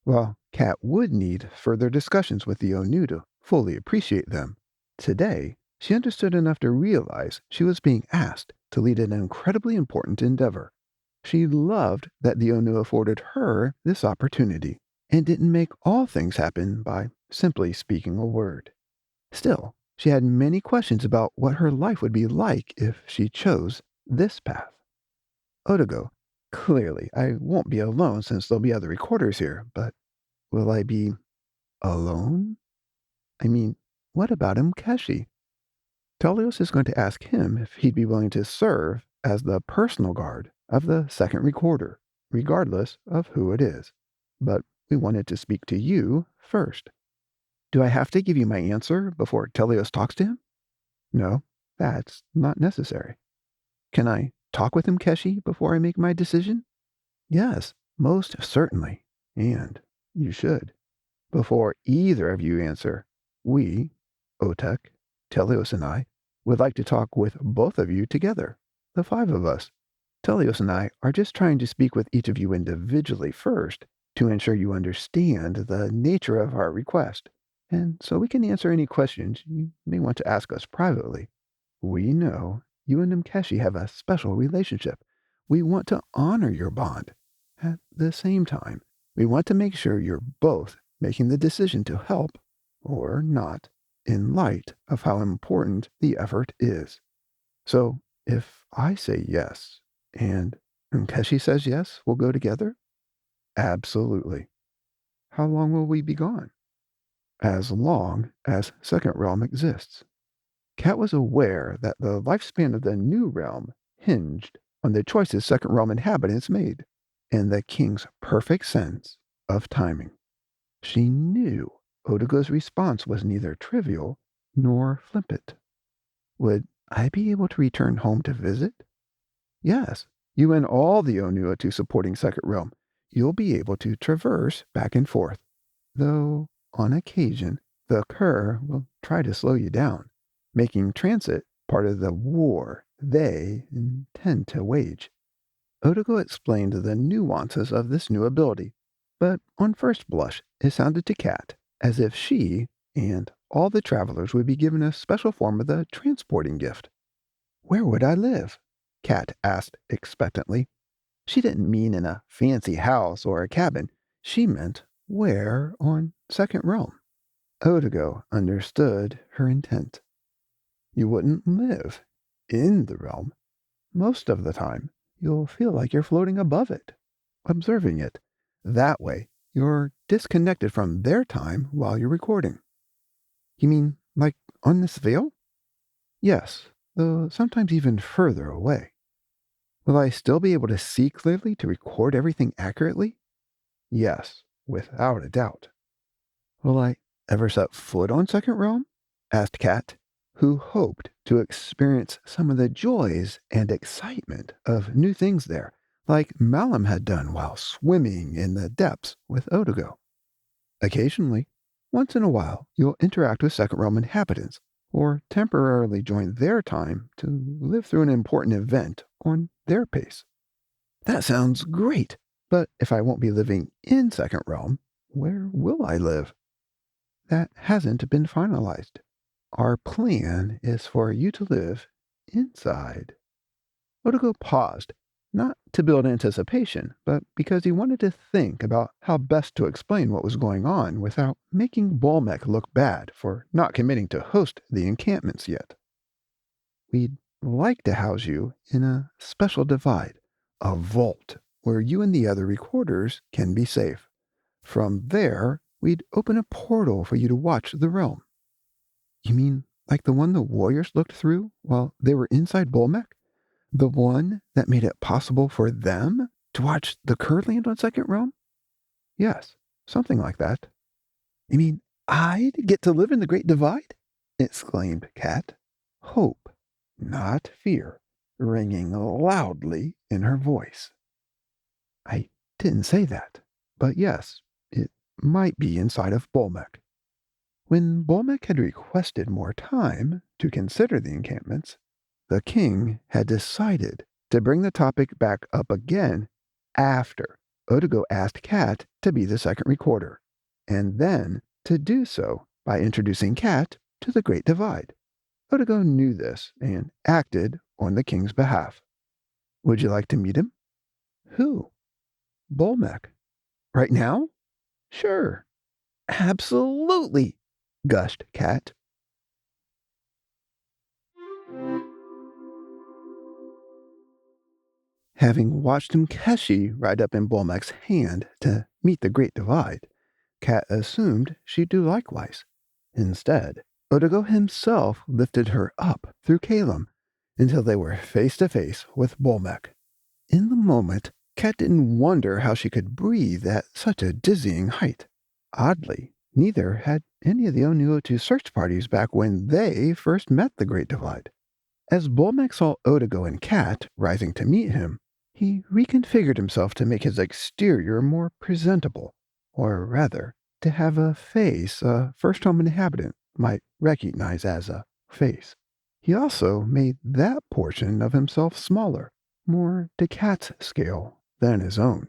While Kat would need further discussions with the Onu to fully appreciate them, today she understood enough to realize she was being asked to lead an incredibly important endeavor. She loved that the Onu afforded her this opportunity and didn't make all things happen by simply speaking a word. Still, she had many questions about what her life would be like if she chose this path. Odago, clearly, I won't be alone since there'll be other recorders here, but will I be alone? I mean, what about Mkeshi? Telios is going to ask him if he'd be willing to serve as the personal guard of the second recorder, regardless of who it is. But we wanted to speak to you first. Do I have to give you my answer before Telios talks to him? No, that's not necessary. Can I talk with Mkeshi before I make my decision? Yes, most certainly. And you should. Before either of you answer, we, Otek, Telios and I, would like to talk with both of you together, the five of us. Telios and I are just trying to speak with each of you individually first to ensure you understand the nature of our request, and so we can answer any questions you may want to ask us privately. We know you and Mkeshi have a special relationship. We want to honor your bond. At the same time, we want to make sure you're both making the decision to help or not in light of how important the effort is. So, if I say yes and Mkeshi says yes, we'll go together? Absolutely. How long will we be gone? As long as Second Realm exists. Kat was aware that the lifespan of the new realm hinged on the choices Second Realm inhabitants made, and the king's perfect sense of timing. She knew Odago's response was neither trivial nor flippant. Would I be able to return home to visit? Yes, you and all the Onuatu supporting Second Realm. You'll be able to traverse back and forth, though on occasion the Kuur will try to slow you down, making transit part of the war they intend to wage. Odago explained the nuances of this new ability, but on first blush it sounded to Kat as if she and all the travelers would be given a special form of the transporting gift. Where would I live? Kat asked expectantly. She didn't mean in a fancy house or a cabin. She meant where on Second Realm. Odago understood her intent. You wouldn't live in the realm. Most of the time, you'll feel like you're floating above it, observing it. That way, you're disconnected from their time while you're recording. You mean, like on this veil? Yes, though sometimes even further away. Will I still be able to see clearly to record everything accurately? Yes, without a doubt. Will I ever set foot on Second Realm? Asked Kat, who hoped to experience some of the joys and excitement of new things there, like Malum had done while swimming in the depths with Odago. Occasionally, once in a while, you'll interact with Second Realm inhabitants, or temporarily join their time to live through an important event on their pace. That sounds great, but if I won't be living in Second Realm, where will I live? That hasn't been finalized. Our plan is for you to live inside. Odago paused, not to build anticipation, but because he wanted to think about how best to explain what was going on without making Bolmec look bad for not committing to host the encampments yet. We'd like to house you in a special divide, a vault, where you and the other recorders can be safe. From there, we'd open a portal for you to watch the realm. You mean like the one the warriors looked through while they were inside Bolmec? The one that made it possible for them to watch the Kuur land on Second Realm? Yes, something like that. You mean I'd get to live in the Great Divide? Exclaimed Kat. Hope, not fear, ringing loudly in her voice. I didn't say that, but yes, it might be inside of Bolmec. When Bolmek had requested more time to consider the encampments, the king had decided to bring the topic back up again after Odigo asked Cat to be the second recorder, and then to do so by introducing Cat to the Great Divide. Odigo knew this and acted on the king's behalf. Would you like to meet him? Who? Bolmek. Right now? Sure. Absolutely, gushed Cat. Having watched Mkeshi ride up in Bolmek's hand to meet the Great Divide, Cat assumed she'd do likewise. Instead, Odigo himself lifted her up through Calum until they were face to face with Bolmek. In the moment, Cat didn't wonder how she could breathe at such a dizzying height. Oddly, neither had any of the Onu search parties back when they first met the Great Divide. As Bolmek saw Odigo and Cat rising to meet him, he reconfigured himself to make his exterior more presentable, or rather, to have a face a first-home inhabitant might recognize as a face. He also made that portion of himself smaller, more to Cat's scale than his own.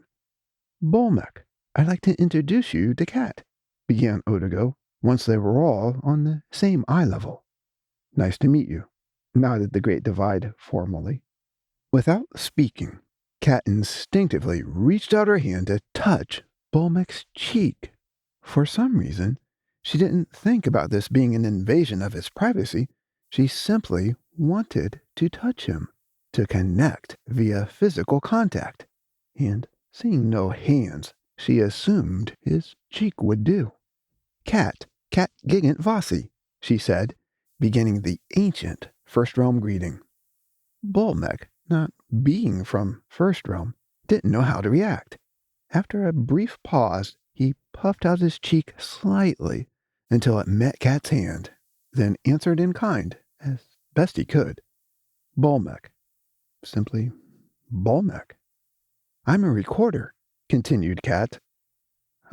Bolmek, I'd like to introduce you to Cat, began Odigo, once they were all on the same eye level. Nice to meet you, nodded the Great Divide formally. Without speaking, Cat instinctively reached out her hand to touch Bolmek's cheek. For some reason, she didn't think about this being an invasion of his privacy. She simply wanted to touch him, to connect via physical contact. And seeing no hands, she assumed his cheek would do. Cat gigant Vasi, she said, beginning the ancient First Realm greeting. Bolmek, not being from First Realm, didn't know how to react. After a brief pause, he puffed out his cheek slightly until it met Cat's hand, then answered in kind, as best he could. Bolmek. Simply Bolmek. I'm a recorder, continued Cat.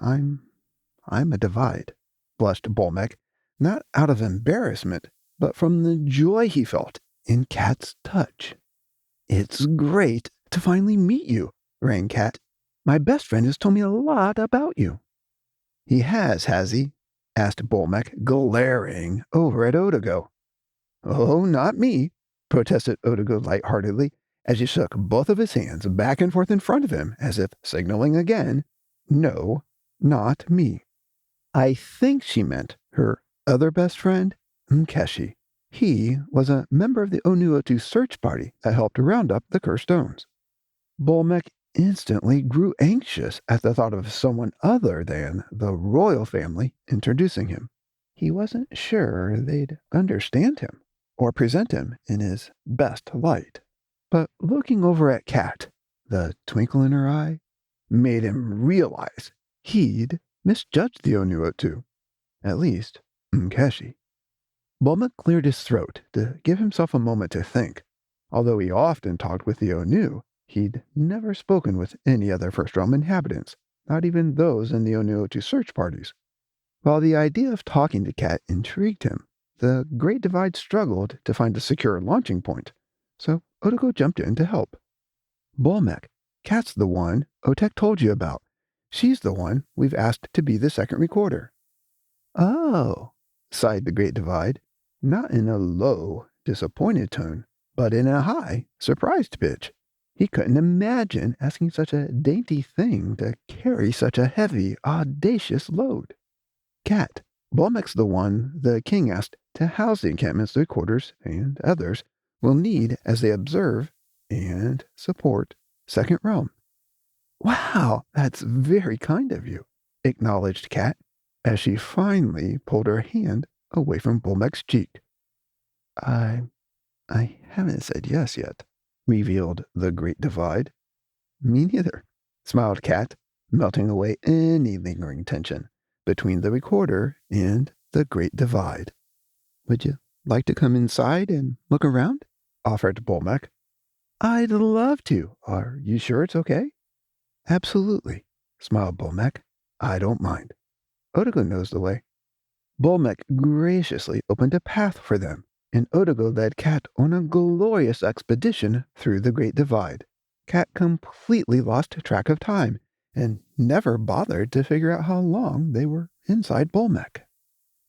I'm a divide, blushed Bolmek, not out of embarrassment, but from the joy he felt in Cat's touch. It's great to finally meet you, rang Cat. My best friend has told me a lot about you. He has he? Asked Bolmek, glaring over at Odigo. Oh, not me, protested Odigo lightheartedly, as he shook both of his hands back and forth in front of him, as if signaling again, no, not me. I think she meant her other best friend, Mkeshi. He was a member of the Onu search party that helped round up the cursed stones. Bolmek instantly grew anxious at the thought of someone other than the royal family introducing him. He wasn't sure they'd understand him or present him in his best light. But looking over at Cat, the twinkle in her eye made him realize he'd misjudged the Onu, at least Mkeshi. Bolmek cleared his throat to give himself a moment to think. Although he often talked with the Onu, he'd never spoken with any other First Realm inhabitants, not even those in the Onu search parties. While the idea of talking to Cat intrigued him, the Great Divide struggled to find a secure launching point, so Odigo jumped in to help. Bolmek, Cat's the one Otek told you about. She's the one we've asked to be the second recorder. Oh, sighed the Great Divide, not in a low, disappointed tone, but in a high, surprised pitch. He couldn't imagine asking such a dainty thing to carry such a heavy, audacious load. Cat, Bolmek's the one the king asked to house the encampments the recorders and others will need as they observe and support Second Realm. Wow, that's very kind of you, acknowledged Cat, as she finally pulled her hand away from Bolmek's cheek. I haven't said yes yet, revealed the Great Divide. Me neither, smiled Cat, melting away any lingering tension between the recorder and the Great Divide. Would you like to come inside and look around? Offered Bolmek. I'd love to. Are you sure it's okay? Absolutely, smiled Bolmek. I don't mind. Odigo knows the way. Bolmek graciously opened a path for them, and Odago led Cat on a glorious expedition through the Great Divide. Cat completely lost track of time, and never bothered to figure out how long they were inside Bolmek.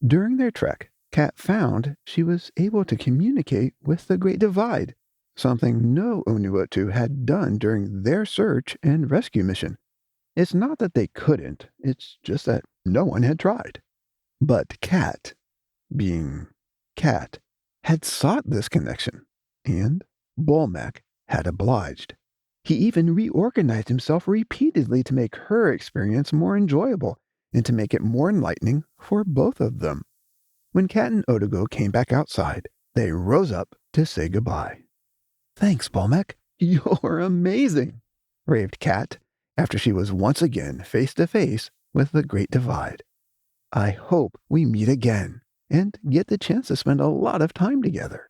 During their trek, Cat found she was able to communicate with the Great Divide, something no Onuotu had done during their search and rescue mission. It's not that they couldn't, it's just that no one had tried. But Cat, being Cat, had sought this connection, and Bolmek had obliged. He even reorganized himself repeatedly to make her experience more enjoyable and to make it more enlightening for both of them. When Cat and Odago came back outside, they rose up to say goodbye. "Thanks, Bolmek. You're amazing," raved Cat after she was once again face to face with the Great Divide. "I hope we meet again and get the chance to spend a lot of time together."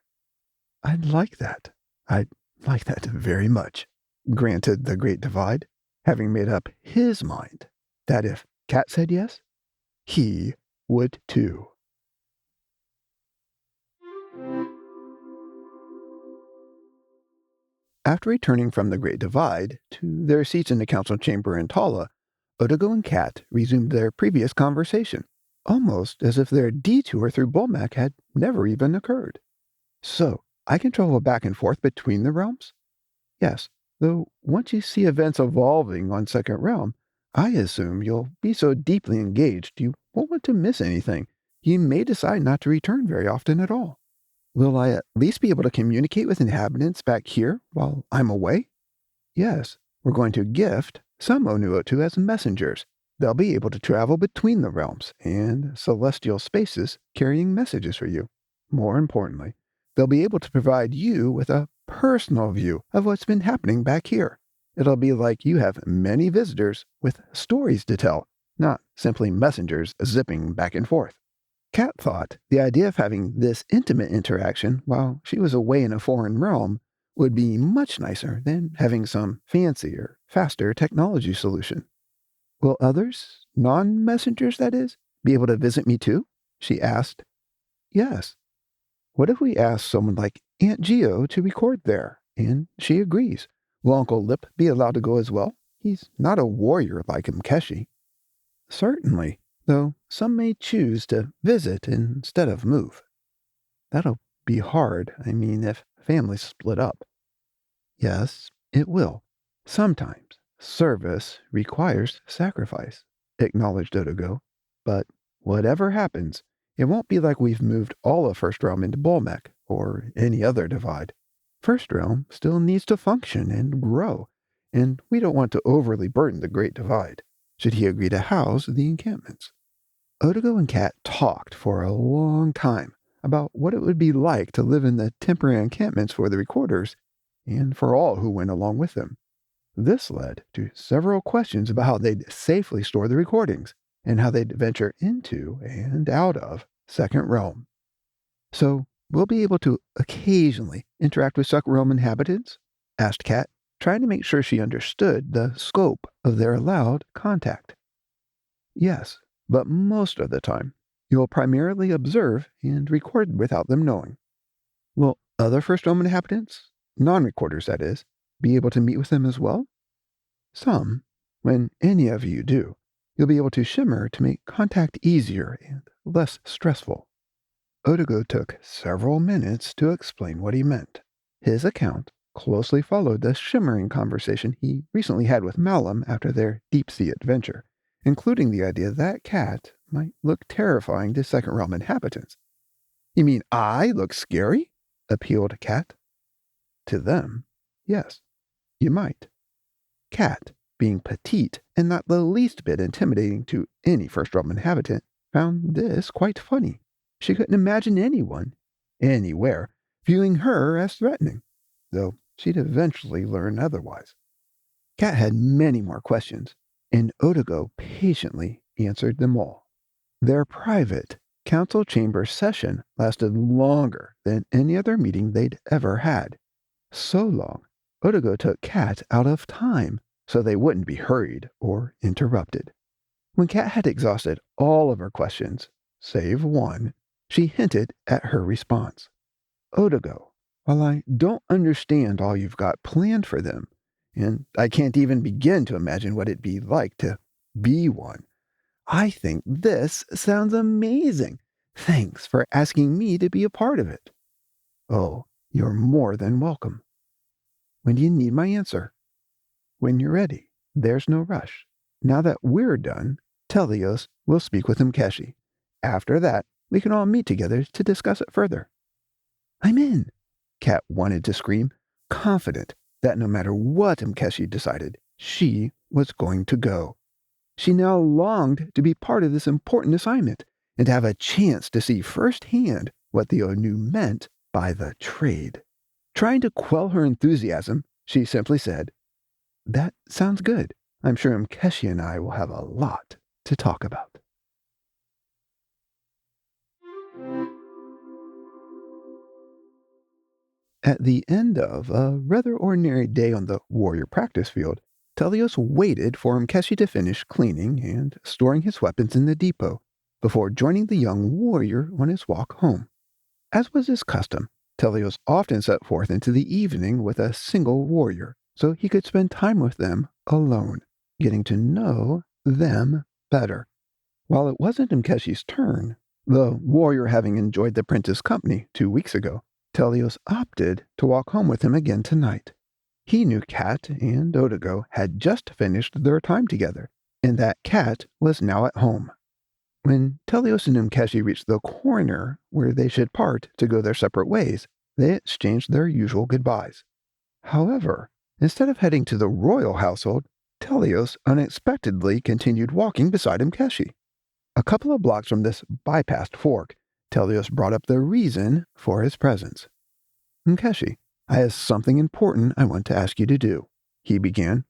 "I'd like that. I'd like that very much," granted the Great Divide, having made up his mind that if Cat said yes, he would too. After returning from the Great Divide to their seats in the council chamber in Tala, Odago and Cat resumed their previous conversation, almost as if their detour through Bolmek had never even occurred. "So, I can travel back and forth between the realms?" "Yes, though once you see events evolving on Second Realm, I assume you'll be so deeply engaged you won't want to miss anything. You may decide not to return very often at all." "Will I at least be able to communicate with inhabitants back here while I'm away?" "Yes, we're going to gift some Onuotu as messengers. They'll be able to travel between the realms and celestial spaces carrying messages for you. More importantly, they'll be able to provide you with a personal view of what's been happening back here. It'll be like you have many visitors with stories to tell, not simply messengers zipping back and forth." Cat thought the idea of having this intimate interaction while she was away in a foreign realm would be much nicer than having some fancier, faster technology solution. "Will others, non-messengers that is, be able to visit me too?" she asked. "Yes. What if we ask someone like Aunt Geo to record there, and she agrees? Will Uncle Lip be allowed to go as well? He's not a warrior like Mkeshi." "Certainly, though some may choose to visit instead of move. That'll be hard, if families split up." "Yes, it will. Sometimes service requires sacrifice," acknowledged Odago. "But whatever happens, it won't be like we've moved all of First Realm into Bolmek or any other divide. First Realm still needs to function and grow, and we don't want to overly burden the Great Divide, should he agree to house the encampments." Odago and Cat talked for a long time about what it would be like to live in the temporary encampments for the recorders and for all who went along with them. This led to several questions about how they'd safely store the recordings and how they'd venture into and out of Second Realm. "So, we'll be able to occasionally interact with Second Realm inhabitants?" asked Cat, trying to make sure she understood the scope of their allowed contact. "Yes, but most of the time, you'll primarily observe and record without them knowing." "Will other First Realm inhabitants, non-recorders that is, be able to meet with them as well?" "Some. When any of you do, you'll be able to shimmer to make contact easier and less stressful." Odago took several minutes to explain what he meant. His account closely followed the shimmering conversation he recently had with Malum after their deep-sea adventure, including the idea that Cat might look terrifying to Second Realm inhabitants. "You mean I look scary?" appealed Cat. "To them, yes, you might." Cat, being petite and not the least bit intimidating to any First Realm inhabitant, found this quite funny. She couldn't imagine anyone, anywhere, viewing her as threatening, though she'd eventually learn otherwise. Cat had many more questions, and Odago patiently answered them all. Their private council chamber session lasted longer than any other meeting they'd ever had. So long, Odago took Cat out of time so they wouldn't be hurried or interrupted. When Cat had exhausted all of her questions, save one, she hinted at her response. Odago, while I don't understand all you've got planned for them, and I can't even begin to imagine what it'd be like to be one, I think this sounds amazing. Thanks for asking me to be a part of it. Oh, you're more than welcome. When do you need my answer? When you're ready. There's no rush. Now that we're done, Telios will speak with Mkeshi. After that, we can all meet together to discuss it further. I'm in, Kat wanted to scream, confident that no matter what Mkeshi decided, she was going to go. She now longed to be part of this important assignment and to have a chance to see firsthand what the Onu meant by the trade. Trying to quell her enthusiasm, she simply said, That sounds good. I'm sure Mkeshi and I will have a lot to talk about. At the end of a rather ordinary day on the warrior practice field, Telios waited for Mkeshi to finish cleaning and storing his weapons in the depot before joining the young warrior on his walk home. As was his custom, Telios often set forth into the evening with a single warrior, so he could spend time with them alone, getting to know them better. While it wasn't Mkeshi's turn, the warrior having enjoyed the prince's company 2 weeks ago, Telios opted to walk home with him again tonight. He knew Kat and Odago had just finished their time together, and that Kat was now at home. When Telios and Mkeshi reached the corner where they should part to go their separate ways, they exchanged their usual goodbyes. However, instead of heading to the royal household, Telios unexpectedly continued walking beside Mkeshi. A couple of blocks from this bypassed fork, Telios brought up the reason for his presence. Mkeshi, I have something important I want to ask you to do, he began.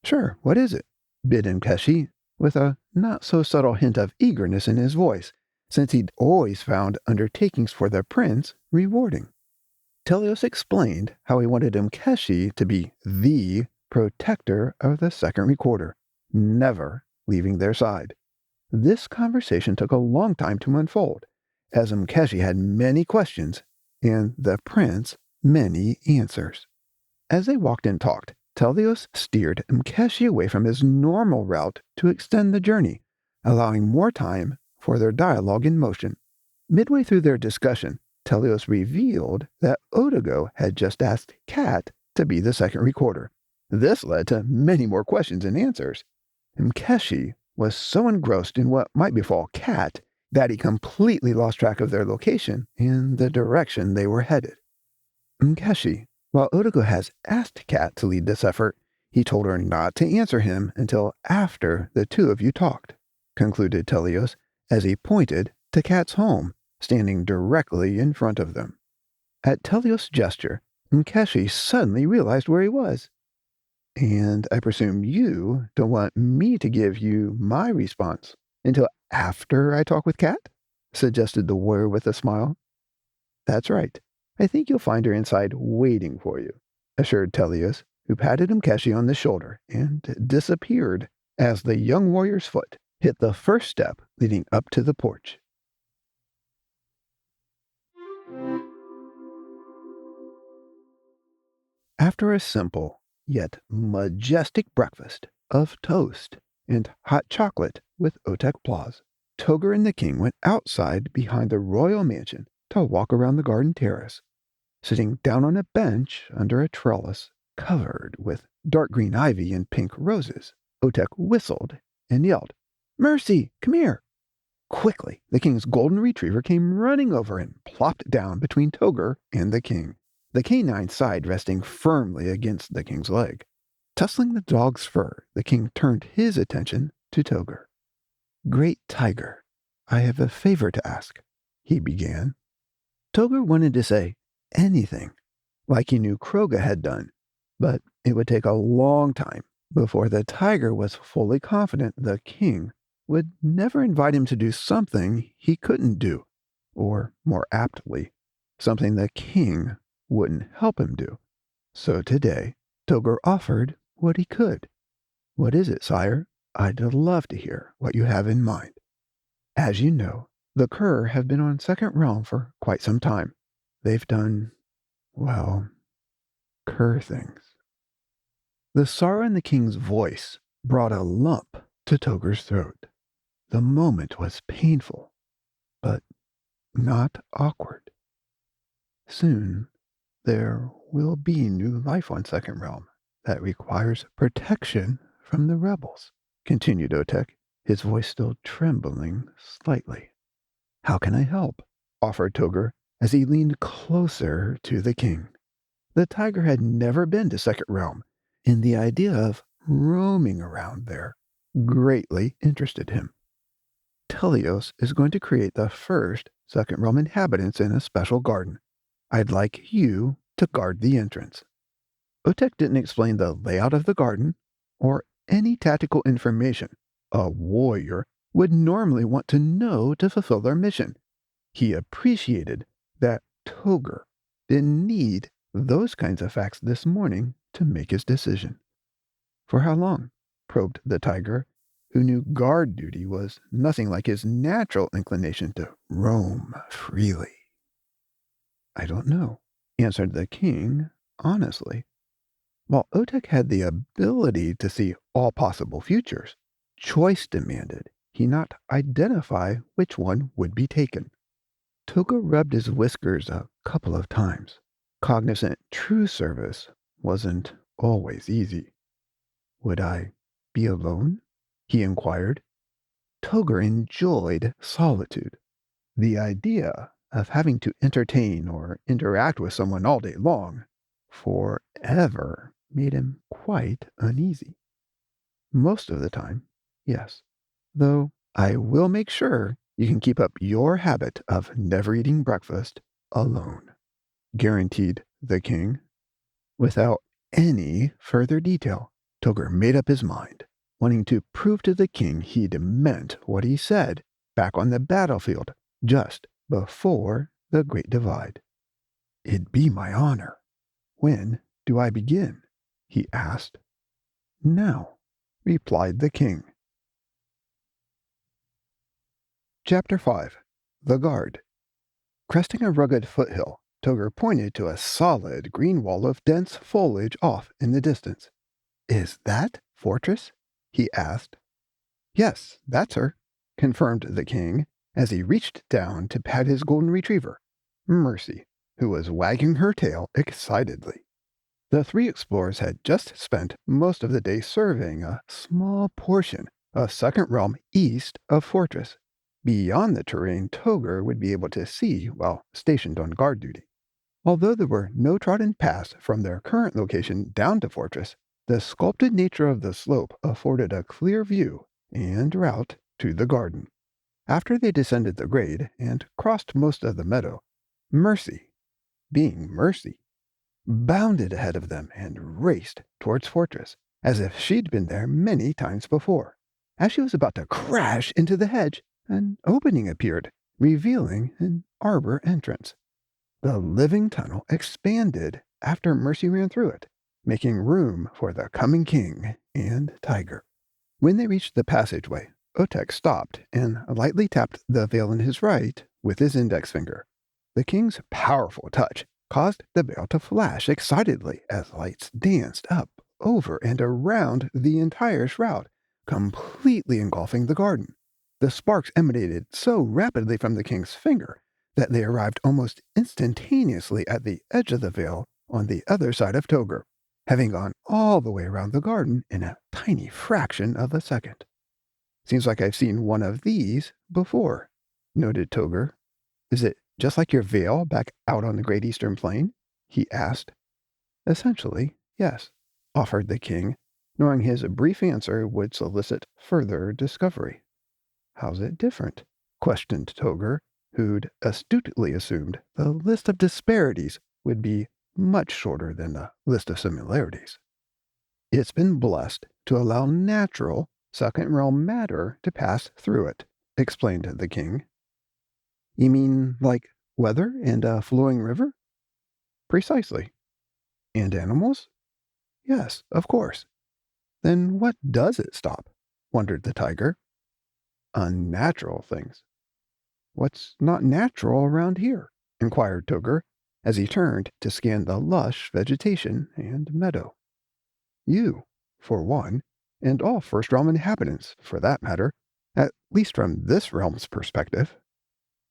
Sure, what is it? Bid Mkeshi, with a not-so-subtle hint of eagerness in his voice, since he'd always found undertakings for the prince rewarding. Telios explained how he wanted Mkeshi to be the protector of the second recorder, never leaving their side. This conversation took a long time to unfold, as Mkeshi had many questions, and the prince many answers. As they walked and talked, Telios steered Mkeshi away from his normal route to extend the journey, allowing more time for their dialogue in motion. Midway through their discussion, Telios revealed that Odago had just asked Kat to be the second recorder. This led to many more questions and answers. Mkeshi was so engrossed in what might befall Kat that he completely lost track of their location and the direction they were headed. Mkeshi, while Odago has asked Kat to lead this effort, he told her not to answer him until after the two of you talked, concluded Telios as he pointed to Kat's home, standing directly in front of them. At Telios' gesture, Mkeshi suddenly realized where he was. And I presume you don't want me to give you my response until after I talk with Kat? Suggested the warrior with a smile. That's right. I think you'll find her inside waiting for you, assured Telios, who patted Mkeshi on the shoulder and disappeared as the young warrior's foot hit the first step leading up to the porch. After a simple, yet majestic breakfast of toast and hot chocolate with Otek Plaus, Toger and the king went outside behind the royal mansion to walk around the garden terrace. Sitting down on a bench under a trellis covered with dark green ivy and pink roses, Otek whistled and yelled, Mercy, come here! Quickly, the king's golden retriever came running over and plopped down between Toger and the king, the canine's side resting firmly against the king's leg. Tussling the dog's fur, the king turned his attention to Toger. Great Tiger, I have a favor to ask, he began. Toger wanted to say anything, like he knew Kroga had done, but it would take a long time before the tiger was fully confident the king would never invite him to do something he couldn't do, or more aptly, something the king wouldn't help him do. So today, Toger offered what he could. What is it, sire? I'd love to hear what you have in mind. As you know, The Kuur have been on second realm for quite some time. They've done, well, Kuur things. The sorrow in the king's voice brought a lump to Toger's throat. The moment was painful, but not awkward. Soon, there will be new life on Second Realm that requires protection from the rebels, continued Otek, his voice still trembling slightly. How can I help? Offered Toger as he leaned closer to the king. The tiger had never been to Second Realm, and the idea of roaming around there greatly interested him. Telios is going to create the first Second Realm inhabitants in a special garden. I'd like you to guard the entrance. Otek didn't explain the layout of the garden or any tactical information a warrior would normally want to know to fulfill their mission. He appreciated that Toger didn't need those kinds of facts this morning to make his decision. For how long? Probed the tiger, who knew guard duty was nothing like his natural inclination to roam freely. I don't know, answered the king honestly. While Otek had the ability to see all possible futures, choice demanded he not identify which one would be taken. Toga rubbed his whiskers a couple of times. Cognizant true service wasn't always easy. Would I be alone? He inquired. Toger enjoyed solitude. The idea of having to entertain or interact with someone all day long, forever, made him quite uneasy. Most of the time, yes. Though I will make sure you can keep up your habit of never eating breakfast alone, guaranteed the king. Without any further detail, Toger made up his mind, wanting to prove to the king he'd meant what he said back on the battlefield just before the Great Divide. It'd be my honor. When do I begin? He asked. Now, replied the king. Chapter 5. The Guard. Cresting a rugged foothill, Toger pointed to a solid green wall of dense foliage off in the distance. Is that Fortress? He asked. Yes, that's her, confirmed the king, as he reached down to pat his golden retriever, Mercy, who was wagging her tail excitedly. The three explorers had just spent most of the day surveying a small portion of Second Realm east of Fortress, beyond the terrain Toger would be able to see while stationed on guard duty. Although there were no trodden paths from their current location down to Fortress, the sculpted nature of the slope afforded a clear view and route to the garden. After they descended the grade and crossed most of the meadow, Mercy, being Mercy, bounded ahead of them and raced towards Fortress, as if she'd been there many times before. As she was about to crash into the hedge, an opening appeared, revealing an arbor entrance. The living tunnel expanded after Mercy ran through it, making room for the coming king and tiger. When they reached the passageway, Otek stopped and lightly tapped the veil in his right with his index finger. The king's powerful touch caused the veil to flash excitedly as lights danced up, over, and around the entire shroud, completely engulfing the garden. The sparks emanated so rapidly from the king's finger that they arrived almost instantaneously at the edge of the veil on the other side of Toger, having gone all the way around the garden in a tiny fraction of a second. Seems like I've seen one of these before, noted Toger. Is it just like your veil back out on the Great Eastern Plain? He asked. Essentially, yes, offered the king, knowing his brief answer would solicit further discovery. How's it different? Questioned Toger, who'd astutely assumed the list of disparities would be much shorter than the list of similarities. It's been blessed to allow natural second realm matter to pass through it, explained the king. You mean like weather and a flowing river? Precisely. And animals? Yes, of course. Then what does it stop? Wondered the tiger. Unnatural things. What's not natural around here? Inquired Togger, as he turned to scan the lush vegetation and meadow. You, for one, and all first realm inhabitants, for that matter, at least from this realm's perspective.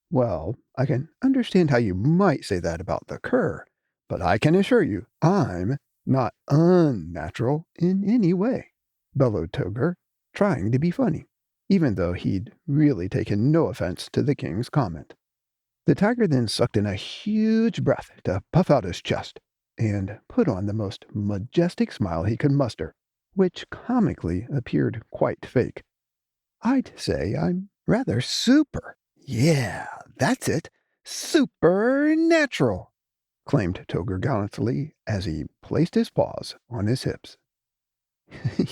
Well, I can understand how you might say that about the Kuur, but I can assure you I'm not unnatural in any way, bellowed Togger, trying to be funny, even though he'd really taken no offense to the king's comment. The tiger then sucked in a huge breath to puff out his chest, and put on the most majestic smile he could muster, which comically appeared quite fake. I'd say I'm rather super. Yeah, that's it. Supernatural, claimed Togger gallantly as he placed his paws on his hips.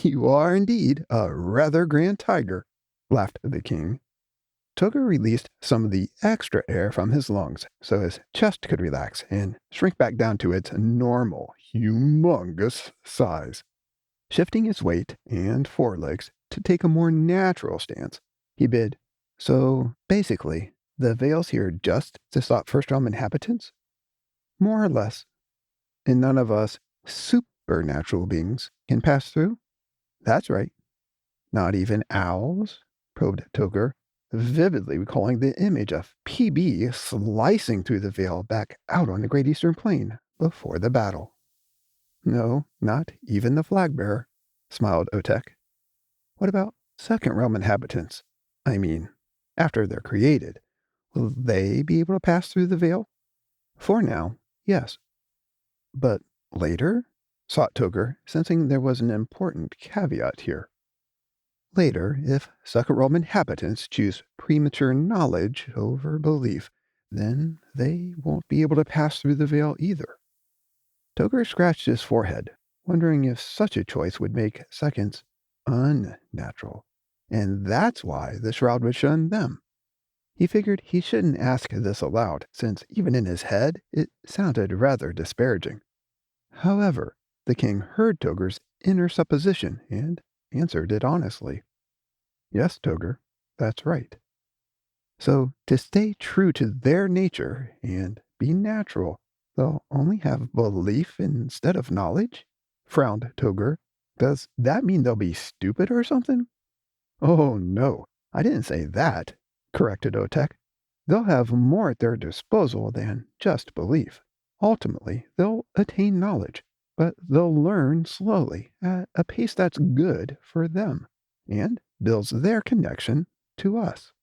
You are indeed a rather grand tiger, laughed the king. Togger released some of the extra air from his lungs so his chest could relax and shrink back down to its normal, humongous size. Shifting his weight and forelegs to take a more natural stance, he bid, "So, basically, the Vale's here just to stop first-realm inhabitants? More or less. And none of us supernatural beings can pass through? That's right. Not even owls?" probed Togger, vividly recalling the image of PB slicing through the Vale back out on the Great Eastern Plain before the battle. "No, not even the flag-bearer," smiled Otek. "What about second-realm inhabitants? I mean, after they're created, will they be able to pass through the Vale?" "For now, yes." "But later?" sought Togger, sensing there was an important caveat here. "Later, if second-realm inhabitants choose premature knowledge over belief, then they won't be able to pass through the Vale either." Togger scratched his forehead, wondering if such a choice would make seconds unnatural, and that's why the shroud would shun them. He figured he shouldn't ask this aloud, since even in his head it sounded rather disparaging. However, the king heard Togger's inner supposition and answered it honestly. "Yes, Togger, that's right." So, to stay true to their nature and be natural, they'll only have belief instead of knowledge? Frowned Togger. "Does that mean they'll be stupid or something?" "Oh, no, I didn't say that," corrected Otek. "They'll have more at their disposal than just belief. Ultimately, they'll attain knowledge, but they'll learn slowly, at a pace that's good for them, and builds their connection to us."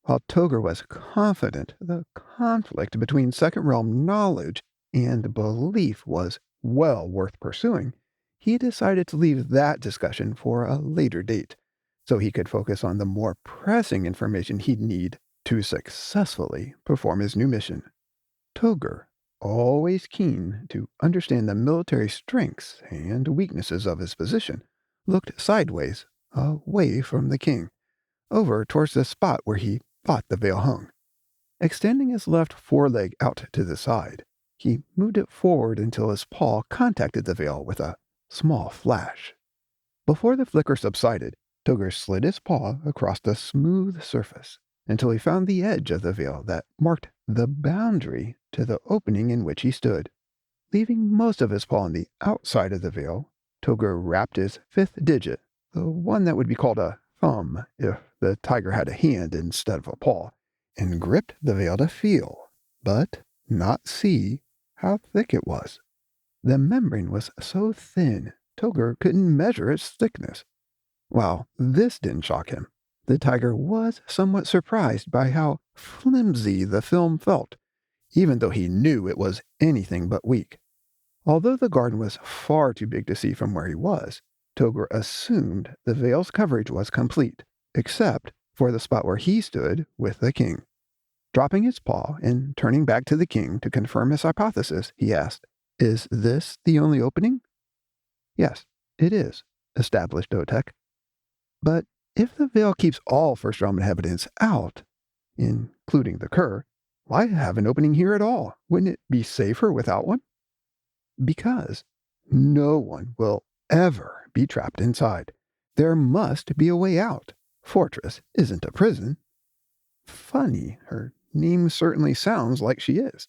While Togger was confident the conflict between second realm knowledge and belief was well worth pursuing, he decided to leave that discussion for a later date, so he could focus on the more pressing information he'd need to successfully perform his new mission. Togger, always keen to understand the military strengths and weaknesses of his position, looked sideways, away from the king, over towards the spot where he thought the veil hung. Extending his left foreleg out to the side, he moved it forward until his paw contacted the veil with a small flash. Before the flicker subsided, Togger slid his paw across the smooth surface until he found the edge of the veil that marked the boundary to the opening in which he stood. Leaving most of his paw on the outside of the veil, Togger wrapped his fifth digit, the one that would be called a thumb if the tiger had a hand instead of a paw, and gripped the veil to feel, but not see, how thick it was. The membrane was so thin, Togger couldn't measure its thickness. While this didn't shock him, the tiger was somewhat surprised by how flimsy the film felt, even though he knew it was anything but weak. Although the garden was far too big to see from where he was, Togger assumed the veil's coverage was complete, except for the spot where he stood with the king. Dropping his paw and turning back to the king to confirm his hypothesis, he asked, "Is this the only opening?" "Yes, it is," established Otek. "But if the veil keeps all first-realm inhabitants out, including the Kuur, why have an opening here at all? Wouldn't it be safer without one?" "Because no one will ever be trapped inside. There must be a way out. Fortress isn't a prison." Funny, her name certainly sounds like she is.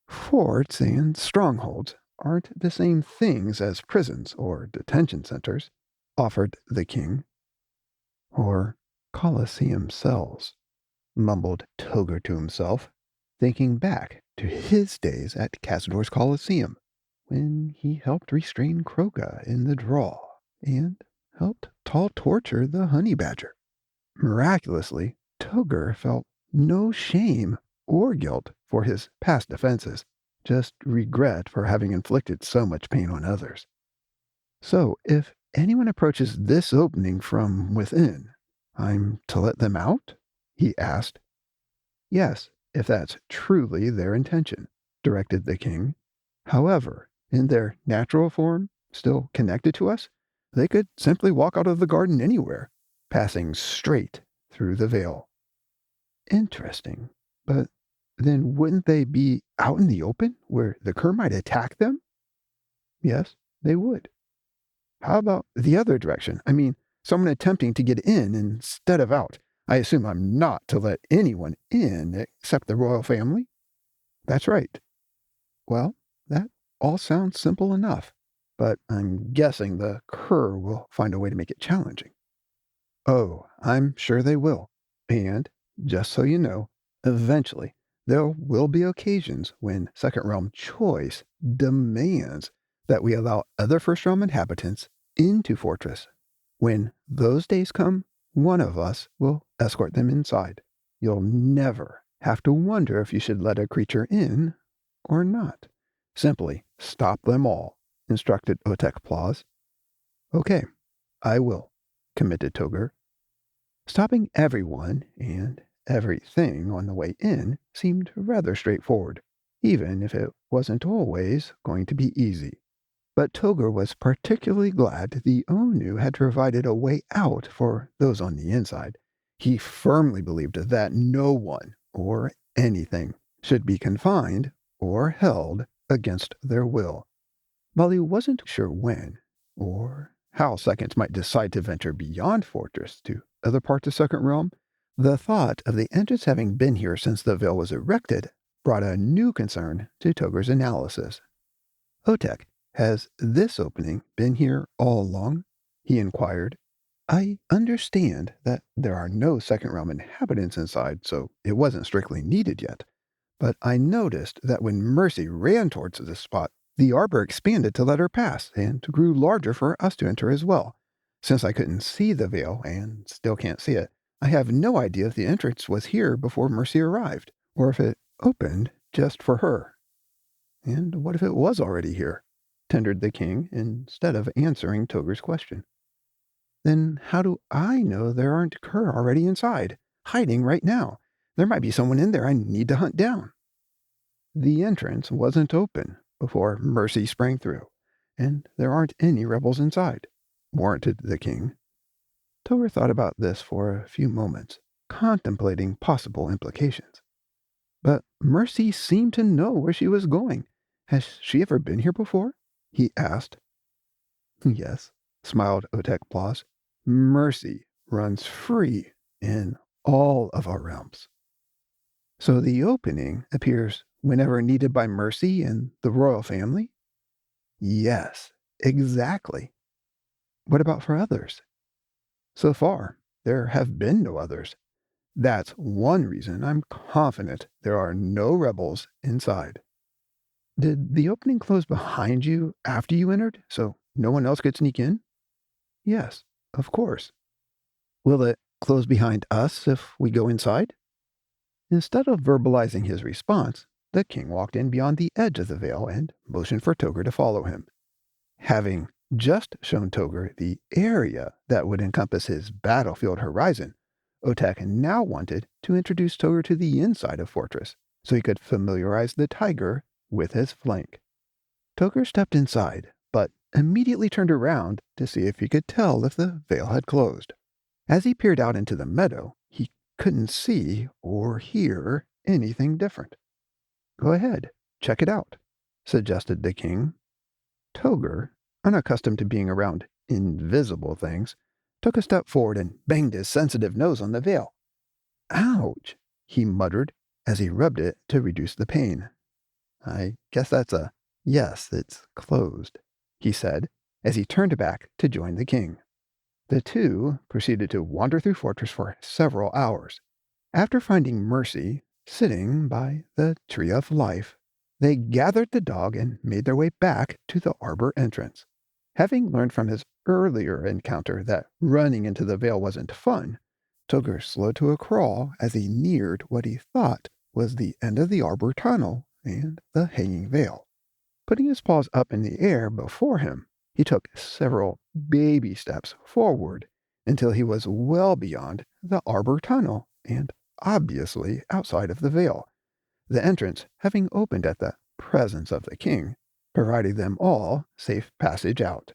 Forts and strongholds aren't the same things as prisons or detention centers, offered the king. Or Colosseum cells, mumbled Toger to himself, thinking back to his days at Cazador's Colosseum, when he helped restrain Kroga in the draw and helped tall torture the honey badger. Miraculously, Toger felt no shame or guilt for his past offenses, just regret for having inflicted so much pain on others. So, if anyone approaches this opening from within, I'm to let them out? He asked. Yes, if that's truly their intention, directed the king. However, in their natural form, still connected to us, they could simply walk out of the garden anywhere, passing straight through the veil. Interesting. But then wouldn't they be out in the open where the Kuur might attack them? Yes, they would. How about the other direction? I mean, someone attempting to get in instead of out. I assume I'm not to let anyone in except the royal family? That's right. Well, that all sounds simple enough, but I'm guessing the Kuur will find a way to make it challenging. Oh, I'm sure they will. And, just so you know, eventually there will be occasions when Second Realm choice demands that we allow other First Realm inhabitants into Fortress. When those days come, one of us will escort them inside. You'll never have to wonder if you should let a creature in or not. Simply stop them all, instructed Otek Plaus. Okay, I will, committed Toger. Stopping everyone and everything on the way in seemed rather straightforward, even if it wasn't always going to be easy. But Toger was particularly glad the Onu had provided a way out for those on the inside. He firmly believed that no one or anything should be confined or held against their will. While he wasn't sure when or how seconds might decide to venture beyond Fortress to other parts of Second Realm, the thought of the entrance having been here since the veil was erected brought a new concern to Toger's analysis. Otek, has this opening been here all along? He inquired. I understand that there are no Second Realm inhabitants inside, so it wasn't strictly needed yet. But I noticed that when Mercy ran towards this spot, the arbor expanded to let her pass and grew larger for us to enter as well. Since I couldn't see the veil and still can't see it, I have no idea if the entrance was here before Mercy arrived, or if it opened just for her. And what if it was already here? Tendered the king, instead of answering Toger's question. Then how do I know there aren't Kuur already inside, hiding right now? There might be someone in there I need to hunt down. The entrance wasn't open before Mercy sprang through, and there aren't any rebels inside, warranted the king. Toger thought about this for a few moments, contemplating possible implications. But Mercy seemed to know where she was going. Has she ever been here before? He asked. Yes, smiled Otek Plaus. Mercy runs free in all of our realms. So the opening appears whenever needed by Mercy and the royal family? Yes, exactly. What about for others? So far, there have been no others. That's one reason I'm confident there are no rebels inside. Did the opening close behind you after you entered, so no one else could sneak in? Yes, of course. Will it close behind us if we go inside? Instead of verbalizing his response, the king walked in beyond the edge of the veil and motioned for Toger to follow him. Having just shown Toger the area that would encompass his battlefield horizon, Otek now wanted to introduce Toger to the inside of Fortress so he could familiarize the tiger with his flank. Toger stepped inside, but immediately turned around to see if he could tell if the veil had closed. As he peered out into the meadow, he couldn't see or hear anything different. Go ahead, check it out, suggested the king. Toger, unaccustomed to being around invisible things, took a step forward and banged his sensitive nose on the veil. Ouch, he muttered as he rubbed it to reduce the pain. I guess that's a yes, it's closed, he said as he turned back to join the king. The two proceeded to wander through Fortress for several hours. After finding Mercy sitting by the Tree of Life, they gathered the dog and made their way back to the arbor entrance. Having learned from his earlier encounter that running into the veil wasn't fun, Togger slowed to a crawl as he neared what he thought was the end of the arbor tunnel and the hanging veil. Putting his paws up in the air before him, he took several baby steps forward until he was well beyond the arbor tunnel and obviously outside of the veil, the entrance having opened at the presence of the king, providing them all safe passage out.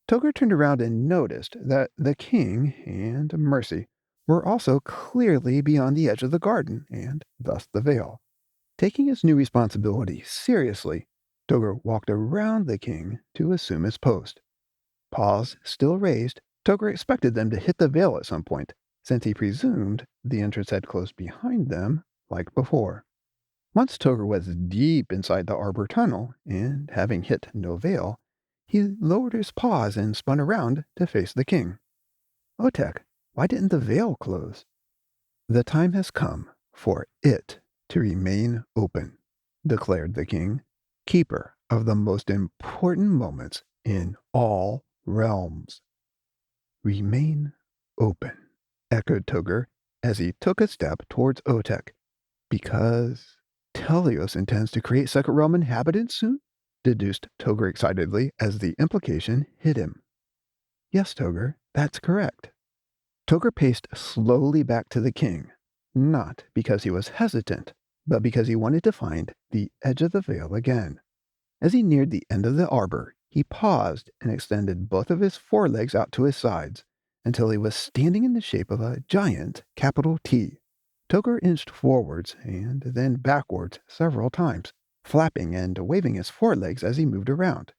Togger turned around and noticed that the king and Mercy were also clearly beyond the edge of the garden and thus the veil. Taking his new responsibility seriously, Togger walked around the king to assume his post. Paws still raised, Togger expected them to hit the veil at some point, since he presumed the entrance had closed behind them like before. Once Togger was deep inside the arbor tunnel, and having hit no veil, he lowered his paws and spun around to face the king. Otek, why didn't the veil close? The time has come for it to remain open, declared the king, keeper of the most important moments in all realms. Remain open, echoed Togger as he took a step towards Otek. Because Telios intends to create second realm inhabitants soon? Deduced Togger excitedly as the implication hit him. Yes, Togger, that's correct. Togger paced slowly back to the king, not because he was hesitant, but because he wanted to find the edge of the veil again. As he neared the end of the arbor, he paused and extended both of his forelegs out to his sides until he was standing in the shape of a giant capital T. Togger inched forwards and then backwards several times, flapping and waving his forelegs as he moved around.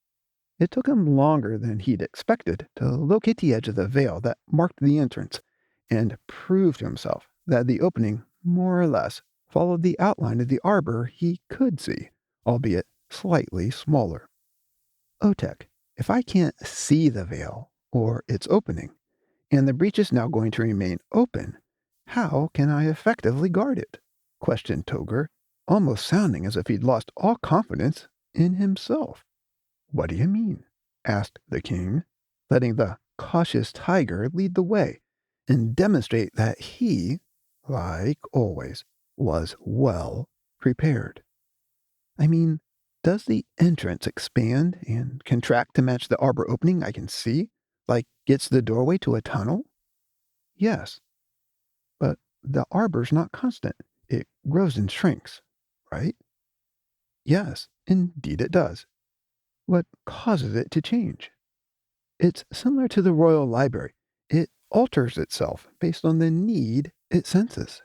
It took him longer than he'd expected to locate the edge of the veil that marked the entrance, and prove to himself that the opening, more or less, followed the outline of the arbor he could see, albeit slightly smaller. Otek, if I can't see the veil, or its opening, and the breach is now going to remain open, how can I effectively guard it? Questioned Togger, almost sounding as if he'd lost all confidence in himself. What do you mean? Asked the king, letting the cautious tiger lead the way and demonstrate that he, like always, was well prepared. I mean, does the entrance expand and contract to match the arbor opening I can see? Like it's the doorway to a tunnel? Yes. But the arbor's not constant. It grows and shrinks, right? Yes, indeed it does. What causes it to change? It's similar to the Royal Library. It alters itself based on the need it senses.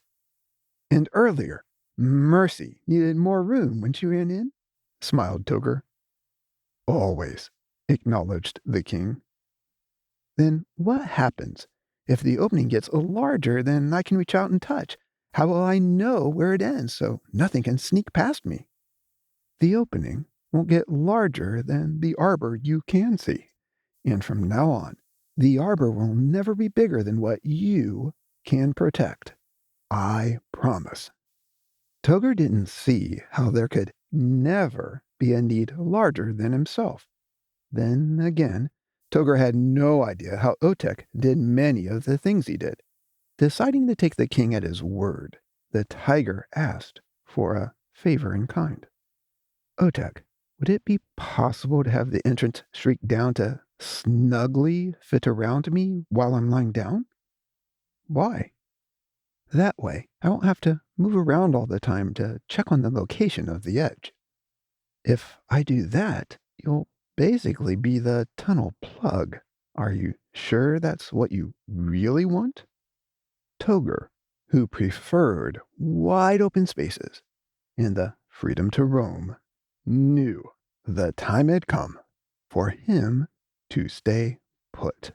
And earlier, Mercy needed more room when she ran in? Smiled Togger. Always, acknowledged the king. Then what happens if the opening gets larger than I can reach out and touch? How will I know where it ends so nothing can sneak past me? The opening won't get larger than the arbor you can see. And from now on, the arbor will never be bigger than what you can protect. I promise. Togger didn't see how there could never be a need larger than himself. Then again, Togger had no idea how Otek did many of the things he did. Deciding to take the king at his word, the tiger asked for a favor in kind. Otek, would it be possible to have the entrance shrink down to snugly fit around me while I'm lying down? Why? That way, I won't have to move around all the time to check on the location of the edge. If I do that, you'll basically be the tunnel plug. Are you sure that's what you really want? Togger, who preferred wide open spaces and the freedom to roam, knew the time had come for him to stay put.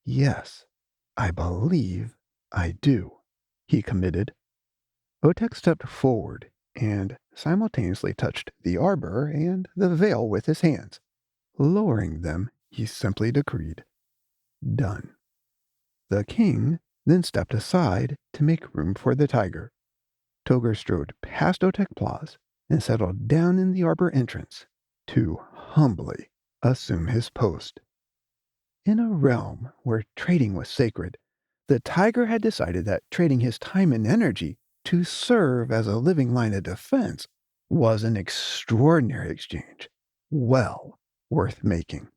Yes, I believe I do. he committed. Otek stepped forward and simultaneously touched the arbor and the veil with his hands. Lowering them, he simply decreed, "Done." The king then stepped aside to make room for the tiger. Toger strode past Otek Plaza and settled down in the arbor entrance to humbly assume his post. In a realm where trading was sacred, the tiger had decided that trading his time and energy to serve as a living line of defense was an extraordinary exchange, well worth making.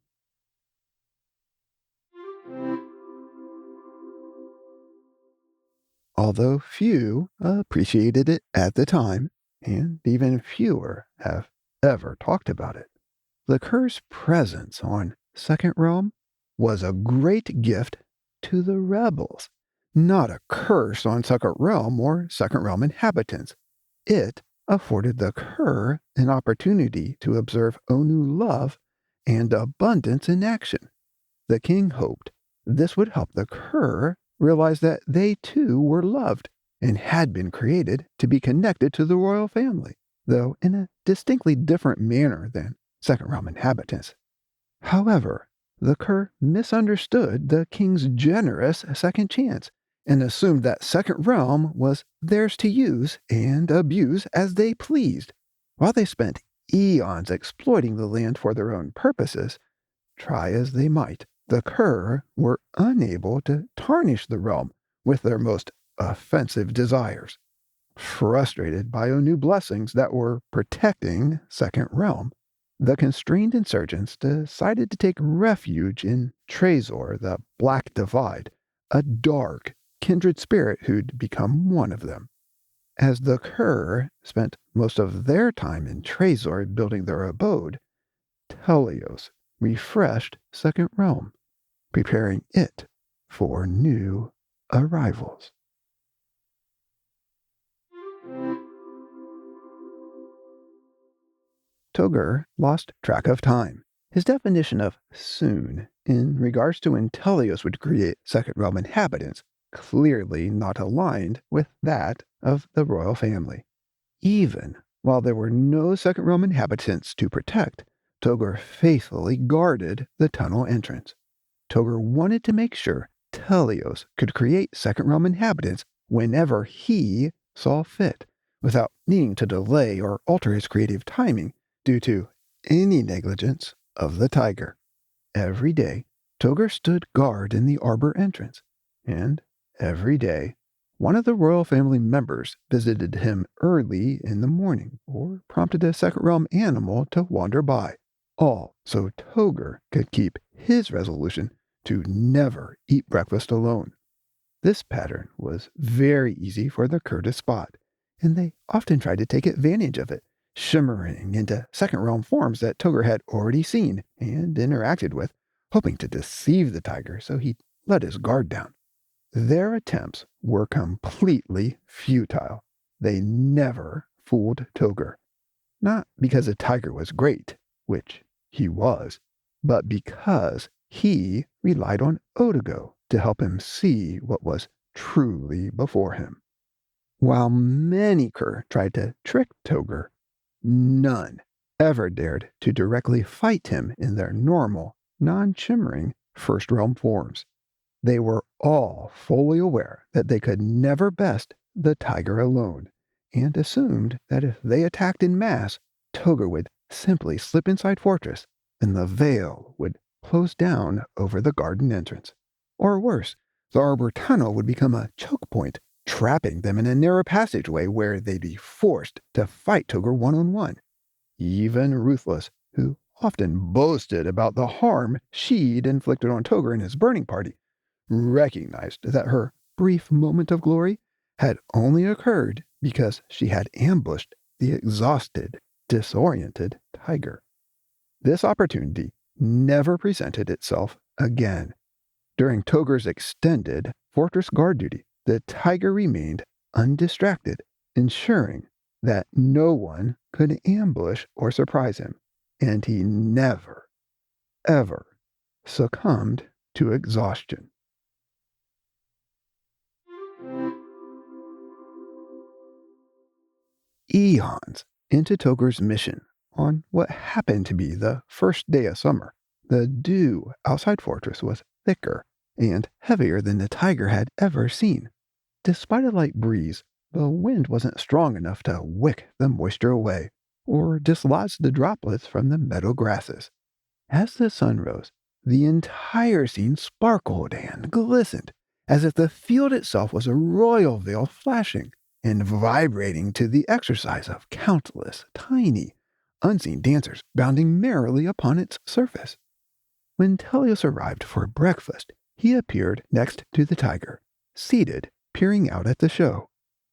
Although few appreciated it at the time, and even fewer have ever talked about it, the Kuur's presence on Second Realm was a great gift to the rebels, not a curse on Second Realm or Second Realm inhabitants. It afforded the Kuur an opportunity to observe Onu love and abundance in action. The king hoped this would help the Kuur realize that they too were loved and had been created to be connected to the royal family, though in a distinctly different manner than Second Realm inhabitants. However, the Kuur misunderstood the king's generous second chance and assumed that Second Realm was theirs to use and abuse as they pleased. While they spent eons exploiting the land for their own purposes, try as they might, the Kuur were unable to tarnish the realm with their most offensive desires. Frustrated by Onu blessings that were protecting Second Realm, the constrained insurgents decided to take refuge in Trezor, the Black Divide, a dark, kindred spirit who'd become one of them. As the Kuur spent most of their time in Trezor building their abode, Telios refreshed Second Realm, preparing it for new arrivals. Toger lost track of time. His definition of soon, in regards to when Telios would create Second Realm inhabitants, clearly not aligned with that of the royal family. Even while there were no Second Realm inhabitants to protect, Toger faithfully guarded the tunnel entrance. Toger wanted to make sure Telios could create Second Realm inhabitants whenever he saw fit, without needing to delay or alter his creative timing due to any negligence of the tiger. Every day, Toger stood guard in the arbor entrance, and every day, one of the royal family members visited him early in the morning or prompted a Second Realm animal to wander by, all so Toger could keep his resolution to never eat breakfast alone. This pattern was very easy for the Kuur to spot, and they often tried to take advantage of it, shimmering into Second Realm forms that Toger had already seen and interacted with, hoping to deceive the tiger so he'd let his guard down. Their attempts were completely futile. They never fooled Toger. Not because the tiger was great, which he was, but because he relied on Odigo to help him see what was truly before him. While many Kuur tried to trick Toger, none ever dared to directly fight him in their normal, non-shimmering First Realm forms. They were all fully aware that they could never best the tiger alone, and assumed that if they attacked in mass, Toger would simply slip inside Fortress, and the veil would close down over the garden entrance. Or worse, the arbor tunnel would become a choke point, trapping them in a narrow passageway where they'd be forced to fight Toger one-on-one. Even Ruthless, who often boasted about the harm she'd inflicted on Toger in his burning party, recognized that her brief moment of glory had only occurred because she had ambushed the exhausted, disoriented tiger. This opportunity never presented itself again. During Toger's extended fortress guard duty, the tiger remained undistracted, ensuring that no one could ambush or surprise him, and he never, ever succumbed to exhaustion. eons into Togur's mission on what happened to be the first day of summer. The dew outside Fortress was thicker and heavier than the tiger had ever seen. Despite a light breeze, the wind wasn't strong enough to wick the moisture away or dislodge the droplets from the meadow grasses. As the sun rose, the entire scene sparkled and glistened, as if the field itself was a royal veil flashing and vibrating to the exercise of countless tiny, unseen dancers bounding merrily upon its surface. When Teleos arrived for breakfast, he appeared next to the tiger, seated, peering out at the show.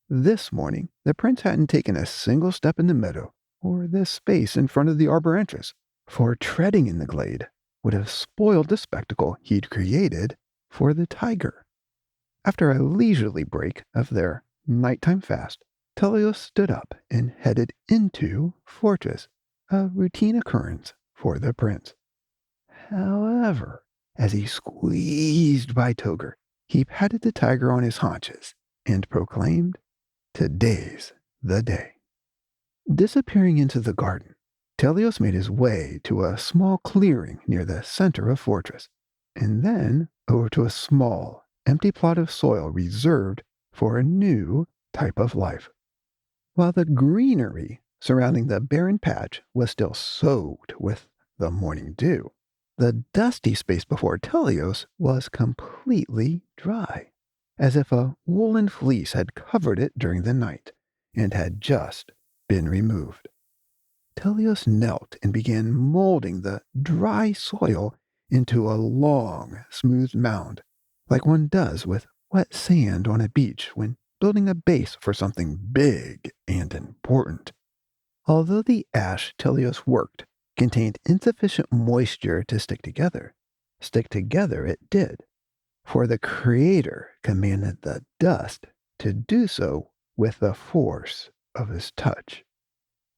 This morning, the prince hadn't taken a single step in the meadow or the space in front of the arbor entrance, for treading in the glade would have spoiled the spectacle he'd created for the tiger. After a leisurely break of their nighttime fast, Teleos stood up and headed into Fortress, a routine occurrence for the prince. However, as he squeezed by Togur, he patted the tiger on his haunches and proclaimed, "Today's the day." Disappearing into the garden, Teleos made his way to a small clearing near the center of Fortress, and then over to a small, empty plot of soil reserved for a new type of life. While the greenery surrounding the barren patch was still soaked with the morning dew, the dusty space before Teleos was completely dry, as if a woolen fleece had covered it during the night and had just been removed. Teleos knelt and began molding the dry soil into a long, smooth mound, like one does with wet sand on a beach when building a base for something big and important. Although the ash Teleos worked contained insufficient moisture to stick together it did, for the Creator commanded the dust to do so with the force of his touch.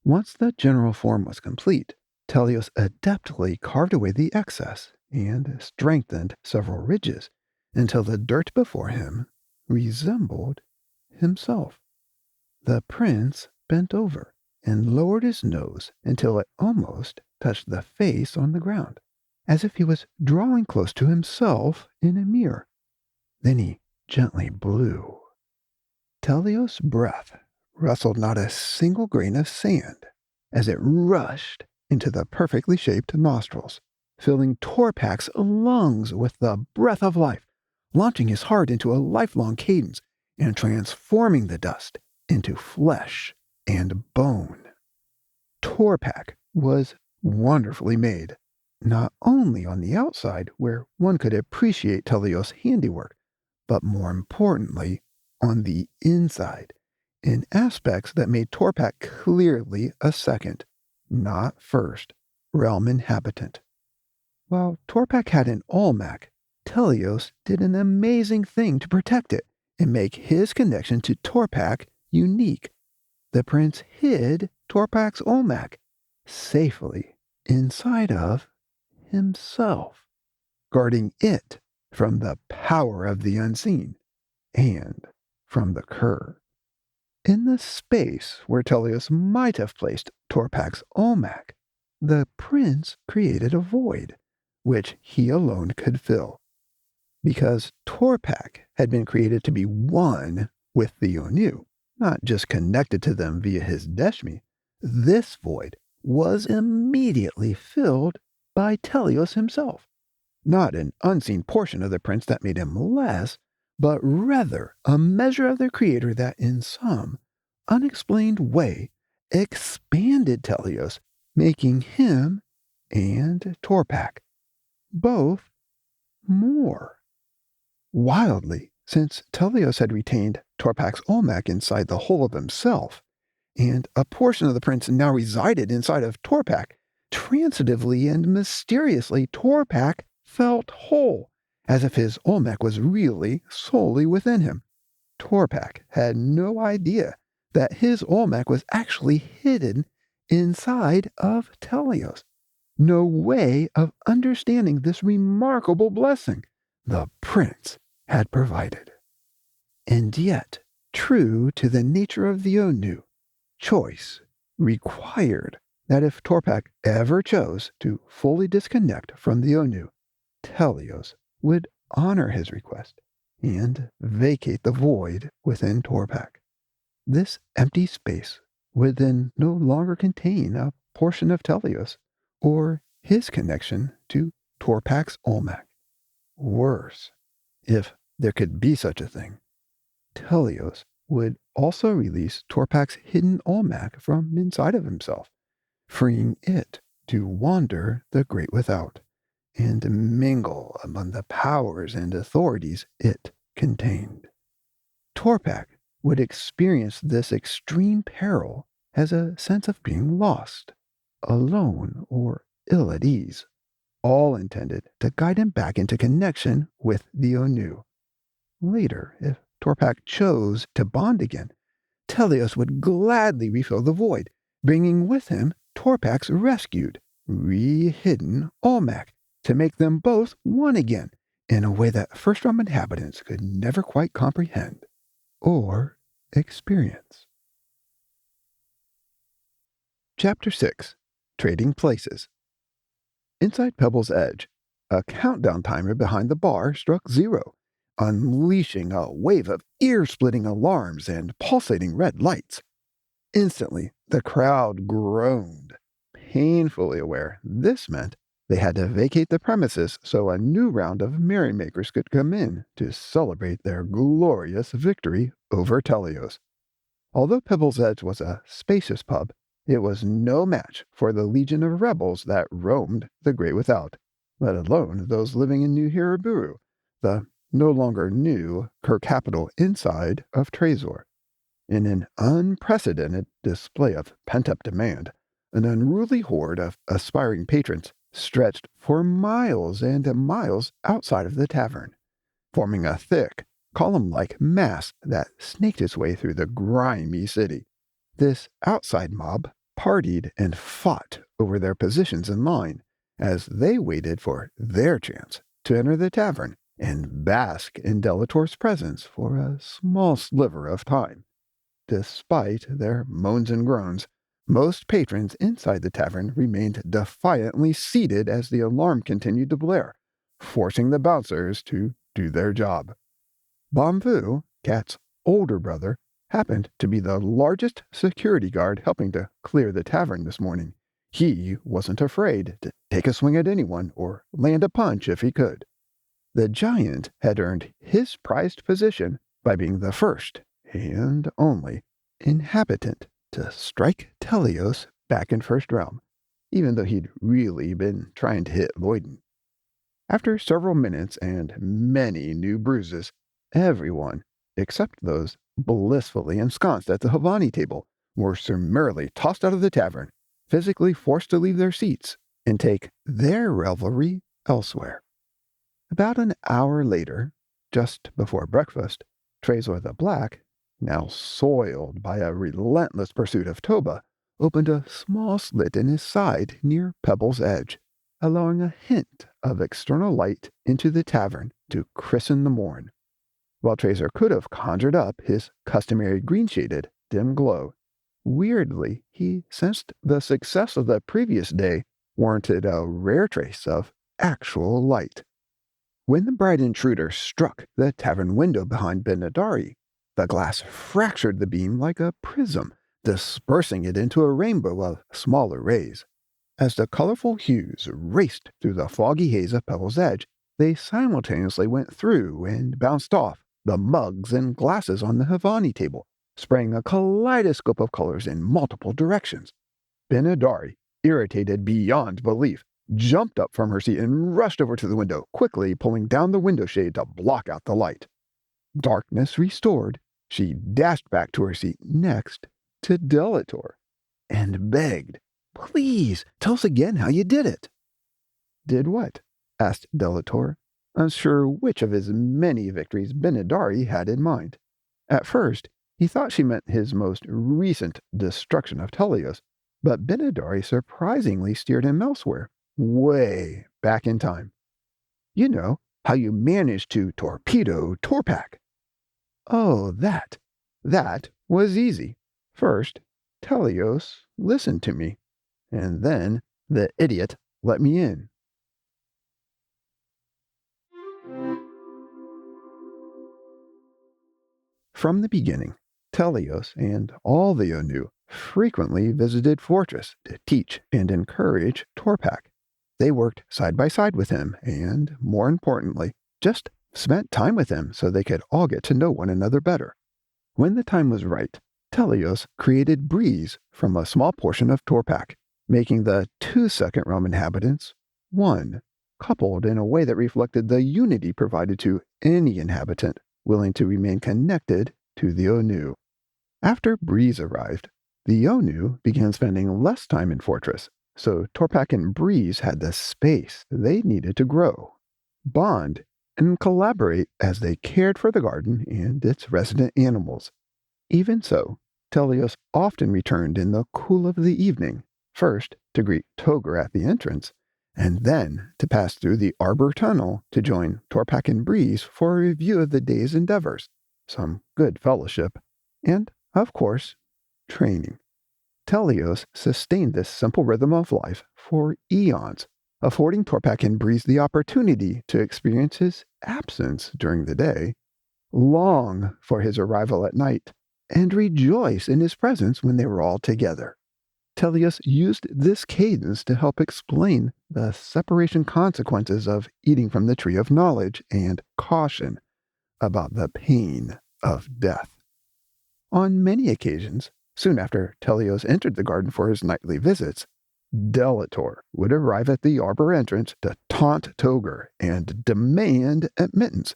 Once the general form was complete, Teleos adeptly carved away the excess and strengthened several ridges until the dirt before him resembled himself. The prince bent over and lowered his nose until it almost touched the face on the ground, as if he was drawing close to himself in a mirror. Then he gently blew. Teleos' breath rustled not a single grain of sand as it rushed into the perfectly shaped nostrils, filling Torpak's lungs with the breath of life, launching his heart into a lifelong cadence and transforming the dust into flesh and bone. Torpak was wonderfully made, not only on the outside, where one could appreciate Teleos' handiwork, but more importantly, on the inside, in aspects that made Torpak clearly a second, not first, realm inhabitant. While Torpak had an Olmec, Teleos did an amazing thing to protect it and make his connection to Torpak unique. The prince hid Torpak's Olmec safely inside of himself, guarding it from the power of the unseen and from the Kuur. In the space where Teleos might have placed Torpak's Olmec, the prince created a void, which he alone could fill. Because Torpak had been created to be one with the Onu, not just connected to them via his deshmi, this void was immediately filled by Teleos himself. Not an unseen portion of the prince that made him less, but rather a measure of the Creator that in some unexplained way expanded Teleos, making him and Torpak both more. Wildly, since Teleos had retained Torpak's Olmec inside the whole of himself, and a portion of the prince now resided inside of Torpak, transitively and mysteriously Torpak felt whole, as if his Olmec was really solely within him. Torpak had no idea that his Olmec was actually hidden inside of Teleos. No way of understanding this remarkable blessing the prince had provided. And yet, true to the nature of the Onu, choice required that if Torpak ever chose to fully disconnect from the Onu, Telios would honor his request and vacate the void within Torpak. This empty space would then no longer contain a portion of Telios or his connection to Torpak's Olmec. Worse, if there could be such a thing, Telios would also release Torpak's hidden Olmec from inside of himself, freeing it to wander the great without and mingle among the powers and authorities it contained. Torpak would experience this extreme peril as a sense of being lost, alone, or ill at ease, all intended to guide him back into connection with the Onu. Later, if Torpak chose to bond again, Telios would gladly refill the void, bringing with him Torpak's rescued, re-hidden Olmec to make them both one again in a way that First Realm inhabitants could never quite comprehend or experience. Chapter 6. Trading Places. Inside Pebble's Edge, a countdown timer behind the bar struck 0, unleashing a wave of ear-splitting alarms and pulsating red lights. Instantly, the crowd groaned, painfully aware this meant they had to vacate the premises so a new round of merrymakers could come in to celebrate their glorious victory over Telios. Although Pebble's Edge was a spacious pub, it was no match for the legion of rebels that roamed the Great Without, let alone those living in New Hiraburu, the no longer new Kuur capital inside of Trezor. In an unprecedented display of pent-up demand, an unruly horde of aspiring patrons stretched for miles and miles outside of the tavern, forming a thick, column-like mass that snaked its way through the grimy city. This outside mob partied and fought over their positions in line as they waited for their chance to enter the tavern and bask in Delator's presence for a small sliver of time. Despite their moans and groans, most patrons inside the tavern remained defiantly seated as the alarm continued to blare, forcing the bouncers to do their job. Bamvu, Kat's older brother, happened to be the largest security guard helping to clear the tavern this morning. He wasn't afraid to take a swing at anyone or land a punch if he could. The giant had earned his prized position by being the first and only inhabitant to strike Telios back in First Realm, even though he'd really been trying to hit Lloyden. After several minutes and many new bruises, everyone, except those blissfully ensconced at the Havani table, were summarily tossed out of the tavern, physically forced to leave their seats and take their revelry elsewhere. About an hour later, just before breakfast, Trezor the Black, now soiled by a relentless pursuit of Toba, opened a small slit in his side near Pebble's Edge, allowing a hint of external light into the tavern to christen the morn. While Trezor could have conjured up his customary green-shaded, dim glow, weirdly he sensed the success of the previous day warranted a rare trace of actual light. When the bright intruder struck the tavern window behind Benadari, the glass fractured the beam like a prism, dispersing it into a rainbow of smaller rays. As the colorful hues raced through the foggy haze of Pebble's Edge, they simultaneously went through and bounced off the mugs and glasses on the Havani table, spraying a kaleidoscope of colors in multiple directions. Benadari, irritated beyond belief, jumped up from her seat and rushed over to the window, quickly pulling down the window shade to block out the light. Darkness restored, she dashed back to her seat next to Delator and begged, "Please, tell us again how you did it." "Did what?" asked Delator, unsure which of his many victories Benadari had in mind. At first, he thought she meant his most recent destruction of Telios, but Benadari surprisingly steered him elsewhere, way back in time. "You know, how you managed to torpedo Torpak." "Oh, that was easy. First, Teleos listened to me, and then the idiot let me in. From the beginning, Teleos and all the Onu frequently visited Fortress to teach and encourage Torpak. They worked side by side with him and, more importantly, just spent time with him so they could all get to know one another better. When the time was right, Teleos created Breeze from a small portion of Torpak, making the two second realm inhabitants one, coupled in a way that reflected the unity provided to any inhabitant willing to remain connected to the Onu. After Breeze arrived, the Onu began spending less time in Fortress, so Torpak and Breeze had the space they needed to grow, bond, and collaborate as they cared for the garden and its resident animals. Even so, Teleos often returned in the cool of the evening, first to greet Toger at the entrance, and then to pass through the arbor tunnel to join Torpak and Breeze for a review of the day's endeavors, some good fellowship, and, of course, training. Teleos sustained this simple rhythm of life for eons, affording Torpak and Breeze the opportunity to experience his absence during the day, long for his arrival at night, and rejoice in his presence when they were all together. Teleos used this cadence to help explain the separation consequences of eating from the tree of knowledge and caution about the pain of death. On many occasions, soon after Teleos entered the garden for his nightly visits, Delator would arrive at the arbor entrance to taunt Toger and demand admittance.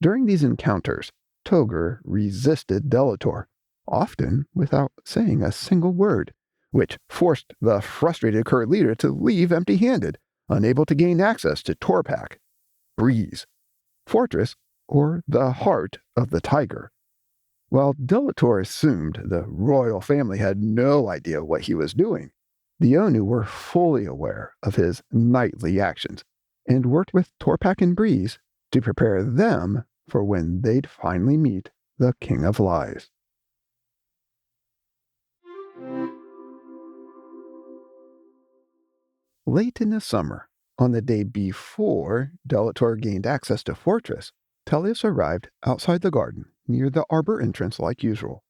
During these encounters, Toger resisted Delator, often without saying a single word, which forced the frustrated Kuur leader to leave empty-handed, unable to gain access to Torpak, Breeze, Fortress, or the heart of the tiger. While Delator assumed the royal family had no idea what he was doing, the Onu were fully aware of his nightly actions and worked with Torpak and Breeze to prepare them for when they'd finally meet the King of Lies. Late in the summer, on the day before Delator gained access to Fortress, Teleos arrived outside the garden near the arbor entrance like usual.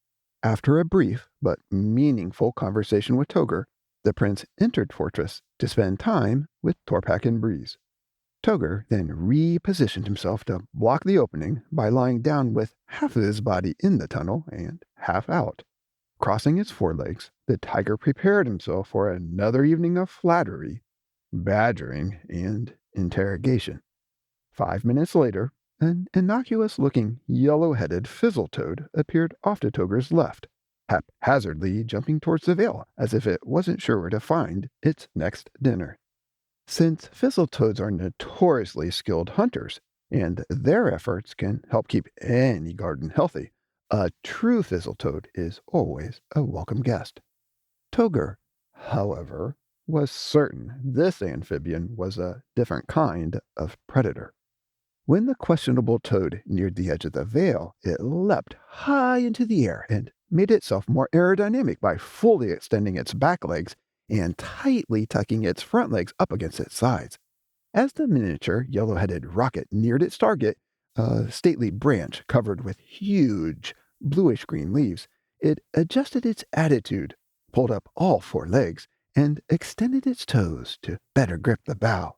After a brief but meaningful conversation with Toger, the prince entered Fortress to spend time with Torpak and Breeze. Toger then repositioned himself to block the opening by lying down with half of his body in the tunnel and half out. Crossing his forelegs, the tiger prepared himself for another evening of flattery, badgering, and interrogation. 5 minutes later, an innocuous-looking yellow-headed fizzletoad appeared off to Toger's left, haphazardly jumping towards the veil as if it wasn't sure where to find its next dinner. Since fizzletoads are notoriously skilled hunters, and their efforts can help keep any garden healthy, a true fizzletoad is always a welcome guest. Toger, however, was certain this amphibian was a different kind of predator. When the questionable toad neared the edge of the veil, it leapt high into the air and made itself more aerodynamic by fully extending its back legs and tightly tucking its front legs up against its sides. As the miniature yellow-headed rocket neared its target, a stately branch covered with huge bluish-green leaves, it adjusted its attitude, pulled up all 4 legs, and extended its toes to better grip the bough.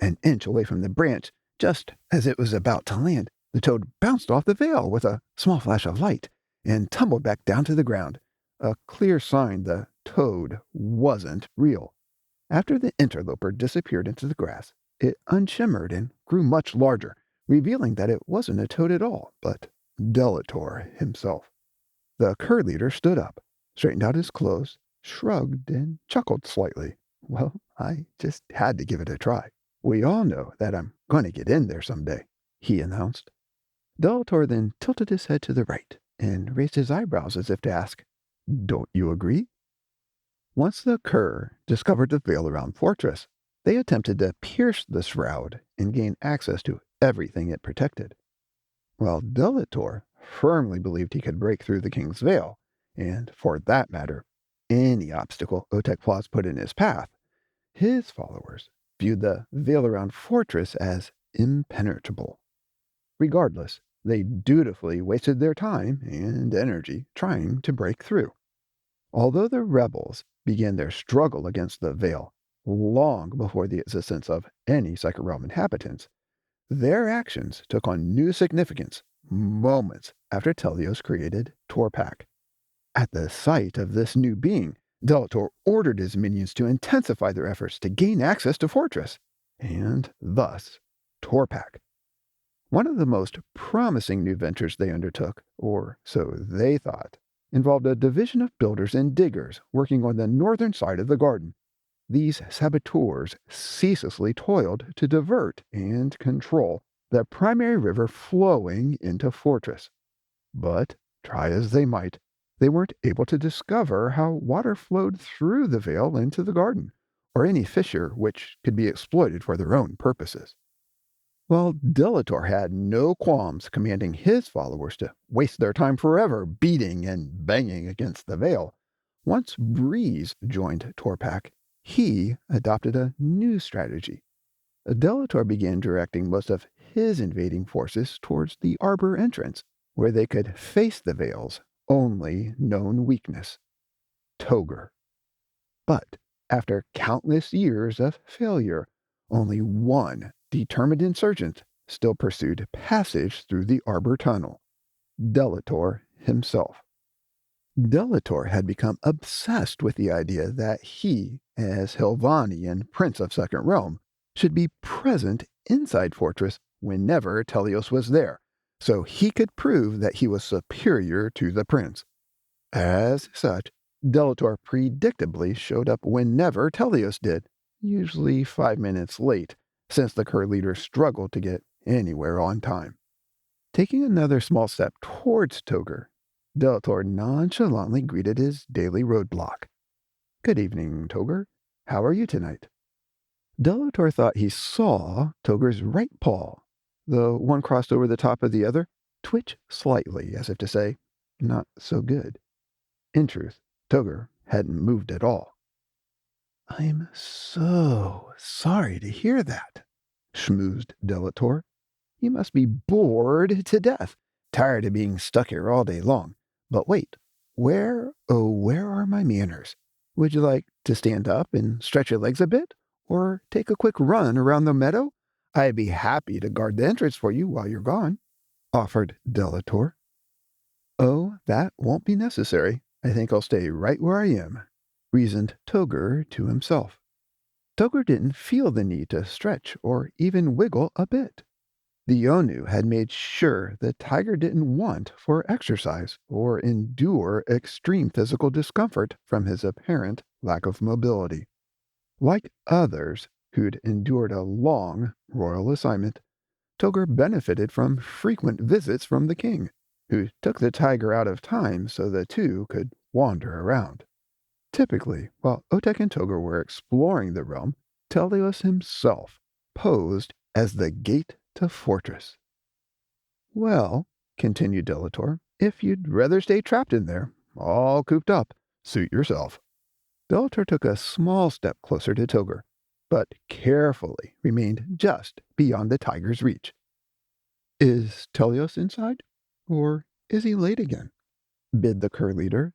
An inch away from the branch, just as it was about to land, the toad bounced off the veil with a small flash of light and tumbled back down to the ground, a clear sign the toad wasn't real. After the interloper disappeared into the grass, it unshimmered and grew much larger, revealing that it wasn't a toad at all, but Delator himself. The Kuur leader stood up, straightened out his clothes, shrugged, and chuckled slightly. Well, I just had to give it a try. We all know that I'm going to get in there someday, he announced. Delator then tilted his head to the right and raised his eyebrows as if to ask, "Don't you agree?" Once the Kuur discovered the veil around Fortress, they attempted to pierce the shroud and gain access to everything it protected. While Delator firmly believed he could break through the king's veil, and, for that matter, any obstacle Otekplaz put in his path. His followers viewed the veil around fortress as impenetrable. Regardless, they dutifully wasted their time and energy trying to break through. Although the rebels began their struggle against the veil long before the existence of any second realm inhabitants, their actions took on new significance moments after Telios created Torpak. At the sight of this new being, Delator ordered his minions to intensify their efforts to gain access to Fortress, and thus Torpak. One of the most promising new ventures they undertook, or so they thought, involved a division of builders and diggers working on the northern side of the garden. These saboteurs ceaselessly toiled to divert and control the primary river flowing into Fortress. But, try as they might, they weren't able to discover how water flowed through the veil into the garden, or any fissure which could be exploited for their own purposes. While Delator had no qualms commanding his followers to waste their time forever beating and banging against the veil, once Breeze joined Torpak, he adopted a new strategy. Delator began directing most of his invading forces towards the arbor entrance, where they could face the veil's only known weakness, Togr. But after countless years of failure, only one determined insurgent still pursued passage through the arbor tunnel, Delator himself. Delator had become obsessed with the idea that he, as Helvani and Prince of Second Realm, should be present inside Fortress whenever Telios was there, so he could prove that he was superior to the prince. As such, Delator predictably showed up whenever Telios did, usually 5 minutes late, since the Kuur leader struggled to get anywhere on time. Taking another small step towards Togr, Delator nonchalantly greeted his daily roadblock. "Good evening, Togr. How are you tonight?" Delator thought he saw Togr's right paw, the one crossed over the top of the other, twitch slightly, as if to say, "Not so good." In truth, Togr hadn't moved at all. "I'm so sorry to hear that," schmoozed Delator. "You must be bored to death, tired of being stuck here all day long. But wait, where are my manners? Would you like to stand up and stretch your legs a bit, or take a quick run around the meadow? I'd be happy to guard the entrance for you while you're gone," offered Delator. "Oh, that won't be necessary. I think I'll stay right where I am," reasoned Togr to himself. Togr didn't feel the need to stretch or even wiggle a bit. The Onu had made sure the tiger didn't want for exercise or endure extreme physical discomfort from his apparent lack of mobility. Like others who'd endured a long royal assignment, Togr benefited from frequent visits from the king, who took the tiger out of time so the two could wander around. Typically, while Otek and Togr were exploring the realm, Telios himself posed as the gate to Fortress. "Well," continued Delator, "if you'd rather stay trapped in there, all cooped up, suit yourself." Delator took a small step closer to Togr, but carefully remained just beyond the tiger's reach. "Is Telios inside? Or is he late again?" bid the Kuur leader.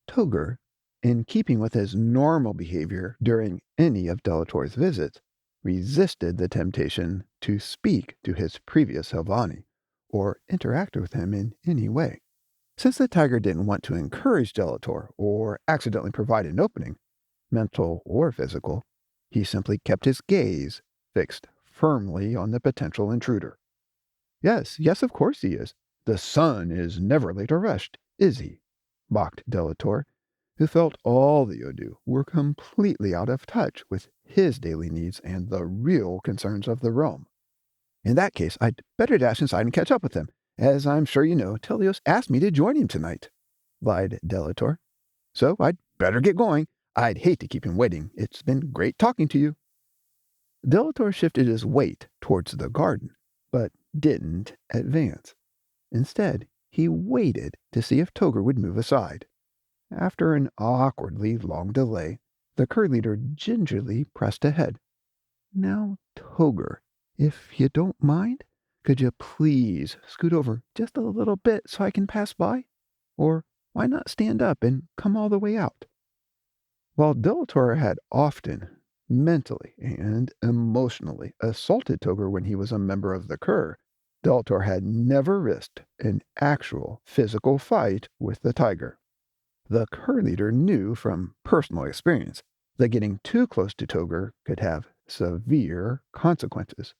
Togr, in keeping with his normal behavior during any of Delator's visits, resisted the temptation to speak to his previous Helvani, or interact with him in any way. Since the tiger didn't want to encourage Delator or accidentally provide an opening, mental or physical, he simply kept his gaze fixed firmly on the potential intruder. Yes, of course he is. The sun is never late or rushed, is he?" mocked Delator, who felt all the Odu were completely out of touch with his daily needs and the real concerns of the realm. "In that case, I'd better dash inside and catch up with him. As I'm sure you know, Telios asked me to join him tonight," lied Delator. "So I'd better get going. I'd hate to keep him waiting. It's been great talking to you." Delator shifted his weight towards the garden, but didn't advance. Instead, he waited to see if Togr would move aside. After an awkwardly long delay, the cur leader gingerly pressed ahead. Now, Toger, if you don't mind, could you please scoot over just a little bit so I can pass by? Or why not stand up and come all the way out? While Delator had often, mentally and emotionally, assaulted Toger when he was a member of the Cur, Delator had never risked an actual physical fight with the tiger. The Cur leader knew from personal experience that getting too close to Toger could have severe consequences.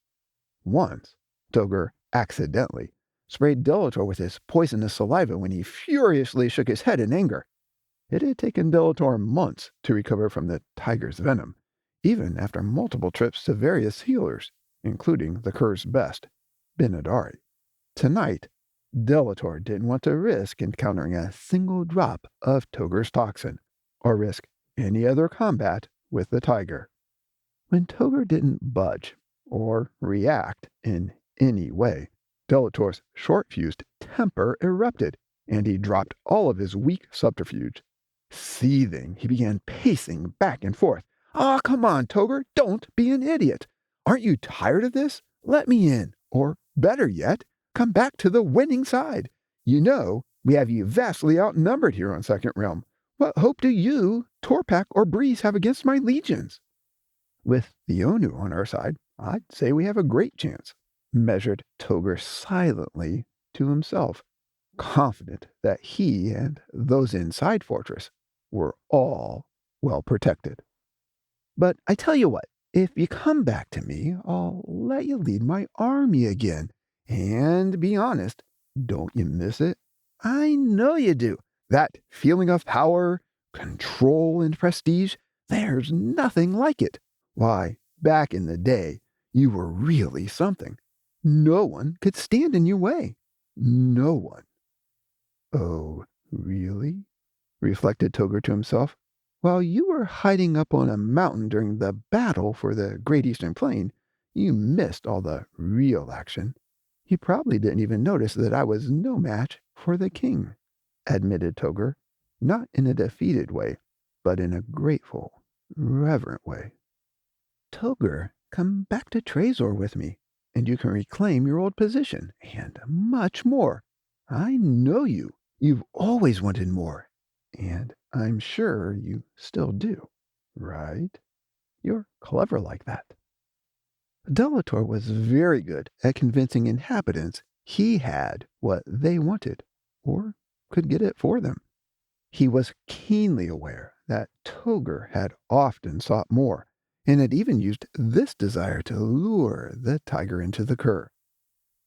Once, Toger accidentally sprayed Delator with his poisonous saliva when he furiously shook his head in anger. It had taken Delator months to recover from the tiger's venom, even after multiple trips to various healers, including the Cur's best, Benadari. Tonight, Delator didn't want to risk encountering a single drop of Toger's toxin, or risk any other combat with the tiger. When Toger didn't budge or react in any way, Delator's short-fused temper erupted, and he dropped all of his weak subterfuge. Seething, he began pacing back and forth. "Ah, come on, Toger, don't be an idiot. Aren't you tired of this? Let me in. Or, better yet, come back to the winning side. You know, we have you vastly outnumbered here on Second Realm. What hope do you, Torpak, or Breeze have against my legions?" "With the Onu on our side, I'd say we have a great chance," measured Toger silently to himself, confident that he and those inside Fortress were all well protected. "But I tell you what, if you come back to me, I'll let you lead my army again. And be honest, don't you miss it? I know you do. That feeling of power, control, and prestige, there's nothing like it. Why, back in the day, you were really something. No one could stand in your way. No one." "Oh, really?" reflected Toger to himself. "While you were hiding up on a mountain during the battle for the Great Eastern Plain, you missed all the real action. You probably didn't even notice that I was no match for the king," admitted Toger, not in a defeated way, but in a grateful, reverent way. "Toger, come back to Trezor with me, and you can reclaim your old position, and much more. I know you. You've always wanted more, and I'm sure you still do, right? You're clever like that." Delator was very good at convincing inhabitants he had what they wanted, or could get it for them. He was keenly aware that Toger had often sought more, and had even used this desire to lure the tiger into the cur.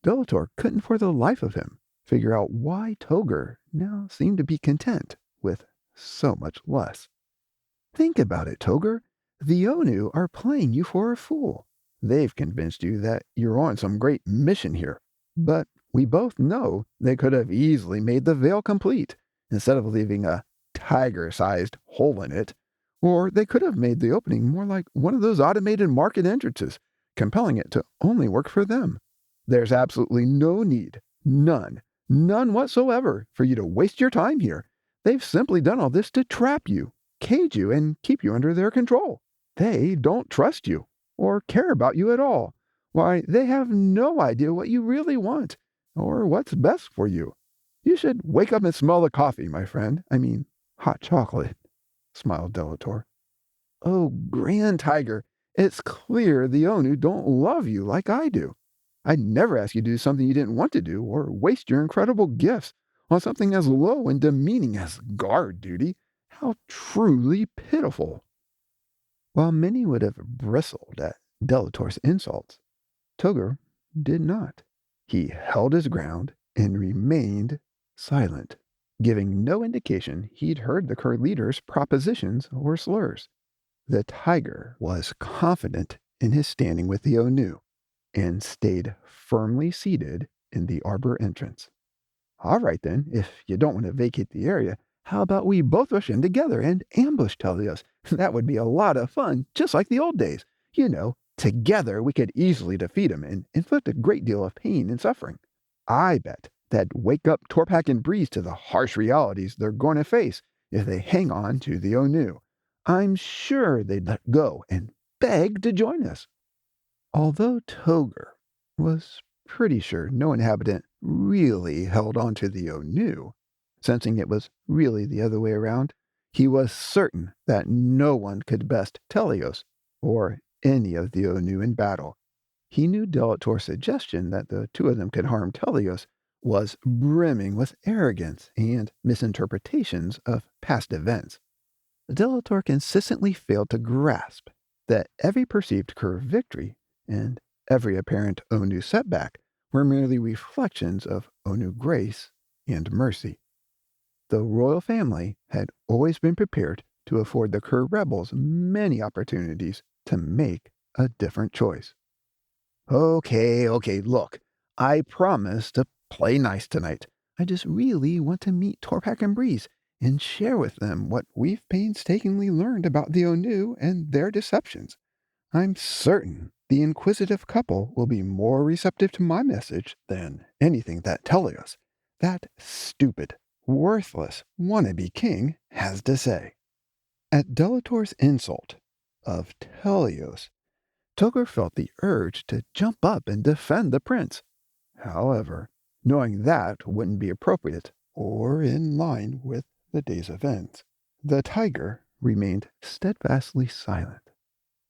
Delator couldn't for the life of him figure out why Toger now seemed to be content with so much less. "Think about it, Toger. The Onu are playing you for a fool. They've convinced you that you're on some great mission here. But we both know they could have easily made the veil complete, instead of leaving a tiger-sized hole in it. Or they could have made the opening more like one of those automated market entrances, compelling it to only work for them. There's absolutely no need, none whatsoever, for you to waste your time here. They've simply done all this to trap you, cage you, and keep you under their control. They don't trust you, or care about you at all. Why, they have no idea what you really want, or what's best for you. You should wake up and smell the coffee, my friend. I mean, hot chocolate," smiled Delator. "Oh, Grand Tiger, it's clear the Onu don't love you like I do. I'd never ask you to do something you didn't want to do, or waste your incredible gifts on something as low and demeaning as guard duty. How truly pitiful." While many would have bristled at Delator's insults, Toger did not. He held his ground and remained silent, giving no indication he'd heard the Cur leader's propositions or slurs. The tiger was confident in his standing with the Onu, and stayed firmly seated in the arbor entrance. "All right then, if you don't want to vacate the area, how about we both rush in together and ambush Telios? That would be a lot of fun, just like the old days. You know, together we could easily defeat him and inflict a great deal of pain and suffering. I bet that'd wake up Torpak and Breeze to the harsh realities they're going to face, if they hang on to the Onu. I'm sure they'd let go and beg to join us." Although Toger was pretty sure no inhabitant really held on to the Onu, sensing it was really the other way around, he was certain that no one could best Telios or any of the Onu in battle. He knew Delator's suggestion that the two of them could harm Telios was brimming with arrogance and misinterpretations of past events. Delator consistently failed to grasp that every perceived Kuur victory and every apparent Onu setback were merely reflections of Onu grace and mercy. The royal family had always been prepared to afford the Kuur rebels many opportunities to make a different choice. Okay, look, I promise to play nice tonight. I just really want to meet Torpak and Breeze and share with them what we've painstakingly learned about the Onu and their deceptions. I'm certain the inquisitive couple will be more receptive to my message than anything that Telios, that stupid, worthless, wannabe king, has to say. At Delator's insult of Telios, Toger felt the urge to jump up and defend the prince. However, knowing that wouldn't be appropriate or in line with the day's events, the tiger remained steadfastly silent,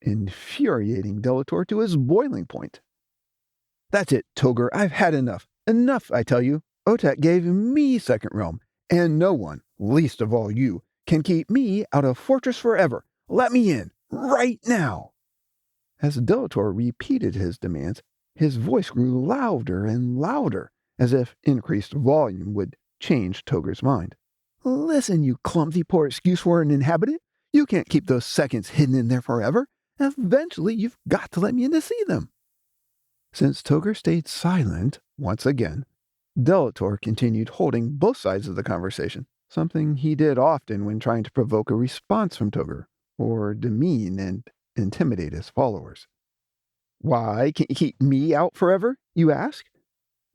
infuriating Delator to his boiling point. "That's it, Toger, I've had enough. Enough, I tell you. Otek gave me Second Realm, and no one, least of all you, can keep me out of Fortress forever. Let me in, right now." As Delator repeated his demands, his voice grew louder and louder, as if increased volume would change Toger's mind. "Listen, you clumsy poor excuse for an inhabitant. You can't keep those seconds hidden in there forever. Eventually, you've got to let me in to see them." Since Toger stayed silent once again, Delator continued holding both sides of the conversation, something he did often when trying to provoke a response from Toger, or demean and intimidate his followers. "Why can't you keep me out forever, you ask?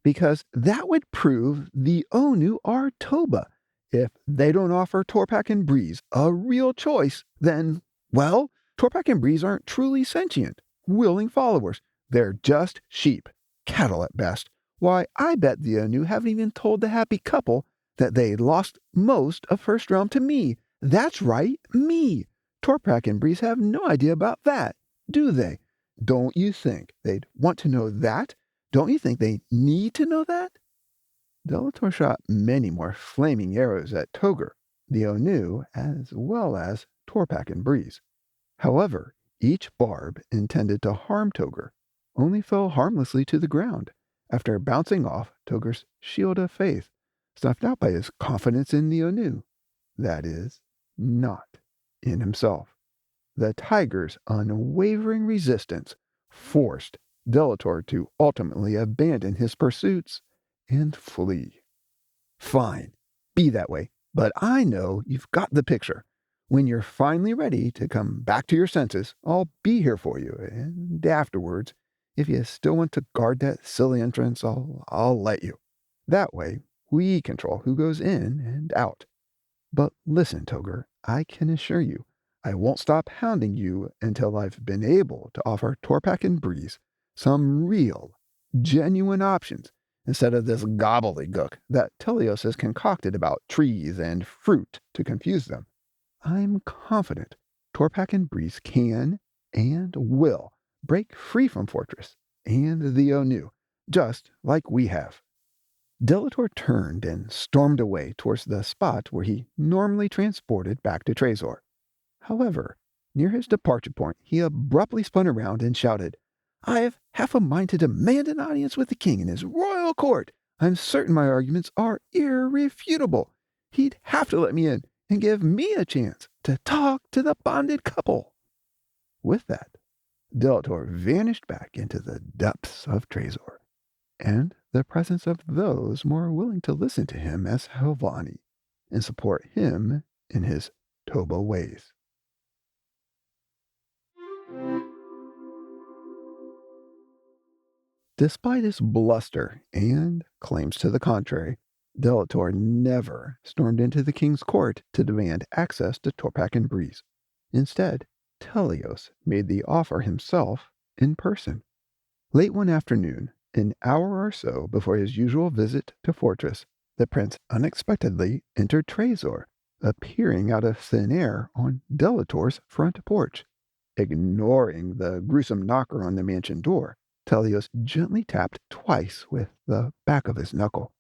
Because that would prove the Onu are Toba. If they don't offer Torpak and Breeze a real choice, then, well, Torpak and Breeze aren't truly sentient, willing followers. They're just sheep, cattle at best. Why, I bet the Onu haven't even told the happy couple that they lost most of First Realm to me. That's right, me. Torpak and Breeze have no idea about that, do they? Don't you think they'd want to know that? Don't you think they need to know that?" Delator shot many more flaming arrows at Toger, the Onu, as well as Torpak and Breeze. However, each barb intended to harm Toger only fell harmlessly to the ground after bouncing off Toger's shield of faith, snuffed out by his confidence in the Onu. That is, not in himself. The tiger's unwavering resistance forced Delator to ultimately abandon his pursuits and flee. "Fine, be that way, but I know you've got the picture. When you're finally ready to come back to your senses, I'll be here for you, and afterwards, if you still want to guard that silly entrance, I'll let you. That way, we control who goes in and out. But listen, Toger, I can assure you, I won't stop hounding you until I've been able to offer Torpak and Breeze some real, genuine options instead of this gobbledygook that Telios has concocted about trees and fruit to confuse them. I'm confident Torpak and Breeze can and will break free from Fortress and the Onu, just like we have." Delator turned and stormed away towards the spot where he normally transported back to Trezor. However, near his departure point, he abruptly spun around and shouted, "I have half a mind to demand an audience with the king in his royal court. I'm certain my arguments are irrefutable. He'd have to let me in and give me a chance to talk to the bonded couple." With that, Delator vanished back into the depths of Trezor, and the presence of those more willing to listen to him as Helvani and support him in his Toba ways. Despite his bluster and claims to the contrary, Delator never stormed into the king's court to demand access to Torpak and Breeze. Instead, Telios made the offer himself in person. Late one afternoon, an hour or so before his usual visit to Fortress, the prince unexpectedly entered Trezor, appearing out of thin air on Delator's front porch. Ignoring the gruesome knocker on the mansion door, Telios gently tapped twice with the back of his knuckle.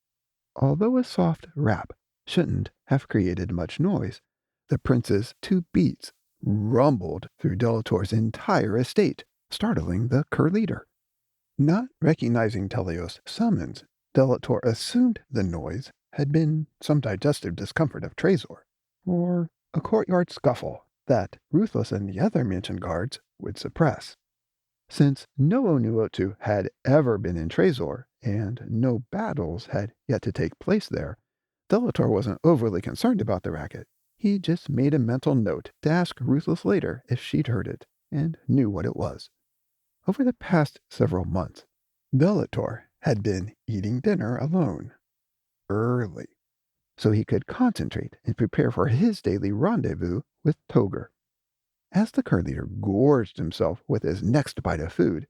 Although a soft rap shouldn't have created much noise, the prince's 2 beats rumbled through Delator's entire estate, startling the Kuur leader. Not recognizing Telios' summons, Delator assumed the noise had been some digestive discomfort of Trezor, or a courtyard scuffle that Ruthless and the other mansion guards would suppress. Since no Onu had ever been in Trezor, and no battles had yet to take place there, Delator wasn't overly concerned about the racket. He just made a mental note to ask Ruthless later if she'd heard it, and knew what it was. Over the past several months, Delator had been eating dinner alone, early, so he could concentrate and prepare for his daily rendezvous with Togr. As the Kuur leader gorged himself with his next bite of food,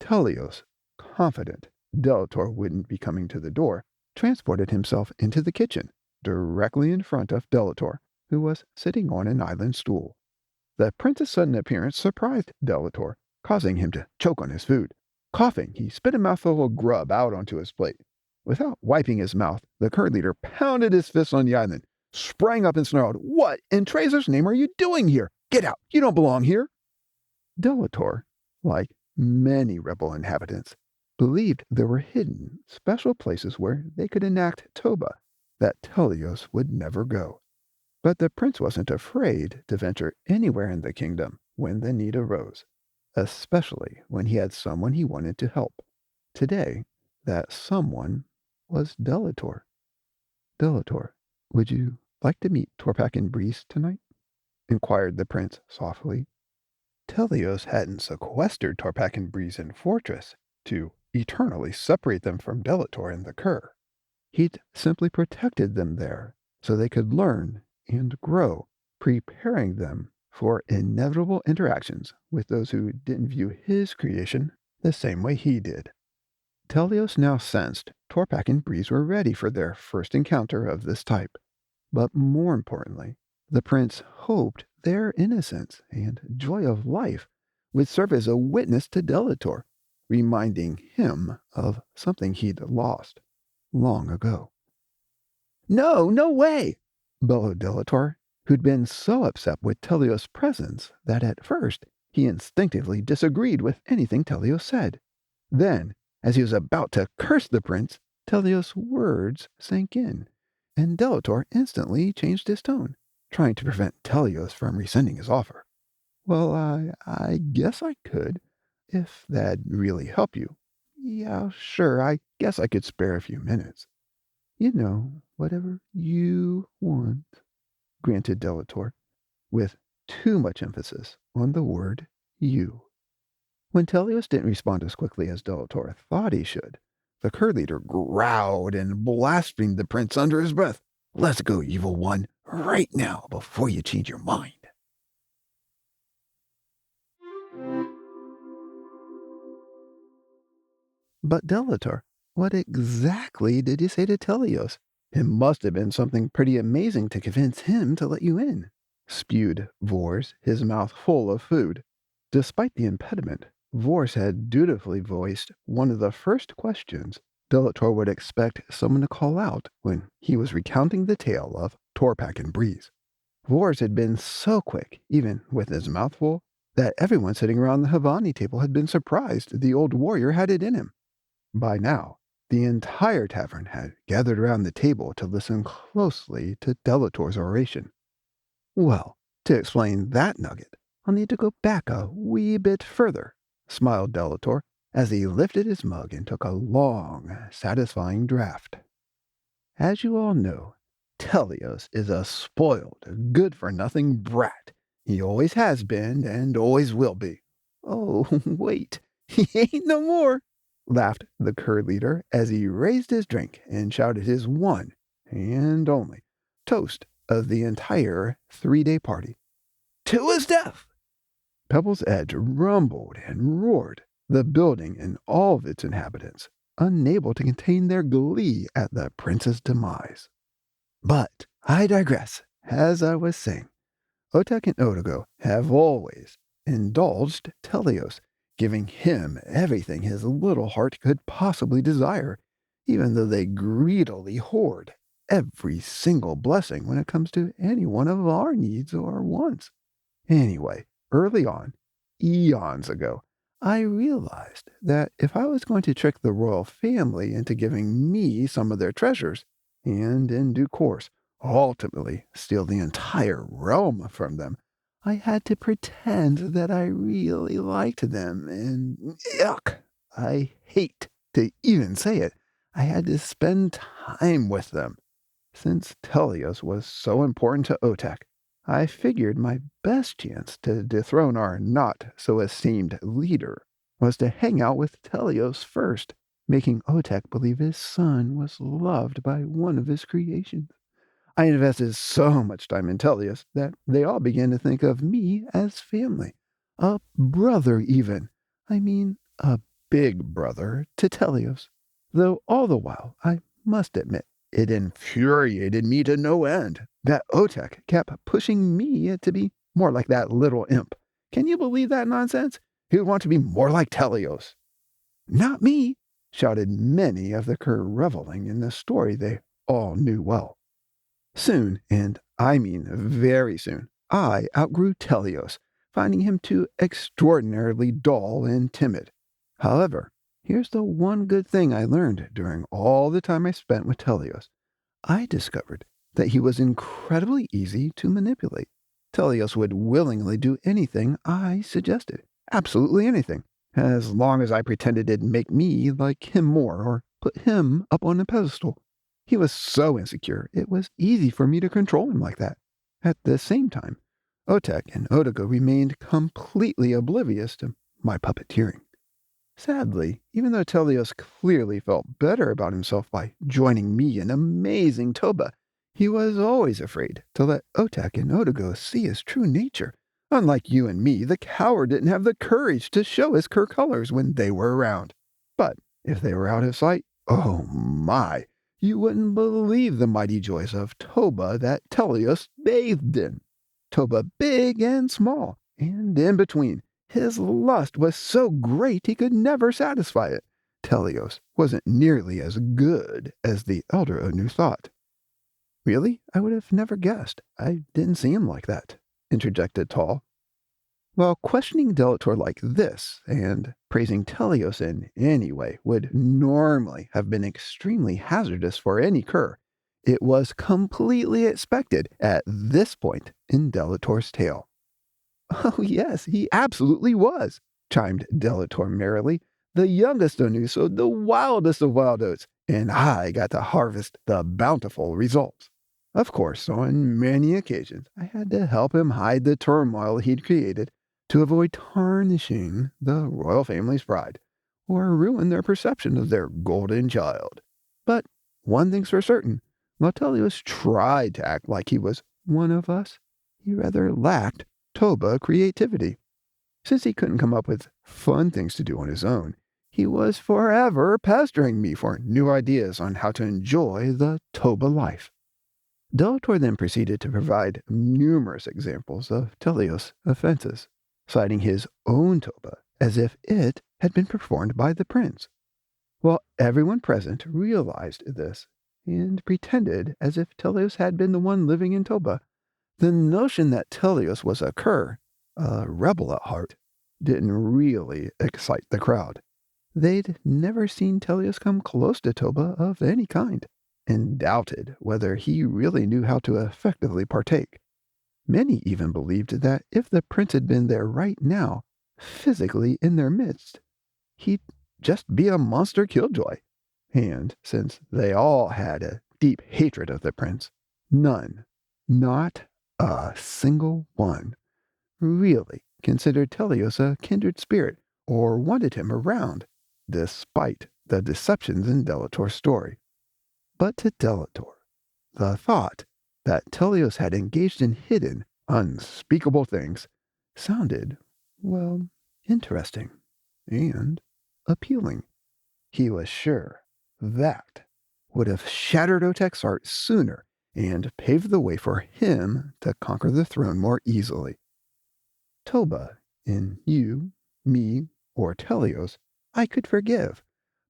Telios, confident Delator wouldn't be coming to the door, transported himself into the kitchen, directly in front of Delator, who was sitting on an island stool. The prince's sudden appearance surprised Delator, causing him to choke on his food. Coughing, he spit a mouthful of grub out onto his plate. Without wiping his mouth, the Kuur leader pounded his fist on the island, sprang up and snarled, "What in Trezor's name are you doing here? Get out! You don't belong here!" Delator, like many rebel inhabitants, believed there were hidden, special places where they could enact Toba that Telios would never go. But the prince wasn't afraid to venture anywhere in the kingdom when the need arose, especially when he had someone he wanted to help. Today, that someone was Delator. "Delator, would you like to meet Torpak and Breeze tonight?" inquired the prince softly. Telios hadn't sequestered Torpak and Breeze in Fortress to eternally separate them from Delator and the Kuur. He'd simply protected them there so they could learn and grow, preparing them for inevitable interactions with those who didn't view his creation the same way he did. Telios now sensed Torpak and Breeze were ready for their first encounter of this type. But more importantly, the prince hoped their innocence and joy of life would serve as a witness to Delator, reminding him of something he'd lost long ago. "No, no way!" bellowed Delator, who'd been so upset with Telios' presence that at first he instinctively disagreed with anything Telios said. Then, as he was about to curse the prince, Telios' words sank in, and Delator instantly changed his tone, trying to prevent Telios from rescinding his offer. "Well, I guess I could, if that'd really help you. Yeah, sure, I guess I could spare a few minutes. You know, whatever you want," granted Delator, with too much emphasis on the word you. When Telios didn't respond as quickly as Delator thought he should, the Kuur leader growled and blasphemed the prince under his breath. "Let's go, evil one, right now before you change your mind." "But Delator, what exactly did you say to Telios? It must have been something pretty amazing to convince him to let you in," spewed Vors, his mouth full of food. Despite the impediment, Vors had dutifully voiced one of the first questions Delator would expect someone to call out when he was recounting the tale of Torpak and Breeze. Vors had been so quick, even with his mouth full, that everyone sitting around the Havani table had been surprised the old warrior had it in him. By now, the entire tavern had gathered around the table to listen closely to Delator's oration. "Well, to explain that nugget, I'll need to go back a wee bit further," smiled Delator as he lifted his mug and took a long, satisfying draught. "As you all know, Telios is a spoiled, good-for-nothing brat. He always has been and always will be." "Oh, wait, he ain't no more," laughed the Kuur leader as he raised his drink and shouted his one and only, toast of the entire 3-day party. To his death! Pebble's Edge rumbled and roared, the building and all of its inhabitants unable to contain their glee at the prince's demise. But I digress. As I was saying, Otek and Odigo have always indulged Telios, giving him everything his little heart could possibly desire, even though they greedily hoard every single blessing when it comes to any one of our needs or wants. Anyway, early on, eons ago, I realized that if I was going to trick the royal family into giving me some of their treasures, and in due course, ultimately steal the entire realm from them, I had to pretend that I really liked them, and yuck, I hate to even say it, I had to spend time with them. Since Telios was so important to Otek, I figured my best chance to dethrone our not-so-esteemed leader was to hang out with Telios first, making Otek believe his son was loved by one of his creations. I invested so much time in Telios that they all began to think of me as family. A brother, even. I mean, a big brother to Telios. Though all the while, I must admit, it infuriated me to no end that Otek kept pushing me to be more like that little imp. Can you believe that nonsense? He would want to be more like Telios. Not me, shouted many of the Kuur reveling in the story they all knew well. Soon, and I mean very soon, I outgrew Telios, finding him too extraordinarily dull and timid. However, here's the one good thing I learned during all the time I spent with Telios. I discovered that he was incredibly easy to manipulate. Telios would willingly do anything I suggested, absolutely anything, as long as I pretended it'd make me like him more or put him up on a pedestal. He was so insecure, it was easy for me to control him like that. At the same time, Otek and Odigo remained completely oblivious to my puppeteering. Sadly, even though Telios clearly felt better about himself by joining me in amazing Toba, he was always afraid to let Otek and Odigo see his true nature. Unlike you and me, the coward didn't have the courage to show his Kuur colors when they were around. But if they were out of sight, oh my! You wouldn't believe the mighty joys of Toba that Telios bathed in. Toba big and small, and in between. His lust was so great he could never satisfy it. Telios wasn't nearly as good as the elder Onu thought. Really? I would have never guessed. I didn't see him like that, interjected Tall. While questioning Delator like this, and praising Telios in any way, would normally have been extremely hazardous for any Kuur, it was completely expected at this point in Delator's tale. Oh, yes, he absolutely was, chimed Delator merrily. The youngest Onu sowed the wildest of wild oats, and I got to harvest the bountiful results. Of course, on many occasions, I had to help him hide the turmoil he'd created to avoid tarnishing the royal family's pride, or ruin their perception of their golden child. But one thing's for certain, while Telios tried to act like he was one of us, he rather lacked Toba creativity. Since he couldn't come up with fun things to do on his own, he was forever pestering me for new ideas on how to enjoy the Toba life. Delator then proceeded to provide numerous examples of Telios' offenses, citing his own Toba as if it had been performed by the prince. While everyone present realized this and pretended as if Telios had been the one living in Toba, the notion that Telios was a Kuur, a rebel at heart, didn't really excite the crowd. They'd never seen Telios come close to Toba of any kind, and doubted whether he really knew how to effectively partake. Many even believed that if the prince had been there right now, physically in their midst, he'd just be a monster killjoy. And since they all had a deep hatred of the prince, none, not a single one, really considered Telios a kindred spirit or wanted him around, despite the deceptions in Delator's story. But to Delator, The thought that Telios had engaged in hidden, unspeakable things sounded, well, interesting and appealing. He was sure that would have shattered Otek's heart sooner and paved the way for him to conquer the throne more easily. Toba, in you, me, or Telios, I could forgive.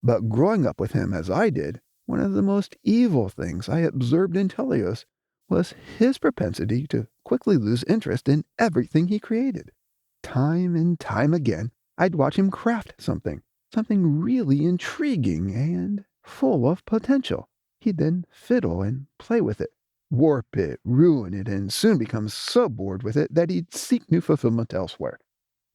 But growing up with him as I did, one of the most evil things I observed in Telios was his propensity to quickly lose interest in everything he created. Time and time again, I'd watch him craft something really intriguing and full of potential. He'd then fiddle and play with it, warp it, ruin it, and soon become so bored with it that he'd seek new fulfillment elsewhere.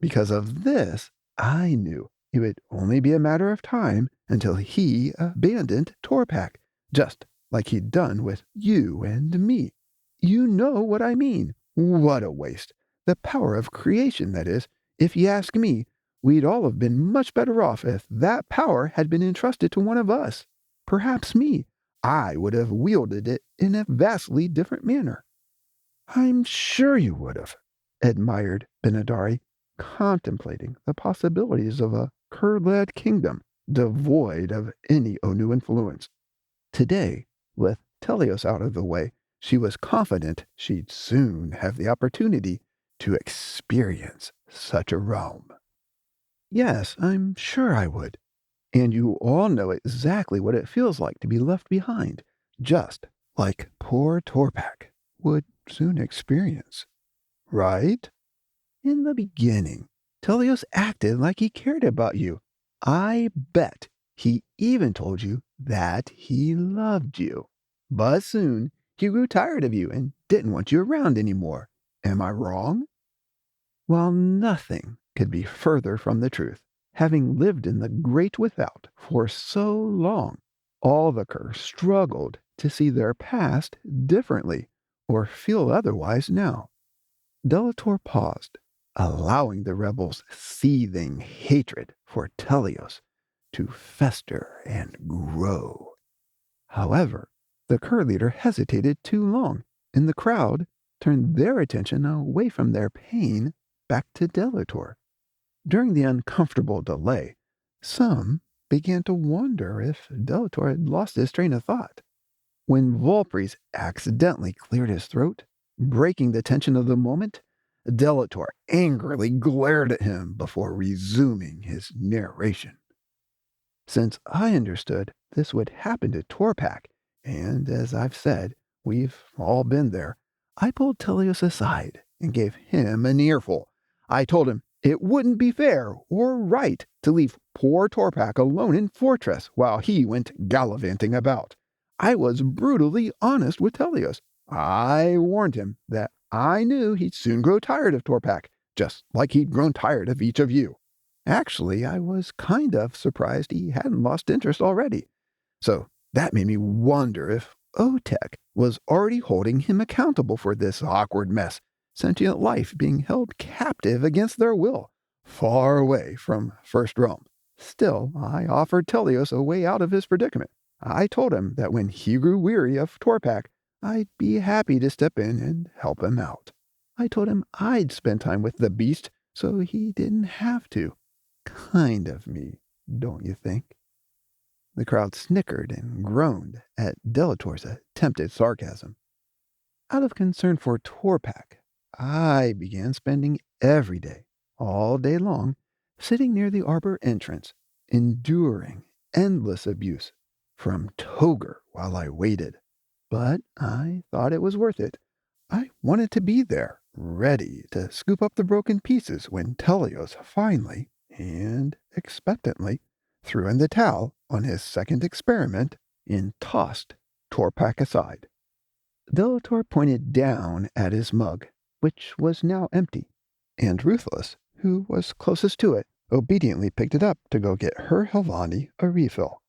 Because of this, I knew it would only be a matter of time until he abandoned Torpak, just like he'd done with you and me. You know what I mean. What a waste. The power of creation, that is. If you ask me, we'd all have been much better off if that power had been entrusted to one of us. Perhaps me. I would have wielded it in a vastly different manner. I'm sure you would have, admired Benadari, contemplating the possibilities of a Kuur-led kingdom devoid of any Onu influence. Today, with Telios out of the way, she was confident she'd soon have the opportunity to experience such a realm. Yes, I'm sure I would. And you all know exactly what it feels like to be left behind, just like poor Torpak would soon experience. Right? In the beginning, Telios acted like he cared about you. I bet he even told you that he loved you. But soon, he grew tired of you and didn't want you around anymore. Am I wrong? While nothing could be further from the truth, having lived in the great without for so long, all the Kuur struggled to see their past differently or feel otherwise now. Delator paused, allowing the rebels' seething hatred for Telios to fester and grow. However, the Kuur leader hesitated too long, and the crowd turned their attention away from their pain back to Delator. During the uncomfortable delay, some began to wonder if Delator had lost his train of thought. When Volpres accidentally cleared his throat, breaking the tension of the moment, Delator angrily glared at him before resuming his narration. Since I understood this would happen to Torpak, and as I've said, we've all been there, I pulled Telios aside and gave him an earful. I told him it wouldn't be fair or right to leave poor Torpak alone in Fortress while he went gallivanting about. I was brutally honest with Telios. I warned him that I knew he'd soon grow tired of Torpak, just like he'd grown tired of each of you. Actually, I was kind of surprised he hadn't lost interest already. So that made me wonder if Otek was already holding him accountable for this awkward mess, sentient life being held captive against their will, far away from First Realm. Still, I offered Telios a way out of his predicament. I told him that when he grew weary of Torpak, I'd be happy to step in and help him out. I told him I'd spend time with the beast so he didn't have to. Kind of me, don't you think? The crowd snickered and groaned at Delator's attempted sarcasm. Out of concern for Torpak, I began spending every day, all day long, sitting near the arbor entrance, enduring endless abuse from Toger while I waited. But I thought it was worth it. I wanted to be there, ready to scoop up the broken pieces when Telios finally, and expectantly, threw in the towel on his second experiment and tossed Torpak aside. Delator pointed down at his mug, which was now empty, and Ruthless, who was closest to it, obediently picked it up to go get her Helvani a refill.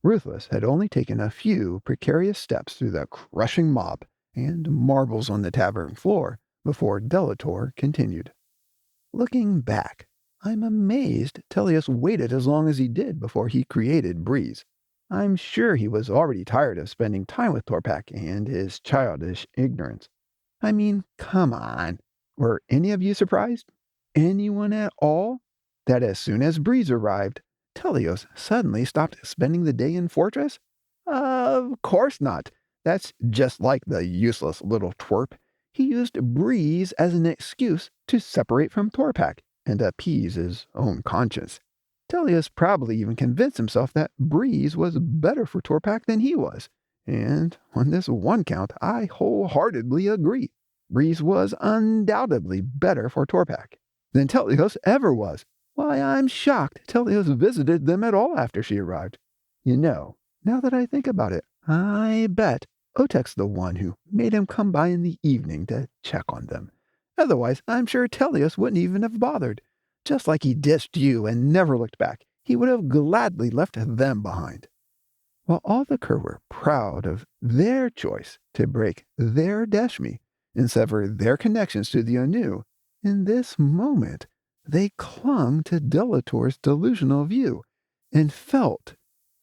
Ruthless had only taken a few precarious steps through the crushing mob and marbles on the tavern floor before Delator continued. Looking back, I'm amazed Telios waited as long as he did before he created Breeze. I'm sure he was already tired of spending time with Torpak and his childish ignorance. I mean, come on. Were any of you surprised? Anyone at all? That as soon as Breeze arrived, Telios suddenly stopped spending the day in Fortress? Of course not. That's just like the useless little twerp. He used Breeze as an excuse to separate from Torpak and appease his own conscience. Telios probably even convinced himself that Breeze was better for Torpak than he was. And on this one count, I wholeheartedly agree. Breeze was undoubtedly better for Torpak than Telios ever was. Why, I'm shocked Telios visited them at all after she arrived. You know, now that I think about it, I bet Otek's the one who made him come by in the evening to check on them. Otherwise, I'm sure Telios wouldn't even have bothered. Just like he ditched you and never looked back, he would have gladly left them behind. While all the Kuur were proud of their choice to break their deshmi and sever their connections to the Onu, in this moment they clung to Delator's delusional view and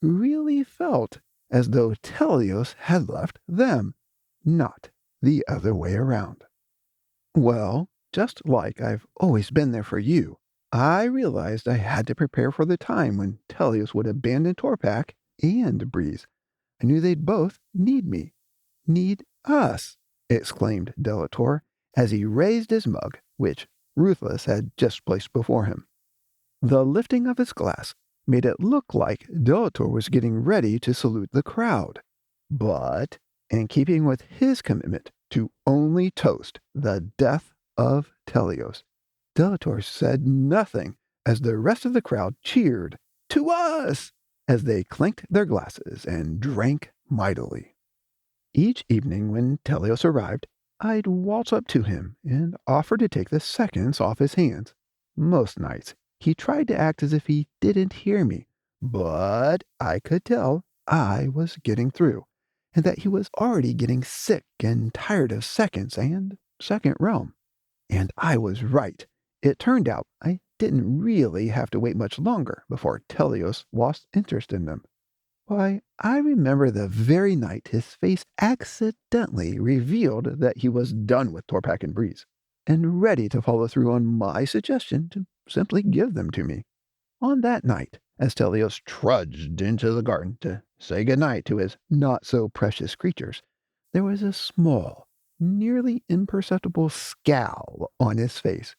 really felt, as though Telios had left them, not the other way around. Well, just like I've always been there for you, I realized I had to prepare for the time when Telios would abandon Torpak and Breeze. I knew they'd both need me. Need us, exclaimed Delator, as he raised his mug, which Ruthless had just placed before him. The lifting of his glass made it look like Delator was getting ready to salute the crowd. But, in keeping with his commitment to only toast the death of Telios, Delator said nothing as the rest of the crowd cheered, "To us!" as they clinked their glasses and drank mightily. Each evening when Telios arrived, I'd waltz up to him and offer to take the seconds off his hands. Most nights, he tried to act as if he didn't hear me, but I could tell I was getting through, and that he was already getting sick and tired of seconds and second realm. And I was right. It turned out I didn't really have to wait much longer before Telios lost interest in them. Why, I remember the very night his face accidentally revealed that he was done with Torpak and Breeze, and ready to follow through on my suggestion to simply give them to me. On that night, as Telios trudged into the garden to say goodnight to his not-so-precious creatures, there was a small, nearly imperceptible scowl on his face.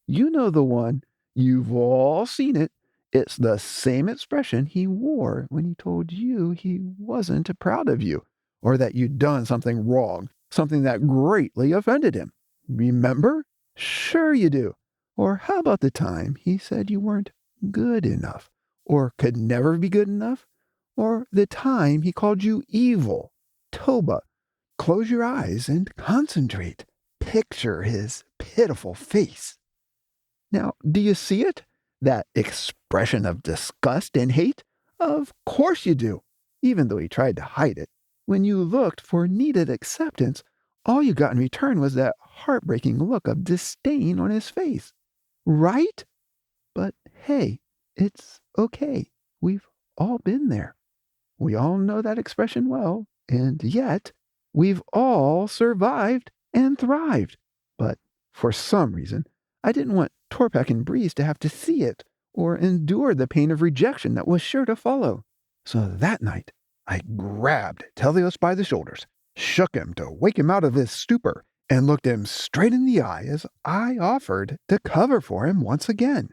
You know the one. You've all seen it. It's the same expression he wore when he told you he wasn't proud of you, or that you'd done something wrong, something that greatly offended him. Remember? Sure you do. Or how about the time he said you weren't good enough, or could never be good enough? Or the time he called you evil? Toba, close your eyes and concentrate. Picture his pitiful face. Now, do you see it? That expression of disgust and hate? Of course you do, even though he tried to hide it. When you looked for needed acceptance, all you got in return was that heartbreaking look of disdain on his face. Right? But hey, it's okay. We've all been there. We all know that expression well, and yet we've all survived and thrived. But for some reason, I didn't want Torpak and Breeze to have to see it or endure the pain of rejection that was sure to follow. So that night, I grabbed Telios by the shoulders, shook him to wake him out of his stupor, and looked him straight in the eye as I offered to cover for him once again.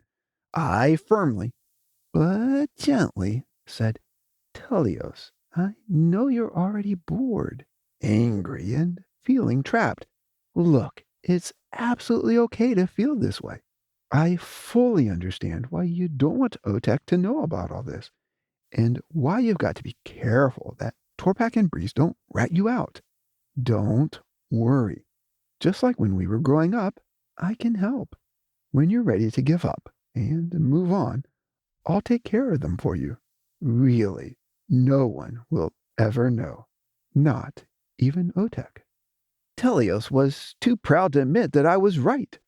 I firmly, but gently, said, "Telios, I know you're already bored, angry, and feeling trapped. Look, it's absolutely okay to feel this way. I fully understand why you don't want Otek to know about all this, and why you've got to be careful that Torpak and Breeze don't rat you out. Don't worry. Just like when we were growing up, I can help. When you're ready to give up and move on, I'll take care of them for you. Really, no one will ever know. Not even Otek." Telios was too proud to admit that I was right,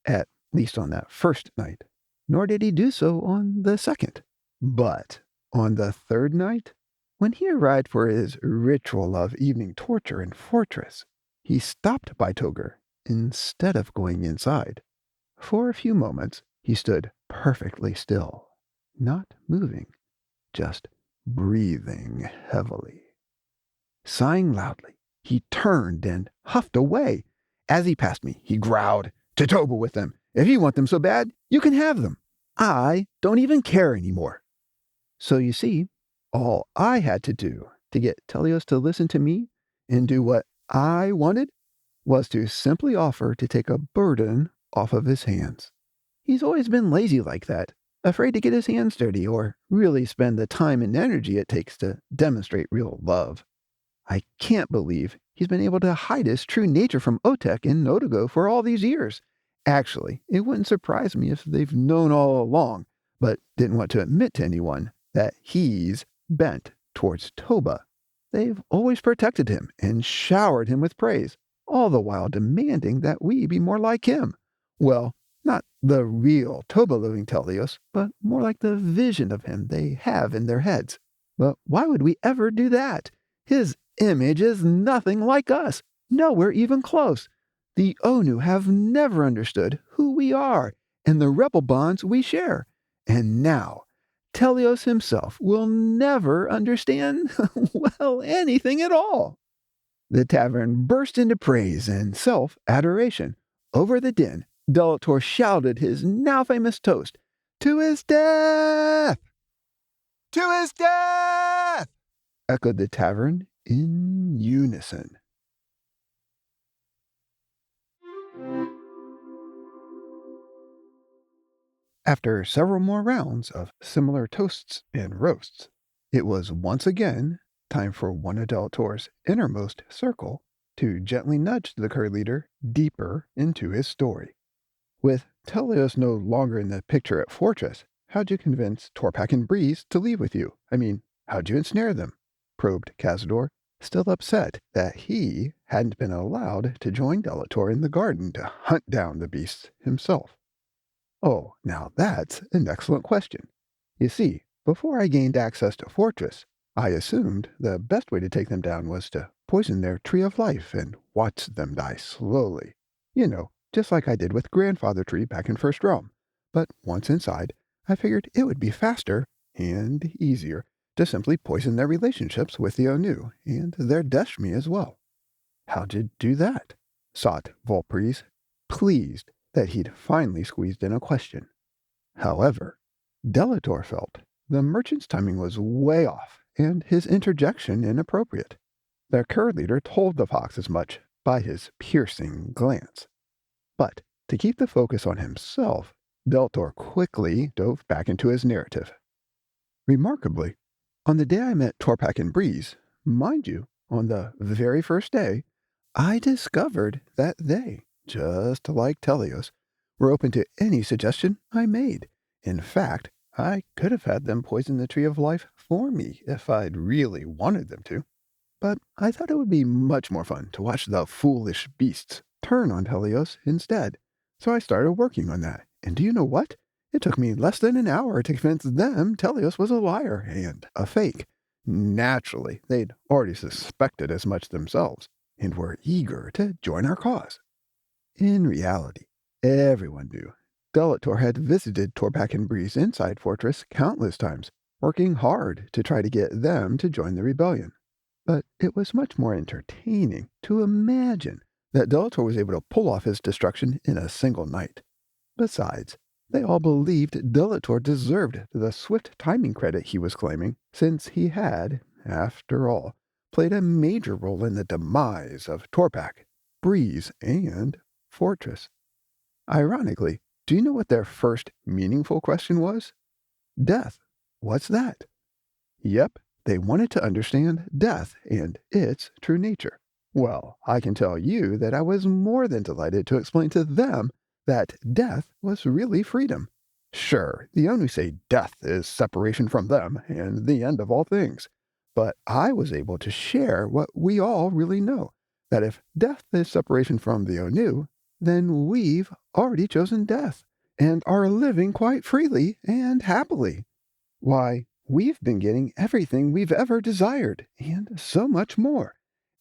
at least on that first night, nor did he do so on the second. But on the third night, When he arrived for his ritual of evening torture in Fortress, he stopped by Toger instead of going inside. For a few moments, he stood perfectly still, not moving, just breathing heavily. Sighing loudly, he turned and huffed away. As he passed me, he growled, "To Toba with them. If you want them so bad, you can have them. I don't even care anymore." So you see, all I had to do to get Telios to listen to me and do what I wanted was to simply offer to take a burden off of his hands. He's always been lazy like that, afraid to get his hands dirty or really spend the time and energy it takes to demonstrate real love. I can't believe he's been able to hide his true nature from Otek and Notogo for all these years. Actually, it wouldn't surprise me if they've known all along, but didn't want to admit to anyone that he's bent towards Toba. They've always protected him and showered him with praise, all the while demanding that we be more like him. Well, not the real Toba living Telios, but more like the vision of him they have in their heads. But why would we ever do that? His image is nothing like us, nowhere even close. The Onu have never understood who we are and the rebel bonds we share. And now, Telios himself will never understand, well, anything at all. The tavern burst into praise and self-adoration. Over the din, Delator shouted his now famous toast, "To his death! To his death!" echoed the tavern in unison. After several more rounds of similar toasts and roasts, it was once again time for one of Delator's innermost circle to gently nudge the Kuur leader deeper into his story. With Telios no longer in the picture at Fortress, how'd you convince Torpak and Breeze to leave with you? I mean, how'd you ensnare them? Probed Cazador, still upset that he hadn't been allowed to join Delator in the garden to hunt down the beasts himself. Oh, now that's an excellent question. You see, before I gained access to Fortress, I assumed the best way to take them down was to poison their tree of life and watch them die slowly. You know, just like I did with Grandfather Tree back in First Realm. But once inside, I figured it would be faster and easier to simply poison their relationships with the Onu and their destiny as well. How'd you do that? Sought Volpres, pleased that he'd finally squeezed in a question. However, Delator felt the merchant's timing was way off and his interjection inappropriate. The Kuur leader told the fox as much by his piercing glance. But to keep the focus on himself, Delator quickly dove back into his narrative. Remarkably, on the day I met Torpak and Breeze, mind you, on the very first day, I discovered that they, just like Telios, were open to any suggestion I made. In fact, I could have had them poison the Tree of Life for me if I'd really wanted them to. But I thought it would be much more fun to watch the foolish beasts turn on Telios instead. So I started working on that. And do you know what? It took me less than an hour to convince them Telios was a liar and a fake. Naturally, they'd already suspected as much themselves and were eager to join our cause. In reality, everyone knew Delator had visited Torpak and Breeze inside Fortress countless times, working hard to try to get them to join the rebellion. But it was much more entertaining to imagine that Delator was able to pull off his destruction in a single night. Besides, they all believed Delator deserved the swift timing credit he was claiming, since he had, after all, played a major role in the demise of Torpak, Breeze, and Fortress. Ironically, do you know what their first meaningful question was? Death. What's that? Yep, they wanted to understand death and its true nature. Well, I can tell you that I was more than delighted to explain to them that death was really freedom. Sure, the Onu say death is separation from them and the end of all things. But I was able to share what we all really know, that if death is separation from the Onu, then we've already chosen death and are living quite freely and happily. Why, we've been getting everything we've ever desired, and so much more.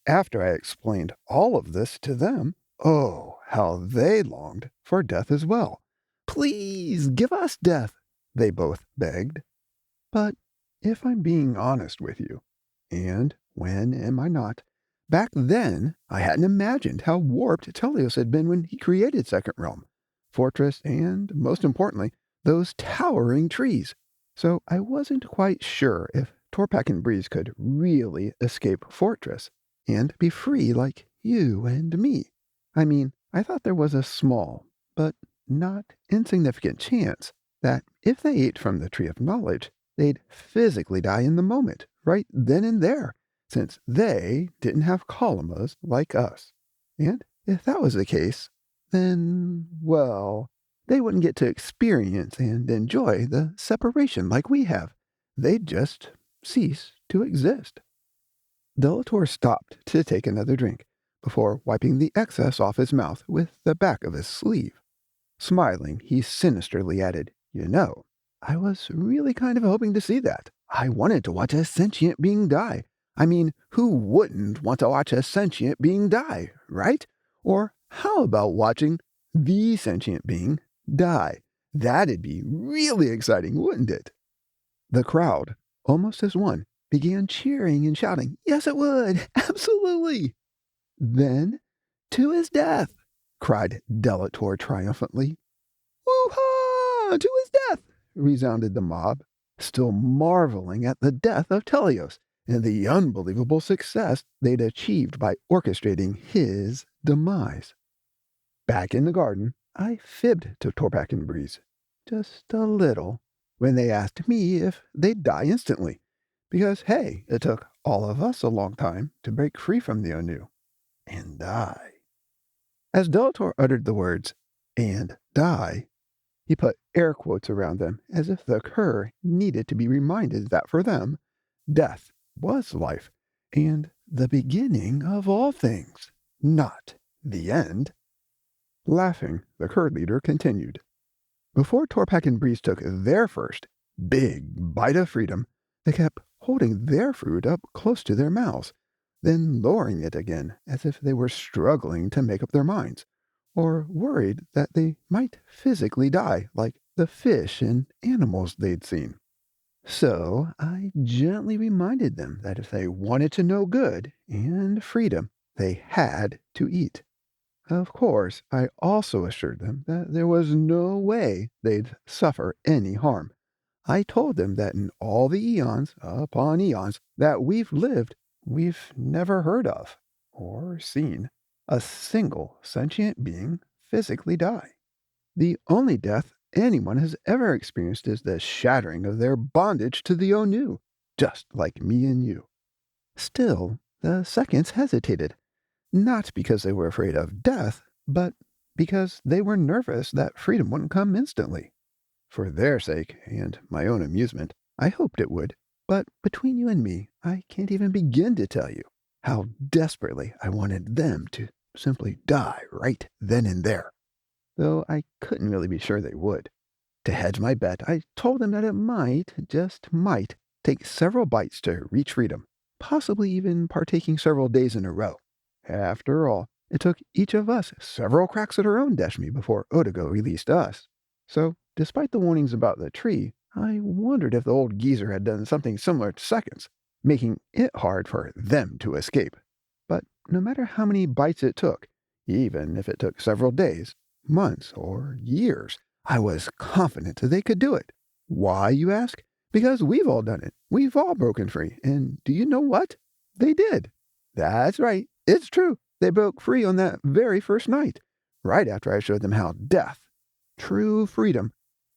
After I explained all of this to them, oh, how they longed for death as well. Please give us death, they both begged. But if I'm being honest with you, and when am I not, back then I hadn't imagined how warped Telios had been when he created Second Realm, Fortress, and, most importantly, those towering trees. So I wasn't quite sure if Torpak and Breeze could really escape Fortress and be free like you and me. I mean, I thought there was a small, but not insignificant chance that if they ate from the Tree of Knowledge, they'd physically die in the moment, right then and there, since they didn't have kalamas like us. And if that was the case, then, well, they wouldn't get to experience and enjoy the separation like we have. They'd just cease to exist. Delator stopped to take another drink before wiping the excess off his mouth with the back of his sleeve. Smiling, he sinisterly added, I was really kind of hoping to see that. I wanted to watch a sentient being die. I mean, who wouldn't want to watch a sentient being die, right? Or how about watching the sentient being die? That'd be really exciting, wouldn't it? The crowd, almost as one, began cheering and shouting, "Yes, it would! Absolutely!" Then, to his death, cried Delator triumphantly. "Woo-ha! To his death!" resounded the mob, still marveling at the death of Telios and the unbelievable success they'd achieved by orchestrating his demise. Back in the garden, I fibbed to Torpak and Breeze, just a little, when they asked me if they'd die instantly, because, hey, it took all of us a long time to break free from the Onu, and die. As Delator uttered the words, "and die," he put air quotes around them as if the Kuur needed to be reminded that for them, death was life, and the beginning of all things, not the end. Laughing, the Kuur leader continued. Before Torpak and Breeze took their first big bite of freedom, they kept holding their food up close to their mouths, then lowering it again as if they were struggling to make up their minds, or worried that they might physically die like the fish and animals they'd seen. So I gently reminded them that if they wanted to know good and freedom, they had to eat. Of course, I also assured them that there was no way they'd suffer any harm. I told them that in all the eons upon eons that we've lived, we've never heard of or seen a single sentient being physically die. The only death anyone has ever experienced is the shattering of their bondage to the Onu, just like me and you. Still, the seconds hesitated, not because they were afraid of death, but because they were nervous that freedom wouldn't come instantly. For their sake, and my own amusement, I hoped it would, but between you and me, I can't even begin to tell you how desperately I wanted them to simply die right then and there, though I couldn't really be sure they would. To hedge my bet, I told them that it might, just might, take several bites to reach freedom, possibly even partaking several days in a row. After all, it took each of us several cracks at our own destiny before Odigo released us. So, despite the warnings about the tree, I wondered if the old geezer had done something similar to seconds, making it hard for them to escape. But no matter how many bites it took, even if it took several days, months, or years, I was confident they could do it. Why, you ask? Because we've all done it. We've all broken free. And do you know what? They did. That's right. It's true. They broke free on that very first night, right after I showed them how death, true freedom,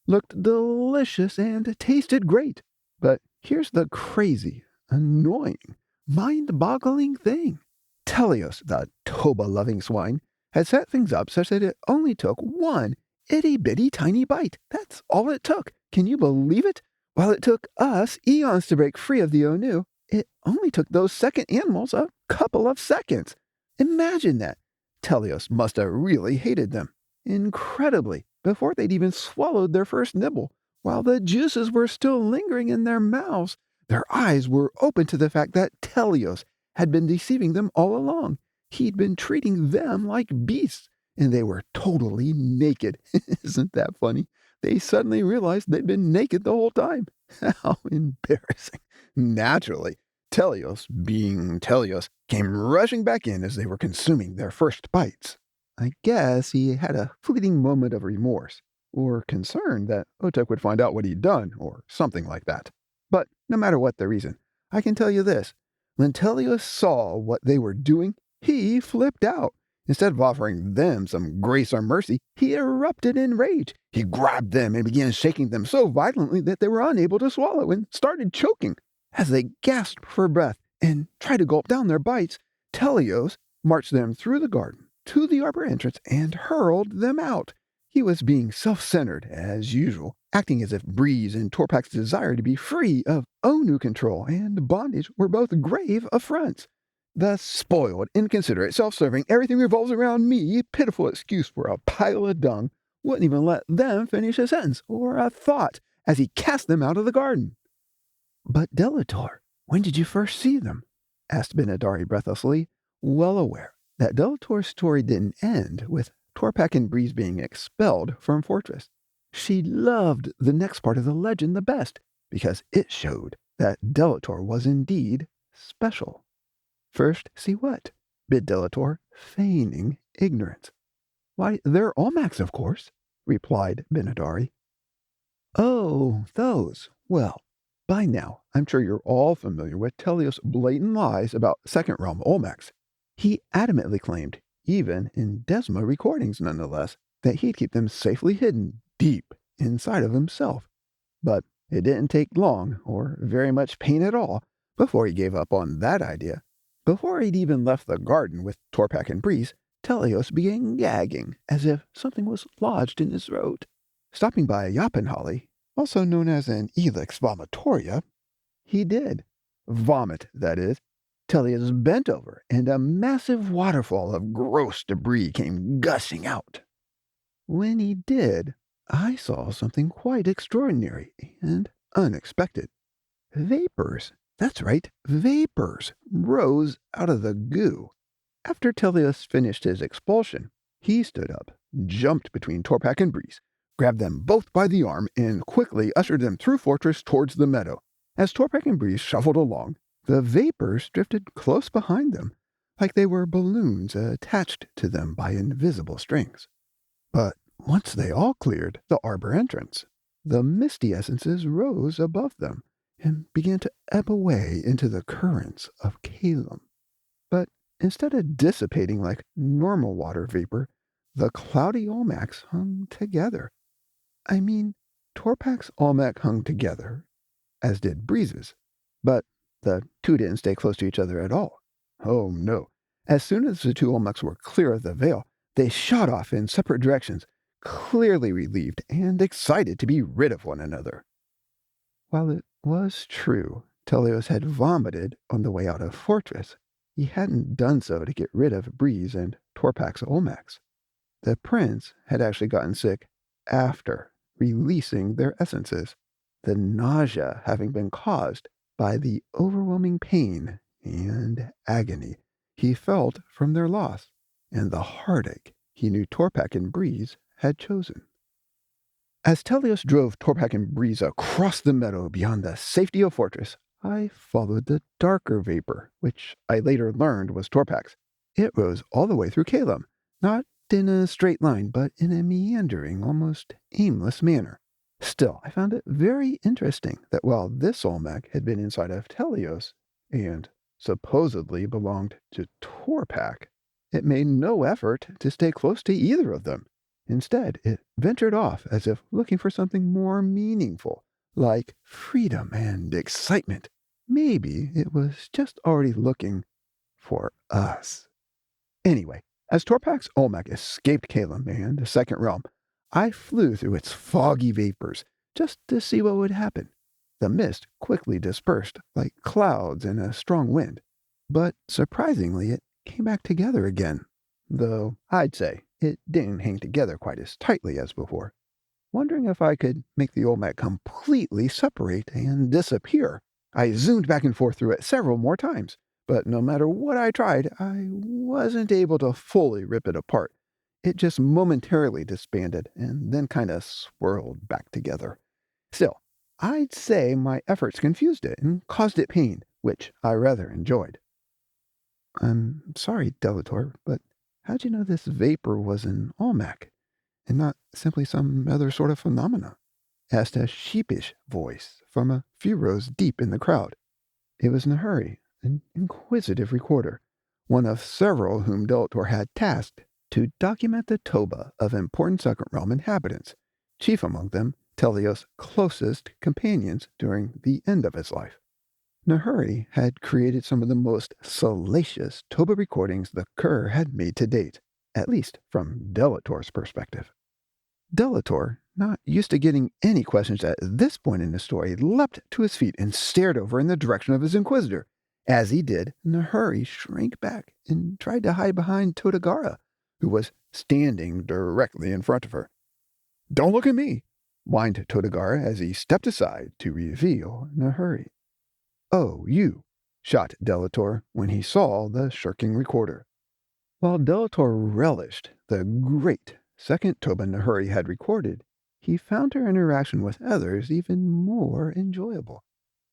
looked delicious and tasted great. But here's the crazy, annoying, mind-boggling thing. Telios, the Toba-loving swine, had set things up such that it only took one itty-bitty tiny bite. That's all it took. Can you believe it? While it took us eons to break free of the Onu, it only took those second animals a couple of seconds. Imagine that. Telios must have really hated them. Incredibly, before they'd even swallowed their first nibble, While the juices were still lingering in their mouths, their eyes were open to the fact that Telios had been deceiving them all along. He'd been treating them like beasts, and they were totally naked. Isn't that funny? They suddenly realized they'd been naked the whole time. How embarrassing. Naturally, Telios, being Telios, came rushing back in as they were consuming their first bites. I guess he had a fleeting moment of remorse, or concern that Otek would find out what he'd done, or something like that. But no matter what the reason, I can tell you this. When Telios saw what they were doing, he flipped out. Instead of offering them some grace or mercy, he erupted in rage. He grabbed them and began shaking them so violently that they were unable to swallow and started choking. As they gasped for breath and tried to gulp down their bites, Telios marched them through the garden to the arbor entrance and hurled them out. He was being self-centered, as usual, acting as if Breeze and Torpak's desire to be free of Onu control and bondage were both grave affronts. The spoiled, inconsiderate, self-serving, everything revolves around me, pitiful excuse for a pile of dung, wouldn't even let them finish a sentence or a thought as he cast them out of the garden. "But, Delator, when did you first see them?" asked Benadari breathlessly, well aware that Delator's story didn't end with Torpak and Breeze being expelled from Fortress. She loved the next part of the legend the best because it showed that Delator was indeed special. "First, see what?" bid Delator, feigning ignorance. "Why, they're Almacs, of course," replied Benadari. "Oh, those. Well, by now, I'm sure you're all familiar with Telios' blatant lies about Second Realm Almacs. He adamantly claimed, even in Desma recordings nonetheless, that he'd keep them safely hidden deep inside of himself. But it didn't take long, or very much pain at all, before he gave up on that idea. Before he'd even left the garden with Torpak and Breeze, Telios began gagging, as if something was lodged in his throat. Stopping by a Yappenhalle, also known as an Elix vomitoria, he did. Vomit, that is. Telios bent over, and a massive waterfall of gross debris came gushing out. When he did, I saw something quite extraordinary and unexpected. Vapors, that's right, vapors, rose out of the goo. After Telios finished his expulsion, he stood up, jumped between Torpak and Breeze, grabbed them both by the arm, and quickly ushered them through Fortress towards the meadow. As Torpak and Breeze shuffled along, the vapors drifted close behind them, like they were balloons attached to them by invisible strings. But once they all cleared the arbor entrance, the misty essences rose above them and began to ebb away into the currents of Calum. But instead of dissipating like normal water vapor, the cloudy Almacs hung together. I mean, Torpak's Almac hung together, as did Breeze's, but the two didn't stay close to each other at all. Oh, no. As soon as the two Almacs were clear of the veil, they shot off in separate directions, clearly relieved and excited to be rid of one another. While it was true Telios had vomited on the way out of Fortress, he hadn't done so to get rid of Breeze and Torpak's Almacs. The prince had actually gotten sick after releasing their essences, the nausea having been caused by the overwhelming pain and agony he felt from their loss, and the heartache he knew Torpak and Breeze had chosen. As Telios drove Torpak and Breeze across the meadow beyond the safety of Fortress, I followed the darker vapor, which I later learned was Torpak's. It rose all the way through Calum, not in a straight line, but in a meandering, almost aimless manner. Still, I found it very interesting that while this Almac had been inside of Telios and supposedly belonged to Torpak, it made no effort to stay close to either of them. Instead, it ventured off as if looking for something more meaningful, like freedom and excitement. Maybe it was just already looking for us. Anyway, as Torpak's Almac escaped Calum and the Second Realm, I flew through its foggy vapors just to see what would happen. The mist quickly dispersed like clouds in a strong wind, but surprisingly it came back together again, though I'd say it didn't hang together quite as tightly as before. wondering if I could make the old map completely separate and disappear. I zoomed back and forth through it several more times, but no matter what I tried, I wasn't able to fully rip it apart. It just momentarily disbanded and then kind of swirled back together. Still, I'd say my efforts confused it and caused it pain, which I rather enjoyed. I'm sorry, Delator, but how'd you know this vapor was an Olmec and not simply some other sort of phenomena? Asked a sheepish voice from a few rows deep in the crowd. It was Nahuri, an inquisitive recorder, one of several whom Delator had tasked to document the Toba of important Second Realm inhabitants, chief among them Telios' closest companions during the end of his life. Nahuri had created some of the most salacious Toba recordings the Kuur had made to date, at least from Delator's perspective. Delator, not used to getting any questions at this point in the story, leapt to his feet and stared over in the direction of his inquisitor. As he did, Nahuri shrank back and tried to hide behind Todagara, who was standing directly in front of her. "Don't look at me," whined Todagara as he stepped aside to reveal Nahuri. "Oh, you," shot Delator when he saw the shirking recorder. While Delator relished the great second Toba Nahuri had recorded, he found her interaction with others even more enjoyable.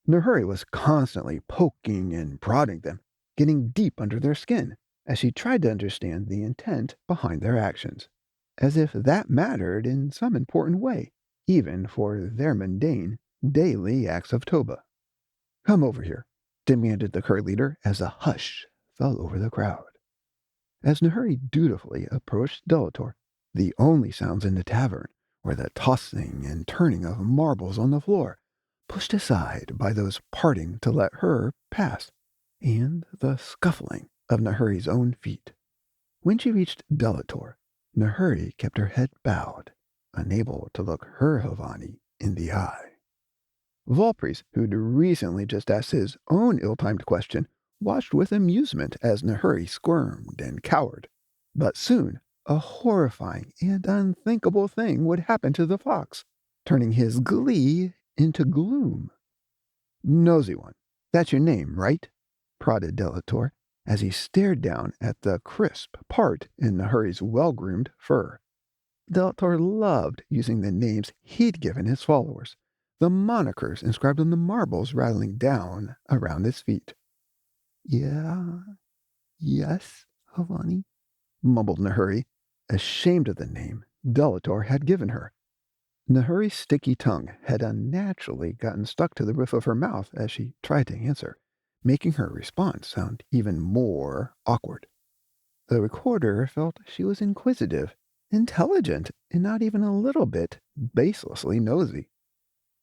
Nahuri was constantly poking and prodding them, getting deep under their skin, as she tried to understand the intent behind their actions, as if that mattered in some important way, even for their mundane, daily acts of Toba. "Come over here," demanded the Kuur leader as a hush fell over the crowd. As Nahuri dutifully approached Delator, the only sounds in the tavern were the tossing and turning of marbles on the floor, pushed aside by those parting to let her pass, and the scuffling of Nahuri's own feet. When she reached Delator, Nahuri kept her head bowed, unable to look her Havani in the eye. Valpries, who'd recently just asked his own ill-timed question, watched with amusement as Nahuri squirmed and cowered. But soon, a horrifying and unthinkable thing would happen to the fox, turning his glee into gloom. "Nosy one, that's your name, right?" prodded Delator, as he stared down at the crisp part in Nahuri's well-groomed fur. Delator loved using the names he'd given his followers, the monikers inscribed on the marbles rattling down around his feet. Yes, Havani," mumbled Nahuri, ashamed of the name Delator had given her. Nahuri's sticky tongue had unnaturally gotten stuck to the roof of her mouth as she tried to answer, making her response sound even more awkward. The recorder felt she was inquisitive, intelligent, and not even a little bit baselessly nosy.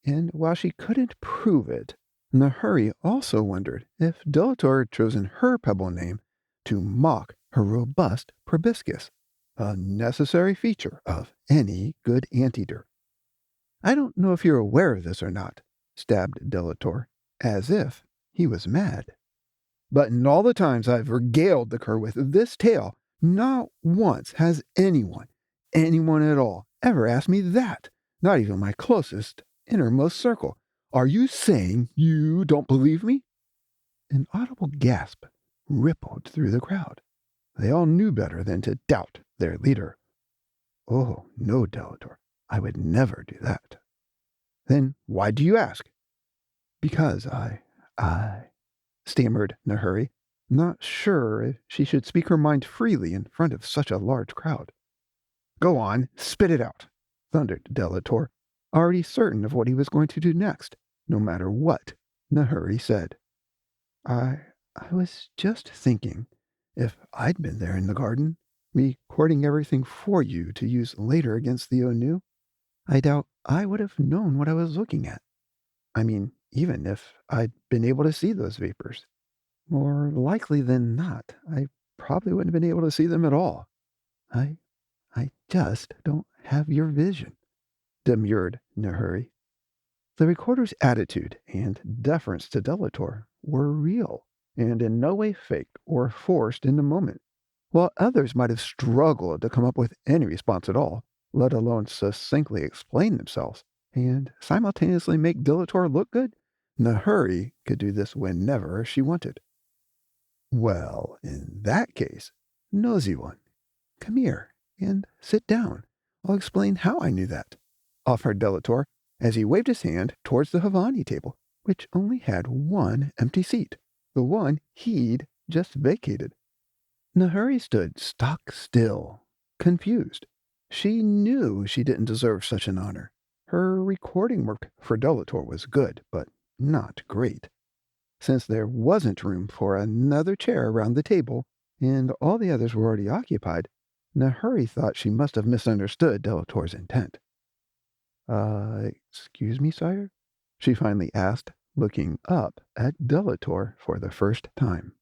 And while she couldn't prove it, Nahuri also wondered if Delator had chosen her Pebble name to mock her robust proboscis, a necessary feature of any good anteater. "I don't know if you're aware of this or not," stabbed Delator, as if he was mad. "But in all the times I've regaled the Kuur with this tale, not once has anyone at all, ever asked me that, not even my closest, innermost circle. Are you saying you don't believe me?" An audible gasp rippled through the crowd. They all knew better than to doubt their leader. "Oh, no, Delator, I would never do that." "Then why do you ask?" "Because I stammered Nahuri, not sure if she should speak her mind freely in front of such a large crowd. "Go on, spit it out," thundered Delator, already certain of what he was going to do next, no matter what Nahuri said. I was just thinking, if I'd been there in the garden, recording everything for you to use later against the Onu, I doubt I would have known what I was looking at. I mean, even if I'd been able to see those vapors. More likely than not, I probably wouldn't have been able to see them at all. I just don't have your vision," demurred Nahuri. The recorder's attitude and deference to Delator were real, and in no way faked or forced in the moment. While others might have struggled to come up with any response at all, let alone succinctly explain themselves, and simultaneously make Dilator look good, Nahuri could do this whenever she wanted. Well, in that case, nosy one, come here and sit down. I'll explain how I knew that, offered Delator as he waved his hand towards the Havani table, which only had one empty seat, the one he'd just vacated. Nahuri stood stock still, confused. She knew she didn't deserve such an honor. Her recording work for Delator was good, but not great. Since there wasn't room for another chair around the table, and all the others were already occupied, Nahuri thought she must have misunderstood Delator's intent. Excuse me, sire? She finally asked, looking up at Delator for the first time.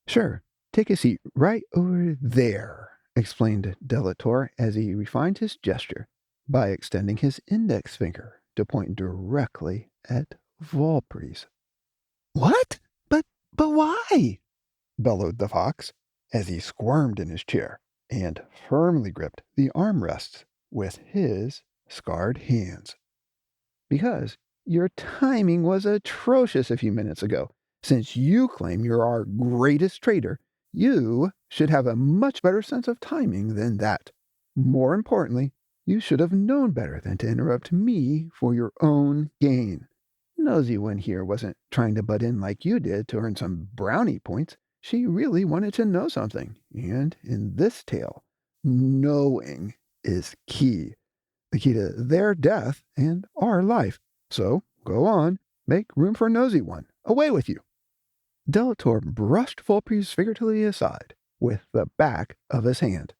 Sure, take a seat right over there, explained Delator as he refined his gesture by extending his index finger to point directly at Valpry's. What? But why? Bellowed the fox as he squirmed in his chair and firmly gripped the armrests with his scarred hands. Because your timing was atrocious a few minutes ago. Since you claim you're our greatest trader, you should have a much better sense of timing than that. More importantly, you should have known better than to interrupt me for your own gain. Nosy One here wasn't trying to butt in like you did to earn some brownie points. She really wanted to know something, and in this tale, knowing is key. The key to their death and our life. So, go on, make room for Nosy One. Away with you. Delator brushed Volpes figuratively aside with the back of his hand.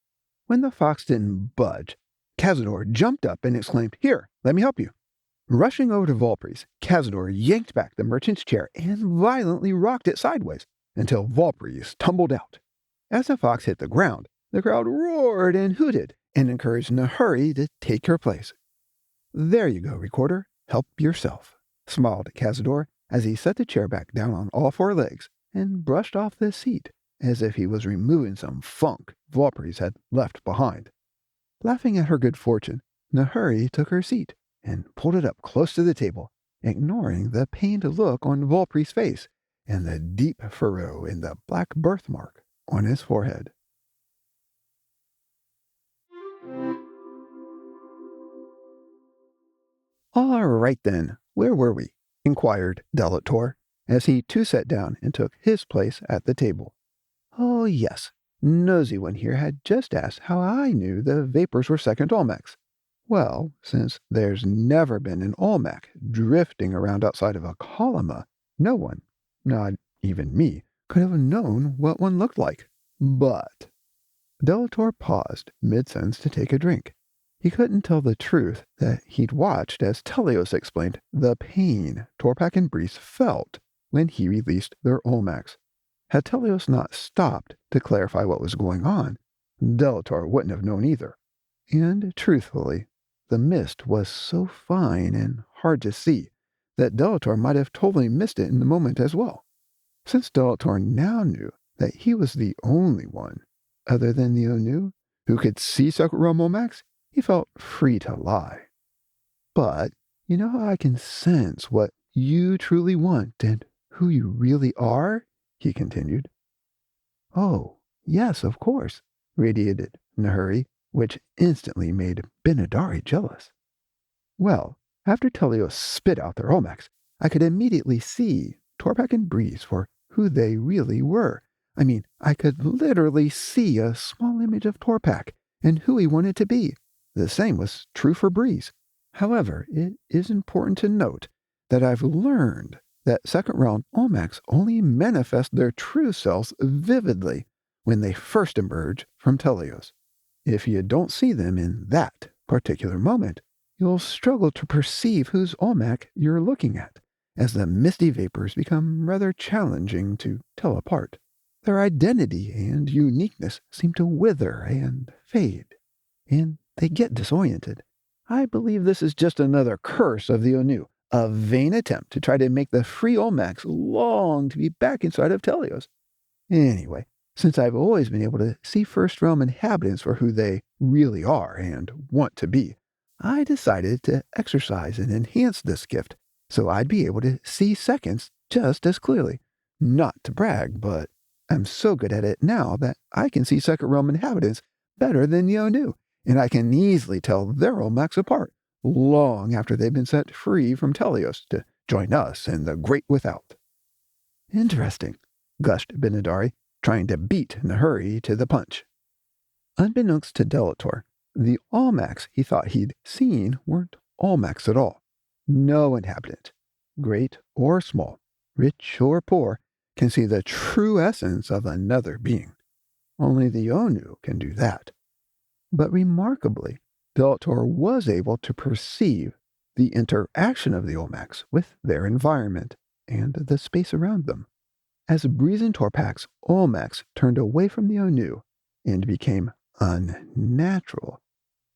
When the fox didn't budge, Cazador jumped up and exclaimed, "Here, let me help you." Rushing over to Volpes, Cazador yanked back the merchant's chair and violently rocked it sideways until Volpes tumbled out. As the fox hit the ground, the crowd roared and hooted and encouraged Nahuri to take her place. "There you go, recorder. Help yourself," smiled Cazador as he set the chair back down on all four legs and brushed off the seat as if he was removing some funk Volpes had left behind. Laughing at her good fortune, Nahuri took her seat and pulled it up close to the table, ignoring the pained look on Volpes' face and the deep furrow in the black birthmark on his forehead. "All right, then, where were we?" inquired Delator, as he too sat down and took his place at the table. "Oh, yes, Nosy One here had just asked how I knew the vapors were second Olmecs. Well, since there's never been an Olmec drifting around outside of a column, no one, not even me, could have known what one looked like. But..." Delator paused mid-sentence to take a drink. He couldn't tell the truth that he'd watched as Teleos explained the pain Torpak and Breeze felt when he released their Olmecs. Had Teleos not stopped to clarify what was going on, Delator wouldn't have known either. And truthfully, the mist was so fine and hard to see that Delator might have totally missed it in the moment as well. Since Delator now knew that he was the only one, other than the Onu, who could see Second Realm Olmecs, he felt free to lie. "But you know how I can sense what you truly want and who you really are?" he continued. "Oh, yes, of course," radiated Nahuri, which instantly made Benadari jealous. "Well, after Teleos spit out their Olmecs, I could immediately see Torpak and Breeze for who they really were. I mean, I could literally see a small image of Torpak and who he wanted to be. The same was true for Breeze. However, it is important to note that I've learned that second realm Olmecs only manifest their true selves vividly when they first emerge from Teleos. If you don't see them in that particular moment, you'll struggle to perceive whose Olmec you're looking at, as the misty vapors become rather challenging to tell apart. Their identity and uniqueness seem to wither and fade, and they get disoriented. I believe this is just another curse of the Onu, a vain attempt to try to make the free Olmecs long to be back inside of Teleos. Anyway, since I've always been able to see First Realm inhabitants for who they really are and want to be, I decided to exercise and enhance this gift so I'd be able to see seconds just as clearly. Not to brag, but I'm so good at it now that I can see second realm inhabitants better than the Onu, and I can easily tell their Olmecs apart long after they've been set free from Telios to join us in the great without. Interesting, gushed Benadari, trying to beat Nahuri to the punch. Unbeknownst to Delator, the Olmecs he thought he'd seen weren't Olmecs at all. No inhabitant, great or small, rich or poor, can see the true essence of another being. Only the Onu can do that. But remarkably, Delator was able to perceive the interaction of the Olmecs with their environment and the space around them. As Breeze and Torpak's Olmecs turned away from the Onu and became unnatural,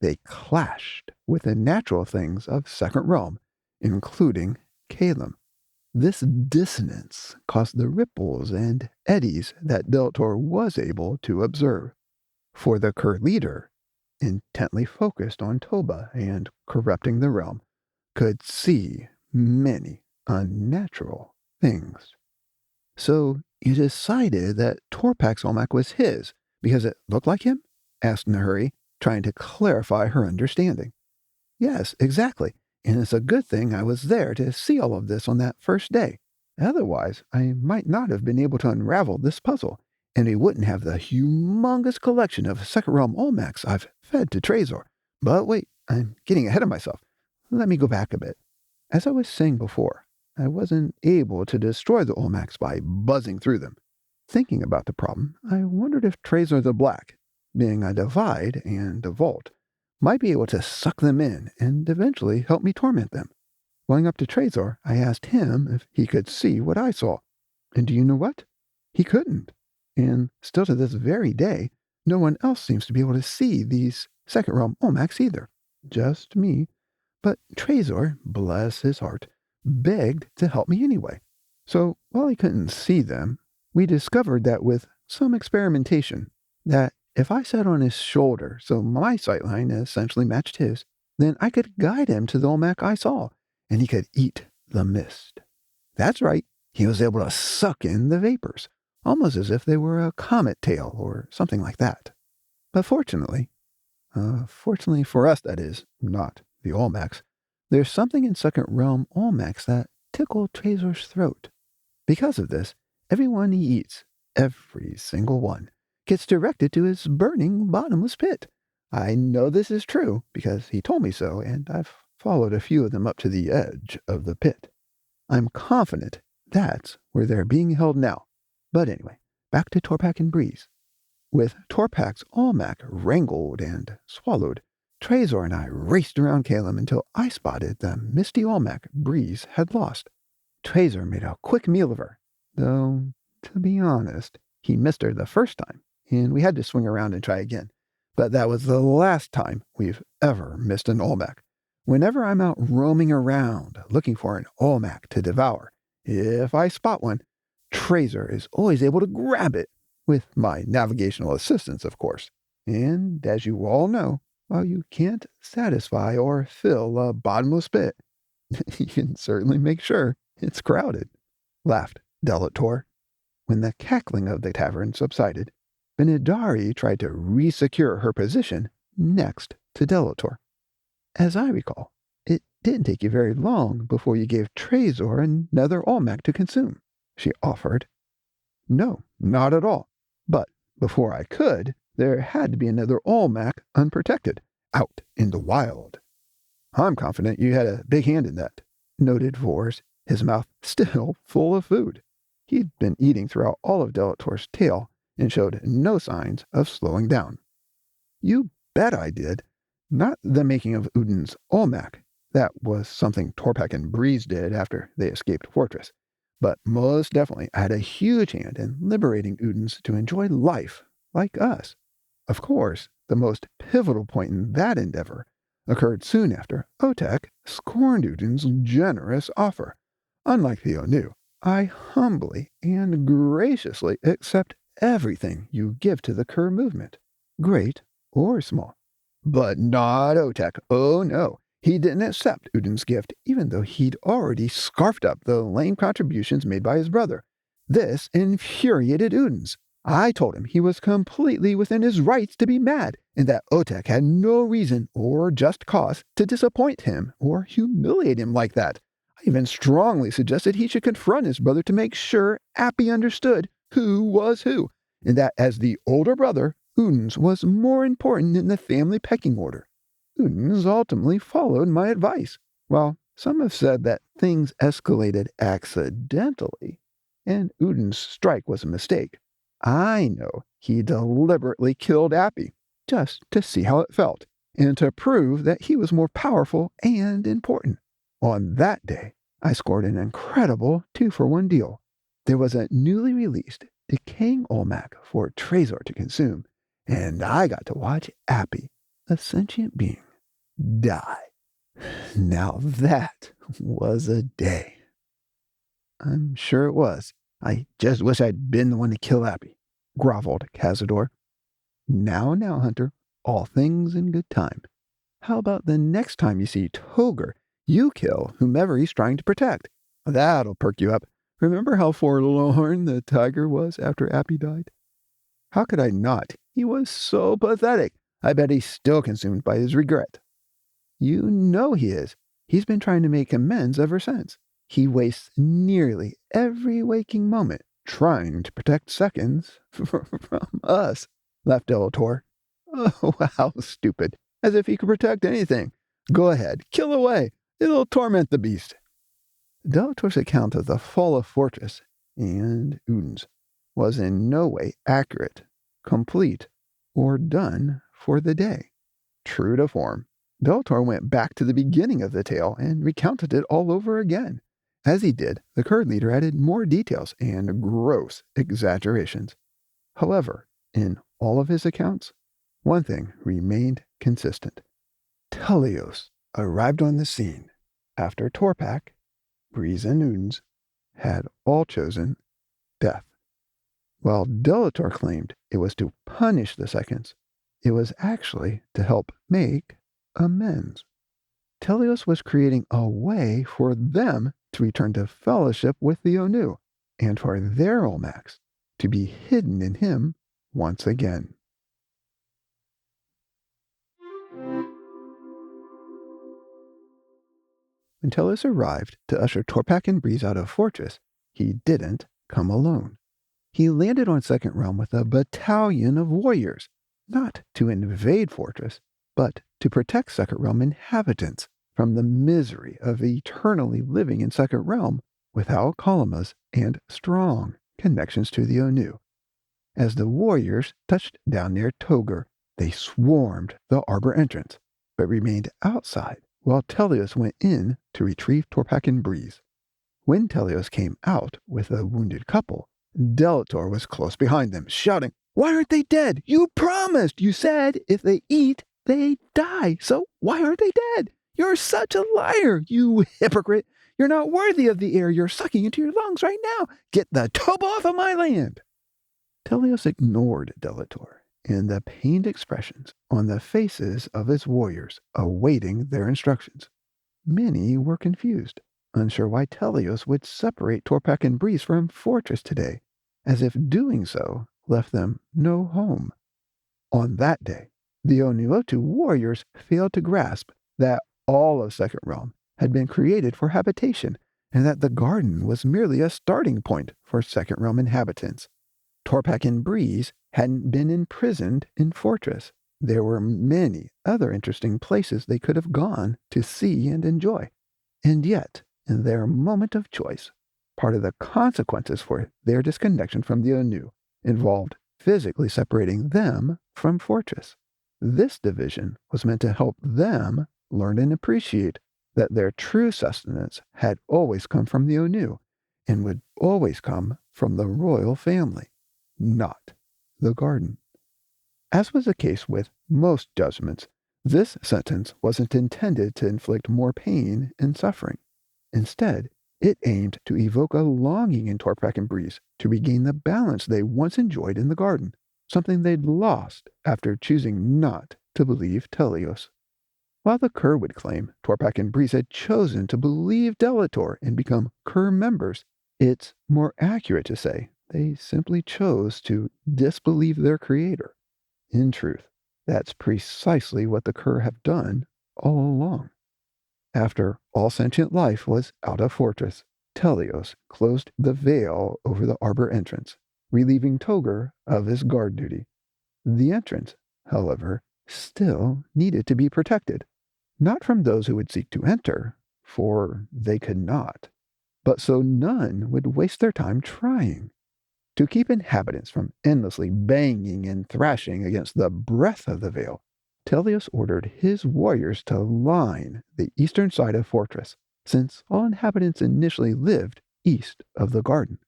they clashed with the natural things of Second Realm, including Calum. This dissonance caused the ripples and eddies that Delator was able to observe. For the Kuur leader, intently focused on Toba and corrupting the realm, could see many unnatural things. So you decided that Torpak's Olmec was his because it looked like him? Asked Nahuri, trying to clarify her understanding. Yes, exactly, and it's a good thing I was there to see all of this on that first day. Otherwise, I might not have been able to unravel this puzzle, and we wouldn't have the humongous collection of Second Realm Olmecs I've fed to Trezor. But wait, I'm getting ahead of myself. Let me go back a bit. As I was saying before, I wasn't able to destroy the Olmecs by buzzing through them. Thinking about the problem, I wondered if Trezor the Black, being a divide and a vault, might be able to suck them in and eventually help me torment them. Going up to Trezor, I asked him if he could see what I saw. And do you know what? He couldn't. And still to this very day, no one else seems to be able to see these Second Realm Olmecs either. Just me. But Trezor, bless his heart, begged to help me anyway. So while he couldn't see them, we discovered that with some experimentation, that if I sat on his shoulder so my sightline essentially matched his, then I could guide him to the Olmec I saw, and he could eat the mist. That's right, he was able to suck in the vapors, almost as if they were a comet tail or something like that. But fortunately for us that is, not the Olmecs, there's something in Second Realm Olmecs that tickle Trezor's throat. Because of this, everyone he eats, every single one, gets directed to his burning bottomless pit. I know this is true because he told me so, and I've followed a few of them up to the edge of the pit. I'm confident that's where they're being held now. But anyway, back to Torpak and Breeze. With Torpak's Olmec wrangled and swallowed, Trezor and I raced around Calum until I spotted the misty Olmec Breeze had lost. Trezor made a quick meal of her, though, to be honest, he missed her the first time, and we had to swing around and try again. But that was the last time we've ever missed an Olmec. Whenever I'm out roaming around looking for an Olmec to devour, if I spot one, Trezor is always able to grab it, with my navigational assistance, of course. And as you all know, while you can't satisfy or fill a bottomless pit, you can certainly make sure it's crowded, laughed Delator. When the cackling of the tavern subsided, Benadari tried to re-secure her position next to Delator. As I recall, it didn't take you very long before you gave Trezor another Olmec to consume, she offered. No, not at all. But before I could, there had to be another Olmec unprotected, out in the wild. I'm confident you had a big hand in that, noted Vors, his mouth still full of food. He'd been eating throughout all of Delator's tale and showed no signs of slowing down. You bet I did. Not the making of Udin's Olmec. That was something Torpak and Breeze did after they escaped Fortress. But most definitely, I had a huge hand in liberating Udins to enjoy life like us. Of course, the most pivotal point in that endeavor occurred soon after Otek scorned Udin's generous offer. Unlike the Onu, I humbly and graciously accept everything you give to the Kuur movement, great or small. But not Otek. Oh no. He didn't accept Udin's gift, even though he'd already scarfed up the lame contributions made by his brother. This infuriated Udins. I told him he was completely within his rights to be mad, and that Otek had no reason or just cause to disappoint him or humiliate him like that. I even strongly suggested he should confront his brother to make sure Appy understood who was who, and that as the older brother, Udins was more important in the family pecking order. Udins ultimately followed my advice. Well, some have said that things escalated accidentally, and Udin's strike was a mistake. I know he deliberately killed Appy, just to see how it felt, and to prove that he was more powerful and important. On that day, I scored an incredible 2-for-1 deal. There was a newly released, decaying Olmec for Trezor to consume, and I got to watch Appy, a sentient being, die. Now that was a day. I'm sure it was. I just wish I'd been the one to kill Appy, groveled Cazador. Now, Hunter, all things in good time. How about the next time you see Toger, you kill whomever he's trying to protect? That'll perk you up. Remember how forlorn the tiger was after Appy died? How could I not? He was so pathetic. I bet he's still consumed by his regret. You know he is. He's been trying to make amends ever since. He wastes nearly every waking moment trying to protect seconds from us, laughed Delator. Oh, how stupid. As if he could protect anything. Go ahead, kill away. It'll torment the beast. Delator's account of the fall of Fortress and Udin's was in no way accurate, complete, or done for the day. True to form, Delator went back to the beginning of the tale and recounted it all over again. As he did, the Kurd leader added more details and gross exaggerations. However, in all of his accounts, one thing remained consistent. Teleos arrived on the scene after Torpak, Breeze, and Udins had all chosen death. While Delator claimed it was to punish the seconds, it was actually to help make amends. Teleos was creating a way for them to return to fellowship with the Onu, and for their Olmacs to be hidden in him once again. When Teleos arrived to usher Torpak and Breeze out of Fortress, he didn't come alone. He landed on Second Realm with a battalion of warriors, not to invade Fortress, but to protect Second Realm inhabitants from the misery of eternally living in Second Realm without Kalamas and strong connections to the Onu. As the warriors touched down near Toger, they swarmed the arbor entrance, but remained outside while Teleos went in to retrieve Torpak and Breeze. When Teleos came out with a wounded couple, Delator was close behind them, shouting, "Why aren't they dead? You promised! You said if they eat, they die. So why aren't they dead? You're such a liar, you hypocrite! You're not worthy of the air you're sucking into your lungs right now! Get the tub off of my land!" Teleos ignored Delator and the pained expressions on the faces of his warriors awaiting their instructions. Many were confused, unsure why Teleos would separate Torpak and Breeze from Fortress today, as if doing so left them no home. On that day, the Onuotu warriors failed to grasp that all of Second Realm had been created for habitation, and that the garden was merely a starting point for Second Realm inhabitants. Torpak and Breeze hadn't been imprisoned in Fortress. There were many other interesting places they could have gone to see and enjoy. And yet, in their moment of choice, part of the consequences for their disconnection from the Onu involved physically separating them from Fortress. This division was meant to help them learn and appreciate that their true sustenance had always come from the Onu and would always come from the royal family, not the garden. As was the case with most judgments, this sentence wasn't intended to inflict more pain and suffering. Instead, it aimed to evoke a longing in Torpak and Breeze to regain the balance they once enjoyed in the garden, something they'd lost after choosing not to believe Teleos. While the Kuur would claim Torpak and Breeze had chosen to believe Delator and become Kuur members, it's more accurate to say they simply chose to disbelieve their creator. In truth, that's precisely what the Kuur have done all along. After all sentient life was out of Fortress, Teleos closed the veil over the arbor entrance, relieving Togr of his guard duty. The entrance, however, still needed to be protected, not from those who would seek to enter, for they could not, but so none would waste their time trying. To keep inhabitants from endlessly banging and thrashing against the breadth of the veil, Teleos ordered his warriors to line the eastern side of Fortress, since all inhabitants initially lived east of the garden.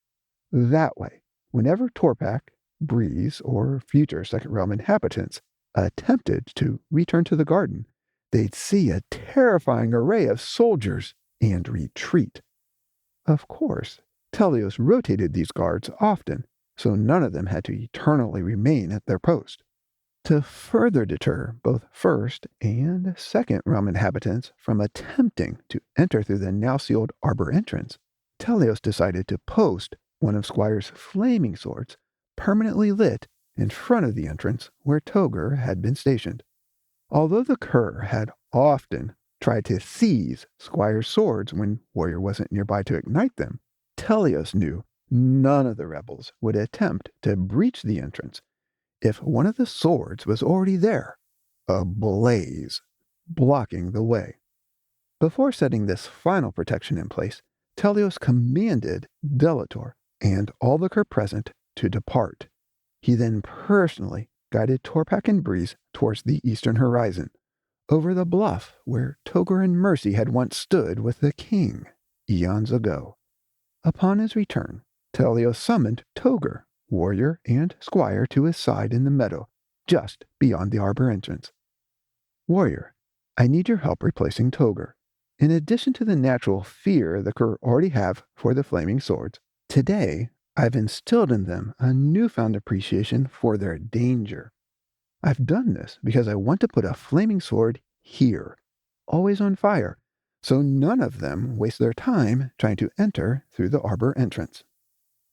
That way, whenever Torpak, Breeze, or future Second Realm inhabitants attempted to return to the garden, they'd see a terrifying array of soldiers and retreat. Of course, Teleos rotated these guards often, so none of them had to eternally remain at their post. To further deter both first and second realm inhabitants from attempting to enter through the now sealed arbor entrance, Teleos decided to post one of Squire's flaming swords permanently lit in front of the entrance where Togr had been stationed. Although the Kuur had often tried to seize Squire's swords when Warrior wasn't nearby to ignite them, Teleos knew none of the rebels would attempt to breach the entrance if one of the swords was already there, ablaze, blocking the way. Before setting this final protection in place, Teleos commanded Delator and all the Kuur present to depart. He then personally guided Torpak and Breeze towards the eastern horizon, over the bluff where Togr and Mercy had once stood with the king, eons ago. Upon his return, Teleos summoned Togr, warrior, and squire to his side in the meadow, just beyond the arbor entrance. Warrior, I need your help replacing Togr. In addition to the natural fear the Kuur already have for the flaming swords, today I've instilled in them a newfound appreciation for their danger. I've done this because I want to put a flaming sword here, always on fire, so none of them waste their time trying to enter through the arbor entrance.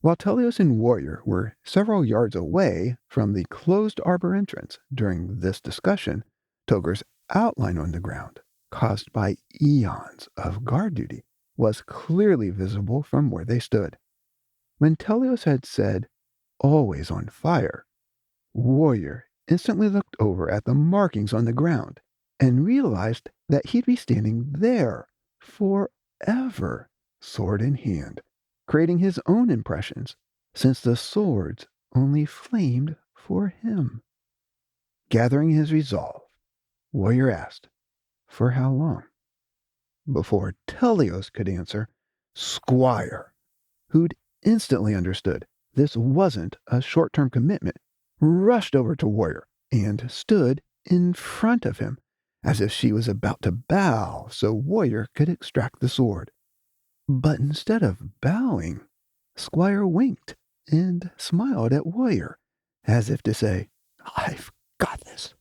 While Teleos and Warrior were several yards away from the closed arbor entrance during this discussion, Togr's outline on the ground, caused by eons of guard duty, was clearly visible from where they stood. When Teleos had said, always on fire, Warrior instantly looked over at the markings on the ground and realized that he'd be standing there forever, sword in hand, creating his own impressions, since the swords only flamed for him. Gathering his resolve, Warrior asked, for how long? Before Teleos could answer, Squire, who'd instantly understood this wasn't a short-term commitment, rushed over to Warrior and stood in front of him, as if she was about to bow so Warrior could extract the sword. But instead of bowing, Squire winked and smiled at Warrior, as if to say, I've got this.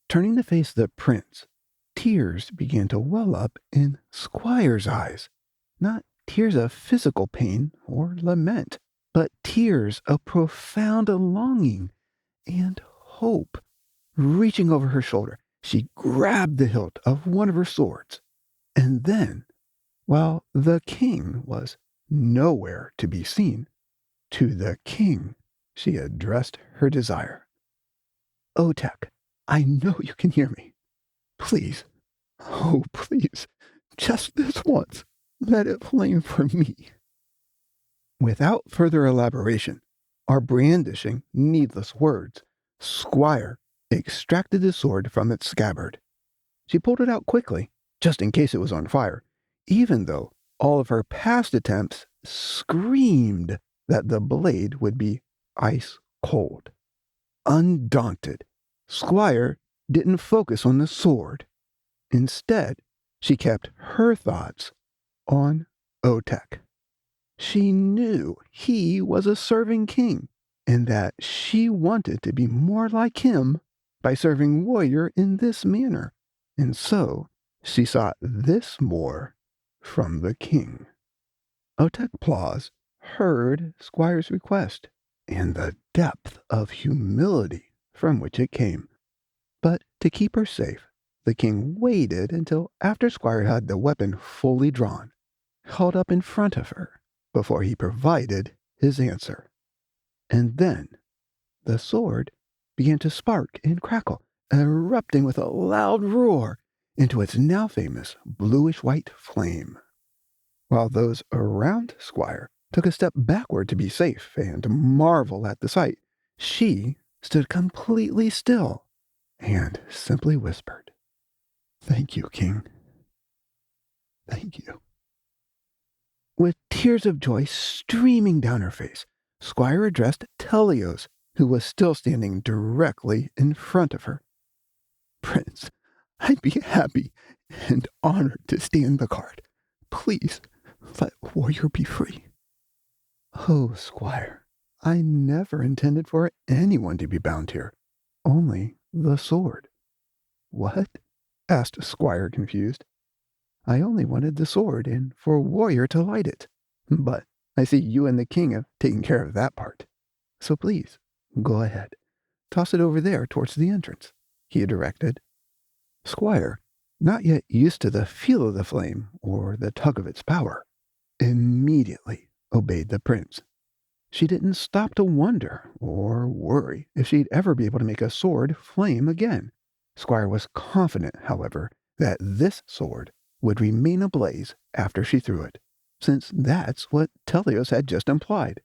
Turning to face the prince, tears began to well up in Squire's eyes, not tears of physical pain or lament, but tears of profound longing and hope. Reaching over her shoulder, she grabbed the hilt of one of her swords, and then, while the king was nowhere to be seen, to the king she addressed her desire. Otek, I know you can hear me. Please, oh please, just this once, let it flame for me. Without further elaboration, or brandishing needless words, Squire extracted the sword from its scabbard. She pulled it out quickly, just in case it was on fire, even though all of her past attempts screamed that the blade would be ice cold. Undaunted, Squire didn't focus on the sword. Instead, she kept her thoughts on Otek. She knew he was a serving king, and that she wanted to be more like him by serving warrior in this manner, and so she sought this more from the king. Otekplaws heard Squire's request, and the depth of humility from which it came. But to keep her safe, the king waited until after Squire had the weapon fully drawn, held up in front of her, before he provided his answer. And then the sword began to spark and crackle, erupting with a loud roar into its now famous bluish-white flame. While those around Squire took a step backward to be safe and marvel at the sight, she stood completely still and simply whispered, "Thank you, King. Thank you." With tears of joy streaming down her face, Squire addressed Telios, who was still standing directly in front of her. "Prince, I'd be happy and honored to stand the guard. Please, let warrior be free." "Oh, Squire, I never intended for anyone to be bound here. Only the sword." "What?" asked Squire, confused. "I only wanted the sword and for warrior to light it. But I see you and the king have taken care of that part. So please, go ahead. Toss it over there towards the entrance," he directed. Squire, not yet used to the feel of the flame or the tug of its power, immediately obeyed the prince. She didn't stop to wonder or worry if she'd ever be able to make a sword flame again. Squire was confident, however, that this sword would remain ablaze after she threw it, since that's what Telios had just implied.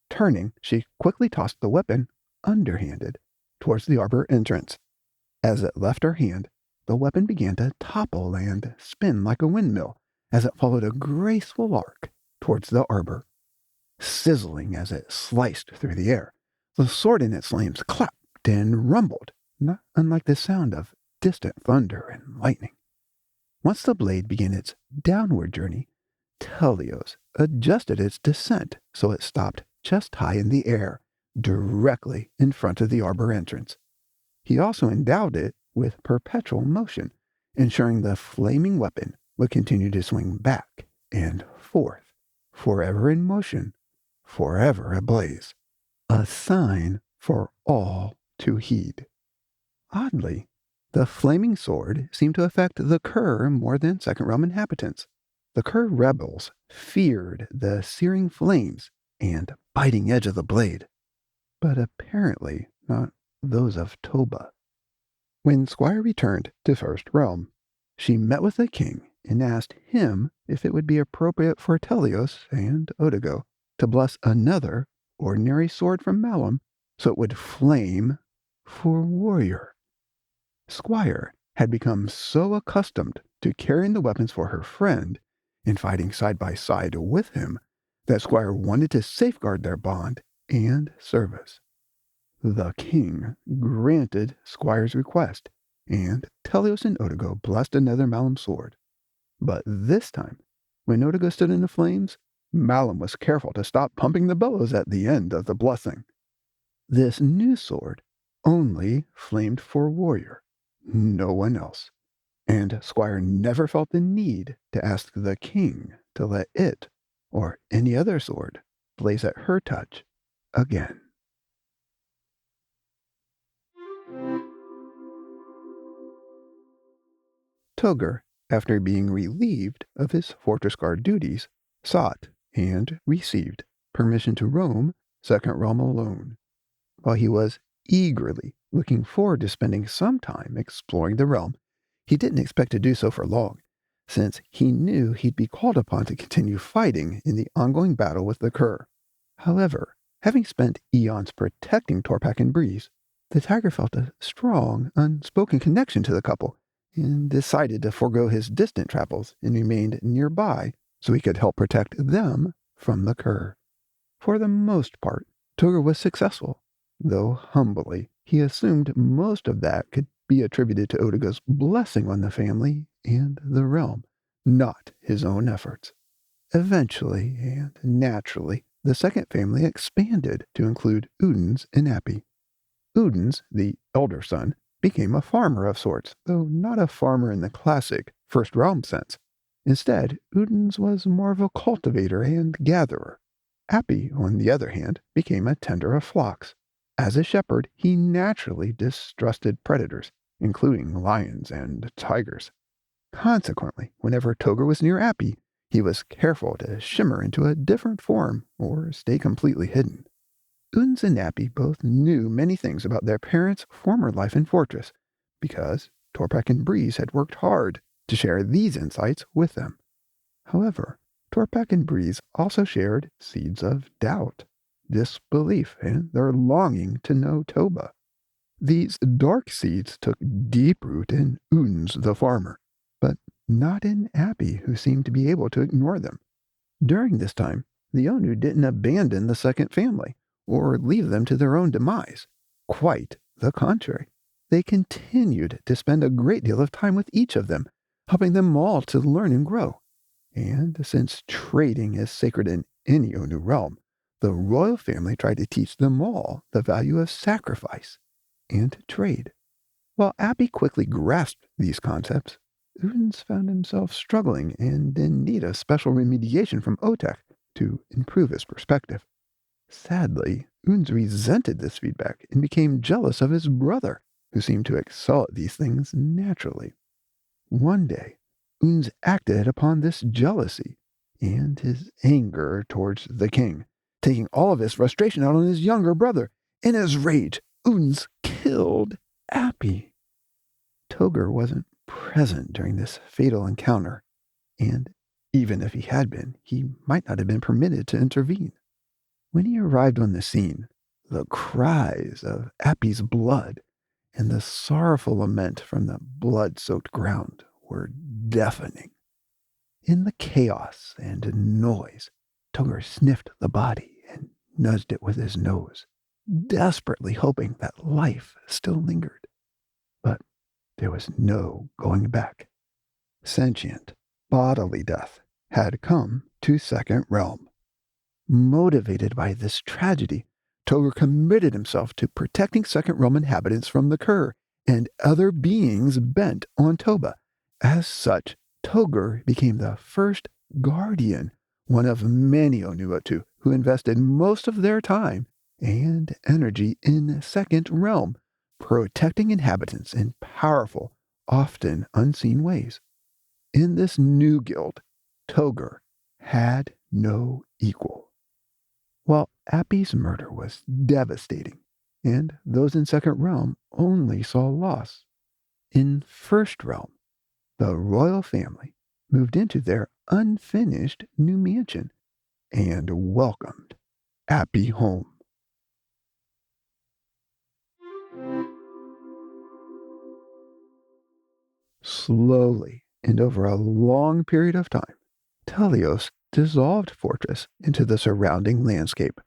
Turning, she quickly tossed the weapon, underhanded, towards the arbor entrance. As it left her hand, the weapon began to topple and spin like a windmill as it followed a graceful arc towards the arbor. Sizzling as it sliced through the air, the sword in its flames clapped and rumbled, not unlike the sound of distant thunder and lightning. Once the blade began its downward journey, Telios adjusted its descent so it stopped chest high in the air, directly in front of the arbor entrance. He also endowed it with perpetual motion, ensuring the flaming weapon would continue to swing back and forth, forever in motion, forever ablaze. A sign for all to heed. Oddly, the flaming sword seemed to affect the Kuur more than Second Realm inhabitants. The Kuur rebels feared the searing flames and biting edge of the blade, but apparently not those of Toba. When Squire returned to First Realm, she met with the king and asked him if it would be appropriate for Telios and Odigo to bless another ordinary sword from Malum so it would flame for warrior. Squire had become so accustomed to carrying the weapons for her friend and fighting side by side with him that Squire wanted to safeguard their bond and service. The king granted Squire's request, and Telios and Odigo blessed another Malum sword. But this time, when Odigo stood in the flames, Malum was careful to stop pumping the bellows at the end of the blessing. This new sword only flamed for warrior, no one else, and Squire never felt the need to ask the king to let it, or any other sword, blaze at her touch again. Togr, after being relieved of his fortress guard duties, sought and received permission to roam Second Realm alone. While he was eagerly looking forward to spending some time exploring the realm, he didn't expect to do so for long, since he knew he'd be called upon to continue fighting in the ongoing battle with the Kuur. However, having spent eons protecting Torpak and Breeze, the tiger felt a strong, unspoken connection to the couple, and decided to forego his distant travels and remained nearby so he could help protect them from the Kuur. For the most part, Togr was successful, though humbly he assumed most of that could be attributed to Odigo's blessing on the family and the realm, not his own efforts. Eventually and naturally, the second family expanded to include Udens and Appy. Udens, the elder son, became a farmer of sorts, though not a farmer in the classic First Realm sense. Instead, Udens was more of a cultivator and gatherer. Appy, on the other hand, became a tender of flocks. As a shepherd, he naturally distrusted predators, including lions and tigers. Consequently, whenever Toger was near Appy, he was careful to shimmer into a different form or stay completely hidden. Uns and Appy both knew many things about their parents' former life in Fortress, because Torpak and Breeze had worked hard to share these insights with them. However, Torpak and Breeze also shared seeds of doubt, disbelief, and their longing to know Toba. These dark seeds took deep root in Uns the farmer, but not in Appy, who seemed to be able to ignore them. During this time, the Onu didn't abandon the second family, or leave them to their own demise. Quite the contrary. They continued to spend a great deal of time with each of them, helping them all to learn and grow. And since trading is sacred in any Onu realm, the royal family tried to teach them all the value of sacrifice and trade. While Appy quickly grasped these concepts, Udens found himself struggling and in need of special remediation from Otek to improve his perspective. Sadly, Udens resented this feedback and became jealous of his brother, who seemed to excel at these things naturally. One day, Udens acted upon this jealousy and his anger towards the king, taking all of his frustration out on his younger brother. In his rage, Udens killed Appy. Toger wasn't present during this fatal encounter, and even if he had been, he might not have been permitted to intervene. When he arrived on the scene, the cries of Appy's blood and the sorrowful lament from the blood-soaked ground were deafening. In the chaos and noise, Toger sniffed the body and nudged it with his nose, desperately hoping that life still lingered. But there was no going back. Sentient, bodily death had come to Second Realm. Motivated by this tragedy, Toger committed himself to protecting Second Realm inhabitants from the Kuur and other beings bent on Toba. As such, Toger became the first guardian, one of many Onuatu who invested most of their time and energy in Second Realm, protecting inhabitants in powerful, often unseen ways. In this new guild, Toger had no equal. While Appy's murder was devastating, and those in Second Realm only saw loss, in First Realm, the royal family moved into their unfinished new mansion and welcomed Appy home. Slowly, and over a long period of time, Telios dissolved Fortress into the surrounding landscape.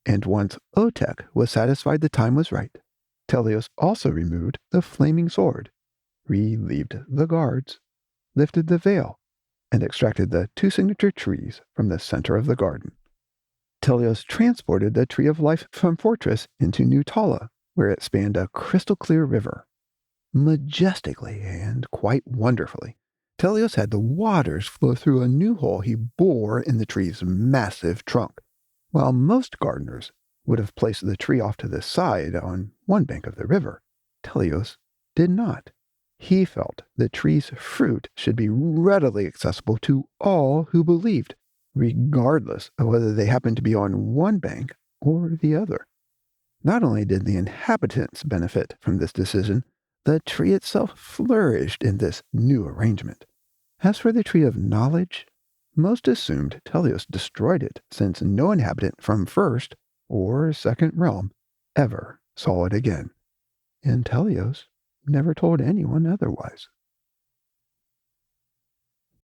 And once Otek was satisfied the time was right, Telios also removed the flaming sword, relieved the guards, lifted the veil, and extracted the 2 signature trees from the center of the garden. Telios transported the Tree of Life from Fortress into New Tala, where it spanned a crystal-clear river. Majestically and quite wonderfully, Telios had the waters flow through a new hole he bored in the tree's massive trunk. While most gardeners would have placed the tree off to the side on one bank of the river, Telios did not. He felt the tree's fruit should be readily accessible to all who believed, regardless of whether they happened to be on one bank or the other. Not only did the inhabitants benefit from this decision, the tree itself flourished in this new arrangement. As for the tree of knowledge, most assumed Telios destroyed it, since no inhabitant from First or Second Realm ever saw it again. And Telios never told anyone otherwise.